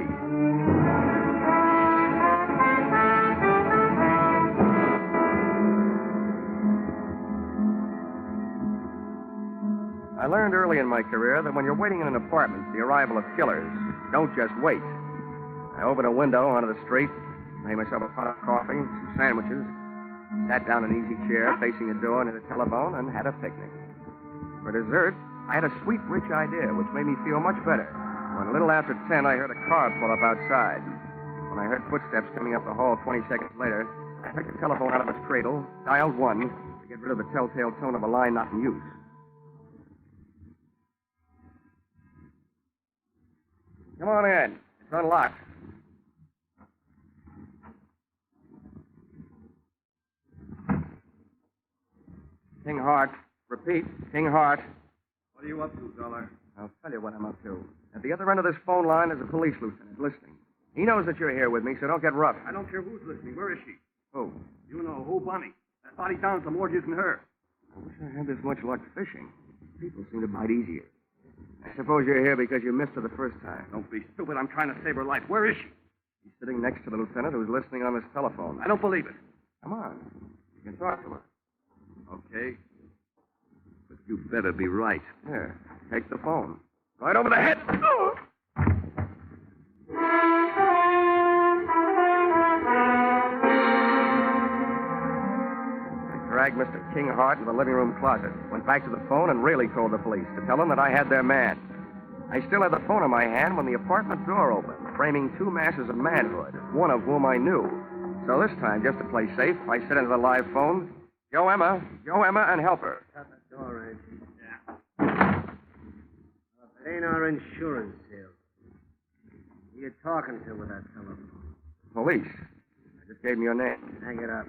I learned early in my career that when you're waiting in an apartment for the arrival of killers, don't just wait. I opened a window onto the street, made myself a pot of coffee, some sandwiches, sat down in an easy chair facing the door near the telephone, and had a picnic. For dessert, I had a sweet, rich idea, which made me feel much better. When a little after 10, I heard a car pull up outside. When I heard footsteps coming up the hall 20 seconds later, I took the telephone out of its cradle, dialed 1 to get rid of the telltale tone of a line not in use. Come on in. It's unlocked. King Hart. Repeat, King Hart. What are you up to, Dollar? I'll tell you what I'm up to. At the other end of this phone line is a police lieutenant listening. He knows that you're here with me, so don't get rough. I don't care who's listening. Where is she? Who? You know who, Bonnie. That body down's the morgue isn't her. I wish I had this much luck fishing. People seem to bite easier. I suppose you're here because you missed her the first time. Don't be stupid. I'm trying to save her life. Where is she? She's sitting next to the lieutenant who's listening on this telephone. I don't believe it. Come on. You can talk to her. Okay. But you better be right. Here, take the phone. Right over the head. Oh! Dragged Mr. King Hart into the living room closet, went back to the phone and really called the police to tell them that I had their man. I still had the phone in my hand when the apartment door opened, framing two masses of manhood, one of whom I knew. So this time, just to play safe, I said into the live phone, Joe Emma, and help her. Shut the door, Angie. Yeah. It ain't our insurance sale. Who you talking to with that telephone? Police. I just gave me your name. Hang it up.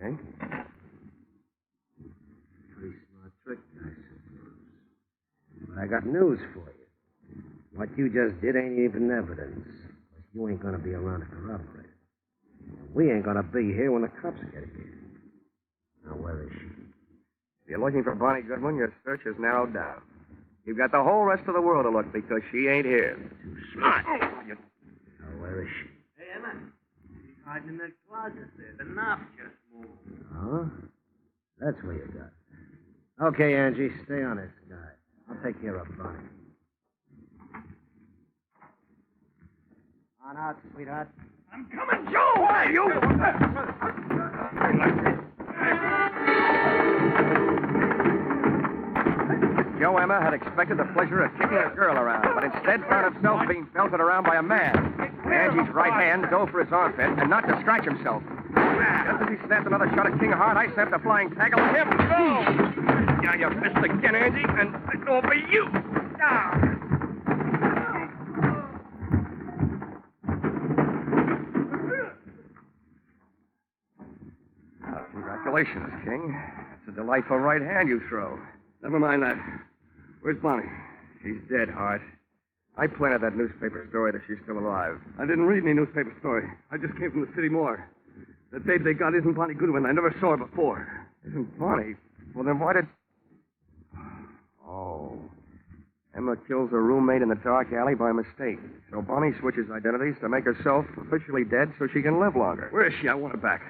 Okay. Pretty smart trick, I suppose. But I got news for you. What you just did ain't even evidence. You ain't gonna be around to corroborate it. We ain't gonna be here when the cops get here. Now, where is she? If you're looking for Bonnie Goodwin, your search is narrowed down. You've got the whole rest of the world to look because she ain't here. Too smart. Now, where is she? Hey, Emma. She's hiding in that closet there. The knob just moved. Oh? That's where you got her. Okay, Angie, stay on this guy. I'll take care of Bonnie. On out, sweetheart. I'm coming, Joe! Why, you? Joe Emma had expected the pleasure of kicking a girl around, but instead found himself being belted around by a man. Angie's right hand dove for his armpit and knocked to scratch himself. Just as he snapped another shot at King Hart, I snapped a flying tackle at him. Go! Down your fist again, Angie, and it's over you. Congratulations, King. It's a delightful right hand you throw. Never mind that. Where's Bonnie? She's dead, Hart. I planted that newspaper story that she's still alive. I didn't read any newspaper story. I just came from the city morgue. The babe they got isn't Bonnie Goodwin. I never saw her before. Isn't Bonnie? Well, then why did... Oh. Emma kills her roommate in the dark alley by mistake. So Bonnie switches identities to make herself officially dead so she can live longer. Where is she? I want her back.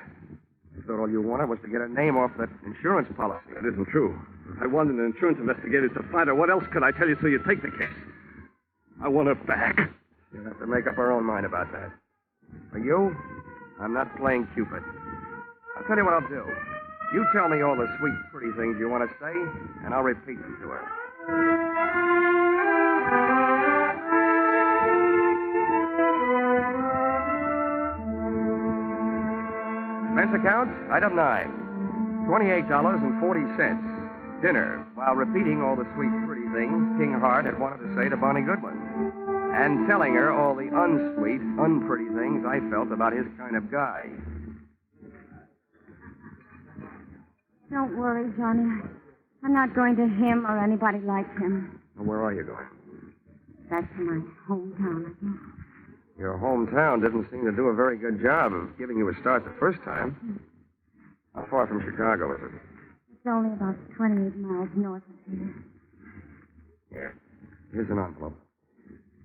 I thought all you wanted was to get her name off that insurance policy. That isn't true. If I wanted an insurance investigator to find her, what else could I tell you so you'd take the case? I want her back. You'll have to make up her own mind about that. For you, I'm not playing Cupid. I'll tell you what I'll do. You tell me all the sweet, pretty things you want to say, and I'll repeat them to her. Expense account, item 9. $28.40. Dinner, while repeating all the sweet, pretty things King Hart had wanted to say to Bonnie Goodwin. And telling her all the unsweet, unpretty things I felt about his kind of guy. Don't worry, Johnny. I'm not going to him or anybody like him. Well, where are you going? Back to my hometown, I guess. Your hometown didn't seem to do a very good job of giving you a start the first time. How far from Chicago is it? It's only about 28 miles north of here. Here. Here's an envelope.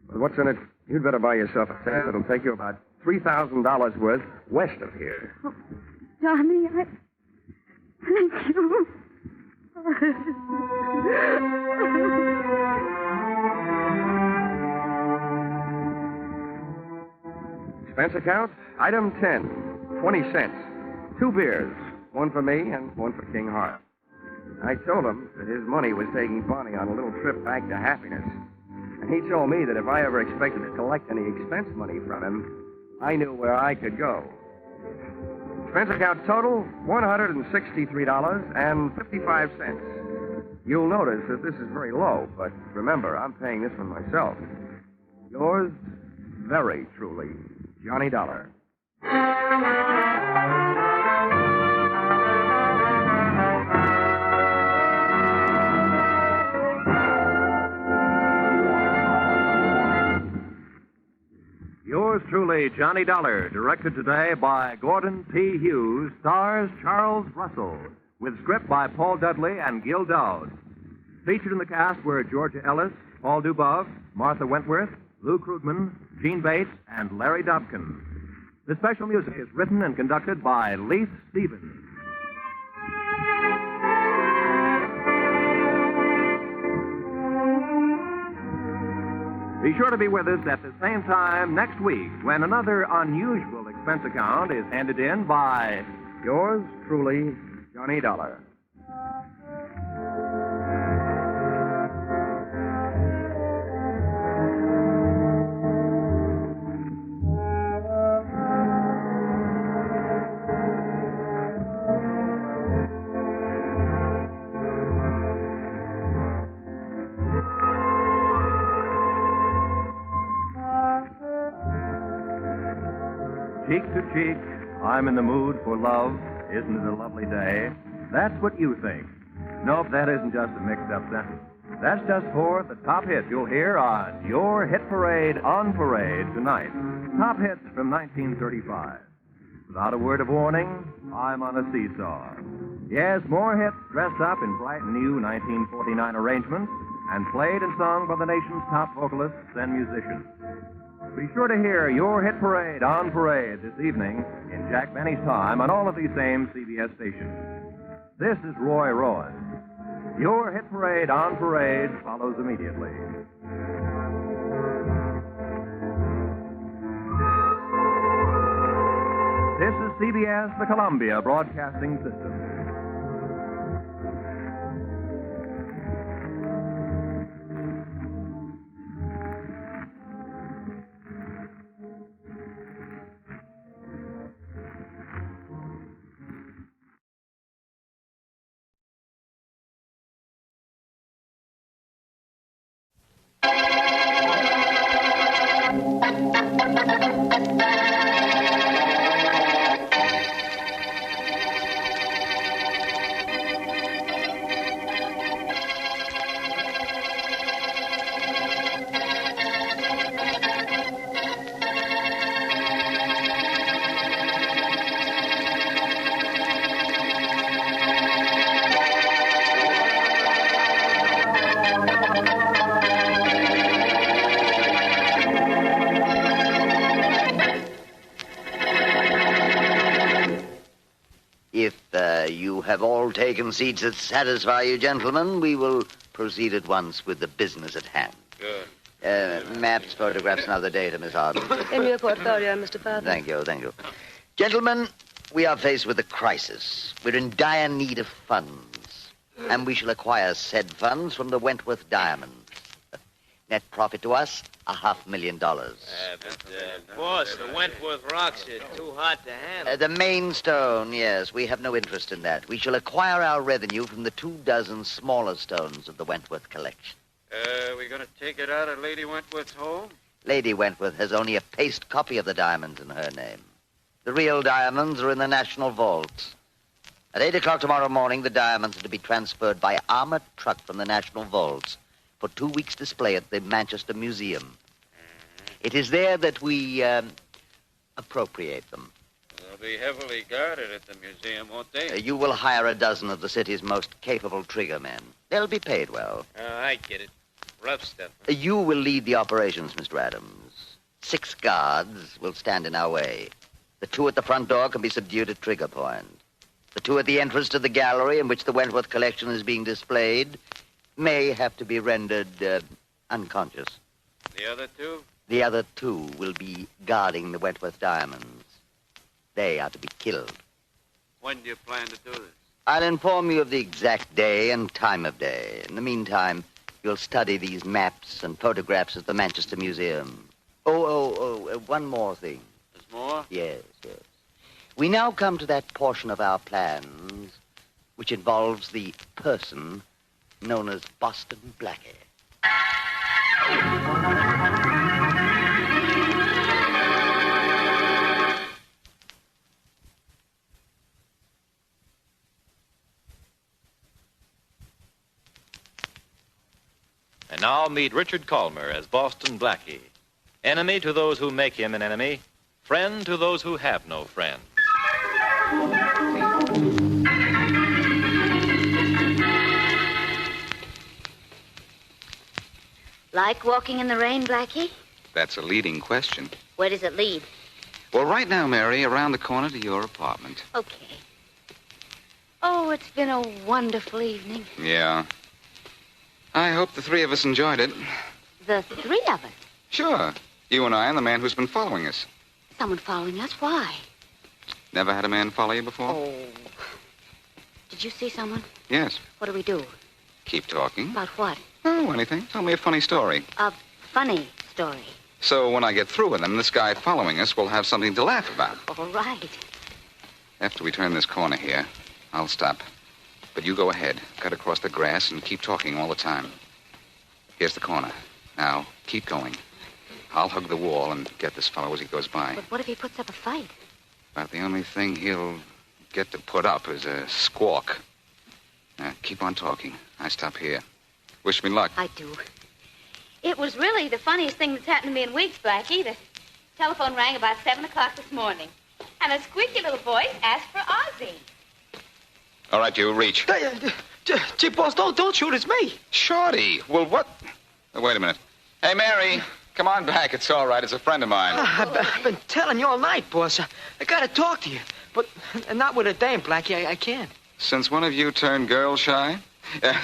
But what's in it? You'd better buy yourself a ticket. It'll take you about $3,000 worth west of here. Oh, Johnny, thank you. Expense account, item 10, 20 cents. 2 beers, one for me and one for King Hart. I told him that his money was taking Bonnie on a little trip back to happiness. And he told me that if I ever expected to collect any expense money from him, I knew where I could go. Expense account total, $163.55. You'll notice that this is very low, but remember, I'm paying this one myself. Yours, very truly, Johnny Dollar. Yours truly, Johnny Dollar, directed today by Gordon P. Hughes, stars Charles Russell, with script by Paul Dudley and Gil Dowd. Featured in the cast were Georgia Ellis, Paul Dubov, Martha Wentworth, Lou Krugman, Gene Bates, and Larry Dobkin. The special music is written and conducted by Leith Stevens. Be sure to be with us at the same time next week when another unusual expense account is handed in by yours truly, Johnny Dollar. Cheek to cheek, I'm in the mood for love. Isn't it a lovely day? That's what you think. Nope, that isn't just a mixed-up sentence. That's just for the top hits you'll hear on your hit parade on parade tonight. Top hits from 1935. Without a word of warning, I'm on a seesaw. Yes, more hits dressed up in bright new 1949 arrangements and played and sung by the nation's top vocalists and musicians. Be sure to hear your hit parade on parade this evening in Jack Benny's time on all of these same CBS stations. This is Roy Rowan. Your hit parade on parade follows immediately. This is CBS, the Columbia Broadcasting System. You have all taken seats that satisfy you, gentlemen. We will proceed at once with the business at hand. Good. Maps, photographs, and other data, Miss Harden. In your portfolio, Mr. Father. Thank you. Gentlemen, we are faced with a crisis. We're in dire need of funds, and we shall acquire said funds from the Wentworth diamonds. Net profit to us, $500,000. Boss, the Wentworth rocks are too hot to handle. The main stone, yes. We have no interest in that. We shall acquire our revenue from the 24 smaller stones of the Wentworth collection. We gonna take it out of Lady Wentworth's home? Lady Wentworth has only a paste copy of the diamonds in her name. The real diamonds are in the National Vault. At 8 o'clock tomorrow morning, the diamonds are to be transferred by armored truck from the National Vaults for 2 weeks' display at the Manchester Museum. It is there that we appropriate them. They'll be heavily guarded at the museum, won't they? You will hire a dozen of the city's most capable trigger men. They'll be paid well. I get it. Rough stuff. You will lead the operations, Mr. Adams. 6 guards will stand in our way. The 2 at the front door can be subdued at trigger point. The 2 at the entrance to the gallery in which the Wentworth collection is being displayed may have to be rendered unconscious. The other 2? The other 2 will be guarding the Wentworth diamonds. They are to be killed. When do you plan to do this? I'll inform you of the exact day and time of day. In the meantime, you'll study these maps and photographs at the Manchester Museum. One more thing. There's more? Yes. We now come to that portion of our plans which involves the person known as Boston Blackie. And now meet Richard Calmer as Boston Blackie. Enemy to those who make him an enemy, friend to those who have no friend. Like walking in the rain, Blackie? That's a leading question. Where does it lead? Well, right now, Mary, around the corner to your apartment. Okay. Oh, it's been a wonderful evening. Yeah. I hope the three of us enjoyed it. The three of us? Sure. You and I and the man who's been following us. Someone following us? Why? Never had a man follow you before? Oh. Did you see someone? Yes. What do we do? Keep talking. About what? Oh, anything. Tell me a funny story. A funny story. So when I get through with him, this guy following us will have something to laugh about. All right. After we turn this corner here, I'll stop. But you go ahead. Cut across the grass and keep talking all the time. Here's the corner. Now, keep going. I'll hug the wall and get this fellow as he goes by. But what if he puts up a fight? About the only thing he'll get to put up is a squawk. Now, keep on talking. I stop here. Wish me luck. I do. It was really the funniest thing that's happened to me in weeks, Blackie. The telephone rang about 7 o'clock this morning. And a squeaky little voice asked for Ozzie. All right, you reach. Gee, boss, don't shoot. It's me. Shorty. Well, what? Wait a minute. Hey, Mary, come on back. It's all right. It's a friend of mine. I've been telling you all night, boss. I gotta talk to you. But not with a dame, Blackie. I can't. Since when have you turned girl shy?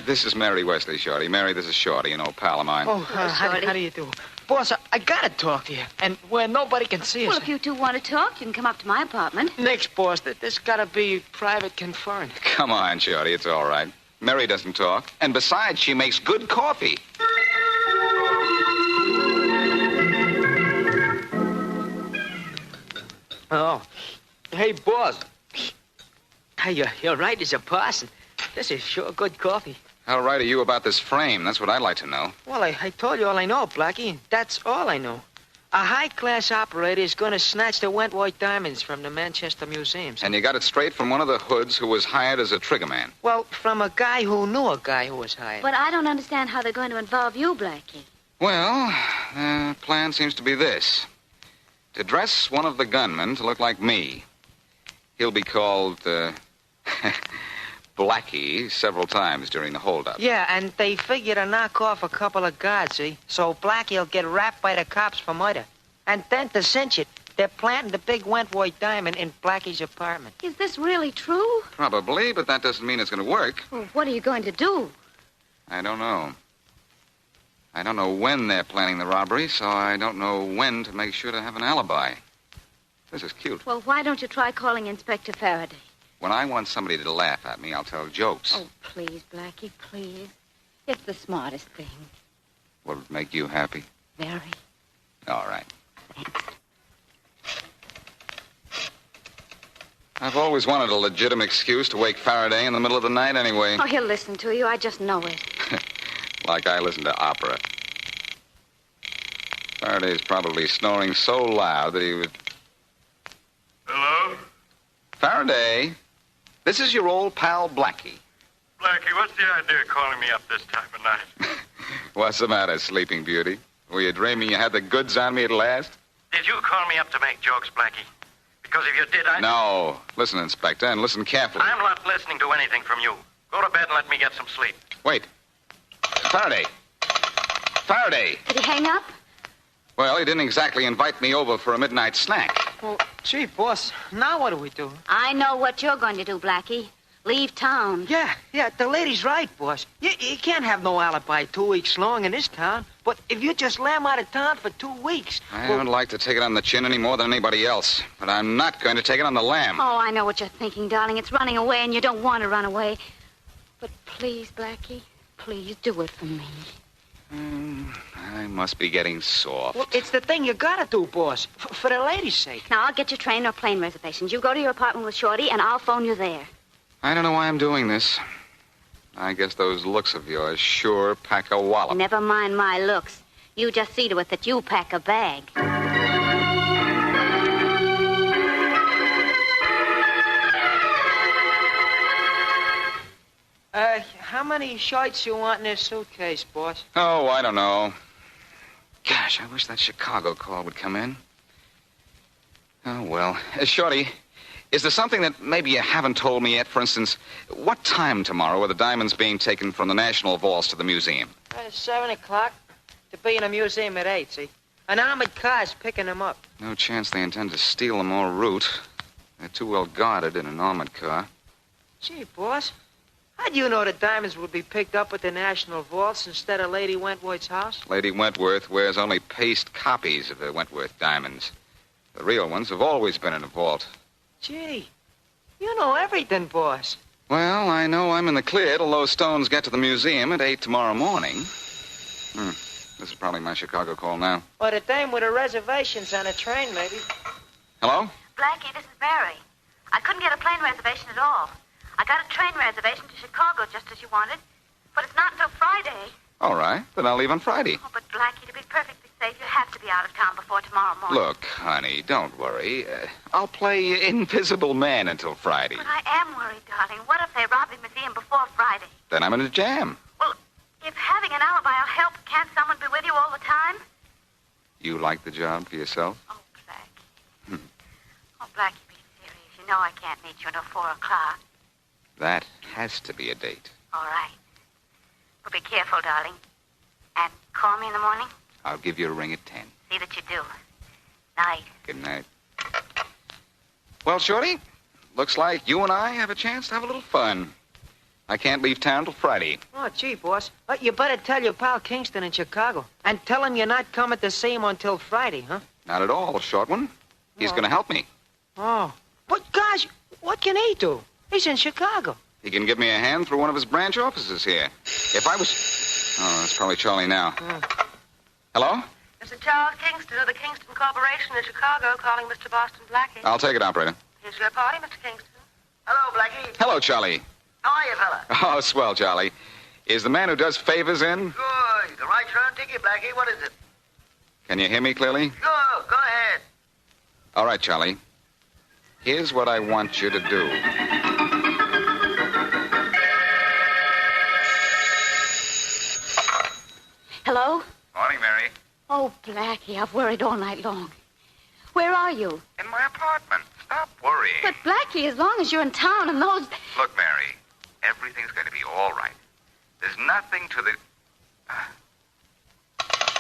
This is Mary Wesley, Shorty. Mary, this is Shorty, an old pal of mine. Oh, how do you do? Boss, I gotta talk to you. And where nobody can see us. Well, if you two want to talk, you can come up to my apartment. Next, boss, this gotta be private conference. Come on, Shorty. It's all right. Mary doesn't talk. And besides, she makes good coffee. Oh. Hey, boss. Hey, you're right as a parson. This is sure good coffee. How right are you about this frame? That's what I'd like to know. Well, I told you all I know, Blackie, and that's all I know. A high-class operator is going to snatch the Wentworth diamonds from the Manchester museums. And you got it straight from one of the hoods who was hired as a triggerman. Well, from a guy who knew a guy who was hired. But I don't understand how they're going to involve you, Blackie. Well, the plan seems to be this. To dress one of the gunmen to look like me. He'll be called, Blackie several times during the holdup. Yeah, and they figure to knock off a couple of guards, see? So Blackie'll get wrapped by the cops for murder. And then to cinch it, they're planting the big Wentworth diamond in Blackie's apartment. Is this really true? Probably, but that doesn't mean it's going to work. Well, what are you going to do? I don't know. I don't know when they're planning the robbery, so I don't know when to make sure to have an alibi. This is cute. Well, why don't you try calling Inspector Faraday? When I want somebody to laugh at me, I'll tell jokes. Oh, please, Blackie, please. It's the smartest thing. Will it make you happy? Very. All right. I've always wanted a legitimate excuse to wake Faraday in the middle of the night anyway. Oh, he'll listen to you. I just know it. Like I listen to opera. Faraday's probably snoring so loud that he would... Hello? Faraday, this is your old pal Blackie. Blackie, what's the idea of calling me up this time of night? What's the matter, Sleeping Beauty? Were you dreaming you had the goods on me at last? Did you call me up to make jokes, Blackie? Because if you did, No. Listen, Inspector, and listen carefully. I'm not listening to anything from you. Go to bed and let me get some sleep. Wait. Faraday. Faraday. Did he hang up? Well, he didn't exactly invite me over for a midnight snack. Well, gee, boss, now what do we do? I know what you're going to do, Blackie. Leave town. Yeah, the lady's right, boss. You can't have no alibi 2 weeks long in this town. But if you just lamb out of town for 2 weeks... I don't like to take it on the chin any more than anybody else. But I'm not going to take it on the lamb. Oh, I know what you're thinking, darling. It's running away, and you don't want to run away. But please, Blackie, please do it for me. I must be getting soft. Well, it's the thing you gotta do, boss. For the lady's sake. Now, I'll get your train or plane reservations. You go to your apartment with Shorty, and I'll phone you there. I don't know why I'm doing this. I guess those looks of yours sure pack a wallop. Never mind my looks. You just see to it that you pack a bag. How many shirts you want in this suitcase, boss? Oh, I don't know. Gosh, I wish that Chicago call would come in. Oh, well. Shorty, is there something that maybe you haven't told me yet? For instance, what time tomorrow are the diamonds being taken from the National Vaults to the museum? 7 o'clock. To be in the museum at 8, see? An armored car's picking them up. No chance they intend to steal them en route. They're too well guarded in an armored car. Gee, boss. How'd you know the diamonds would be picked up at the National Vaults instead of Lady Wentworth's house? Lady Wentworth wears only paste copies of the Wentworth diamonds. The real ones have always been in a vault. Gee, you know everything, boss. Well, I know I'm in the clear till those stones get to the museum at 8 tomorrow morning. This is probably my Chicago call now. Or the dame with the reservations on a train, maybe. Hello? Blackie, this is Mary. I couldn't get a plane reservation at all. I got a train reservation to Chicago just as you wanted, but it's not until Friday. All right, then I'll leave on Friday. Oh, but Blackie, to be perfectly safe, you have to be out of town before tomorrow morning. Look, honey, don't worry. I'll play Invisible Man until Friday. But I am worried, darling. What if they rob the museum before Friday? Then I'm in a jam. Well, if having an alibi will help, can't someone be with you all the time? You like the job for yourself? Oh, Blackie. Oh, Blackie, be serious. You know I can't meet you until 4 o'clock. That has to be a date. All right. Well, be careful, darling. And call me in the morning. I'll give you a ring at 10. See that you do. Night. Good night. Well, Shorty, looks like you and I have a chance to have a little fun. I can't leave town till Friday. Oh, gee, boss. But you better tell your pal Kingston in Chicago. And tell him you're not coming to see him until Friday, huh? Not at all, short one. He's going to help me. Oh. But, gosh, what can he do? He's in Chicago. He can give me a hand through one of his branch offices here. If I was... Oh, that's probably Charlie now. Hello? Mr. Charles Kingston of the Kingston Corporation in Chicago calling Mr. Boston Blackie. I'll take it, operator. Here's your party, Mr. Kingston. Hello, Blackie. Hello, Charlie. How are you, fella? Oh, swell, Charlie. Is the man who does favors in? Good. The right turn ticket, Blackie. What is it? Can you hear me clearly? Good. Go ahead. All right, Charlie. Here's what I want you to do. Hello? Morning, Mary. Oh, Blackie, I've worried all night long. Where are you? In my apartment. Stop worrying. But, Blackie, as long as you're in town and those... Look, Mary, everything's going to be all right. There's nothing to the...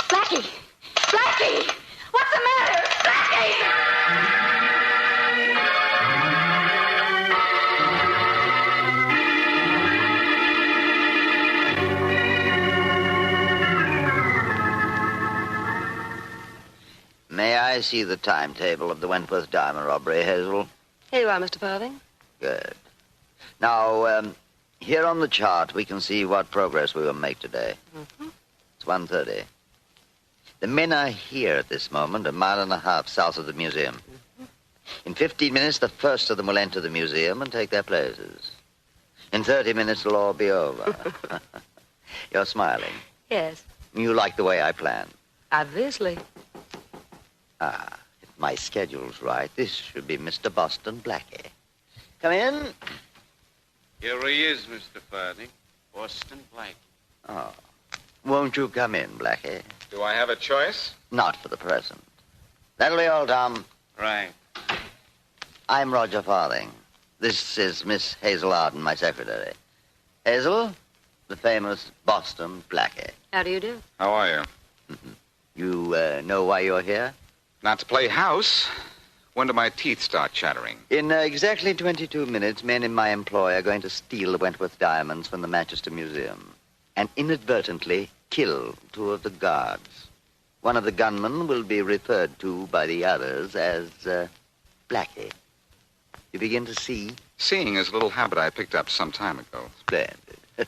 Blackie! Blackie! What's the matter? Blackie! May I see the timetable of the Wentworth diamond robbery, Hazel? Here you are, Mr. Farthing. Good. Now, here on the chart, we can see what progress we will make today. Mm-hmm. It's 1:30. The men are here at this moment, a mile and a half south of the museum. Mm-hmm. In 15 minutes, the first of them will enter the museum and take their places. In 30 minutes, it'll all be over. You're smiling. Yes. You like the way I plan. Obviously. If my schedule's right, this should be Mr. Boston Blackie. Come in. Here he is, Mr. Farthing. Boston Blackie. Oh. Won't you come in, Blackie? Do I have a choice? Not for the present. That'll be all, Tom. Right. I'm Roger Farthing. This is Miss Hazel Arden, my secretary. Hazel, the famous Boston Blackie. How do you do? How are you? You know why you're here? Not to play house. When do my teeth start chattering? In exactly 22 minutes, men in my employ are going to steal the Wentworth diamonds from the Manchester Museum and inadvertently kill 2 of the guards. One of the gunmen will be referred to by the others as Blackie. You begin to see? Seeing is a little habit I picked up some time ago. Splendid.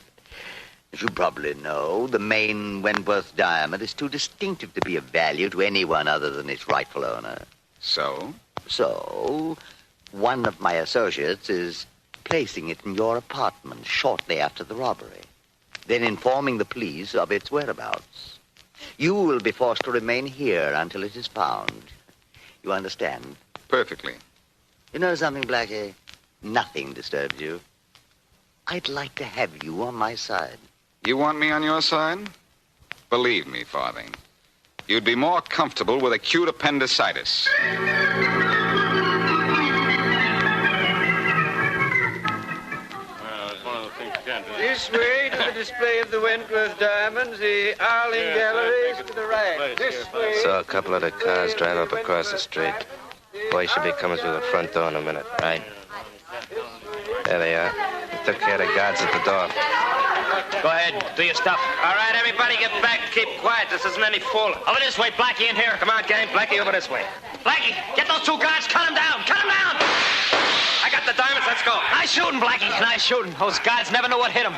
As you probably know, the main Wentworth diamond is too distinctive to be of value to anyone other than its rightful owner. So? So, one of my associates is placing it in your apartment shortly after the robbery, then informing the police of its whereabouts. You will be forced to remain here until it is found. You understand? Perfectly. You know something, Blackie? Nothing disturbs you. I'd like to have you on my side. You want me on your side? Believe me, Farthing, you'd be more comfortable with acute appendicitis. This way to the display of the Wentworth diamonds, the Arling galleries to the right. This way. Saw a couple of the cars drive up across the street. Boy should be coming through the front door in a minute, right? There they are. They took care of the guards at the door. Go ahead, do your stuff. All right, everybody get back. Keep quiet. This isn't any fool. Over this way, Blackie in here. Come on, gang. Blackie, over this way. Blackie, get those two guards. Cut them down. Cut them down. I got the diamonds. Let's go. Nice shooting, Blackie. Nice shooting. Those guards never knew what hit them.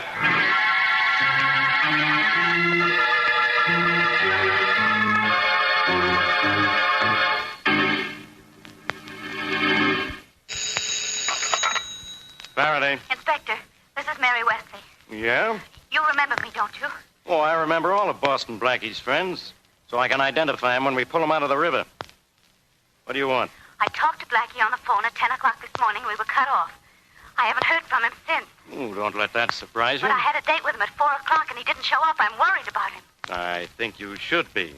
Faraday. Inspector, this is Mary Wesley. Yeah? You remember me, don't you? Oh, I remember all of Boston Blackie's friends, so I can identify him when we pull him out of the river. What do you want? I talked to Blackie on the phone at 10 o'clock this morning. We were cut off. I haven't heard from him since. Ooh, don't let that surprise you. But I had a date with him at 4 o'clock, and he didn't show up. I'm worried about him. I think you should be.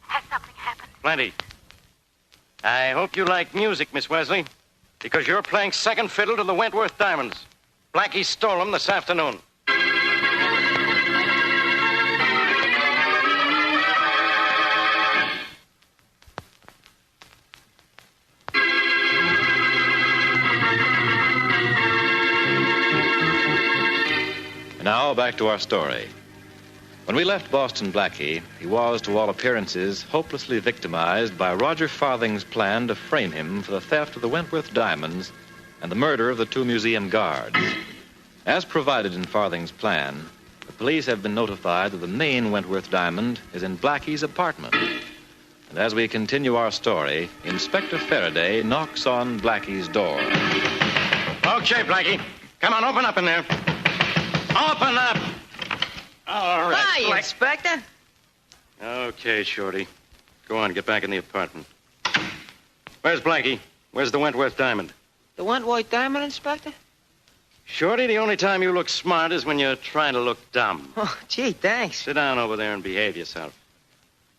Has something happened? Plenty. I hope you like music, Miss Wesley, because you're playing second fiddle to the Wentworth diamonds. Blackie stole them this afternoon. Now, back to our story. When we left Boston Blackie, he was, to all appearances, hopelessly victimized by Roger Farthing's plan to frame him for the theft of the Wentworth diamonds and the murder of the two museum guards. As provided in Farthing's plan, the police have been notified that the main Wentworth diamond is in Blackie's apartment. And as we continue our story, Inspector Faraday knocks on Blackie's door. Okay, Blackie. Come on, open up in there. Open up! All right. Hi, Inspector. Okay, Shorty. Go on, get back in the apartment. Where's Blackie? Where's the Wentworth diamond? The Wentworth diamond, Inspector? Shorty, the only time you look smart is when you're trying to look dumb. Oh, gee, thanks. Sit down over there and behave yourself.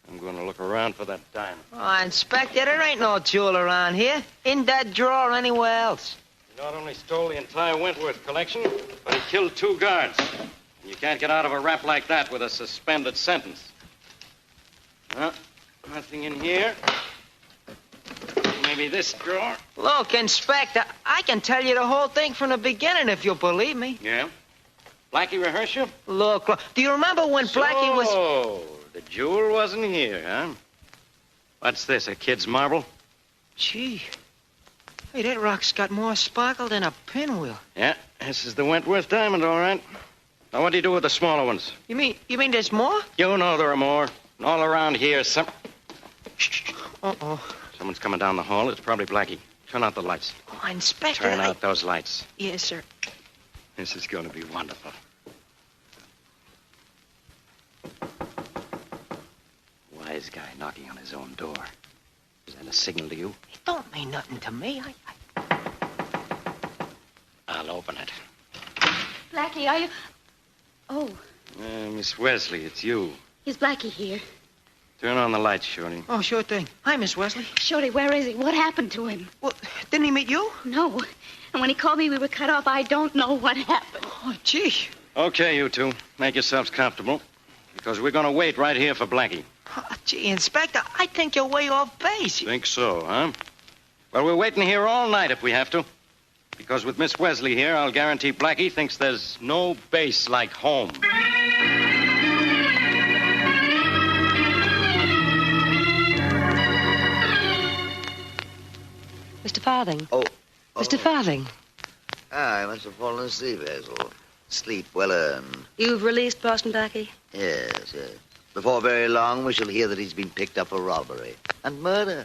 I'm going to look around for that diamond. Oh, Inspector, there ain't no jewel around here. In that drawer or anywhere else. He not only stole the entire Wentworth collection, but he killed two guards. And you can't get out of a rap like that with a suspended sentence. Nothing in here. Maybe this drawer. Look, Inspector, I can tell you the whole thing from the beginning if you believe me. Yeah? Blackie rehearsed you? Look, do you remember when Blackie was... Oh, the jewel wasn't here, huh? What's this, a kid's marble? Gee. Hey, that rock's got more sparkle than a pinwheel. Yeah, this is the Wentworth diamond, all right. Now, what do you do with the smaller ones? You mean there's more? You know there are more. All around here, some... Uh-oh. Someone's coming down the hall. It's probably Blackie. Turn out the lights. Oh, Inspector, Turn out those lights. Yes, sir. This is going to be wonderful. Wise guy knocking on his own door. Is that a signal to you? It don't mean nothing to me. I'll open it. Blackie, are you... Oh, Miss Wesley, it's you. is Blackie here? Turn on the lights, Shorty. Oh, sure thing. Hi, Miss Wesley. Shorty, where is he? What happened to him? Well, didn't he meet you? No. And when he called me, we were cut off. I don't know what happened. Oh, gee. Okay, you two. Make yourselves comfortable. Because we're going to wait right here for Blackie. Oh, gee, Inspector, I think you're way off base. Think so, huh? Well, we're waiting here all night if we have to. Because with Miss Wesley here, I'll guarantee Blackie thinks there's no base like home. Mr. Farthing. Oh. Mr. Farthing. I must have fallen asleep, Hazel. Sleep well earned. You've released Boston Blackie? Yes. Before very long, we shall hear that he's been picked up for robbery and murder.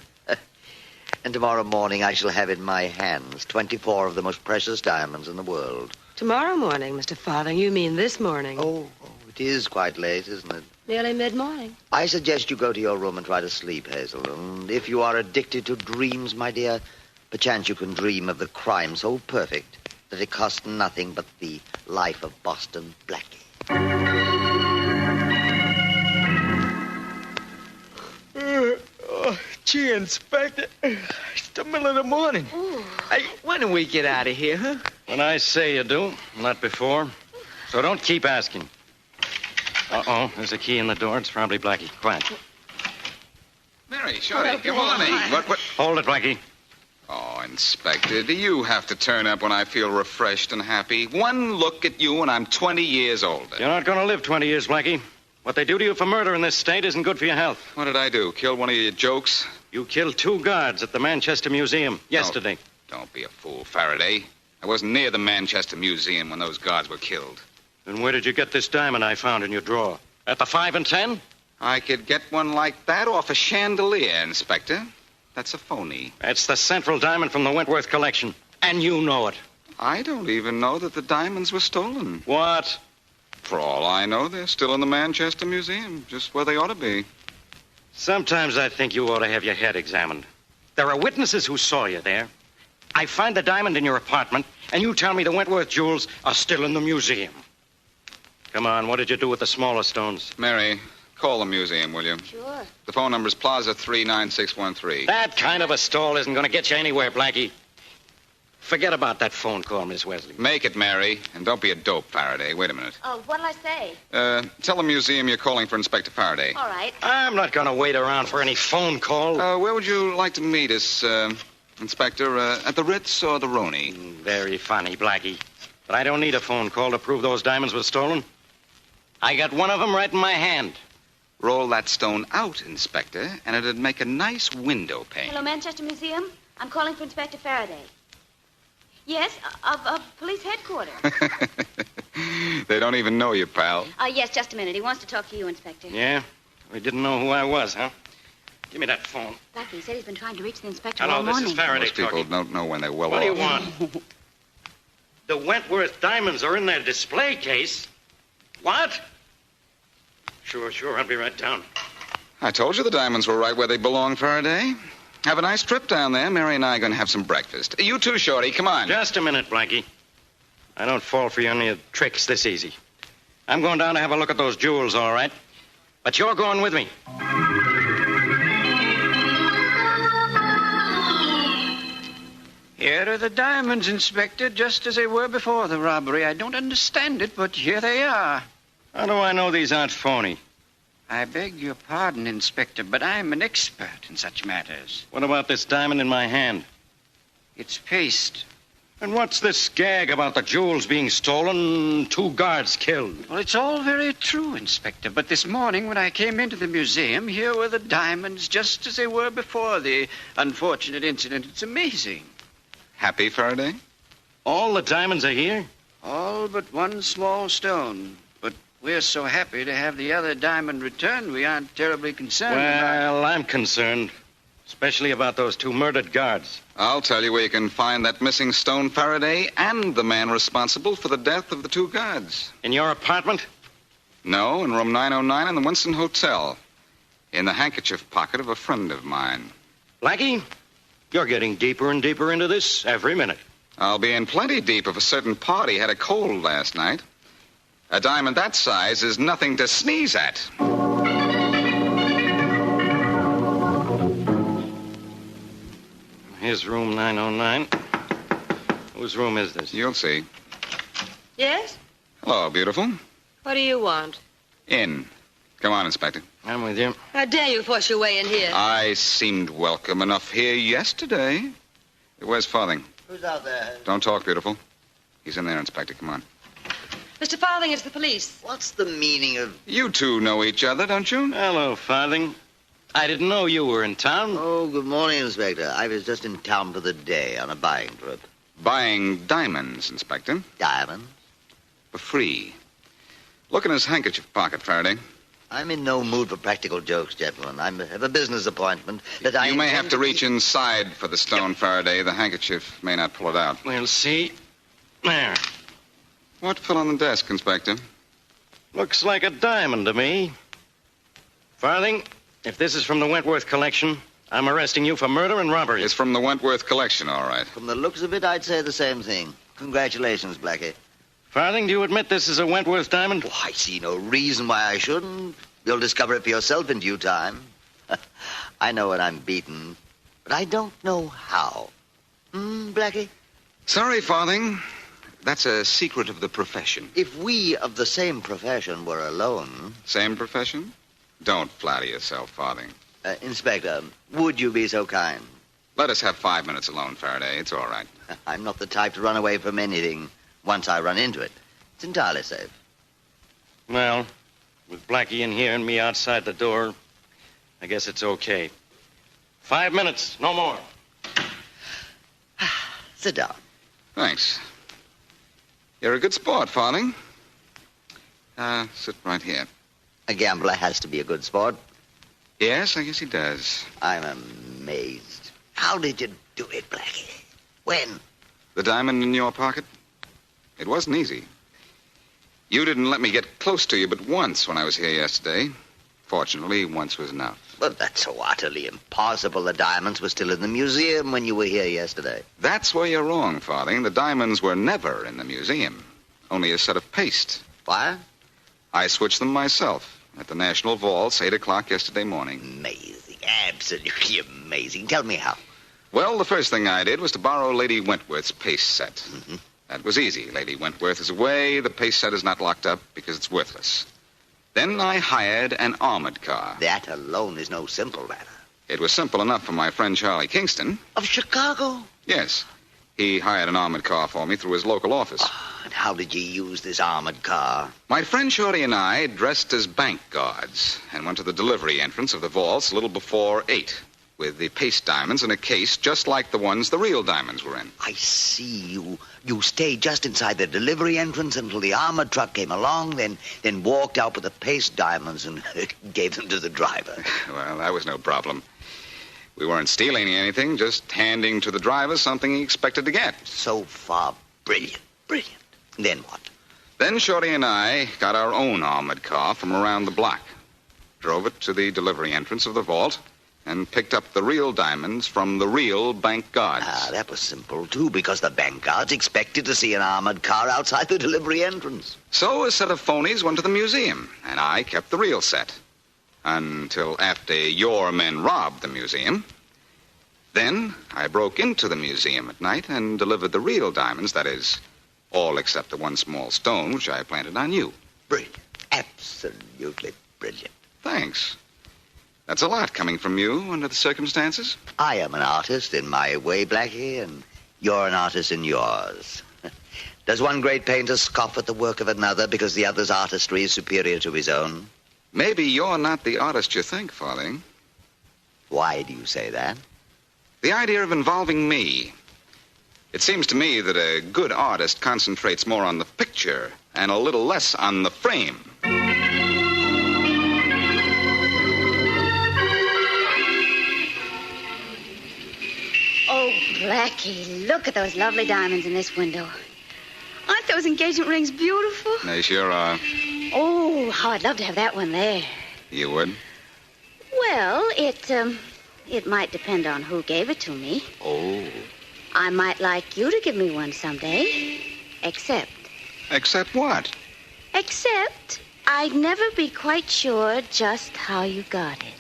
And tomorrow morning, I shall have in my hands 24 of the most precious diamonds in the world. Tomorrow morning, Mr. Farthing. You mean this morning? Oh, it is quite late, isn't it? Nearly mid-morning. I suggest you go to your room and try to sleep, Hazel. And if you are addicted to dreams, my dear, perchance you can dream of the crime so perfect that it cost nothing but the life of Boston Blackie. Gee, Inspector, it's the middle of the morning. Hey, when do we get out of here, huh? When I say you do, not before. So don't keep asking. Uh-oh, there's a key in the door. It's probably Blackie. Quiet. Mary, Shorty, good morning. What? Hold it, Blackie. Oh, Inspector, do you have to turn up when I feel refreshed and happy? One look at you and I'm 20 years older. You're not going to live 20 years, Blackie. What they do to you for murder in this state isn't good for your health. What did I do? Kill one of your jokes? You killed 2 guards at the Manchester Museum yesterday. Don't be a fool, Faraday. I wasn't near the Manchester Museum when those guards were killed. Then where did you get this diamond I found in your drawer? At the 5 and 10? I could get one like that off a chandelier, Inspector. That's a phony. That's the central diamond from the Wentworth collection. And you know it. I don't even know that the diamonds were stolen. What? For all I know, they're still in the Manchester Museum, just where they ought to be. Sometimes I think you ought to have your head examined. There are witnesses who saw you there. I find the diamond in your apartment, and you tell me the Wentworth jewels are still in the museum. Come on, what did you do with the smaller stones? Mary, call the museum, will you? Sure. The phone number's Plaza 39613. That kind of a stall isn't going to get you anywhere, Blackie. Forget about that phone call, Miss Wesley. Make it, Mary. And don't be a dope, Faraday. Wait a minute. Oh, what'll I say? Tell the museum you're calling for Inspector Faraday. All right. I'm not going to wait around for any phone call. Where would you like to meet us, Inspector? At the Ritz or the Roni? Very funny, Blackie. But I don't need a phone call to prove those diamonds were stolen. I got one of them right in my hand. Roll that stone out, Inspector, and it'd make a nice window pane. Hello, Manchester Museum. I'm calling for Inspector Faraday. Yes, of police headquarters. They don't even know you, pal. Yes, just a minute. He wants to talk to you, Inspector. Yeah? We didn't know who I was, huh? Give me that phone. Blackie said he's been trying to reach the inspector Hello, all morning. this is Faraday Most people talking. don't know when they're well What off. do you want? The Wentworth diamonds are in their display case. What? Sure. I'll be right down. I told you the diamonds were right where they belong, Faraday. Have a nice trip down there. Mary and I are going to have some breakfast. You too, Shorty. Come on. Just a minute, Blackie. I don't fall for any tricks this easy. I'm going down to have a look at those jewels, all right? But you're going with me. Here are the diamonds, Inspector, just as they were before the robbery. I don't understand it, but here they are. How do I know these aren't phony? I beg your pardon, Inspector, but I'm an expert in such matters. What about this diamond in my hand? It's paste. And what's this gag about the jewels being stolen, 2 guards killed? Well, it's all very true, Inspector, but this morning when I came into the museum, here were the diamonds just as they were before the unfortunate incident. It's amazing. Happy, Faraday? All the diamonds are here? All but one small stone. But we're so happy to have the other diamond returned, we aren't terribly concerned Well, I'm concerned. Especially about those 2 murdered guards. I'll tell you where you can find that missing stone, Faraday, and the man responsible for the death of the 2 guards. In your apartment? No, in room 909 in the Winston Hotel. In the handkerchief pocket of a friend of mine. Blackie, you're getting deeper and deeper into this every minute. I'll be in plenty deep if a certain party had a cold last night. A diamond that size is nothing to sneeze at. Here's room 909. Whose room is this? You'll see. Yes? Hello, beautiful. What do you want? In. Come on, Inspector. I'm with you. How dare you force your way in here? I seemed welcome enough here yesterday. Where's Farthing? Who's out there? Don't talk, beautiful. He's in there, Inspector. Come on. Mr. Farthing, it's the police. What's the meaning of... You two know each other, don't you? Hello, Farthing. I didn't know you were in town. Oh, good morning, Inspector. I was just in town for the day on a buying trip. Buying diamonds, Inspector. Diamonds? for free. Look in his handkerchief pocket, Faraday. I'm in no mood for practical jokes, gentlemen. I have a business appointment that I... You may have to reach inside for the stone, Faraday. The handkerchief may not pull it out. We'll see. There. What fell on the desk, Inspector? Looks like a diamond to me. Farthing, if this is from the Wentworth collection, I'm arresting you for murder and robbery. It's from the Wentworth collection, all right. From the looks of it, I'd say the same thing. Congratulations, Blackie. Farthing, do you admit this is a Wentworth diamond? Oh, I see no reason why I shouldn't. You'll discover it for yourself in due time. I know when I'm beaten, but I don't know how. Blackie? Sorry, Farthing. That's a secret of the profession. If we of the same profession were alone... Same profession? Don't flatter yourself, Farthing. Inspector, would you be so kind? Let us have 5 minutes alone, Faraday. It's all right. I'm not the type to run away from anything once I run into it. It's entirely safe. Well, with Blackie in here and me outside the door, I guess it's okay. 5 minutes, no more. Sit down. Thanks. You're a good sport, Farthing. Sit right here. A gambler has to be a good sport. Yes, I guess he does. I'm amazed. How did you do it, Blackie? When? The diamond in your pocket? It wasn't easy. You didn't let me get close to you but once when I was here yesterday. Fortunately, once was enough. But that's so utterly impossible. The diamonds were still in the museum when you were here yesterday. That's where you're wrong, Farthing. The diamonds were never in the museum. Only a set of paste. Why? I switched them myself at the National Vaults, 8 o'clock yesterday morning. Amazing. Absolutely amazing. Tell me how. Well, the first thing I did was to borrow Lady Wentworth's paste set. Mm-hmm. That was easy. Lady Wentworth is away. The paste set is not locked up because it's worthless. Then I hired an armored car. That alone is no simple matter. It was simple enough for my friend Charlie Kingston. Of Chicago? Yes. He hired an armored car for me through his local office. Oh, and how did you use this armored car? My friend Shorty and I dressed as bank guards and went to the delivery entrance of the vaults a little before 8 with the paste diamonds in a case just like the ones the real diamonds were in. I see. You stayed just inside the delivery entrance until the armored truck came along, then walked out with the paste diamonds and gave them to the driver. Well, that was no problem. We weren't stealing anything, just handing to the driver something he expected to get. So far, brilliant, brilliant. Then what? Then Shorty and I got our own armored car from around the block, drove it to the delivery entrance of the vault, and picked up the real diamonds from the real bank guards. That was simple, too, because the bank guards expected to see an armored car outside the delivery entrance. So a set of phonies went to the museum, and I kept the real set. Until after your men robbed the museum. Then I broke into the museum at night and delivered the real diamonds, that is, all except the one small stone which I planted on you. Brilliant. Absolutely brilliant. Thanks. That's a lot coming from you under the circumstances. I am an artist in my way, Blackie, and you're an artist in yours. Does one great painter scoff at the work of another because the other's artistry is superior to his own? Maybe you're not the artist you think, Farthing. Why do you say that? The idea of involving me. It seems to me that a good artist concentrates more on the picture and a little less on the frame. Oh, Blackie, look at those lovely diamonds in this window. Aren't those engagement rings beautiful? They sure are. Oh, how I'd love to have that one there. You would? Well, it might depend on who gave it to me. Oh. I might like you to give me one someday. Except... Except what? Except I'd never be quite sure just how you got it.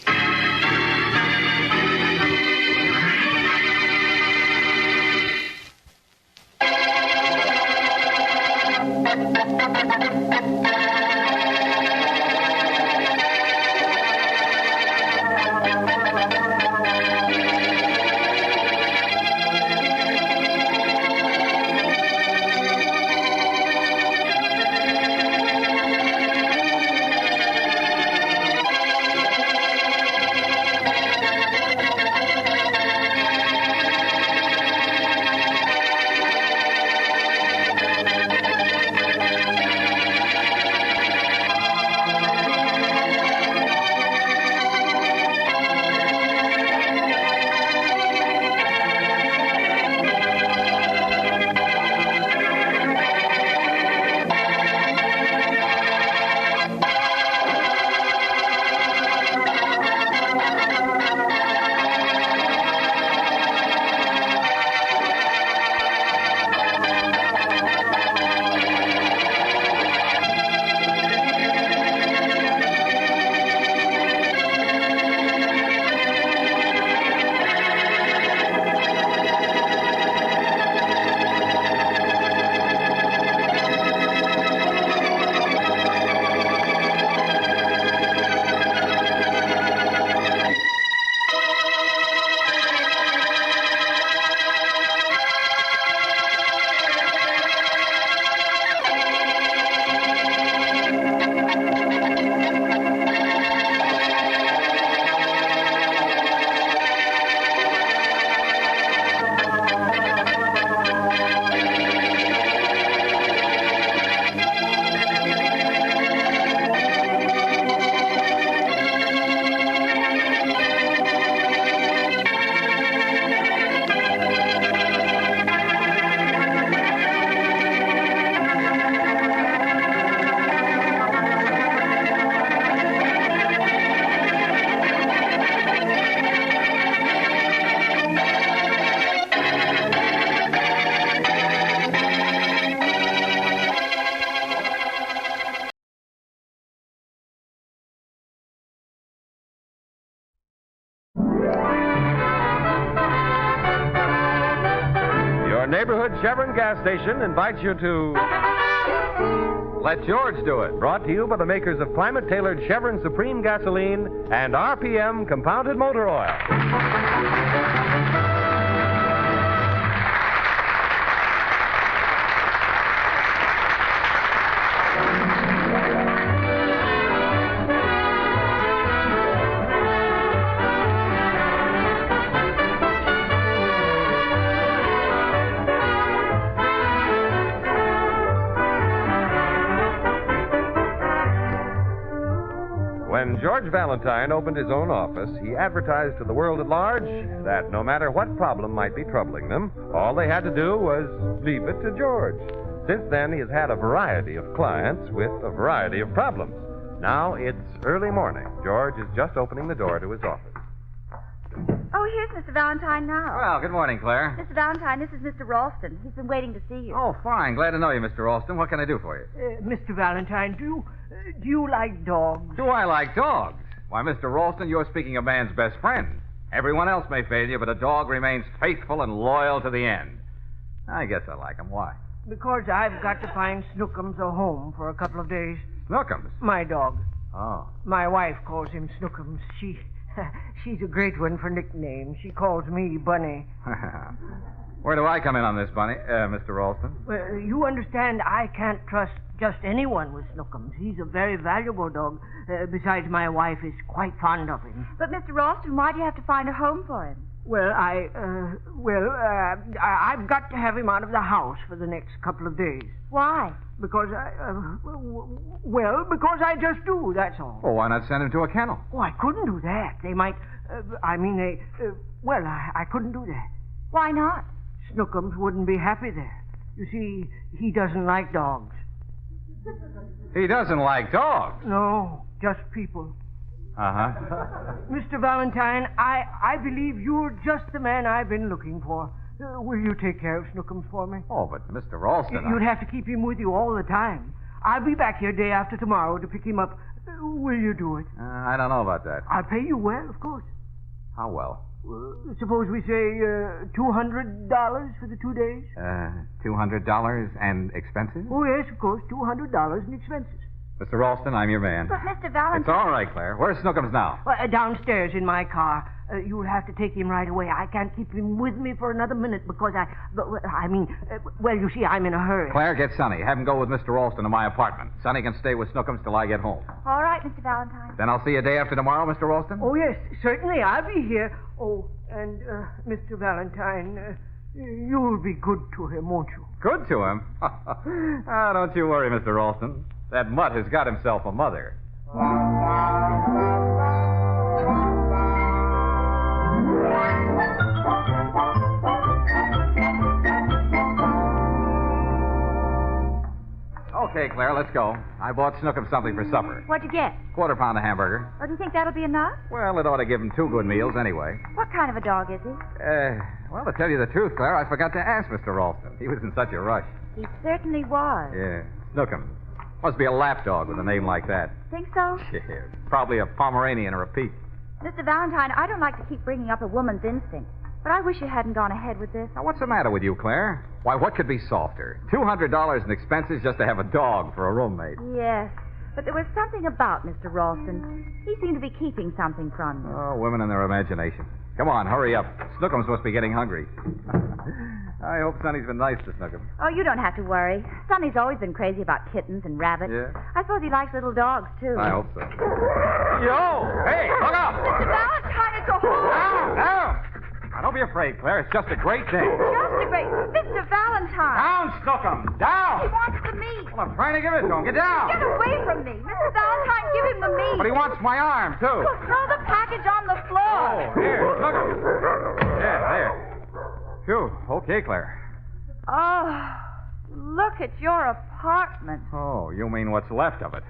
neighborhood Chevron gas station invites you to Let George Do It. Brought to you by the makers of climate-tailored Chevron Supreme gasoline and RPM compounded motor oil. When George Valentine opened his own office, he advertised to the world at large that no matter what problem might be troubling them, all they had to do was leave it to George. Since then, he has had a variety of clients with a variety of problems. Now it's early morning. George is just opening the door to his office. Oh, here's Mr. Valentine now. Well, good morning, Claire. Mr. Valentine, this is Mr. Ralston. He's been waiting to see you. Oh, fine. Glad to know you, Mr. Ralston. What can I do for you? Mr. Valentine, do you like dogs? Do I like dogs? Why, Mr. Ralston, you're speaking of man's best friend. Everyone else may fail you, but a dog remains faithful and loyal to the end. I guess I like him. Why? Because I've got to find Snookums a home for a couple of days. Snookums? My dog. Oh. My wife calls him Snookums. She's a great one for nicknames. She calls me Bunny. Where do I come in on this, Bunny, Mr. Ralston? Well, you understand I can't trust just anyone with Snookums. He's a very valuable dog. Besides, my wife is quite fond of him. But, Mr. Ralston, why do you have to find a home for him? Well, I've got to have him out of the house for the next couple of days. Why? Because because I just do, that's all. Well, why not send him to a kennel? Oh, I couldn't do that. They might, I couldn't do that. Why not? Snookums wouldn't be happy there. You see, he doesn't like dogs. He doesn't like dogs? No, just people. Uh-huh. Mr. Valentine, I believe you're just the man I've been looking for. Will you take care of Snookums for me? Oh, but Mr. Ralston... You'd have to keep him with you all the time. I'll be back here day after tomorrow to pick him up. Will you do it? I don't know about that. I'll pay you well, of course. How well? Suppose we say $200 for the 2 days? $200 and expenses? Oh, yes, of course, $200 and expenses. Mr. Ralston, I'm your man. But, Mr. Valentine... It's all right, Claire. Where's Snookums now? Downstairs in my car. You'll have to take him right away. I can't keep him with me for another minute because you see, I'm in a hurry. Claire, get Sonny. Have him go with Mr. Ralston to my apartment. Sonny can stay with Snookums till I get home. All right, Mr. Valentine. Then I'll see you day after tomorrow, Mr. Ralston? Oh, yes, certainly. I'll be here. Oh, and, Mr. Valentine, you'll be good to him, won't you? Good to him? Don't you worry, Mr. Ralston. That mutt has got himself a mother. Okay, Claire, let's go. I bought Snookums something for supper. What'd you get? Quarter pound of hamburger. Oh, do you think that'll be enough? Well, it ought to give him 2 good meals anyway. What kind of a dog is he? Well, to tell you the truth, Claire, I forgot to ask Mr. Ralston. He was in such a rush. He certainly was. Yeah, Snookums. Must be a lap dog with a name like that. Think so? Yeah, probably a Pomeranian or a Pete. Mr. Valentine, I don't like to keep bringing up a woman's instinct, but I wish you hadn't gone ahead with this. Now, what's the matter with you, Claire? Why, what could be softer? $200 in expenses just to have a dog for a roommate. Yes, but there was something about Mr. Ralston. He seemed to be keeping something from you. Oh, women and their imagination. Come on, hurry up. Snookums must be getting hungry. I hope Sonny's been nice to Snookums. Oh, you don't have to worry. Sonny's always been crazy about kittens and rabbits. Yeah? I suppose he likes little dogs, too. I hope so. Yo! Hey, look out! Mr. Valentine, it's a horse! Down! Now, don't be afraid, Claire. It's just a great day. Just a great... Mr. Valentine! Down, Snookums! Down! He wants the meat. Well, I'm trying to give it to him. Get down! Get away from me. Mr. Valentine, give him the meat. But he wants my arm, too. Well, throw the package on the floor. Oh, here, Snookums. Yeah, there. Phew. Okay, Claire. Oh, look at your apartment. Oh, you mean what's left of it.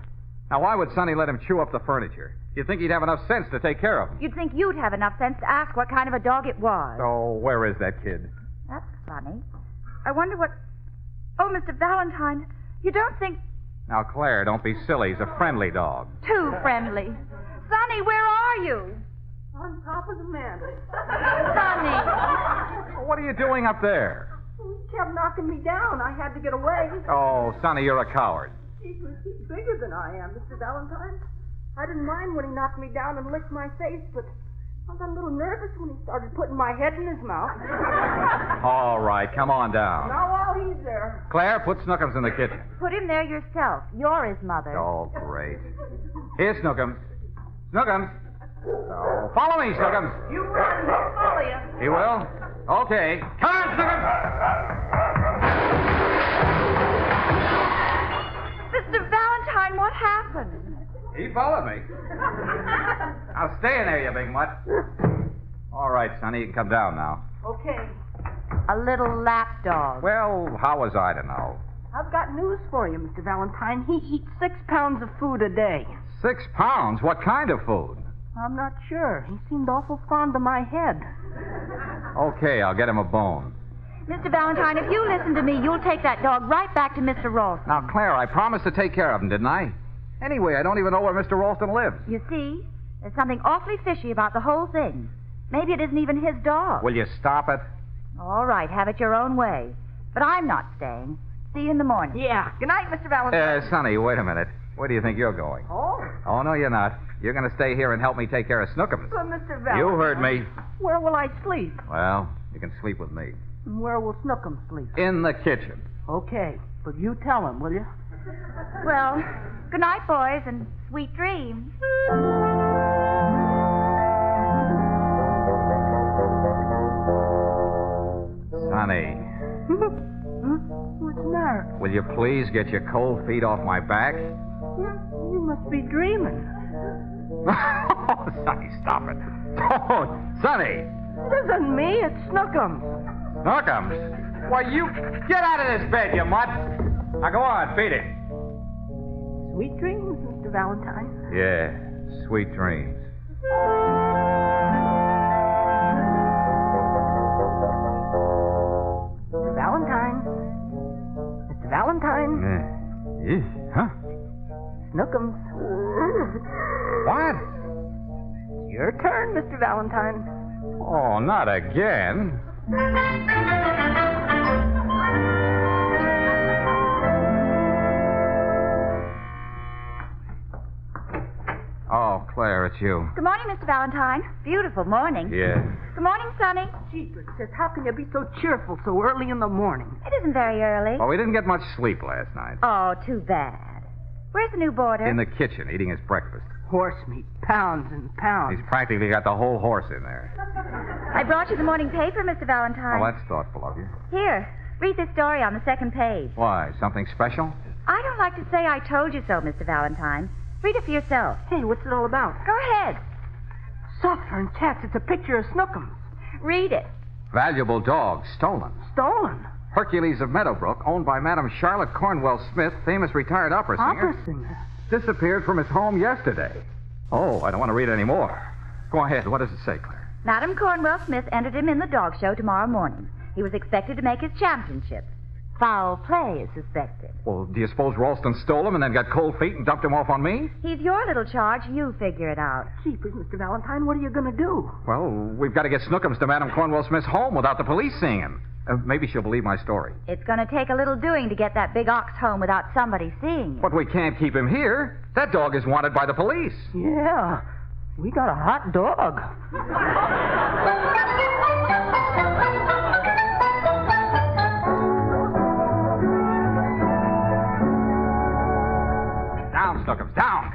Now, why would Sonny let him chew up the furniture? You'd think he'd have enough sense to take care of him. You'd think you'd have enough sense to ask what kind of a dog it was. Oh, where is that kid? That's funny. I wonder what... Oh, Mr. Valentine, you don't think... Now, Claire, don't be silly. He's a friendly dog. Too friendly. Sonny, where are you? On top of the mantel. Sonny. What are you doing up there? He kept knocking me down. I had to get away. Oh, Sonny, you're a coward. He's bigger than I am, Mr. Valentine. I didn't mind when he knocked me down and licked my face, but I got a little nervous when he started putting my head in his mouth. All right, come on down. Now while he's there. Claire, put Snookums in the kitchen. Put him there yourself. You're his mother. Oh, great. Here, Snookums. Snookums. Oh, follow me, Snookums. You run, he'll follow you. He will? Okay. Come on, Snookums. Mr. Valentine, what happened? He followed me. Now stay in there, you big mutt. All right, Sonny, you can come down now. Okay. A little lapdog. Well, how was I to know? I've got news for you, Mr. Valentine. He eats 6 pounds of food a day. 6 pounds? What kind of food? I'm not sure. He seemed awful fond of my head. Okay, I'll get him a bone. Mr. Valentine, if you listen to me, you'll take that dog right back to Mr. Ralston. Now, Claire, I promised to take care of him, didn't I? Anyway, I don't even know where Mr. Ralston lives. You see, there's something awfully fishy about the whole thing. Maybe it isn't even his dog. Will you stop it? All right, have it your own way. But I'm not staying. See you in the morning. Yeah. Good night, Mr. Valentine. Sonny, wait a minute. Where do you think you're going? Oh? Oh, no, you're not. You're going to stay here and help me take care of Snookums. But, Mr. Valentine... You heard me. Where will I sleep? Well, you can sleep with me. And where will Snookum sleep? In the kitchen. Okay, but you tell him, will you? Well, good night, boys, and sweet dreams. Sonny. What's the matter? Will you please get your cold feet off my back? You must be dreaming. Oh, Sonny, stop it. Oh, Sonny. It isn't me, it's Snookums. Snookums? Why, you... Get out of this bed, you mutt. Now, go on, feed it. Sweet dreams, Mr. Valentine. Yeah, sweet dreams. Mr. Valentine. Mr. Valentine. Huh? Snookums. What? It's your turn, Mr. Valentine. Oh, not again. Oh, Claire, it's you. Good morning, Mr. Valentine. Beautiful morning. Yeah. Good morning, Sonny. Jeepers, says, how can you be so cheerful so early in the morning? It isn't very early. Well, we didn't get much sleep last night. Oh, too bad. Where's the new boarder? In the kitchen, eating his breakfast. Horse meat, pounds and pounds. He's practically got the whole horse in there. I brought you the morning paper, Mr. Valentine. Well, that's thoughtful of you. Here, read this story on the second page. Why, something special? I don't like to say I told you so, Mr. Valentine. Read it for yourself. Hey, what's it all about? Go ahead. Suffering cats, it's a picture of Snookums. Read it. Valuable dog stolen. Stolen? Hercules of Meadowbrook, owned by Madam Charlotte Cornwell Smith, famous retired opera singer. Opera singer? Disappeared from his home yesterday. Oh, I don't want to read any more. Go ahead. What does it say, Claire? Madam Cornwell Smith entered him in the dog show tomorrow morning. He was expected to make his championship. Foul play is suspected. Well, do you suppose Ralston stole him and then got cold feet and dumped him off on me? He's your little charge. You figure it out. Jeepers, Mr. Valentine, what are you going to do? Well, we've got to get Snookums to Madam Cornwell Smith's home without the police seeing him. Maybe she'll believe my story. It's going to take a little doing to get that big ox home without somebody seeing it. But we can't keep him here. That dog is wanted by the police. Yeah, we got a hot dog. Down, Snookums, down.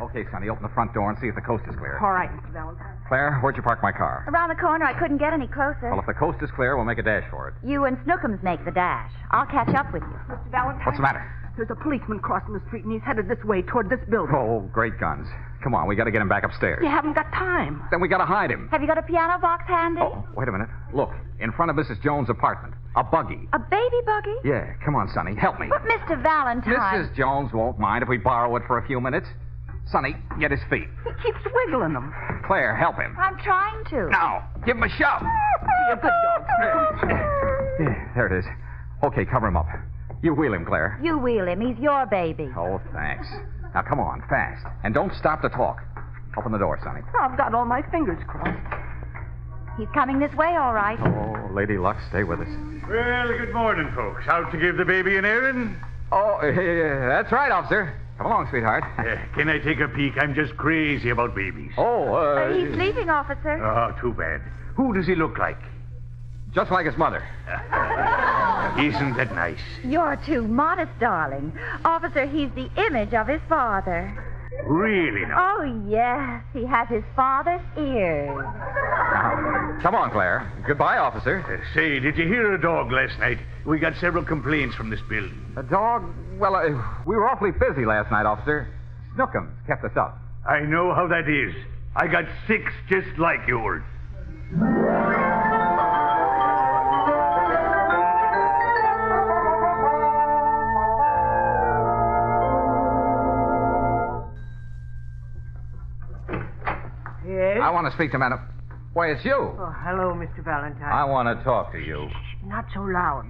Okay, Sonny, open the front door and see if the coast is clear. All right, Mr. Valentine. Claire, where'd you park my car? Around the corner. I couldn't get any closer. Well, if the coast is clear, we'll make a dash for it. You and Snookums make the dash. I'll catch up with you. Mr. Valentine? What's the matter? There's a policeman crossing the street, and he's headed this way, toward this building. Oh, great guns. Come on, we got to get him back upstairs. You haven't got time. Then we got to hide him. Have you got a piano box handy? Oh, wait a minute. Look, in front of Mrs. Jones' apartment. A buggy. A baby buggy? Yeah, come on, Sonny, help me. But, Mr. Valentine... Mrs. Jones won't mind if we borrow it for a few minutes. Sonny, get his feet. He keeps wiggling them. Claire, help him. I'm trying to. Now, give him a shove. Be a good dog. There it is. Okay, cover him up. You wheel him, Claire. You wheel him. He's your baby. Oh, thanks. Now, come on, fast. And don't stop to talk. Open the door, Sonny. I've got all my fingers crossed. He's coming this way, all right. Oh, Lady Luck, stay with us. Well, good morning, folks. Out to give the baby an airing? Oh, that's right, officer. Come along, sweetheart. Can I take a peek? I'm just crazy about babies. Oh, He's sleeping, officer. Oh, too bad. Who does he look like? Just like his mother. Isn't that nice? You're too modest, darling. Officer, he's the image of his father. Really now? Oh, yes. He has his father's ears. Come on, Claire. Goodbye, officer. Say, did you hear a dog last night? We got several complaints from this building. A dog? Well, we were awfully busy last night, officer. Snookums kept us up. I know how that is. I got 6 just like yours. Yes? I want to speak to Madam. Why, it's you. Oh, hello, Mr. Valentine. I want to talk to you. Not so loud.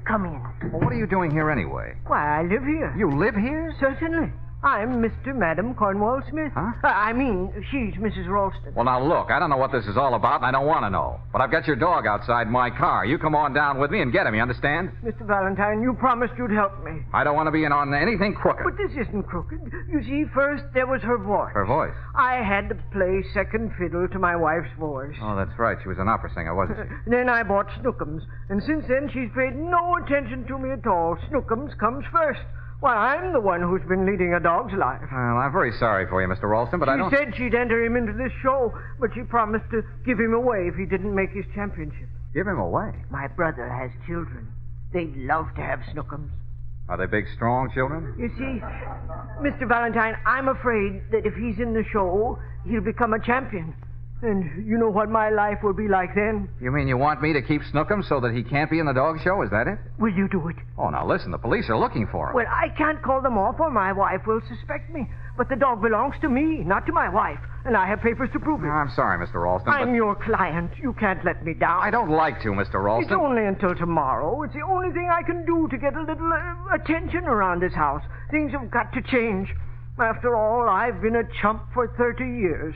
Come in. Well, what are you doing here anyway? Why, I live here. You live here? Certainly. I'm Mr. Madam Cornwall Smith. Huh? I mean, she's Mrs. Ralston. Well, now, look, I don't know what this is all about, and I don't want to know. But I've got your dog outside my car. You come on down with me and get him, you understand? Mr. Valentine, you promised you'd help me. I don't want to be in on anything crooked. But this isn't crooked. You see, first there was her voice. Her voice? I had to play second fiddle to my wife's voice. Oh, that's right. She was an opera singer, wasn't she? Then I bought Snookums, and since then she's paid no attention to me at all. Snookums comes first. Why, I'm the one who's been leading a dog's life. Well, I'm very sorry for you, Mr. Ralston, but I don't... She said she'd enter him into this show, but she promised to give him away if he didn't make his championship. Give him away? My brother has children. They'd love to have Snookums. Are they big, strong children? You see, Mr. Valentine, I'm afraid that if he's in the show, he'll become a champion. And you know what my life will be like then? You mean you want me to keep Snookums so that he can't be in the dog show? Is that it? Will you do it? Oh, now listen, the police are looking for him. Well, I can't call them off or my wife will suspect me. But the dog belongs to me, not to my wife. And I have papers to prove it. No, I'm sorry, Mr. Ralston, I'm your client. You can't let me down. I don't like to, Mr. Ralston. It's only until tomorrow. It's the only thing I can do to get a little attention around this house. Things have got to change. After all, I've been a chump for 30 years.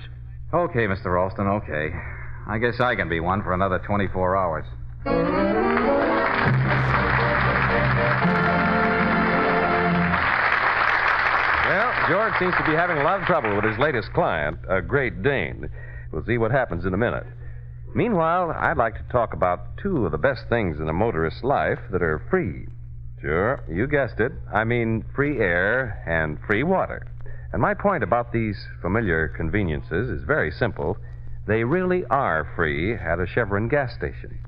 Okay, Mr. Ralston, okay. I guess I can be one for another 24 hours. Well, George seems to be having a lot of trouble with his latest client, a Great Dane. We'll see what happens in a minute. Meanwhile, I'd like to talk about 2 of the best things in a motorist's life that are free. Sure, you guessed it. I mean free air and free water. And my point about these familiar conveniences is very simple. They really are free at a Chevron gas station.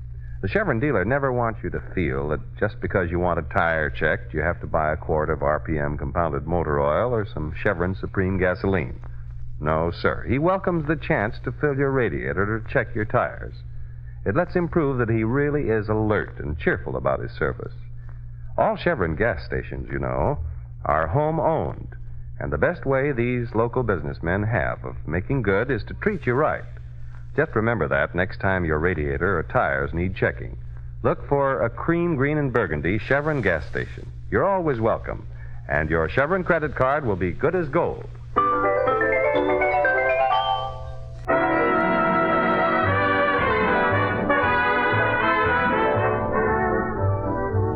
The Chevron dealer never wants you to feel that just because you want a tire checked, you have to buy a quart of RPM compounded motor oil or some Chevron Supreme gasoline. No, sir. He welcomes the chance to fill your radiator to check your tires. It lets him prove that he really is alert and cheerful about his service. All Chevron gas stations, you know, are home-owned. And the best way these local businessmen have of making good is to treat you right. Just remember that next time your radiator or tires need checking. Look for a cream, green, and burgundy Chevron gas station. You're always welcome. And your Chevron credit card will be good as gold.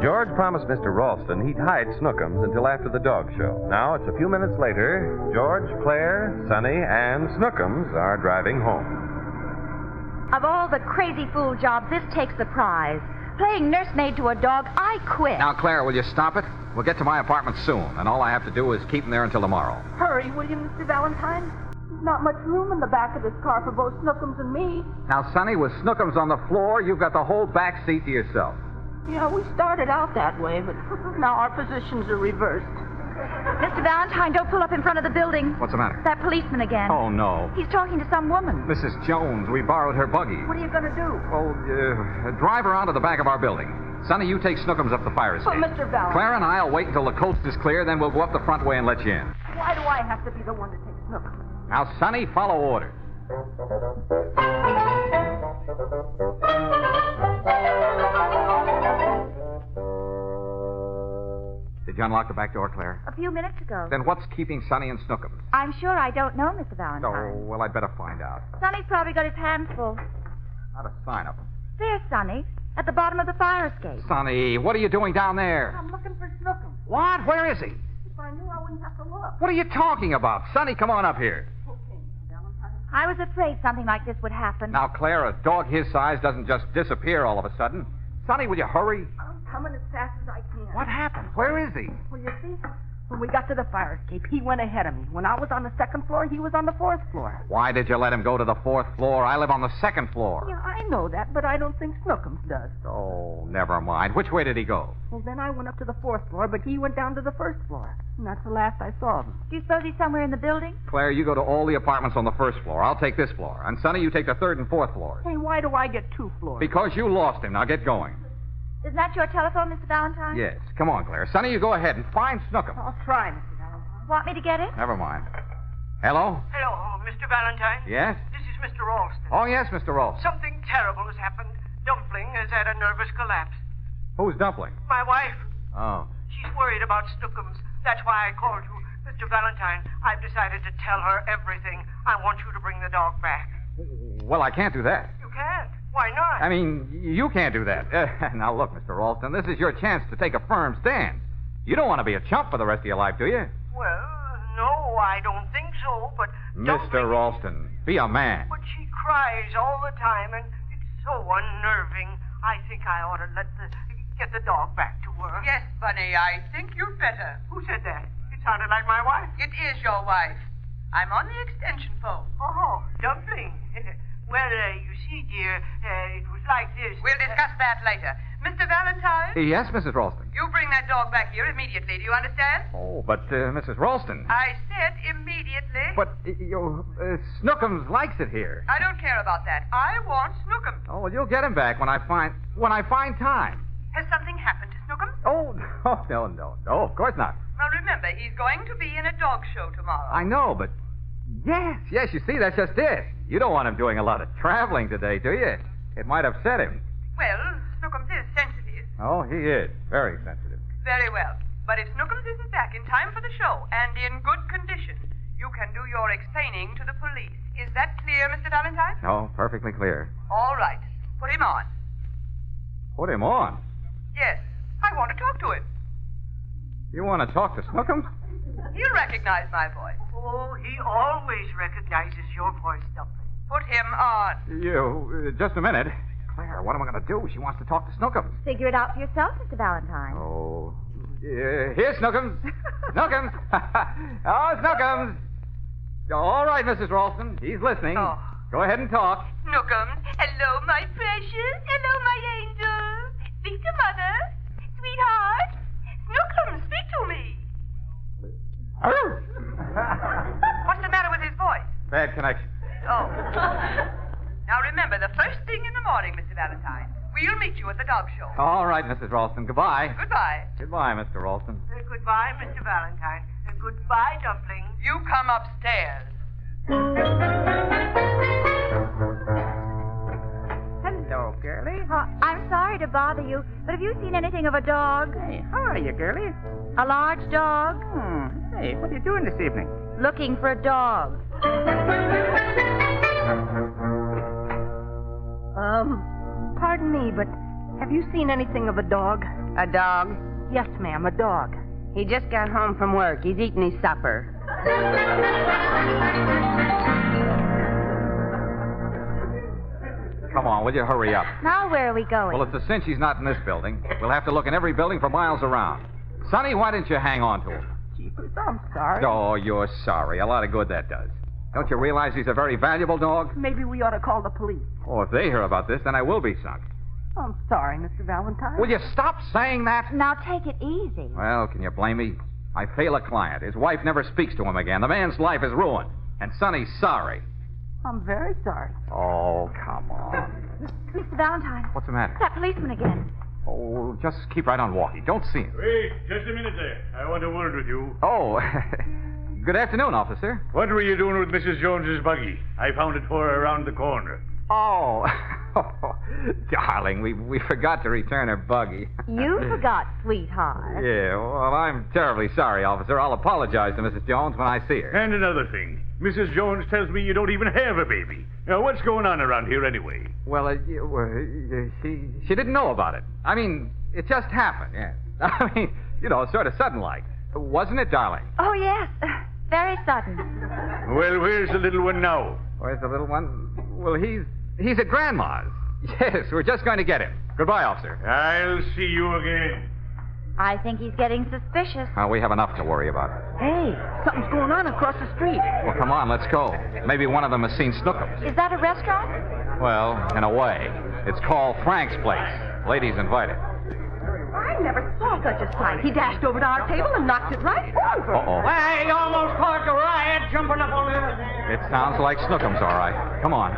George promised Mr. Ralston he'd hide Snookums until after the dog show. Now, it's a few minutes later. George, Claire, Sonny, and Snookums are driving home. Of all the crazy fool jobs, this takes the prize. Playing nursemaid to a dog, I quit. Now, Claire, will you stop it? We'll get to my apartment soon, and all I have to do is keep him there until tomorrow. Hurry, will you, Mr. Valentine? There's not much room in the back of this car for both Snookums and me. Now, Sonny, with Snookums on the floor, you've got the whole back seat to yourself. Yeah, we started out that way, but now our positions are reversed. Mr. Valentine, don't pull up in front of the building. What's the matter? That policeman again. Oh, no. He's talking to some woman. Mrs. Jones, we borrowed her buggy. What are you going to do? Oh, drive her onto the back of our building. Sonny, you take Snookums up the fire escape. But, Mr. Valentine... Claire and I'll wait until the coast is clear, then we'll go up the front way and let you in. Why do I have to be the one to take Snookums? Now, Sonny, follow orders. Did you unlock the back door, Claire? A few minutes ago. Then what's keeping Sonny and Snookums? I'm sure I don't know, Mr. Valentine. Oh, well, I'd better find out. Sonny's probably got his hands full. Not a sign of him. There, Sonny, at the bottom of the fire escape. Sonny, what are you doing down there? I'm looking for Snookum. What? Where is he? If I knew, I wouldn't have to look. What are you talking about? Sonny, come on up here. Okay, Valentine. I was afraid something like this would happen. Now, Claire, a dog his size doesn't just disappear all of a sudden. Sonny, will you hurry? I'm coming as fast as I can. What happened? Where is he? Well, you see, when we got to the fire escape, he went ahead of me. When I was on the second floor, he was on the fourth floor. Why did you let him go to the fourth floor? I live on the second floor. Yeah, I know that, but I don't think Snookums does. Oh, never mind. Which way did he go? Well, then I went up to the fourth floor, but he went down to the first floor. And that's the last I saw of him. Do you suppose he's somewhere in the building? Claire, you go to all the apartments on the first floor. I'll take this floor. And Sonny, you take the third and fourth floors. Hey, why do I get 2 floors? Because you lost him. Now get going. Isn't that your telephone, Mr. Valentine? Yes. Come on, Claire. Sonny, you go ahead and find Snookum. I'll try, Mr. Valentine. Want me to get it? Never mind. Hello? Hello, Mr. Valentine. Yes? This is Mr. Ralston. Oh, yes, Mr. Ralston. Something terrible has happened. Dumpling has had a nervous collapse. Who's Dumpling? My wife, Oh. she's worried about Snookums. That's why I called you. Mr. Valentine, I've decided to tell her everything. I want you to bring the dog back. Well, I can't do that. You can't. Why not? I mean, you can't do that. Now, look, Mr. Ralston, this is your chance to take a firm stand. You don't want to be a chump for the rest of your life, do you? Well, no, I don't think so, but... Mr. Ralston, be a man. But she cries all the time, and it's so unnerving. I think I ought to get the dog back to her. Yes, Bunny, I think you'd better. Who said that? It sounded like my wife. It is your wife. I'm on the extension phone. Oh, Dumpling. Well, you see, dear, it was like this. We'll discuss that later. Mr. Valentine? Yes, Mrs. Ralston. You bring that dog back here immediately. Do you understand? Oh, but, Mrs. Ralston. I said immediately. But, Snookums likes it here. I don't care about that. I want Snookum. Oh, well, you'll get him back when I find time. Has something happened to Snookum? Oh, no, of course not. Well, remember, he's going to be in a dog show tomorrow. I know, but... Yes, you see, that's just it. You don't want him doing a lot of traveling today, do you? It might upset him. Well, Snookums is sensitive. Oh, he is. Very sensitive. Very well. But if Snookums isn't back in time for the show and in good condition, you can do your explaining to the police. Is that clear, Mr. Valentine? Oh, perfectly clear. All right. Put him on. Put him on? Yes. I want to talk to him. You want to talk to Snookums? He'll recognize my voice. Oh, he always recognizes your voice, Dumpling. Put him on. You, just a minute. Claire, what am I going to do? She wants to talk to Snookums. Figure it out for yourself, Mr. Valentine. Oh, here, Snookums. Snookums. Oh, Snookums. All right, Mrs. Ralston. He's listening. Oh. Go ahead and talk. Snookums. Hello, my precious. Hello, my angel. Speak to Mother. Sweetheart. Snookums, speak to me. What's the matter with his voice? Bad connection. Oh. Now remember, the first thing in the morning, Mr. Valentine, we'll meet you at the dog show. All right, Mrs. Ralston. Goodbye. Goodbye. Goodbye, Mr. Ralston. Goodbye, Mr. Valentine. Goodbye, Dumpling. You come upstairs. Hello, girlie. I'm sorry to bother you, but have you seen anything of a dog? Hey, how are you, girlie? A large dog? Hey, what are you doing this evening? Looking for a dog. Pardon me, but have you seen anything of a dog? A dog? Yes, ma'am, a dog. He just got home from work. He's eating his supper. Come on, will you hurry up? Now where are we going? Well, it's a cinch he's not in this building. We'll have to look in every building for miles around. Sonny, why didn't you hang on to him? Jeepers, I'm sorry. Oh, you're sorry. A lot of good that does. Don't you realize he's a very valuable dog? Maybe we ought to call the police. Oh, if they hear about this, then I will be sunk. I'm sorry, Mr. Valentine. Will you stop saying that? Now take it easy. Well, can you blame me? I fail a client. His wife never speaks to him again. The man's life is ruined. And Sonny's sorry. I'm very sorry. Oh, come on. Mr. Valentine. What's the matter? That policeman again. Oh, just keep right on walking. Don't see him. Wait, just a minute there. I want a word with you. Oh, good afternoon, officer. What were you doing with Mrs. Jones's buggy? I found it for her around the corner. Oh, Darling, we forgot to return her buggy. You forgot, sweetheart. Yeah, well, I'm terribly sorry, officer. I'll apologize to Mrs. Jones when I see her. And another thing. Mrs. Jones tells me you don't even have a baby. Now, what's going on around here anyway? Well, she didn't know about it. I mean, it just happened, yeah. I mean, sort of sudden-like. Wasn't it, darling? Oh, yes. Very sudden. Well, where's the little one now? Where's the little one? Well, he's at Grandma's. Yes, we're just going to get him. Goodbye, officer. I'll see you again. I think he's getting suspicious. We have enough to worry about. Hey, something's going on across the street. Well, come on, let's go. Maybe one of them has seen Snookums. Is that a restaurant? Well, in a way. It's called Frank's Place. Ladies invited. I never saw such a sight. He dashed over to our table and knocked it right over. Uh-oh. Hey, you almost caused a riot jumping up on everything. It sounds like Snookums, all right. Come on.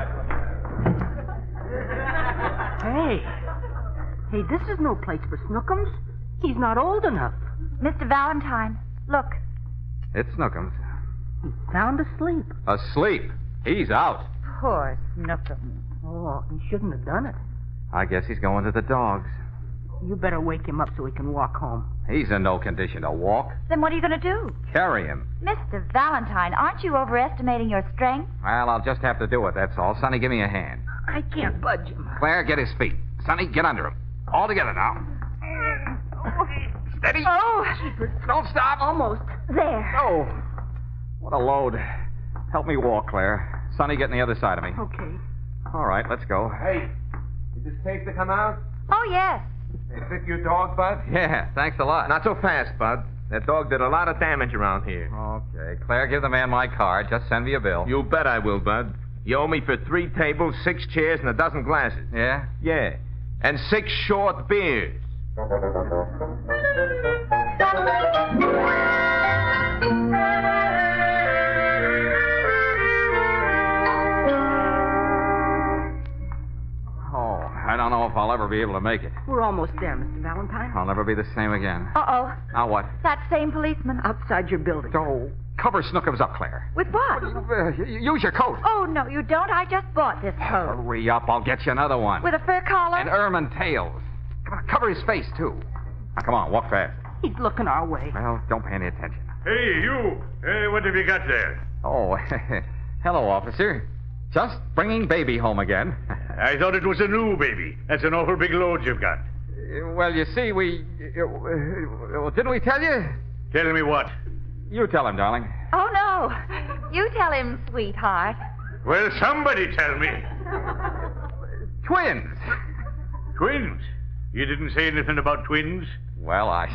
Hey, this is no place for Snookums. He's not old enough. Mr. Valentine, look. It's Snookums. He's sound asleep. Asleep? He's out. Poor Snookums. Oh, he shouldn't have done it. I guess he's going to the dogs. You better wake him up so he can walk home. He's in no condition to walk. Then what are you going to do? Carry him. Mr. Valentine, aren't you overestimating your strength? Well, I'll just have to do it, that's all. Sonny, give me a hand. I can't budge him. Claire, get his feet. Sonny, get under him. All together now. Steady. Oh. Don't stop. Almost. There. Oh. What a load. Help me walk, Claire. Sonny, get on the other side of me. Okay. All right, let's go. Hey, is this safe to come out? Oh, yes. They fit your dog, Bud? Yeah, thanks a lot. Not so fast, Bud. That dog did a lot of damage around here. Okay. Claire, give the man my card. Just send me a bill. You bet I will, Bud. You owe me for 3 tables, 6 chairs, and a dozen glasses. Yeah? Yeah. And 6 short beers. I don't know if I'll ever be able to make it. We're almost there, Mr. Valentine. I'll never be the same again. Uh-oh. Now what? That same policeman. Outside your building. Oh, cover Snookums up, Claire. With what? Use your coat. Oh, no, you don't. I just bought this coat. Hurry up. I'll get you another one. With a fur collar? And ermine tails. Come on, cover his face, too. Now, come on, walk fast. He's looking our way. Well, don't pay any attention. Hey, you. Hey, what have you got there? Oh, hello, officer. Just bringing baby home again. I thought it was a new baby. That's an awful big load you've got. Well, you see, didn't we tell you? Tell me what? You tell him, darling. Oh, no. You tell him, sweetheart. Well, somebody tell me. Twins. Twins? You didn't say anything about twins? Well, I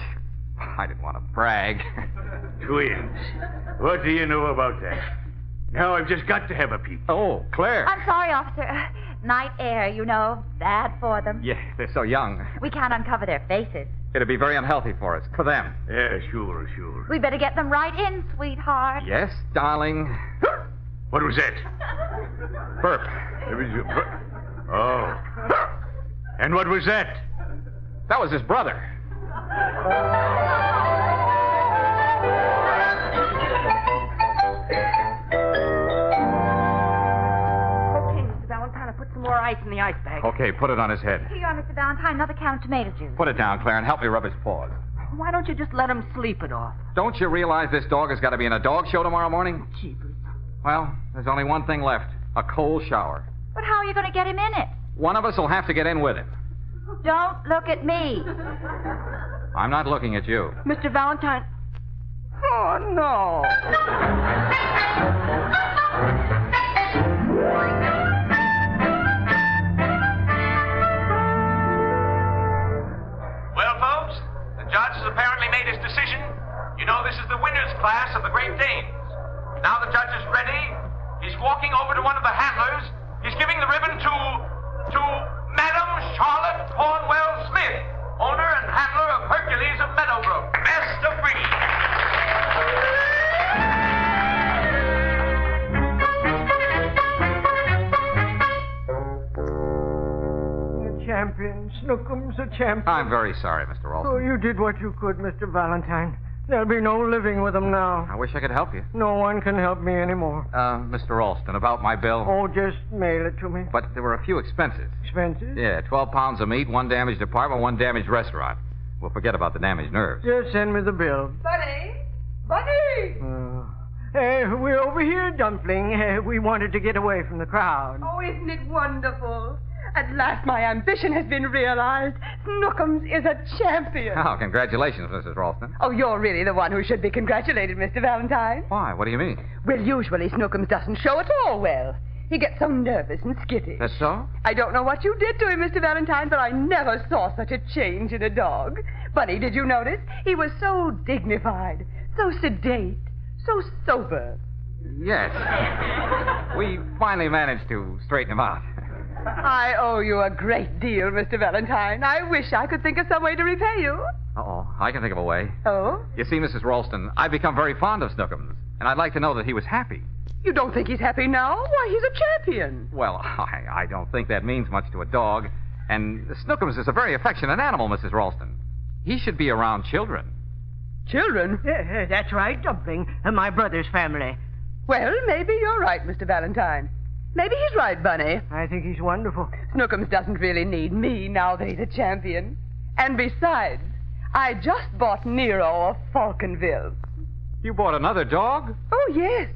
didn't want to brag. Twins. What do you know about that? Now I've just got to have a peep. Oh, Claire. I'm sorry, officer. Night air, bad for them. Yeah, they're so young. We can't uncover their faces. It'd be very unhealthy for us, for them. Yeah, sure. We better get them right in, sweetheart. Yes, darling. What was that? Burp. Oh. And what was that? That was his brother. More ice in the ice bag. Okay, put it on his head. Here you are, Mr. Valentine. Another can of tomato juice. Put it down, Claire, and help me rub his paws. Why don't you just let him sleep it off? Don't you realize this dog has got to be in a dog show tomorrow morning? Jeepers. Well, there's only one thing left. A cold shower. But how are you going to get him in it? One of us will have to get in with him. Don't look at me. I'm not looking at you. Mr. Valentine. Oh, no. Well, folks, the judge has apparently made his decision. You know, this is the winner's class of the Great Danes. Now the judge is ready. He's walking over to one of the handlers. He's giving the ribbon to Madam Charlotte Cornwell Smith, owner and handler of Hercules of Meadowbrook. Best of breed. Champion. Snookums a champion. I'm very sorry, Mr. Ralston. Oh, you did what you could, Mr. Valentine. There'll be no living with them now. I wish I could help you. No one can help me anymore. Mr. Ralston, about my bill. Oh, just mail it to me. But there were a few expenses. Expenses? Yeah, 12 pounds of meat, 1 damaged apartment, 1 damaged restaurant. We'll forget about the damaged nerves. Just send me the bill. Bunny! Bunny! We're over here, Dumpling. We wanted to get away from the crowd. Oh, isn't it wonderful? At last my ambition has been realized. Snookums is a champion. Oh, congratulations, Mrs. Ralston. Oh, you're really the one who should be congratulated, Mr. Valentine. Why? What do you mean? Well, usually Snookums doesn't show at all well. He gets so nervous and skittish. That's so? I don't know what you did to him, Mr. Valentine, but I never saw such a change in a dog. Bunny, did you notice? He was so dignified, so sedate, so sober. Yes. We finally managed to straighten him out. I owe you a great deal, Mr. Valentine. I wish I could think of some way to repay you. Uh-oh. I can think of a way. Oh? You see, Mrs. Ralston, I've become very fond of Snookums, and I'd like to know that he was happy. You don't think he's happy now? Why, he's a champion. Well, I don't think that means much to a dog. And Snookums is a very affectionate animal, Mrs. Ralston. He should be around children. Children? Yeah, that's right, Dumpling. My brother's family. Well, maybe you're right, Mr. Valentine. Maybe he's right, Bunny. I think he's wonderful. Snookums doesn't really need me now that he's a champion. And besides, I just bought Nero a Falconville. You bought another dog? Oh, yes.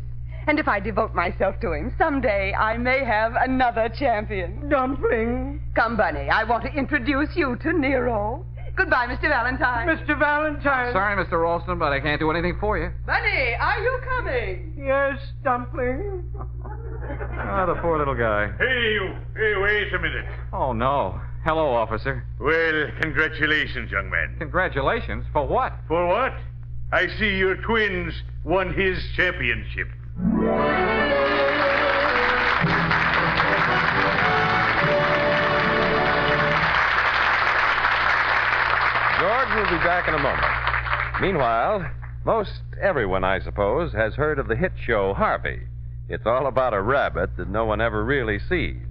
And if I devote myself to him, someday I may have another champion. Dumpling. Come, Bunny, I want to introduce you to Nero. Goodbye, Mr. Valentine. Mr. Valentine. Sorry, Mr. Ralston, but I can't do anything for you. Bunny, are you coming? Yes, Dumpling. Oh, the poor little guy. Hey, you. Hey, wait a minute. Oh, no. Hello, officer. Well, congratulations, young man. Congratulations? For what? For what? I see your twins won his championship. George will be back in a moment. Meanwhile, most everyone, I suppose, has heard of the hit show Harvey. It's all about a rabbit that no one ever really sees.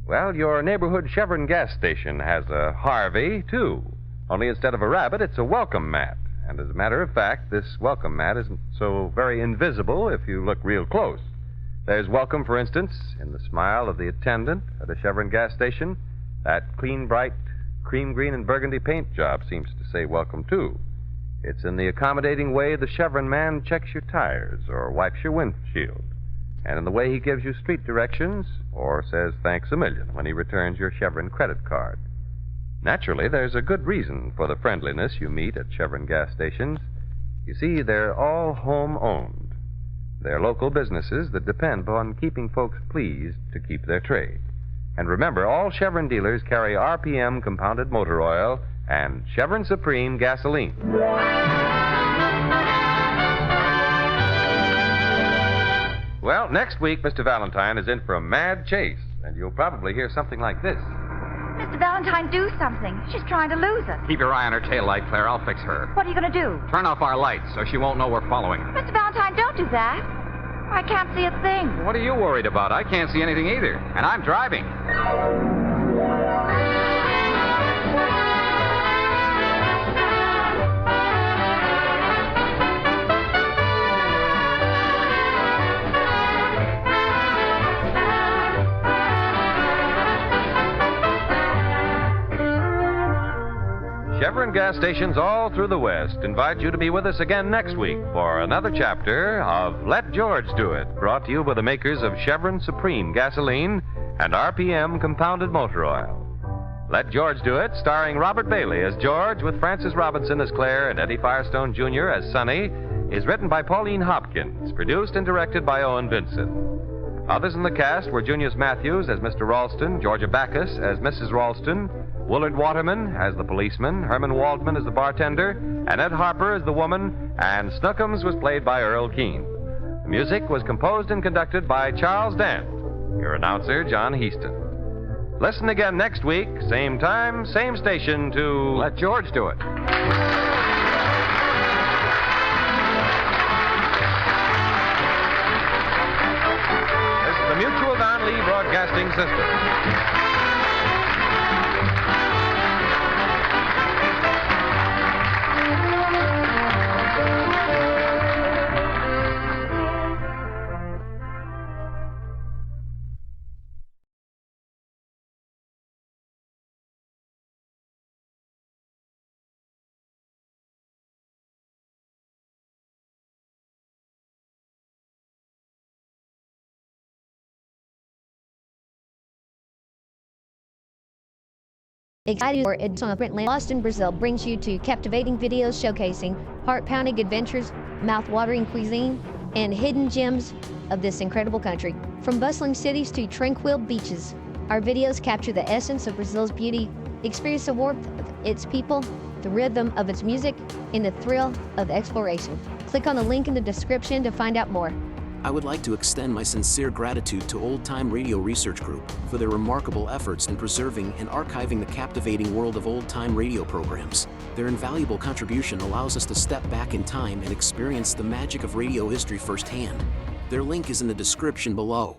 Well, your neighborhood Chevron gas station has a Harvey, too. Only instead of a rabbit, it's a welcome mat. And as a matter of fact, this welcome mat isn't so very invisible if you look real close. There's welcome, for instance, in the smile of the attendant at a Chevron gas station. That clean, bright, cream green and burgundy paint job seems to say welcome, too. It's in the accommodating way the Chevron man checks your tires or wipes your windshield. And in the way he gives you street directions or says thanks a million when he returns your Chevron credit card. Naturally, there's a good reason for the friendliness you meet at Chevron gas stations. You see, they're all home-owned. They're local businesses that depend on keeping folks pleased to keep their trade. And remember, all Chevron dealers carry RPM compounded motor oil and Chevron Supreme gasoline. Well, next week, Mr. Valentine is in for a mad chase, and you'll probably hear something like this. Mr. Valentine, do something. She's trying to lose us. Keep your eye on her tail light, Claire. I'll fix her. What are you going to do? Turn off our lights so she won't know we're following her. Mr. Valentine, don't do that. I can't see a thing. What are you worried about? I can't see anything either. And I'm driving. Chevron gas stations all through the West invite you to be with us again next week for another chapter of Let George Do It, brought to you by the makers of Chevron Supreme gasoline and RPM compounded motor oil. Let George Do It, starring Robert Bailey as George with Frances Robinson as Claire and Eddie Firestone Jr. as Sonny, is written by Pauline Hopkins, produced and directed by Owen Vinson. Others in the cast were Junius Matthews as Mr. Ralston, Georgia Backus as Mrs. Ralston, Willard Waterman as the policeman, Herman Waldman as the bartender, and Ed Harper as the woman, and Snookums was played by Earl Keane. The music was composed and conducted by Charles Dant. Your announcer, John Heaston. Listen again next week, same time, same station to Let George Do It. This is the Mutual Don Lee Broadcasting System. Excited for advertisement, Boston, Brazil brings you to captivating videos showcasing heart-pounding adventures, mouth-watering cuisine, and hidden gems of this incredible country. From bustling cities to tranquil beaches, our videos capture the essence of Brazil's beauty, experience the warmth of its people, the rhythm of its music, and the thrill of exploration. Click on the link in the description to find out more. I would like to extend my sincere gratitude to Old Time Radio Research Group for their remarkable efforts in preserving and archiving the captivating world of old-time radio programs. Their invaluable contribution allows us to step back in time and experience the magic of radio history firsthand. Their link is in the description below.